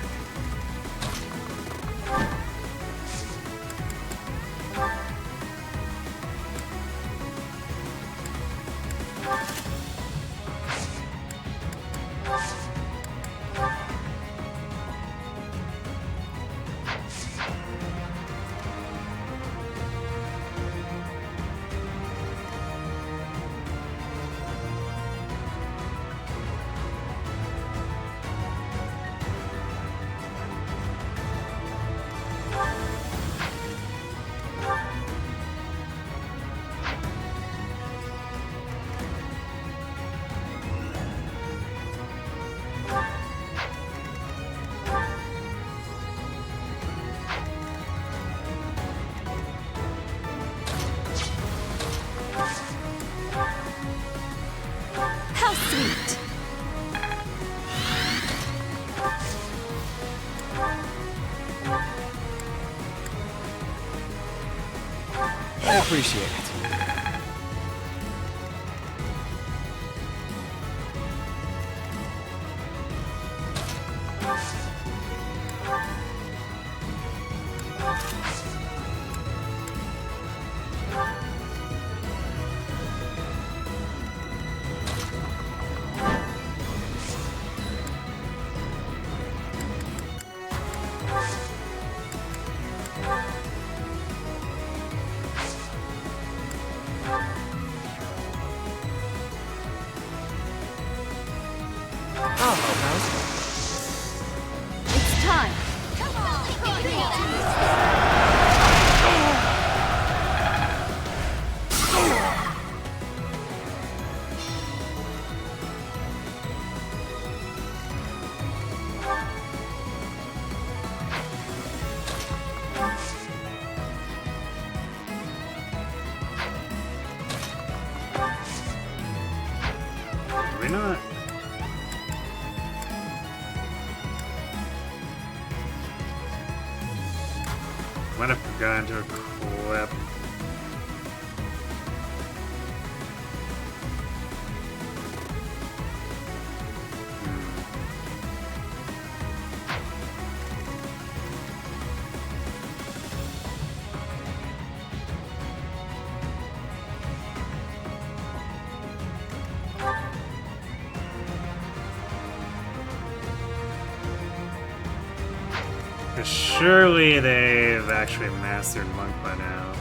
appreciate it. It's time. Are we not? Might have forgotten to equip. Because surely they've actually mastered Monk by now.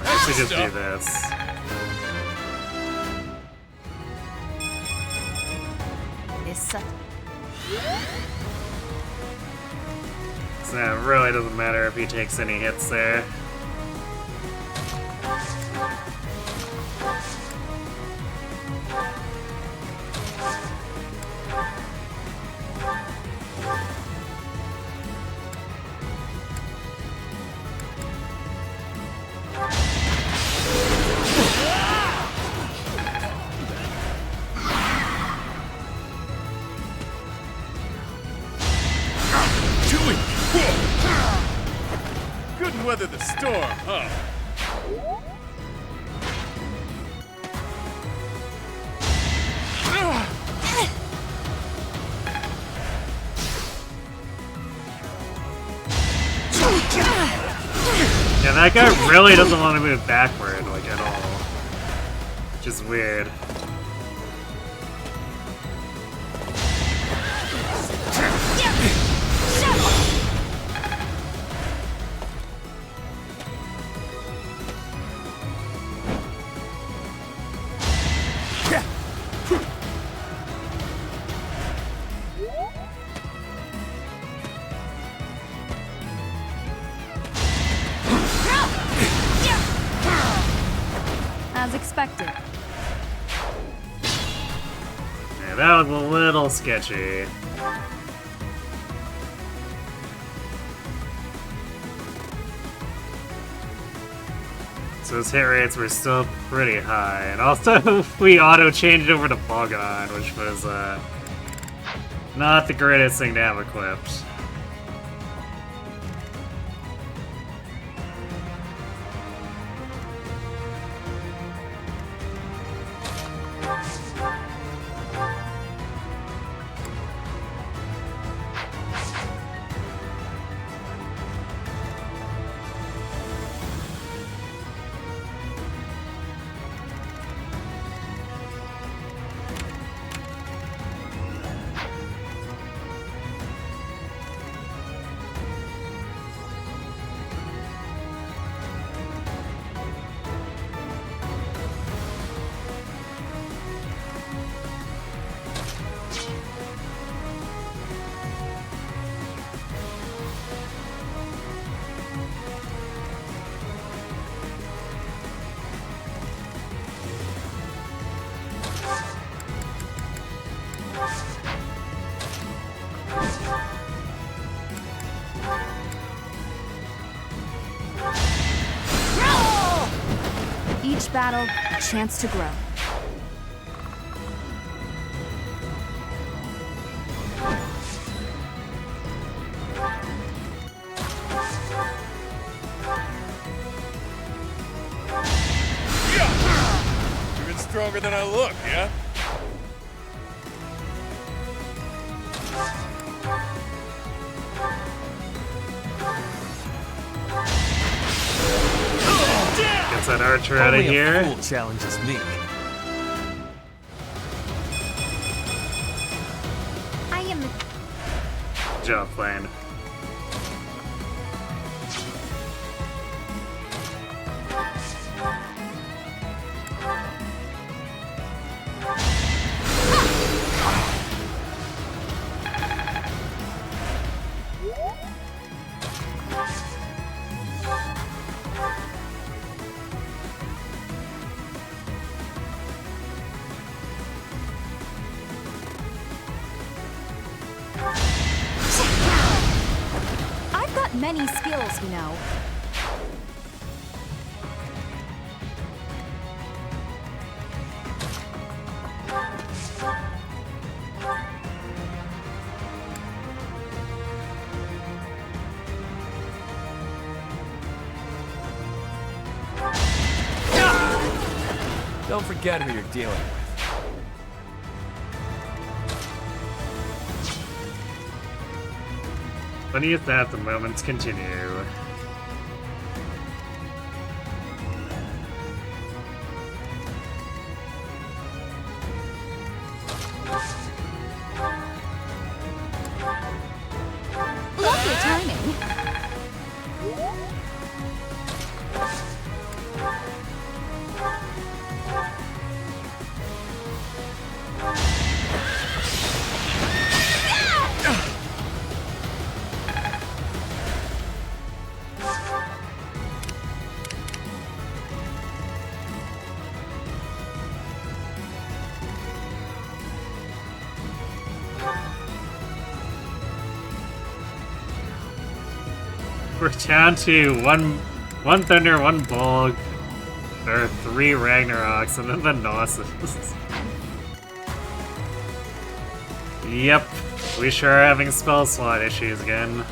Actually, just do this. So it really doesn't matter if he takes any hits there. Couldn't weather the storm, huh? Yeah, that guy really doesn't want to move backward, like, at all. Which is weird. As expected. Yeah, that was a little sketchy. So his hit rates were still pretty high. And also, we auto-changed over to Pogon, which was, not the greatest thing to have equipped. battle, a chance to grow. Even stronger than I look, yeah? Gets that archer out of Only a here. fool challenges me. I am the Good job, Flame. I've got many skills, you know. Don't forget who you're dealing with. Funny as that, the moments continue. Lovely timing. We're down to one Thunder, one Bulk. There are 3 Ragnaroks, and then the Gnosis. Yep, we sure are having spell slot issues again.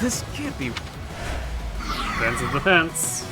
This can't be. Fence of the fence.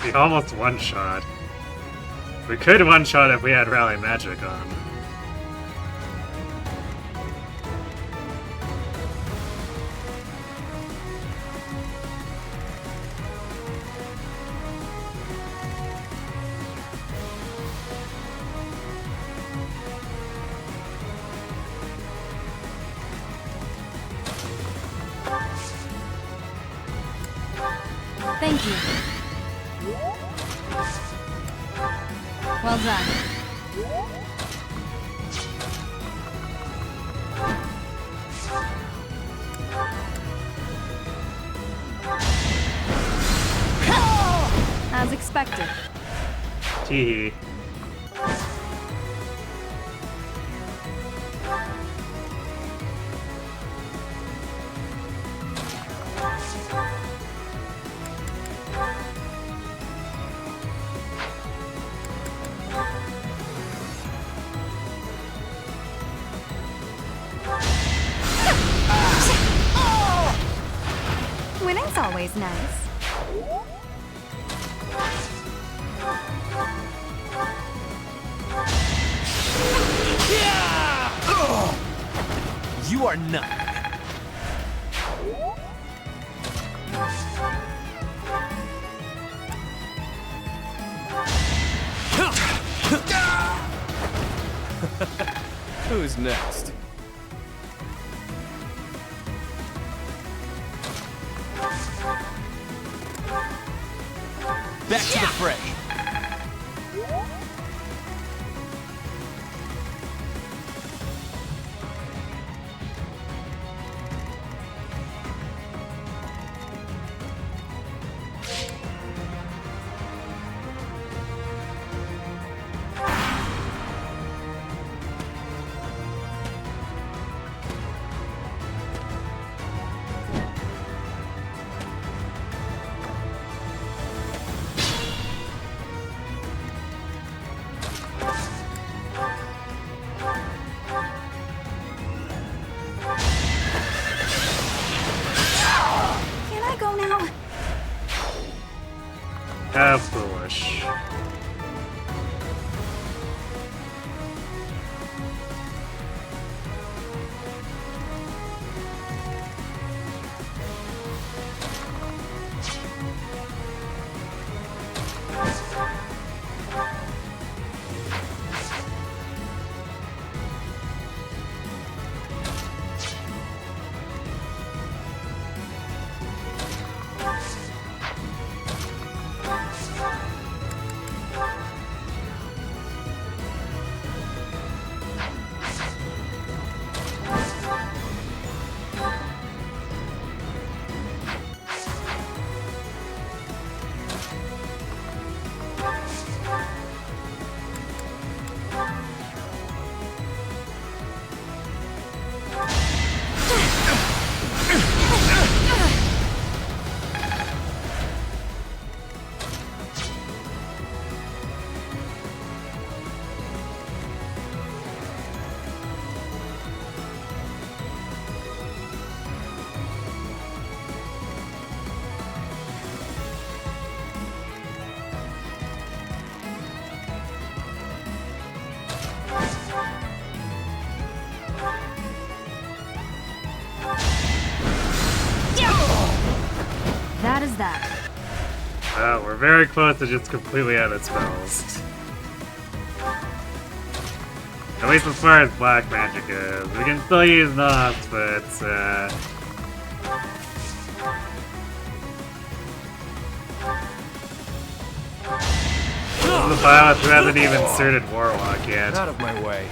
We almost one-shot. We could one-shot if we had Rally Magic on. Thank you. Well done. As expected. Tee. That's always nice. You are not. Who's next? Back to the fray. Can I go now? How foolish. That is that. We're very close to just completely out of spells. At least as far as black magic goes. We can still use Knots, but the pilot who hasn't even inserted Warlock yet. Out of my way.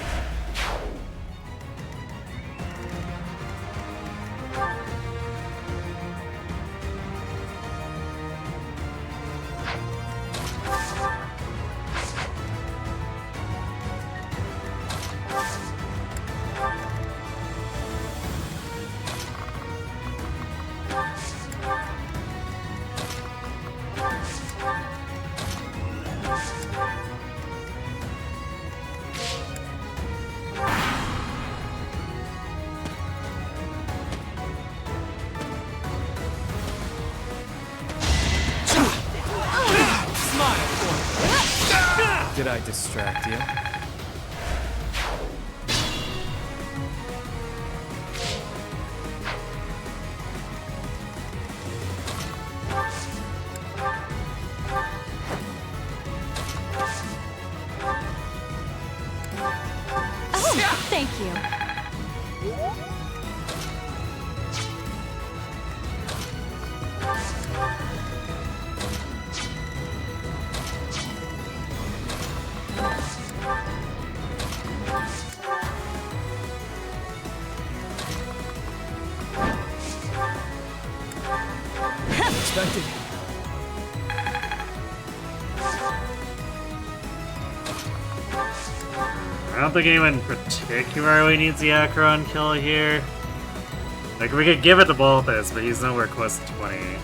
Did I distract you? Oh, thank you. Expected. I don't think anyone particularly needs the Acheron kill here. Like, we could give it to Balthus, but he's nowhere close to 20.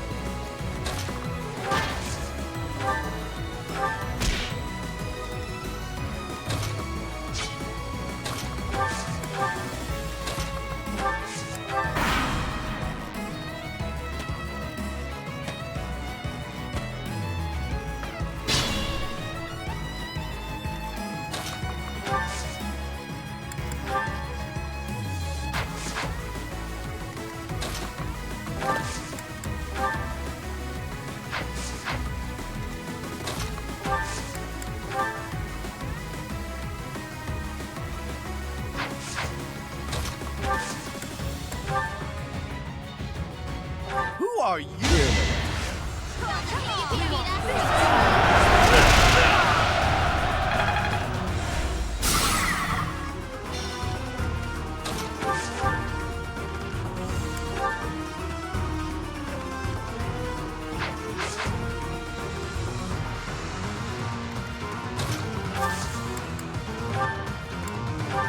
are you?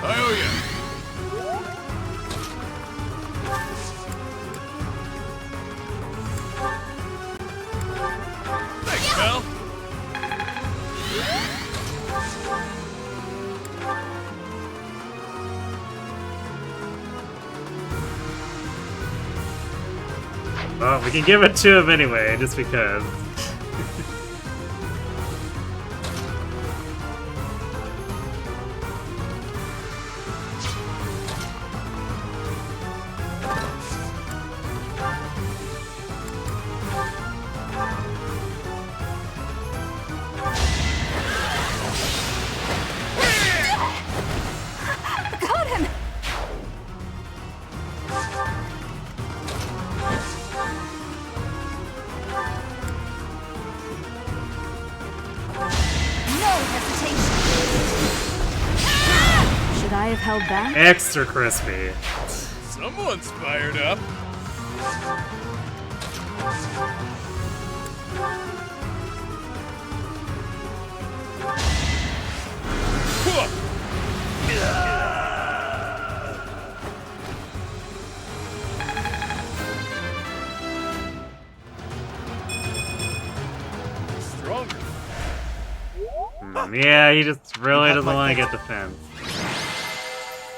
I owe you. Thanks, pal. Well, we can give it to him anyway, just because. Got him! No hesitation. Should I have held back? Extra crispy. Someone's fired up. Stronger. Yeah, he just really doesn't want to get defense.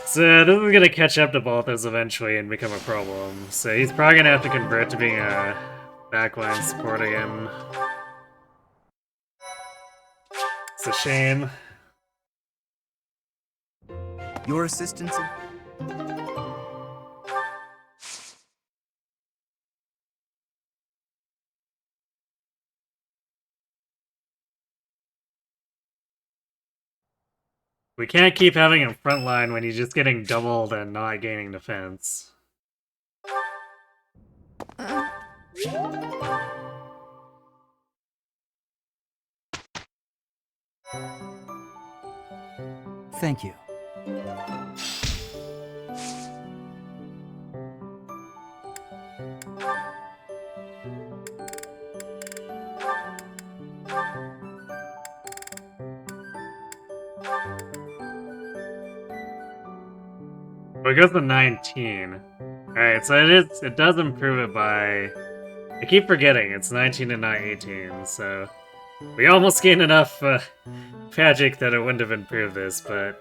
So this is gonna catch up to Balthus eventually and become a problem. So he's probably gonna have to convert to being a backline support again. It's a shame. Your assistance in... We can't keep having him frontline when he's just getting doubled and not gaining defense. Thank you. Well, it goes to 19. Alright, so it does improve it by... I keep forgetting, it's 19 and not 18, so... We almost gained enough magic that it wouldn't have improved this, but...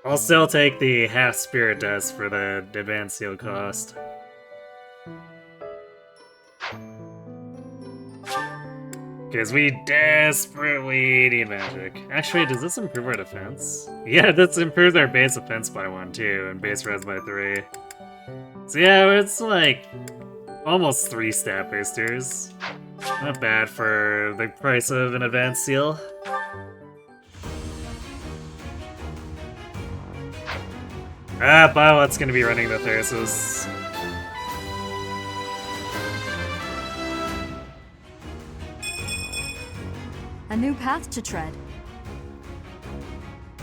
I'll still take the half spirit dust for the advanced seal cost. Because we desperately need magic. Actually, does this improve our defense? Yeah, this improves our base defense by 1 too, and base res by 3. So yeah, it's like almost 3 stat boosters. Not bad for the price of an advanced seal. Ah, Biolet's gonna be running the Thyrsus. A new path to tread.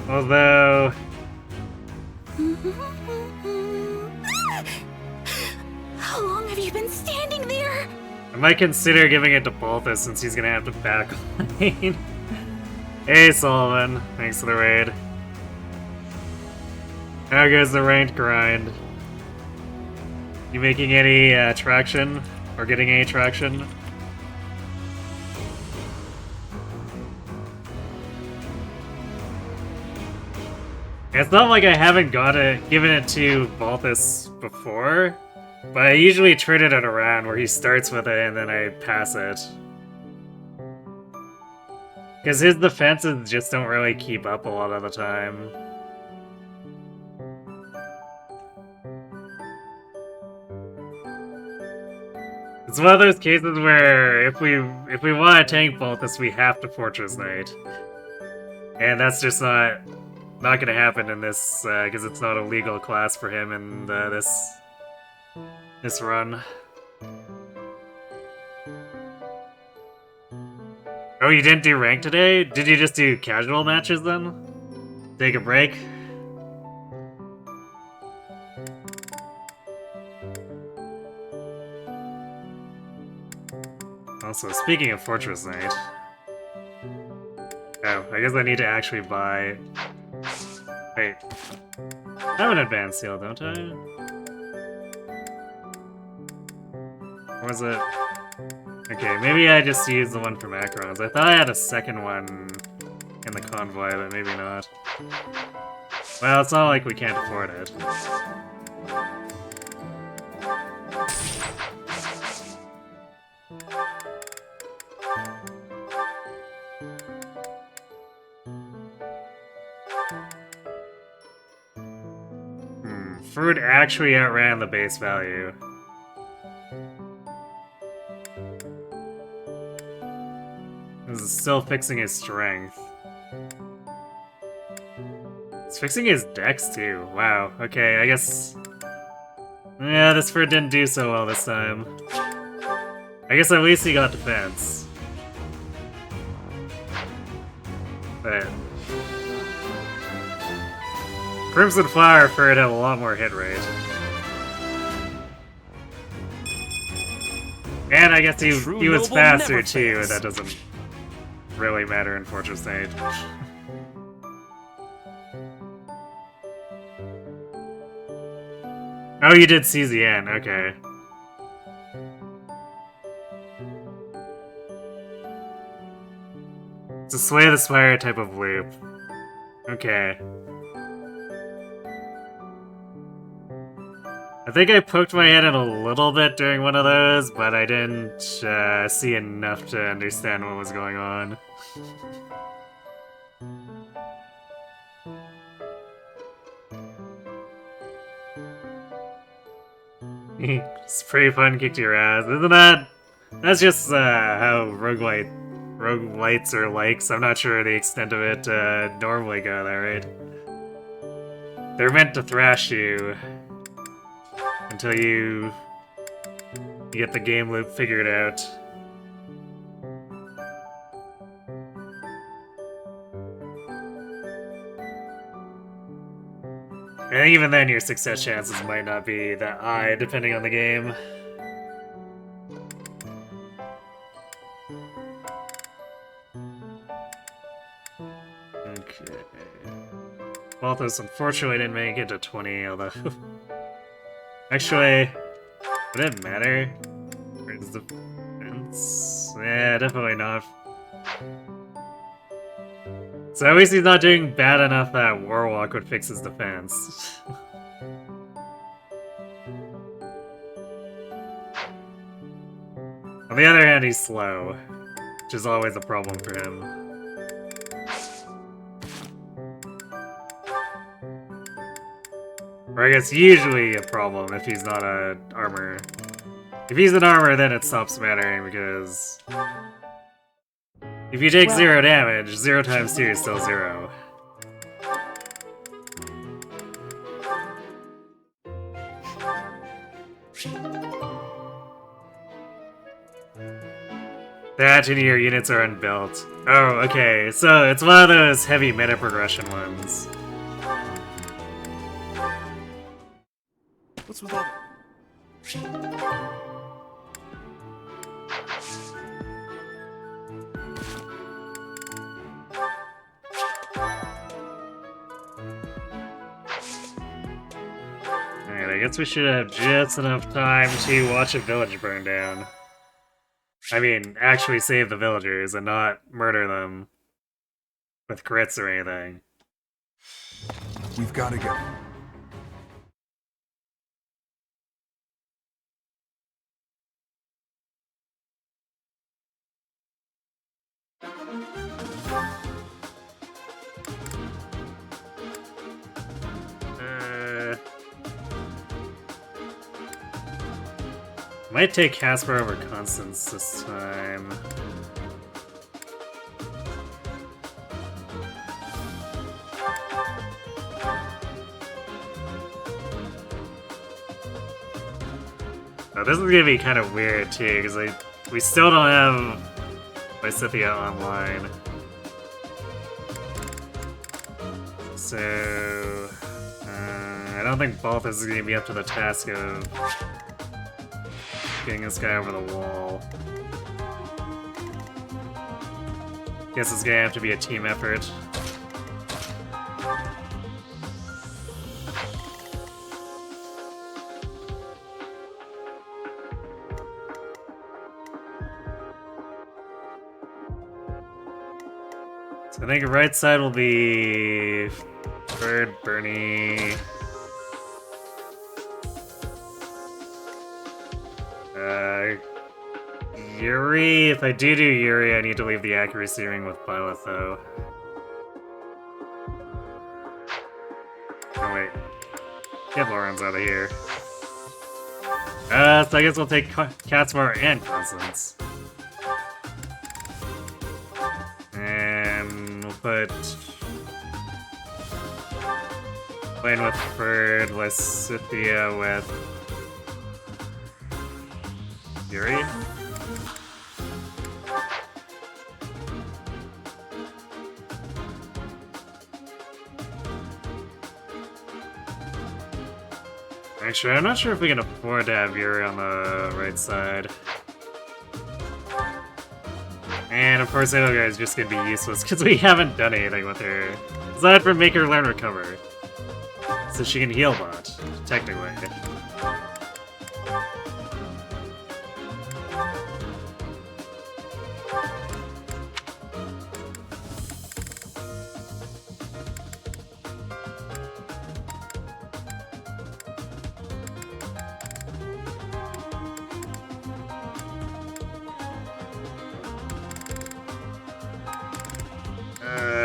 Although... How long have you been standing there? I might consider giving it to Balthus since he's gonna have to backline. Hey Sullivan, thanks for the raid. How goes the ranked grind? You making any traction? Or getting any traction? It's not like I haven't given it to Balthus before, but I usually traded it around where he starts with it and then I pass it. Because his defenses just don't really keep up a lot of the time. It's one of those cases where if we want to tank Balthus, we have to Fortress Knight. And that's just not gonna happen in this, because it's not a legal class for him in this run. Oh, you didn't do rank today? Did you just do casual matches then? Take a break? Also, speaking of Fortress Knight... Oh, I guess I need to actually buy... Wait. I have an advanced seal, don't I? Or was it... Okay, maybe I just used the one for Macrons. I thought I had a second one in the convoy, but maybe not. Well, it's not like we can't afford it. Fruit actually outran the base value. This is still fixing his strength. It's fixing his dex too. Wow, okay, I guess... Yeah, this fruit didn't do so well this time. I guess at least he got defense. But... Crimson Flower Fruit had a lot more hit rate. And I guess he was faster too, and that doesn't really matter in Fortress Knight. Oh, you did CZN, okay. It's a Slay the Spire type of loop. Okay. I think I poked my head in a little bit during one of those, but I didn't see enough to understand what was going on. It's pretty fun, kicked your ass. Isn't that? That's just how roguelites are like, so I'm not sure the extent of it normally go there, right? They're meant to thrash you until you get the game loop figured out. And even then, your success chances might not be that high, depending on the game. Okay. Balthus unfortunately didn't make it to 20, although... Actually, would it matter? Where's the fence? Yeah, definitely not. So at least he's not doing bad enough that Warwalk would fix his defense. On the other hand, he's slow, which is always a problem for him. Or I guess usually a problem if he's not an armor. If he's an armor, then it stops mattering because... If you take 0 damage, 0 times 2 is still 0. That and your units are unbuilt. Oh, okay, so it's one of those heavy meta progression ones. What's with all Alright, I guess we should have just enough time to watch a village burn down. I mean, actually save the villagers and not murder them with crits or anything. We've got to go. Might take Caspa over Constance this time. Now, this is gonna be kind of weird too, because we still don't have by Scythia online. So I don't think Balthus is going to be up to the task of getting this guy over the wall. Guess it's going to have to be a team effort. So I think right side will be Bird, Bernie, Yuri. If I do Yuri, I need to leave the accuracy ring with Violet, though. Oh wait, get Lorenz out of here. So I guess we'll take Catsmar and Constance. And we'll put Blaine with Bird, Lysithia with Yuri. Actually, I'm not sure if we can afford to have Yuri on the right side. And of course, the other guy is just gonna be useless because we haven't done anything with her. Aside from make her learn recover. So she can heal bot, technically.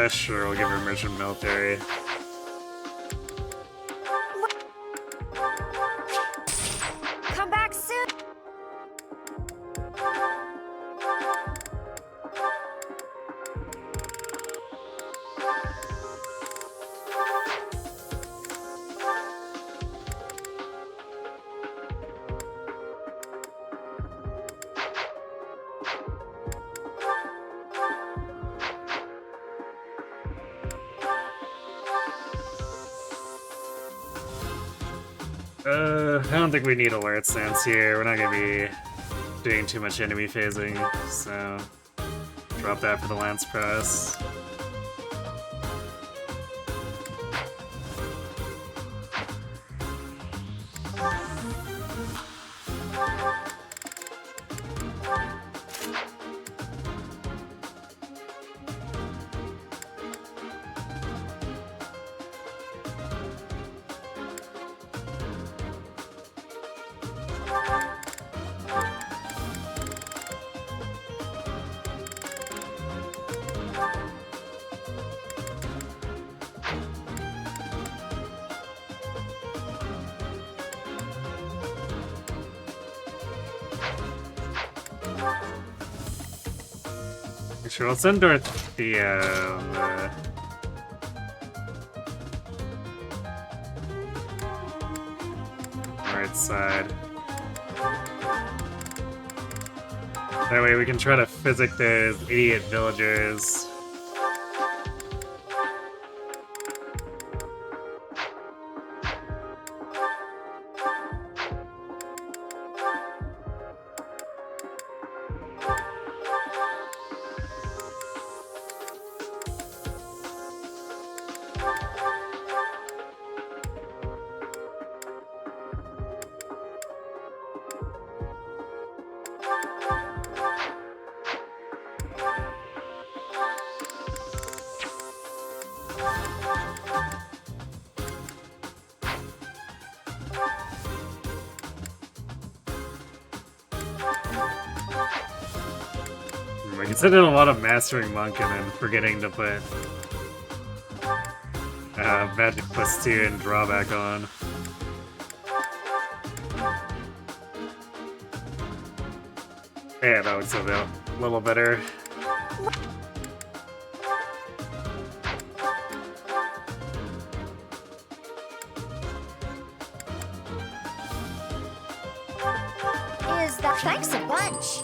Sure, we'll give her merchant military. Come back soon. I don't think we need alert stance here. We're not gonna be doing too much enemy phasing, so drop that for the lance press. Sure, I'll send Dorothea on the right side. That way we can try to physic those idiot villagers. I considered a lot of Mastering Monk and then forgetting to put Magic plus 2 and drawback on. Yeah, that looks a little better. Thanks a bunch.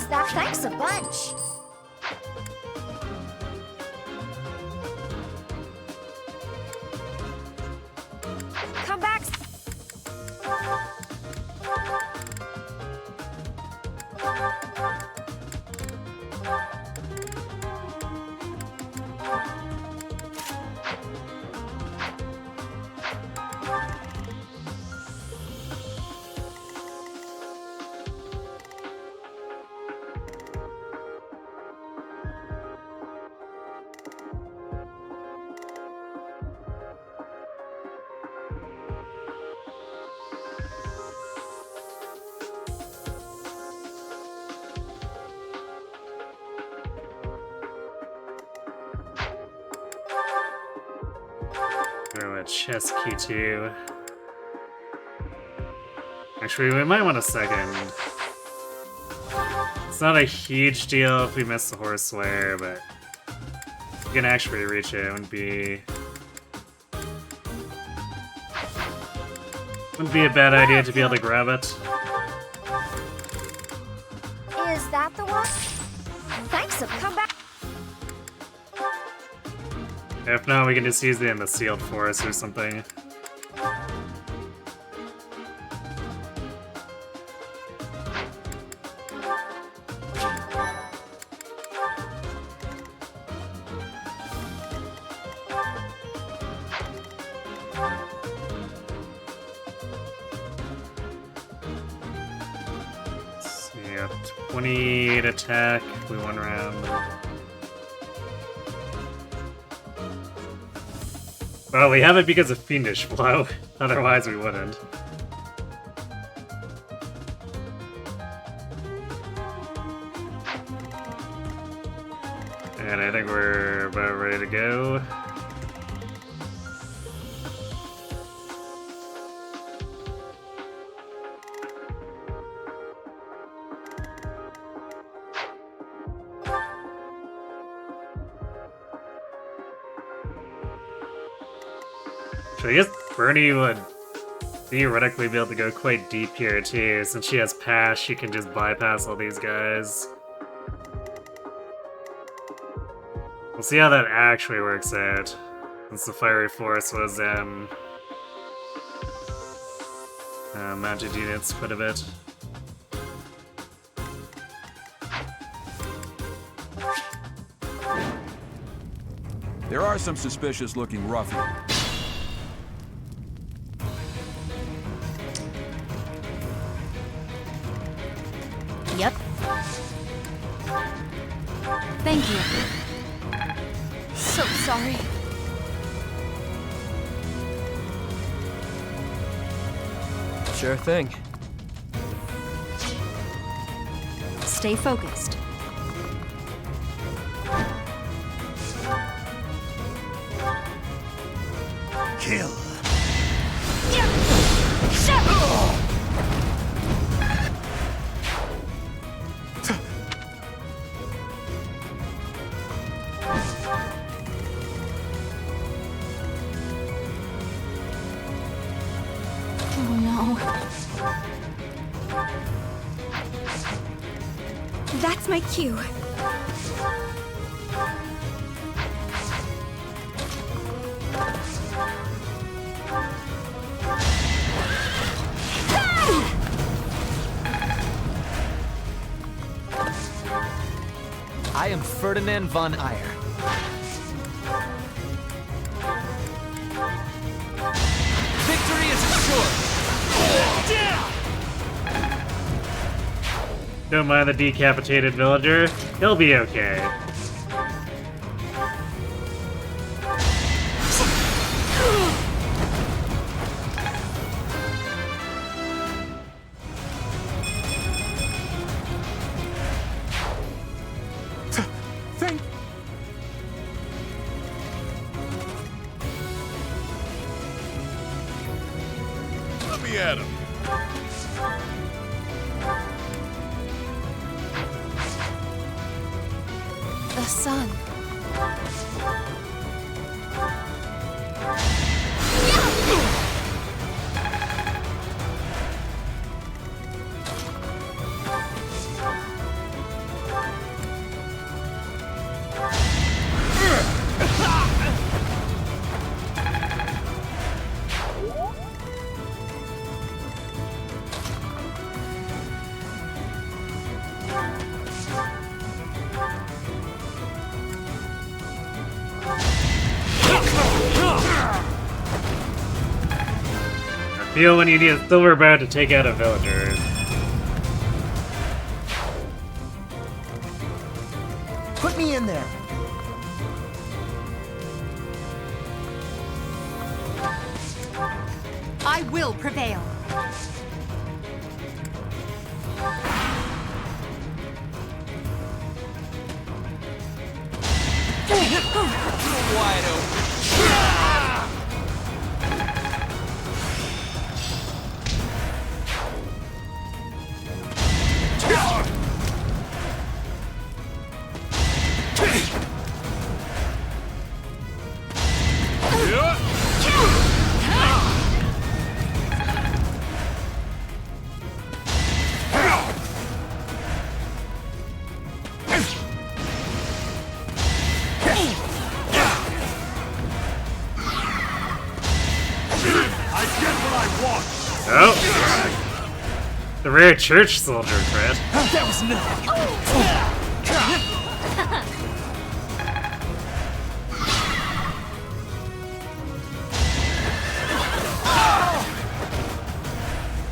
Is that thanks a bunch? Come back. Throw a chest key too. Actually, we might want a second. It's not a huge deal if we miss the horse slayer, but if we can actually reach it, it wouldn't be a bad idea to be able to grab it. Is that the one? Thanks, come back. If not, we can just use it in the sealed forest or something. Let's see, 28 attack, we won round. Well, we have it because of Fiendish Blow, otherwise we wouldn't. And I think we're about ready to go. So I guess Bernie would theoretically be able to go quite deep here too. Since she has pass, she can just bypass all these guys. We'll see how that actually works out. Since the Fiery Force was mounted units quite a bit. There are some suspicious looking ruffians. Yep. Thank you. So sorry. Sure thing. Stay focused. Kill. Oh no. That's my cue. I am Ferdinand von Eyre. Victory is assured. Don't mind the decapitated villager, he'll be okay. Let me at him. The sun. Feel when you need a silver bow to take out a villager. Put me in there. I will prevail. Wide open. Oh! The rare church soldier crit. That was nothing.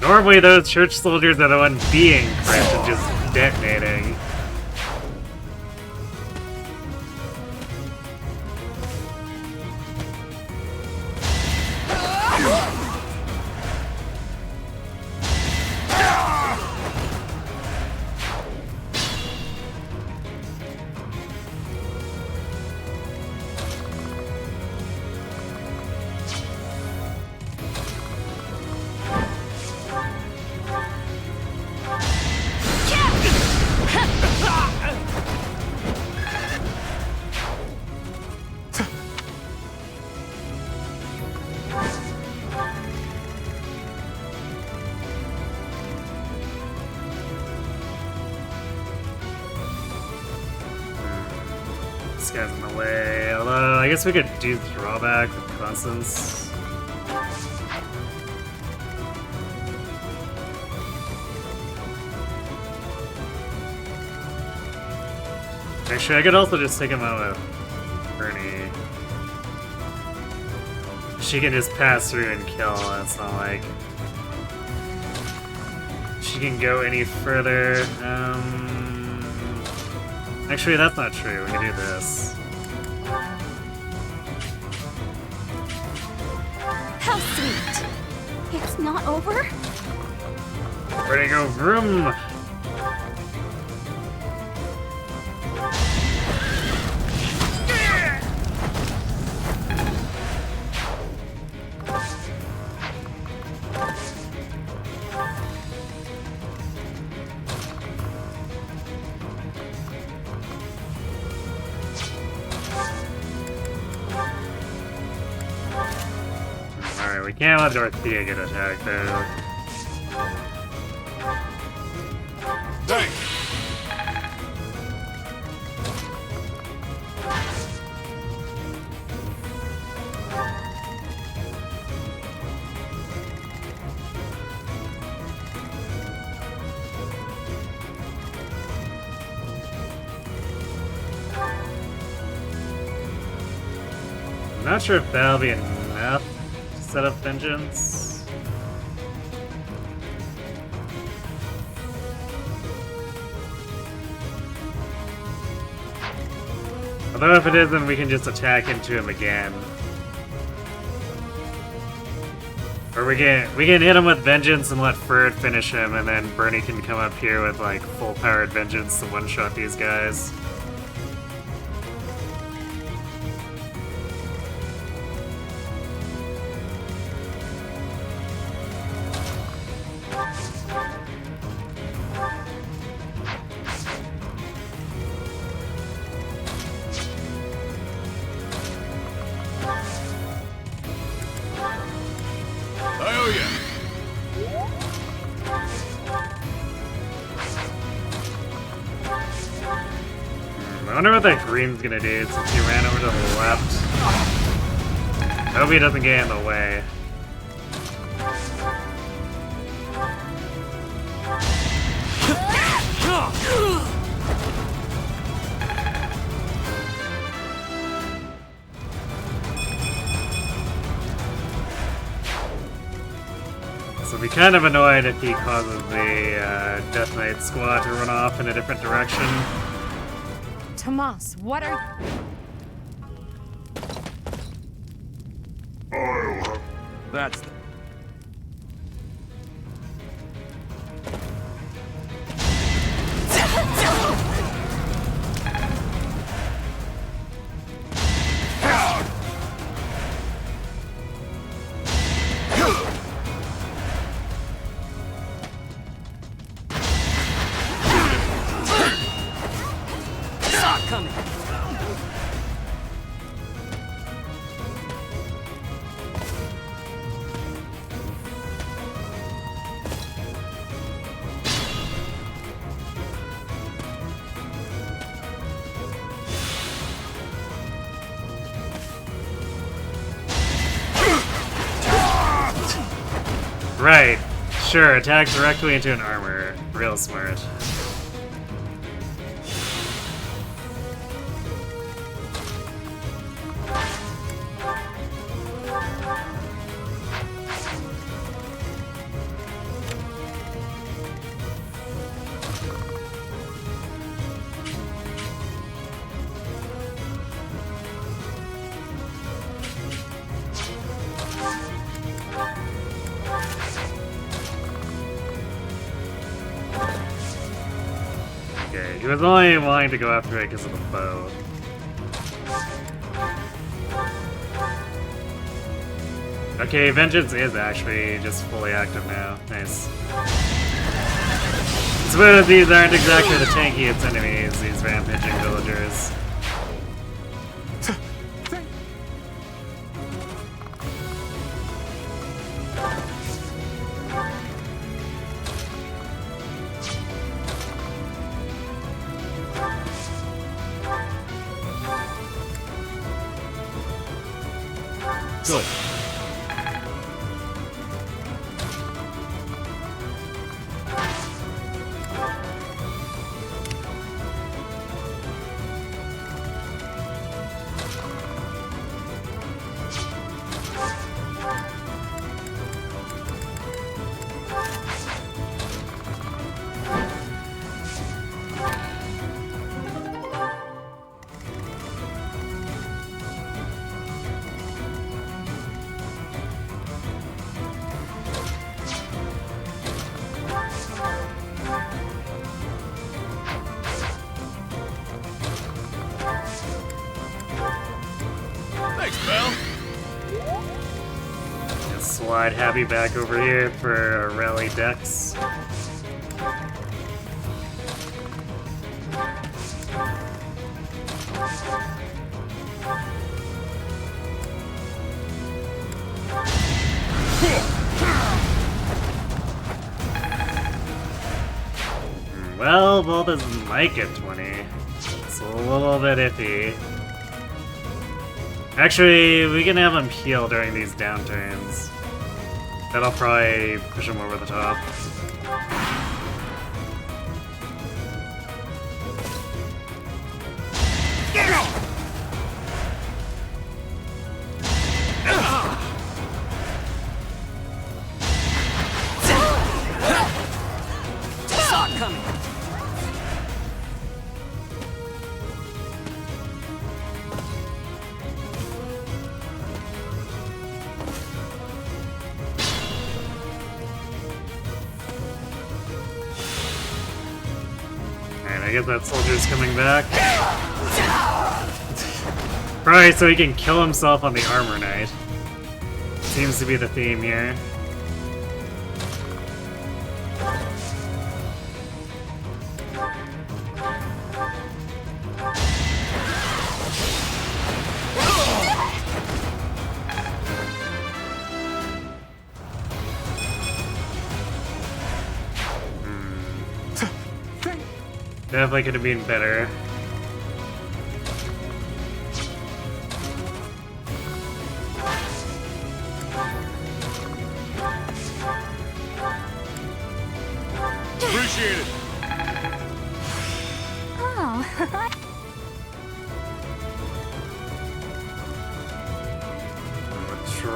Normally those church soldiers are the ones being crit and just detonating. This guy's in the way, although I guess we could do drawback with Constance. Actually, I could also just take him out with Bernie. She can just pass through and kill, it's not like she can go any further. Actually, that's not true. We can do this. How sweet. It's not over? Where'd he go? Vroom! Alright, we can't let Dorothea get attacked though. Thanks. I'm not sure if that'll be enough to set up vengeance. Although if it isn't, we can just attack into him again. Or we can hit him with vengeance and let Ferd finish him, and then Bernie can come up here with like full powered vengeance to one-shot these guys. I wonder what that green's gonna do since he ran over to the left. I hope he doesn't get in the way. So I'll be kind of annoyed if he causes the Death Knight squad to run off in a different direction. Tomas, what are... That's the... Coming. Right. Sure, attack directly into an armor. Real smart. Okay, he was only wanting to go after it because of the bow. Okay, Vengeance is actually just fully active now. Nice. So these aren't exactly the tankiest enemies, these rampaging villagers. Good. Slide Happy back over here for a rally dex. Well, Bull doesn't like it 20. It's a little bit iffy. Actually, we can have him heal during these downturns. That'll probably push him over the top. Saw it coming. I guess that soldier's coming back. Probably so he can kill himself on the armor knight. Seems to be the theme here. Definitely could have been better. Appreciate it. Oh.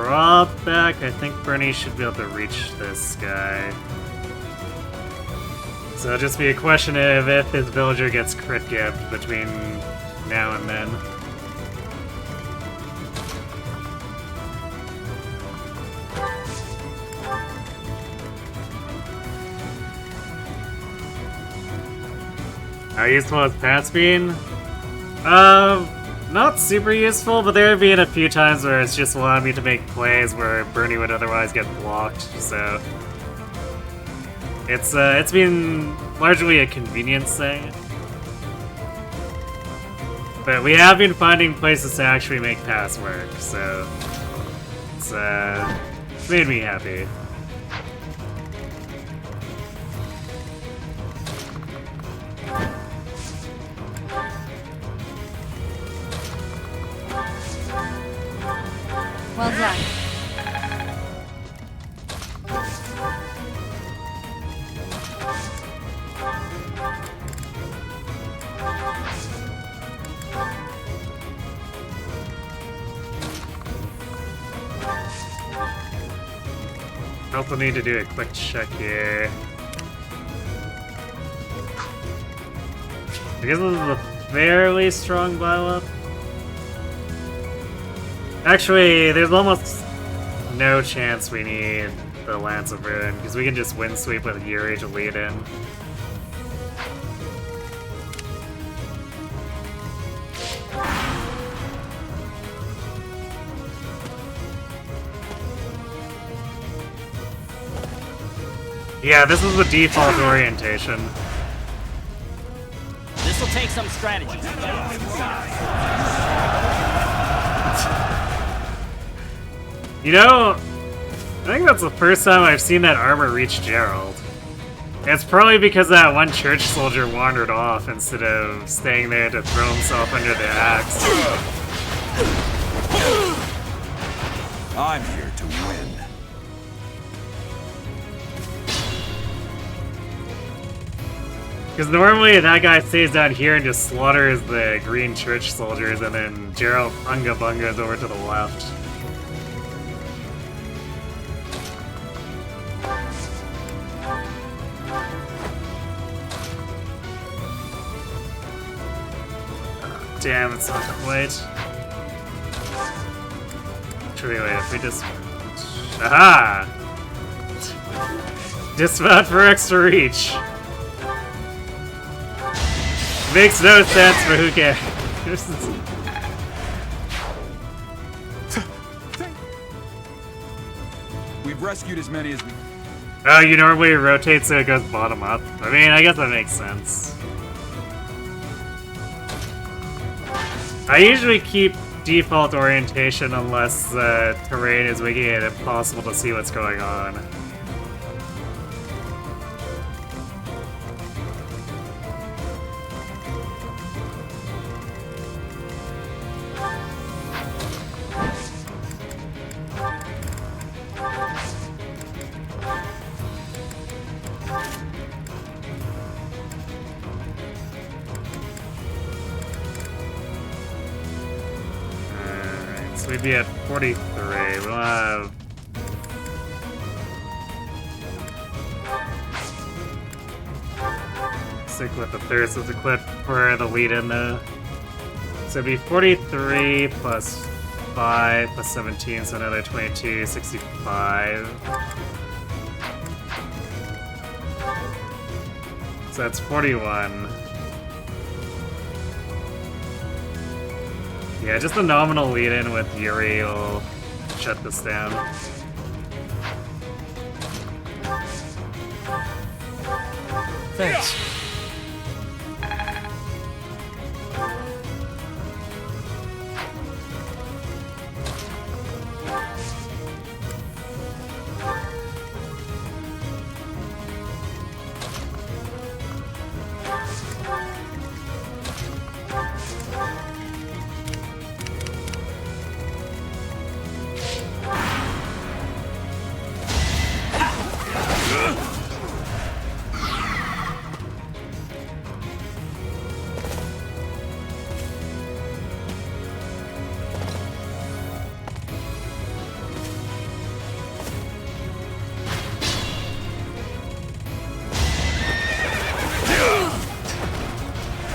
drawback, I think Bernie should be able to reach this guy. So it'll just be a question of if his villager gets crit gibbed between now and then. How useful is Pass Bean? Not super useful, but there have been a few times where it's just allowed me to make plays where Bernie would otherwise get blocked, so... It's been largely a convenience thing. But we have been finding places to actually make pass work, so... It's made me happy. Well done. Also need to do a quick check here. I guess this is a fairly strong build-up. Actually, there's almost no chance we need the Lance of Ruin, because we can just wind sweep with Yuri to lead in. Yeah, this is the default orientation. This'll take some strategy. You know, I think that's the first time I've seen that armor reach Gerald. It's probably because that one church soldier wandered off instead of staying there to throw himself under the axe. I'm here to win. Because normally that guy stays down here and just slaughters the green church soldiers, and then Gerald Unga Bunga's over to the left. Damn, it's not quite. Actually, wait, if we just... Aha! Dismount for extra reach. Makes no sense, but who cares? We've rescued as many as we... Oh, you normally rotate so it goes bottom up. I mean, I guess that makes sense. I usually keep default orientation unless the terrain is making it impossible to see what's going on. So we'd be at 43. We'll have... stick with the thirst of the clip for the lead-in though. So it'd be 43 plus 5 plus 17, so another 22, 65. So that's 41. Yeah, just a nominal lead-in with Yuri will shut this down. Thanks.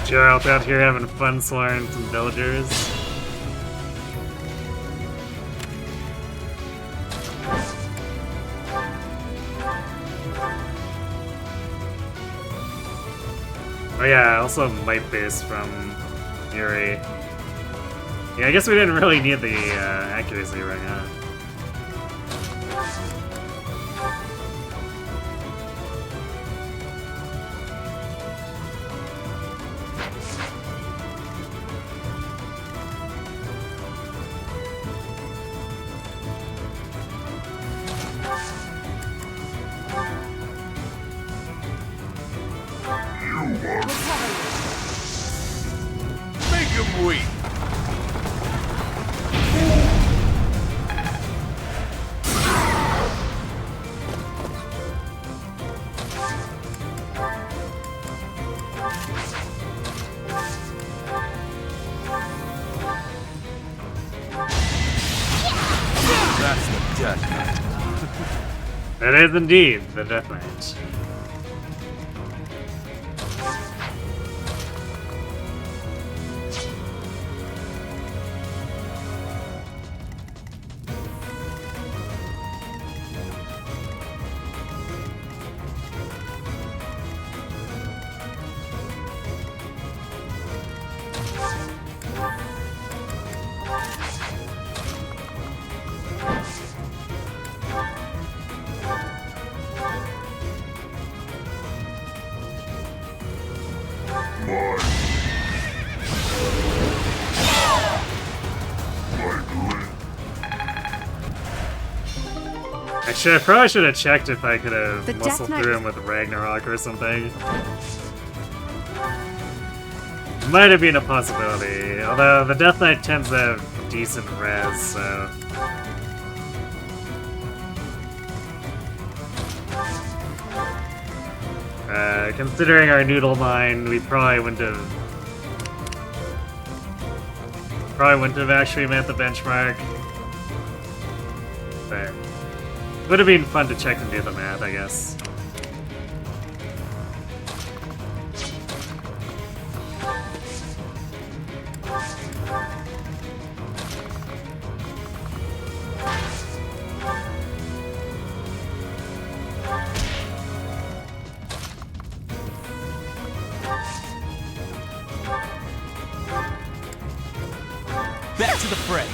Geralt out here having fun slaughtering some villagers. Oh yeah, also might base from Yuri. Yeah, I guess we didn't really need the accuracy right now. Make him weep. That's the Death Knight. That is indeed the Death Knight. Actually, I probably should have checked if I could have muscled through him with Ragnarok or something. Might have been a possibility, although the Death Knight tends to have decent res, so... considering our noodle mine, we probably wouldn't have actually met the benchmark. But would have been fun to check and do the math, I guess. Back to the fray.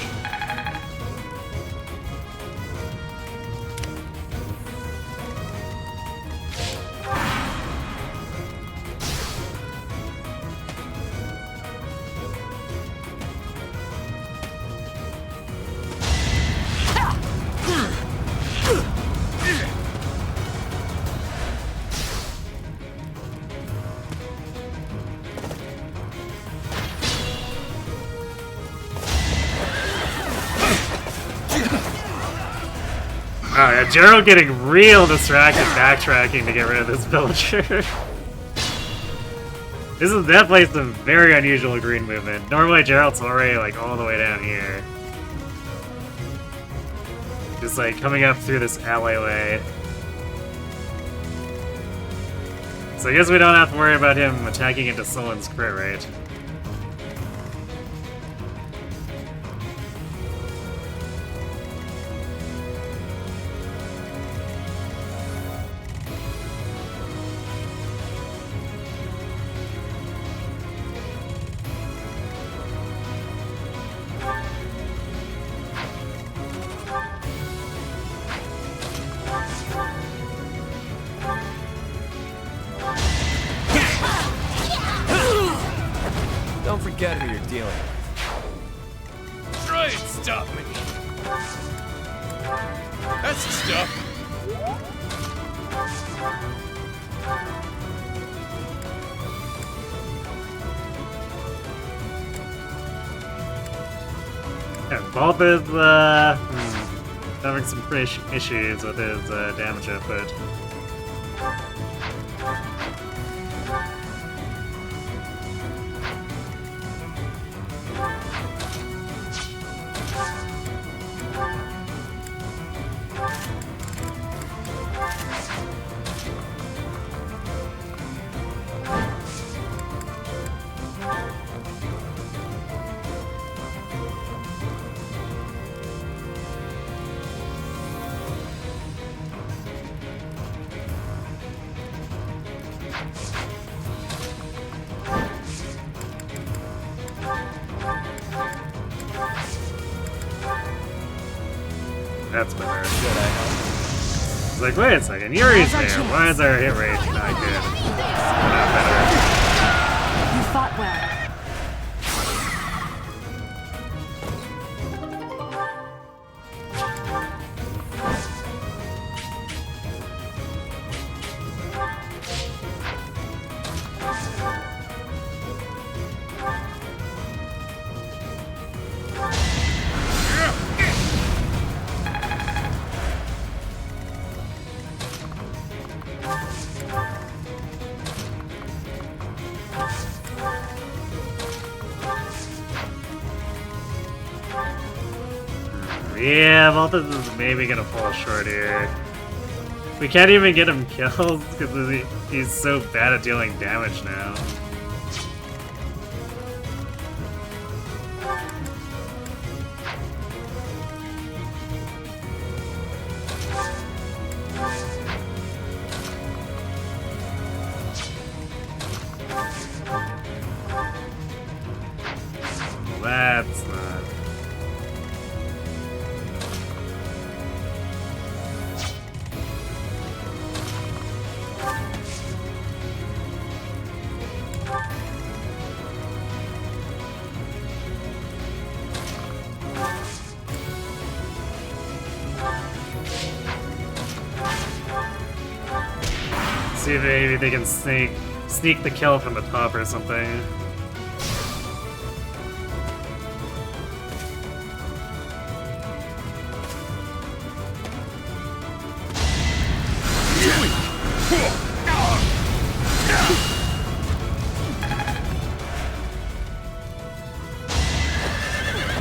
Oh yeah, Gerald getting real distracted backtracking to get rid of this villager. This is definitely some very unusual green movement. Normally Gerald's already like all the way down here. Just like coming up through this alleyway. So I guess we don't have to worry about him attacking into Sullen's crit rate. Don't forget who you're dealing with. Try and stop me. That's the stuff. Yeah, Bob is having some pretty issues with his damage output. That's better. It's like, wait a second, Yuri's there. Why is our hit rate not good? Not better. You fought well. Yeah, Malthus is maybe gonna fall short here. We can't even get him killed because he's so bad at dealing damage now. That's not... See if maybe they can sneak the kill from the top or something.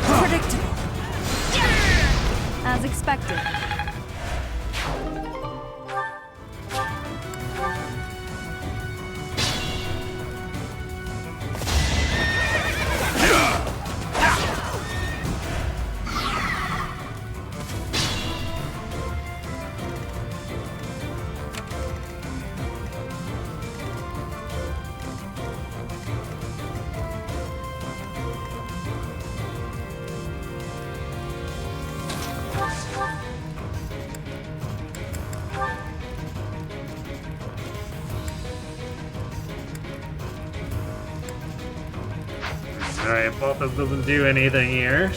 Predictable. As expected. Alright, Balthus doesn't do anything here.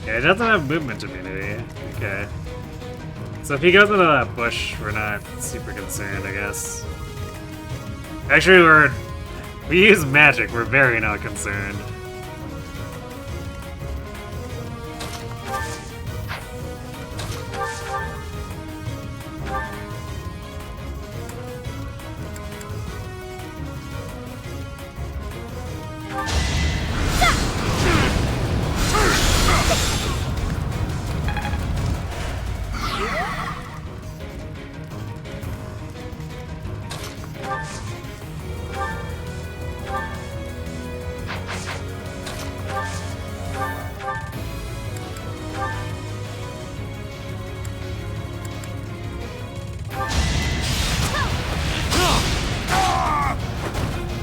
Yeah, he doesn't have movement immunity. Okay. So if he goes into that bush, we're not super concerned, I guess. Actually, we use magic, we're very not concerned.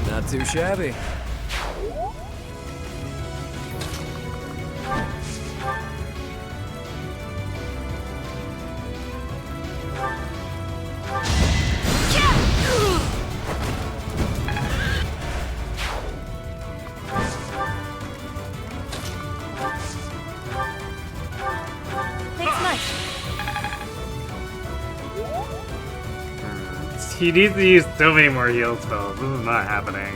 Not too shabby. He needs to use so many more heal spells. This is not happening.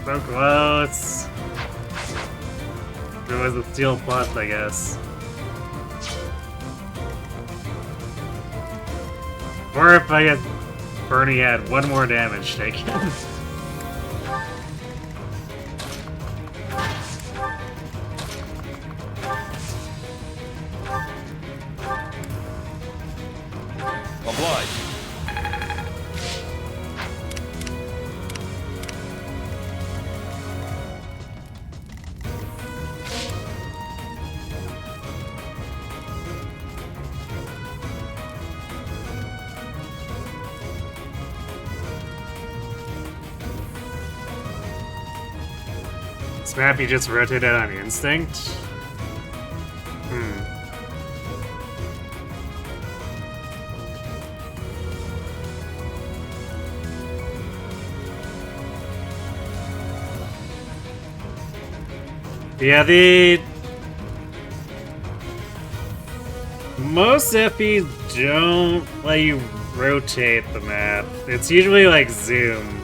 So close. It was a steel plus, I guess. Or if I guess Bernie had one more damage taken. Obliged. This map you just rotated on instinct? Yeah, most FPs don't let you rotate the map. It's usually like zoom.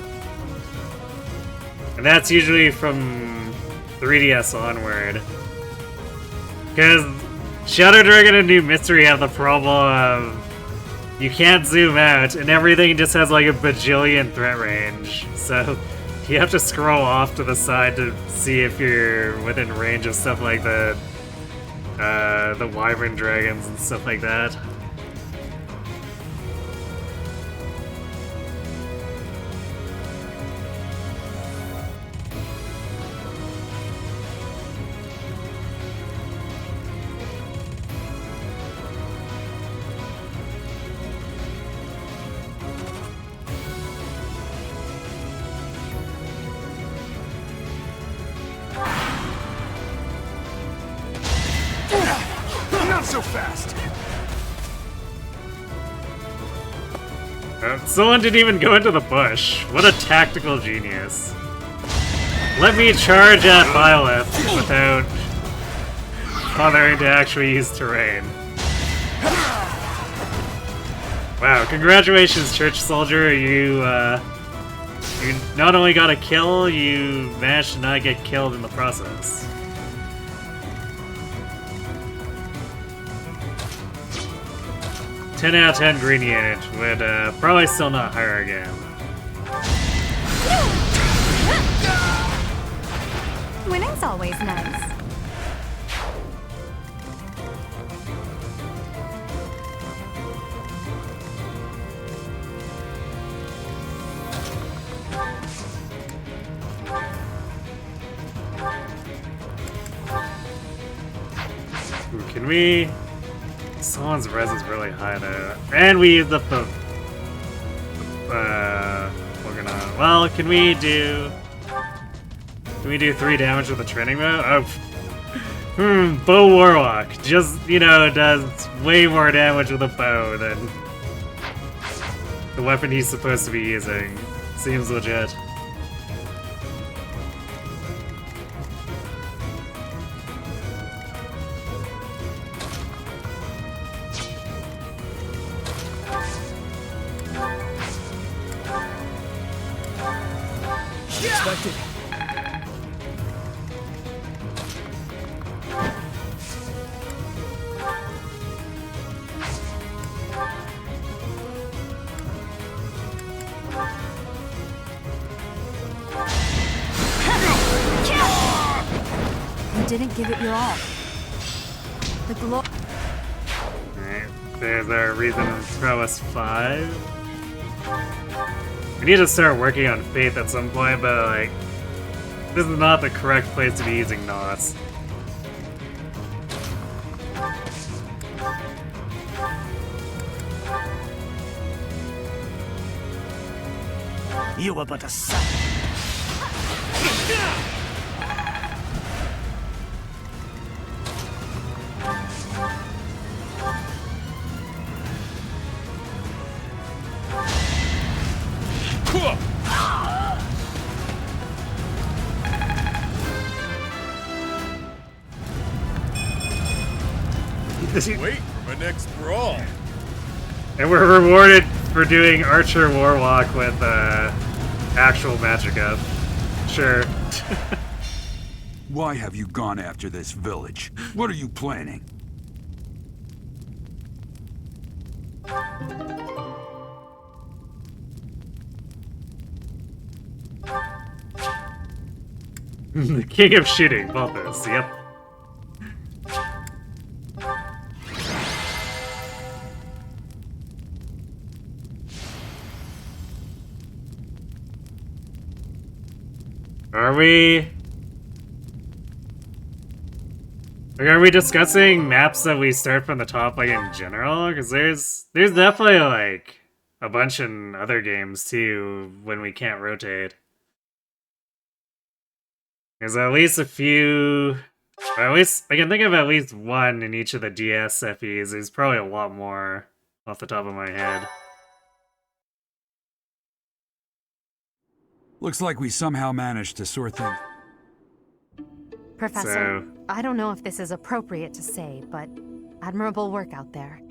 And that's usually from 3DS onward. Because Shadow Dragon and New Mystery have the problem of you can't zoom out and everything just has like a bajillion threat range. So you have to scroll off to the side to see if you're within range of stuff like the Wyvern Dragons and stuff like that. Not so fast. Someone didn't even go into the bush. What a tactical genius. Let me charge at Byleth without bothering to actually use terrain. Wow, congratulations, Church Soldier. You not only got a kill, you managed to not get killed in the process. "10 out of 10 green unit would probably still not hire again." Winning's always nice. Ooh, can we... Someone's res is really high though. And we used up the... we're gonna... Well, can we do 3 damage with the training bow? Oh, Bow Warlock. Just, you know, does way more damage with a bow than the weapon he's supposed to be using. Seems legit. Expected. You didn't give it your all. The glory. Alright, there's our reason to throw us 5. We need to start working on Faith at some point, but like, this is not the correct place to be using knots. You were but a son. Wait for my next brawl. And we're rewarded for doing Archer Warlock with actual magic up. Sure. Why have you gone after this village? What are you planning? The king of shooting, Balthus, yep. Are we... Like, are we discussing maps that we start from the top, like, in general? Because there's definitely, like, a bunch in other games, too, when we can't rotate. There's at least a few... Or at least, I can think of at least one in each of the DS FEs. There's probably a lot more off the top of my head. Looks like we somehow managed to sort things. Professor, I don't know if this is appropriate to say, but admirable work out there.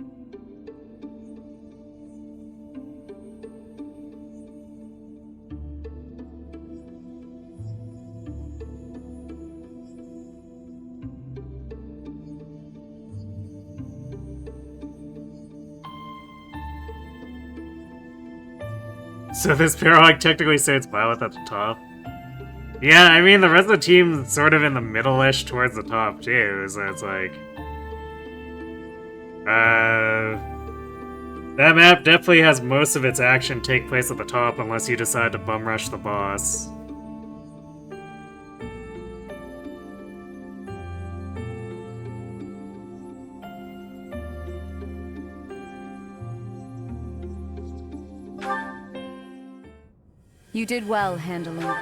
So this Paralogue technically starts Violet at the top? Yeah, I mean, the rest of the team's sort of in the middle-ish towards the top, too, so it's like... That map definitely has most of its action take place at the top unless you decide to bum rush the boss. You did well handling.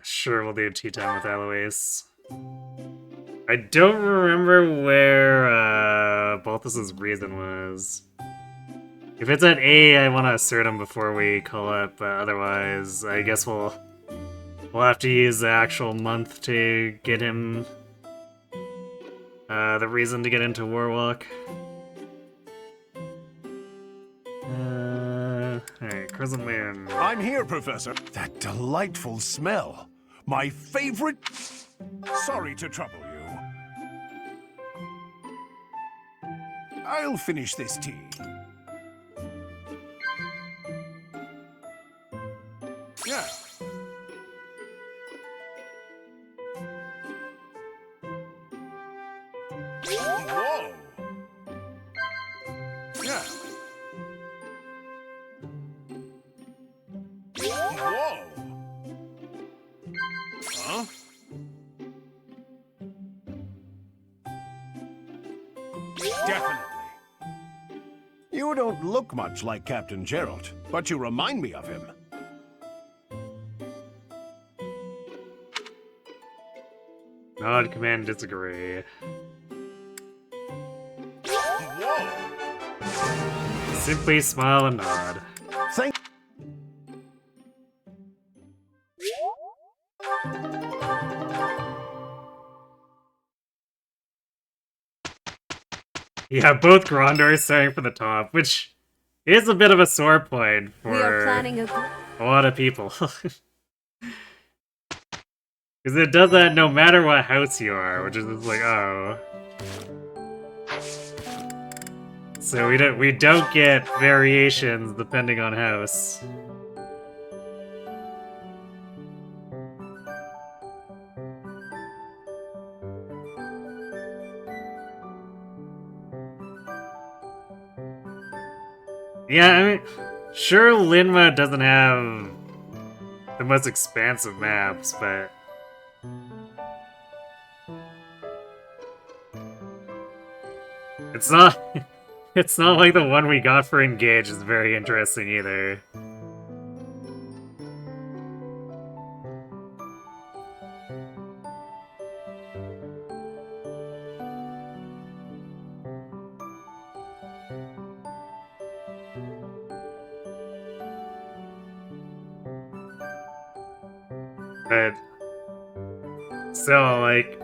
Sure, we'll do tea time with Alois. I don't remember where Balthus's reason was. If it's at A, I want to assert him before we call up, but otherwise, I guess we'll have to use the actual month to get him the reason to get into Warwalk. Alright, Crescent Moon. I'm here, Professor. That delightful smell. My favorite... Sorry to trouble you. I'll finish this tea. Yeah. Whoa. Yeah. Whoa. Huh? Definitely. You don't look much like Captain Gerald, but you remind me of him. Nod, command, disagree. Whoa. Simply smile and nod. Thank. Yeah, both Grondors starting from the top, which is a bit of a sore point for We are planning a lot of people. Because it does that no matter what house you are, which is just like, oh. So we don't get variations depending on house. Yeah, I mean, sure, Linma doesn't have the most expansive maps, but it's not it's not like the one we got for Engage is very interesting either. But still, like,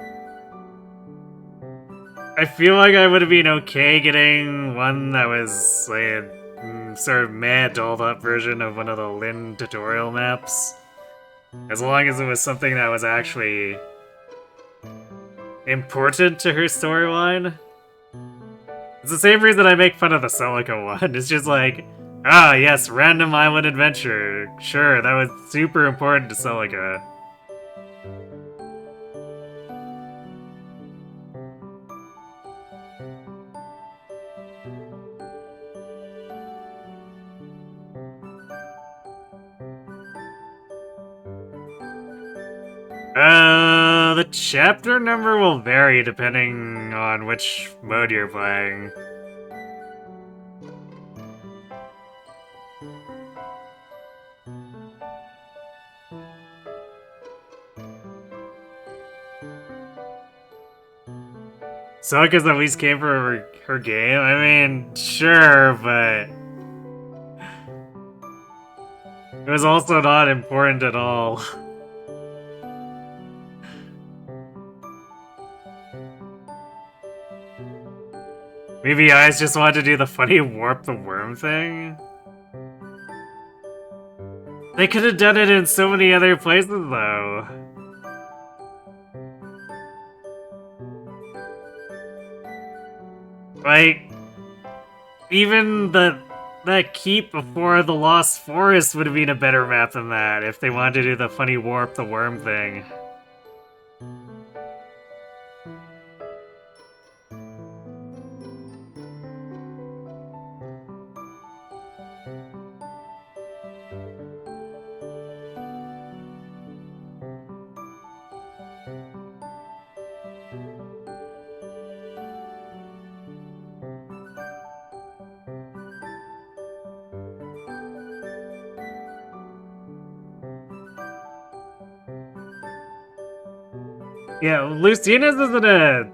I feel like I would have been okay getting one that was like a sort of mad dolled up version of one of the Lin tutorial maps. As long as it was something that was actually important to her storyline. It's the same reason I make fun of the Celica one. It's just like, ah yes, random island adventure. Sure, that was super important to Celica. The chapter number will vary depending on which mode you're playing. Celica's at least came for her game? I mean, sure, but it was also not important at all. Maybe I just wanted to do the funny warp the worm thing? They could have done it in so many other places, though. Like, even that keep before the Lost Forest would have been a better map than that if they wanted to do the funny warp the worm thing. Yeah, Lucina's isn't an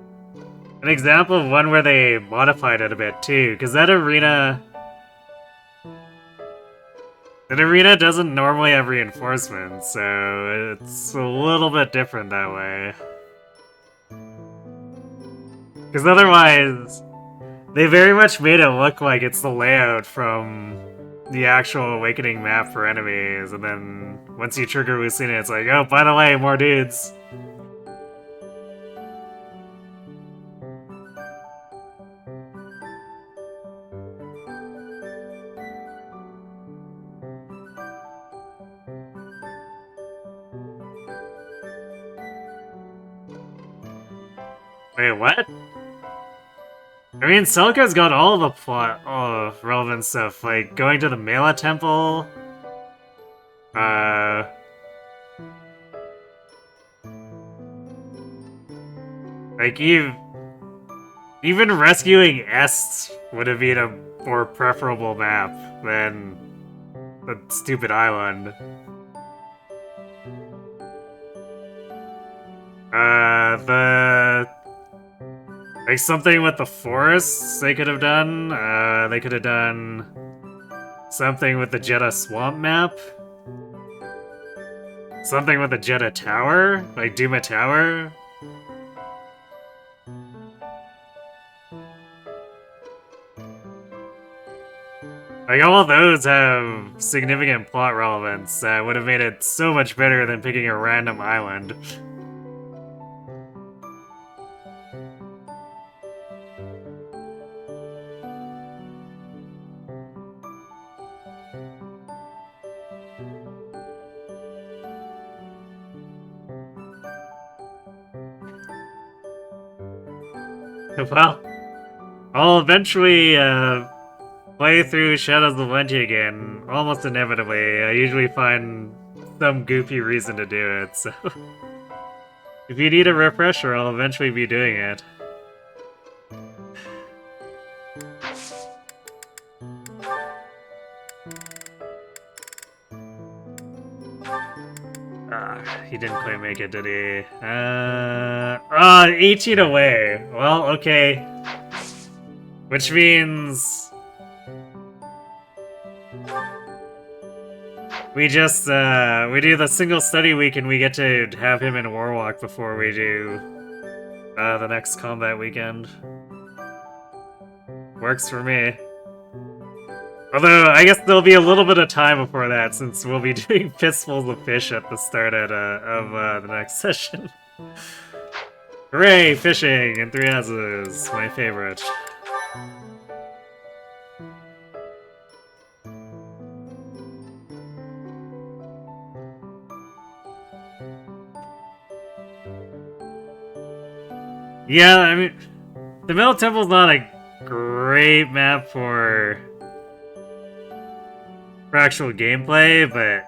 example of one where they modified it a bit too, because that arena doesn't normally have reinforcements, so it's a little bit different that way. Because otherwise, they very much made it look like it's the layout from the actual Awakening map for enemies, and then once you trigger Lucina, it's like, oh, by the way, more dudes. Wait, what? I mean, Celica's got all the plot, all the relevant stuff, like going to the Mela Temple, like even rescuing Est would have been a more preferable map than the stupid island. Like something with the forests they could have done. They could have done something with the Jeddah Swamp map. Something with the Jeddah Tower, like Duma Tower. Like all of those have significant plot relevance that would have made it so much better than picking a random island. Well, I'll eventually play through Shadows of Valentia again, almost inevitably. I usually find some goofy reason to do it, so if you need a refresher, I'll eventually be doing it. He didn't quite make it, did he? 18 away. Well, okay. Which means... We just, we do the single study week and we get to have him in Warwalk before we do, the next combat weekend. Works for me. Although, I guess there'll be a little bit of time before that, since we'll be doing fistfuls of fish at the start of the next session. Hooray! Fishing in 3 houses, my favorite. Yeah, I mean, the Middle Temple's not a great map for actual gameplay, but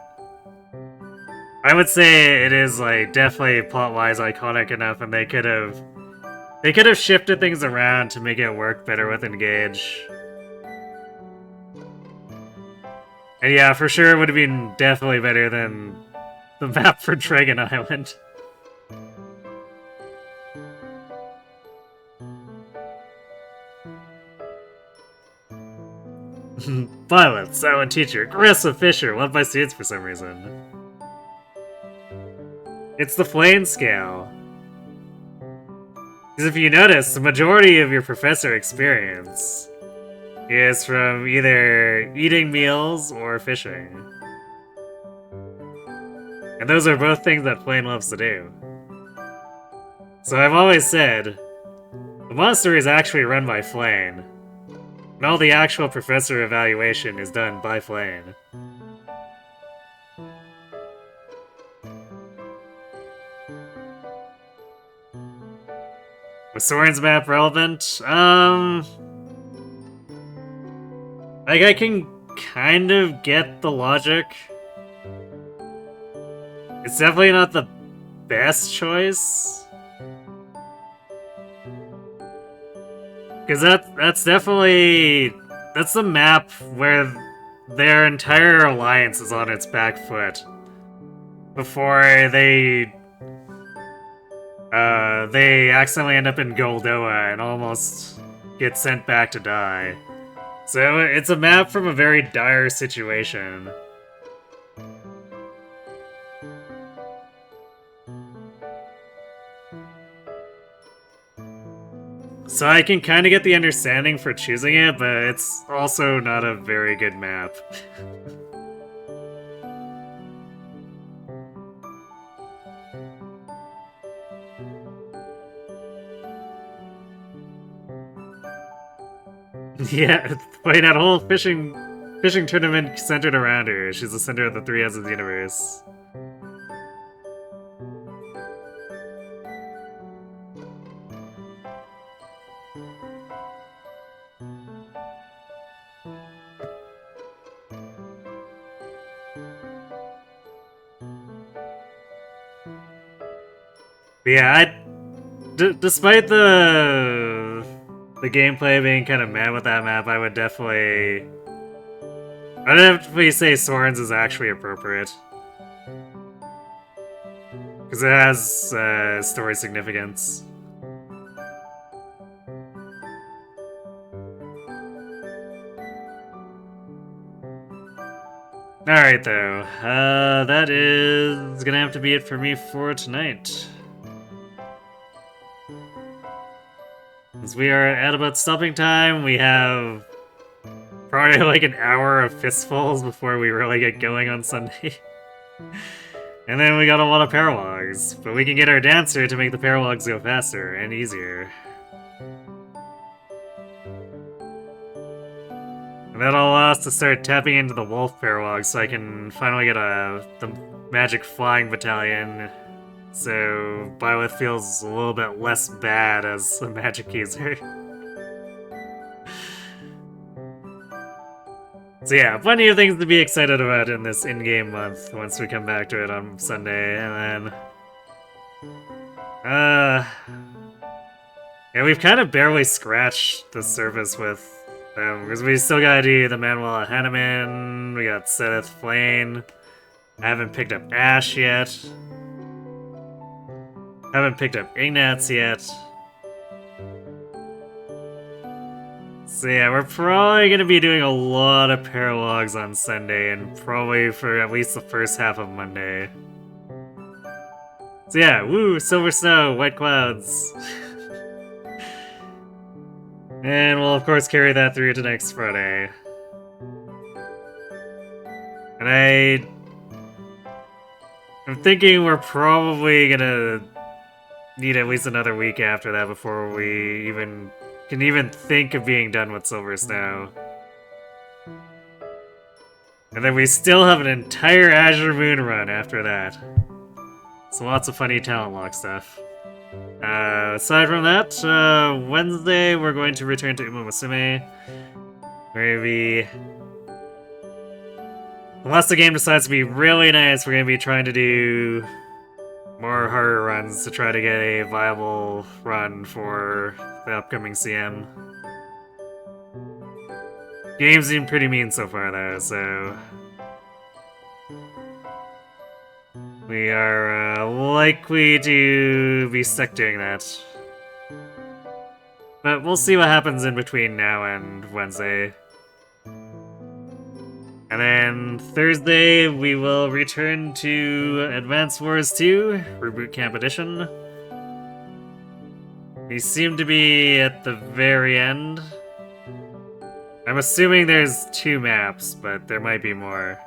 I would say it is like definitely plot-wise iconic enough, and they could have shifted things around to make it work better with Engage. And yeah, for sure it would have been definitely better than the map for Dragon Island. Violet, silent teacher, aggressive fisher, loved by students for some reason. It's the flame scale. Because if you notice, the majority of your professor experience is from either eating meals or fishing. And those are both things that Flame loves to do. So I've always said, the monastery is actually run by Flame. And all the actual professor evaluation is done by Flame. Was Soren's map relevant? Like, I can kind of get the logic. It's definitely not the best choice. Because that's definitely... That's the map where their entire alliance is on its back foot. Before they accidentally end up in Goldoa and almost get sent back to die. So it's a map from a very dire situation. So I can kind of get the understanding for choosing it, but it's also not a very good map. Yeah, playing that whole fishing tournament centered around her. She's the center of the 3 Houses of the universe. But yeah, despite the gameplay being kind of mad with that map, I'd definitely say Soren's is actually appropriate. Because it has story significance. Alright though, that is gonna have to be it for me for tonight. As we are at about stopping time, we have probably like an hour of fistfuls before we really get going on Sunday. And then we got a lot of paralogues, but we can get our dancer to make the paralogues go faster and easier. And that'll allow us to start tapping into the wolf paralogue so I can finally get the magic flying battalion. So Byleth feels a little bit less bad as a magic user. So yeah, plenty of things to be excited about in this in-game month once we come back to it on Sunday, and then... yeah, we've kind of barely scratched the surface with them, because we still gotta do the Manuel of Hanneman, we got Seth Flane, I haven't picked up Ash yet. Haven't picked up Ignatz yet. So yeah, we're probably gonna be doing a lot of Paralogues on Sunday, and probably for at least the first half of Monday. So yeah, woo, silver snow, white clouds. And we'll of course carry that through to next Friday. And I'm thinking we're probably gonna need at least another week after that before we can even think of being done with Silver Snow. And then we still have an entire Azure Moon run after that. So lots of funny talent lock stuff. Aside from that, Wednesday we're going to return to Umumusume. Maybe... Unless the game decides to be really nice, we're going to be trying to do more harder runs to try to get a viable run for the upcoming CM. Games seem pretty mean so far though, so... We are likely to be stuck doing that. But we'll see what happens in between now and Wednesday. And then Thursday, we will return to Advance Wars 2, Reboot Camp Edition. We seem to be at the very end. I'm assuming there's 2 maps, but there might be more.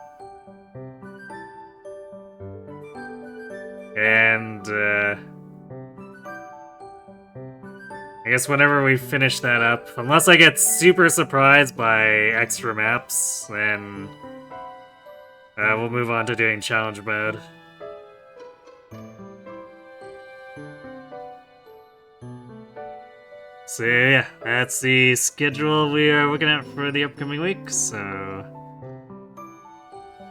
And, I guess whenever we finish that up, unless I get super surprised by extra maps, then we'll move on to doing challenge mode. So yeah, that's the schedule we are looking at for the upcoming week, so...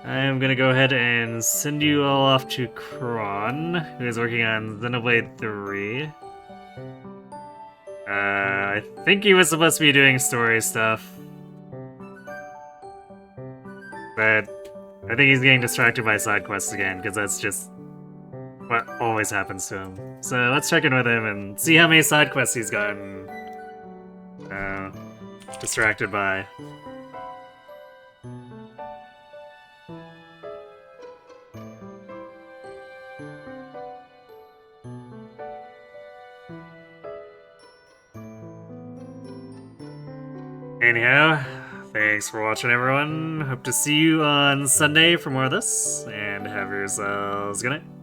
I'm gonna go ahead and send you all off to Kron, who is working on Xenoblade 3. I think he was supposed to be doing story stuff. But I think he's getting distracted by side quests again, because that's just what always happens to him. So let's check in with him and see how many side quests he's gotten distracted by. Anyhow, thanks for watching everyone. Hope to see you on Sunday for more of this, and have yourselves a good night.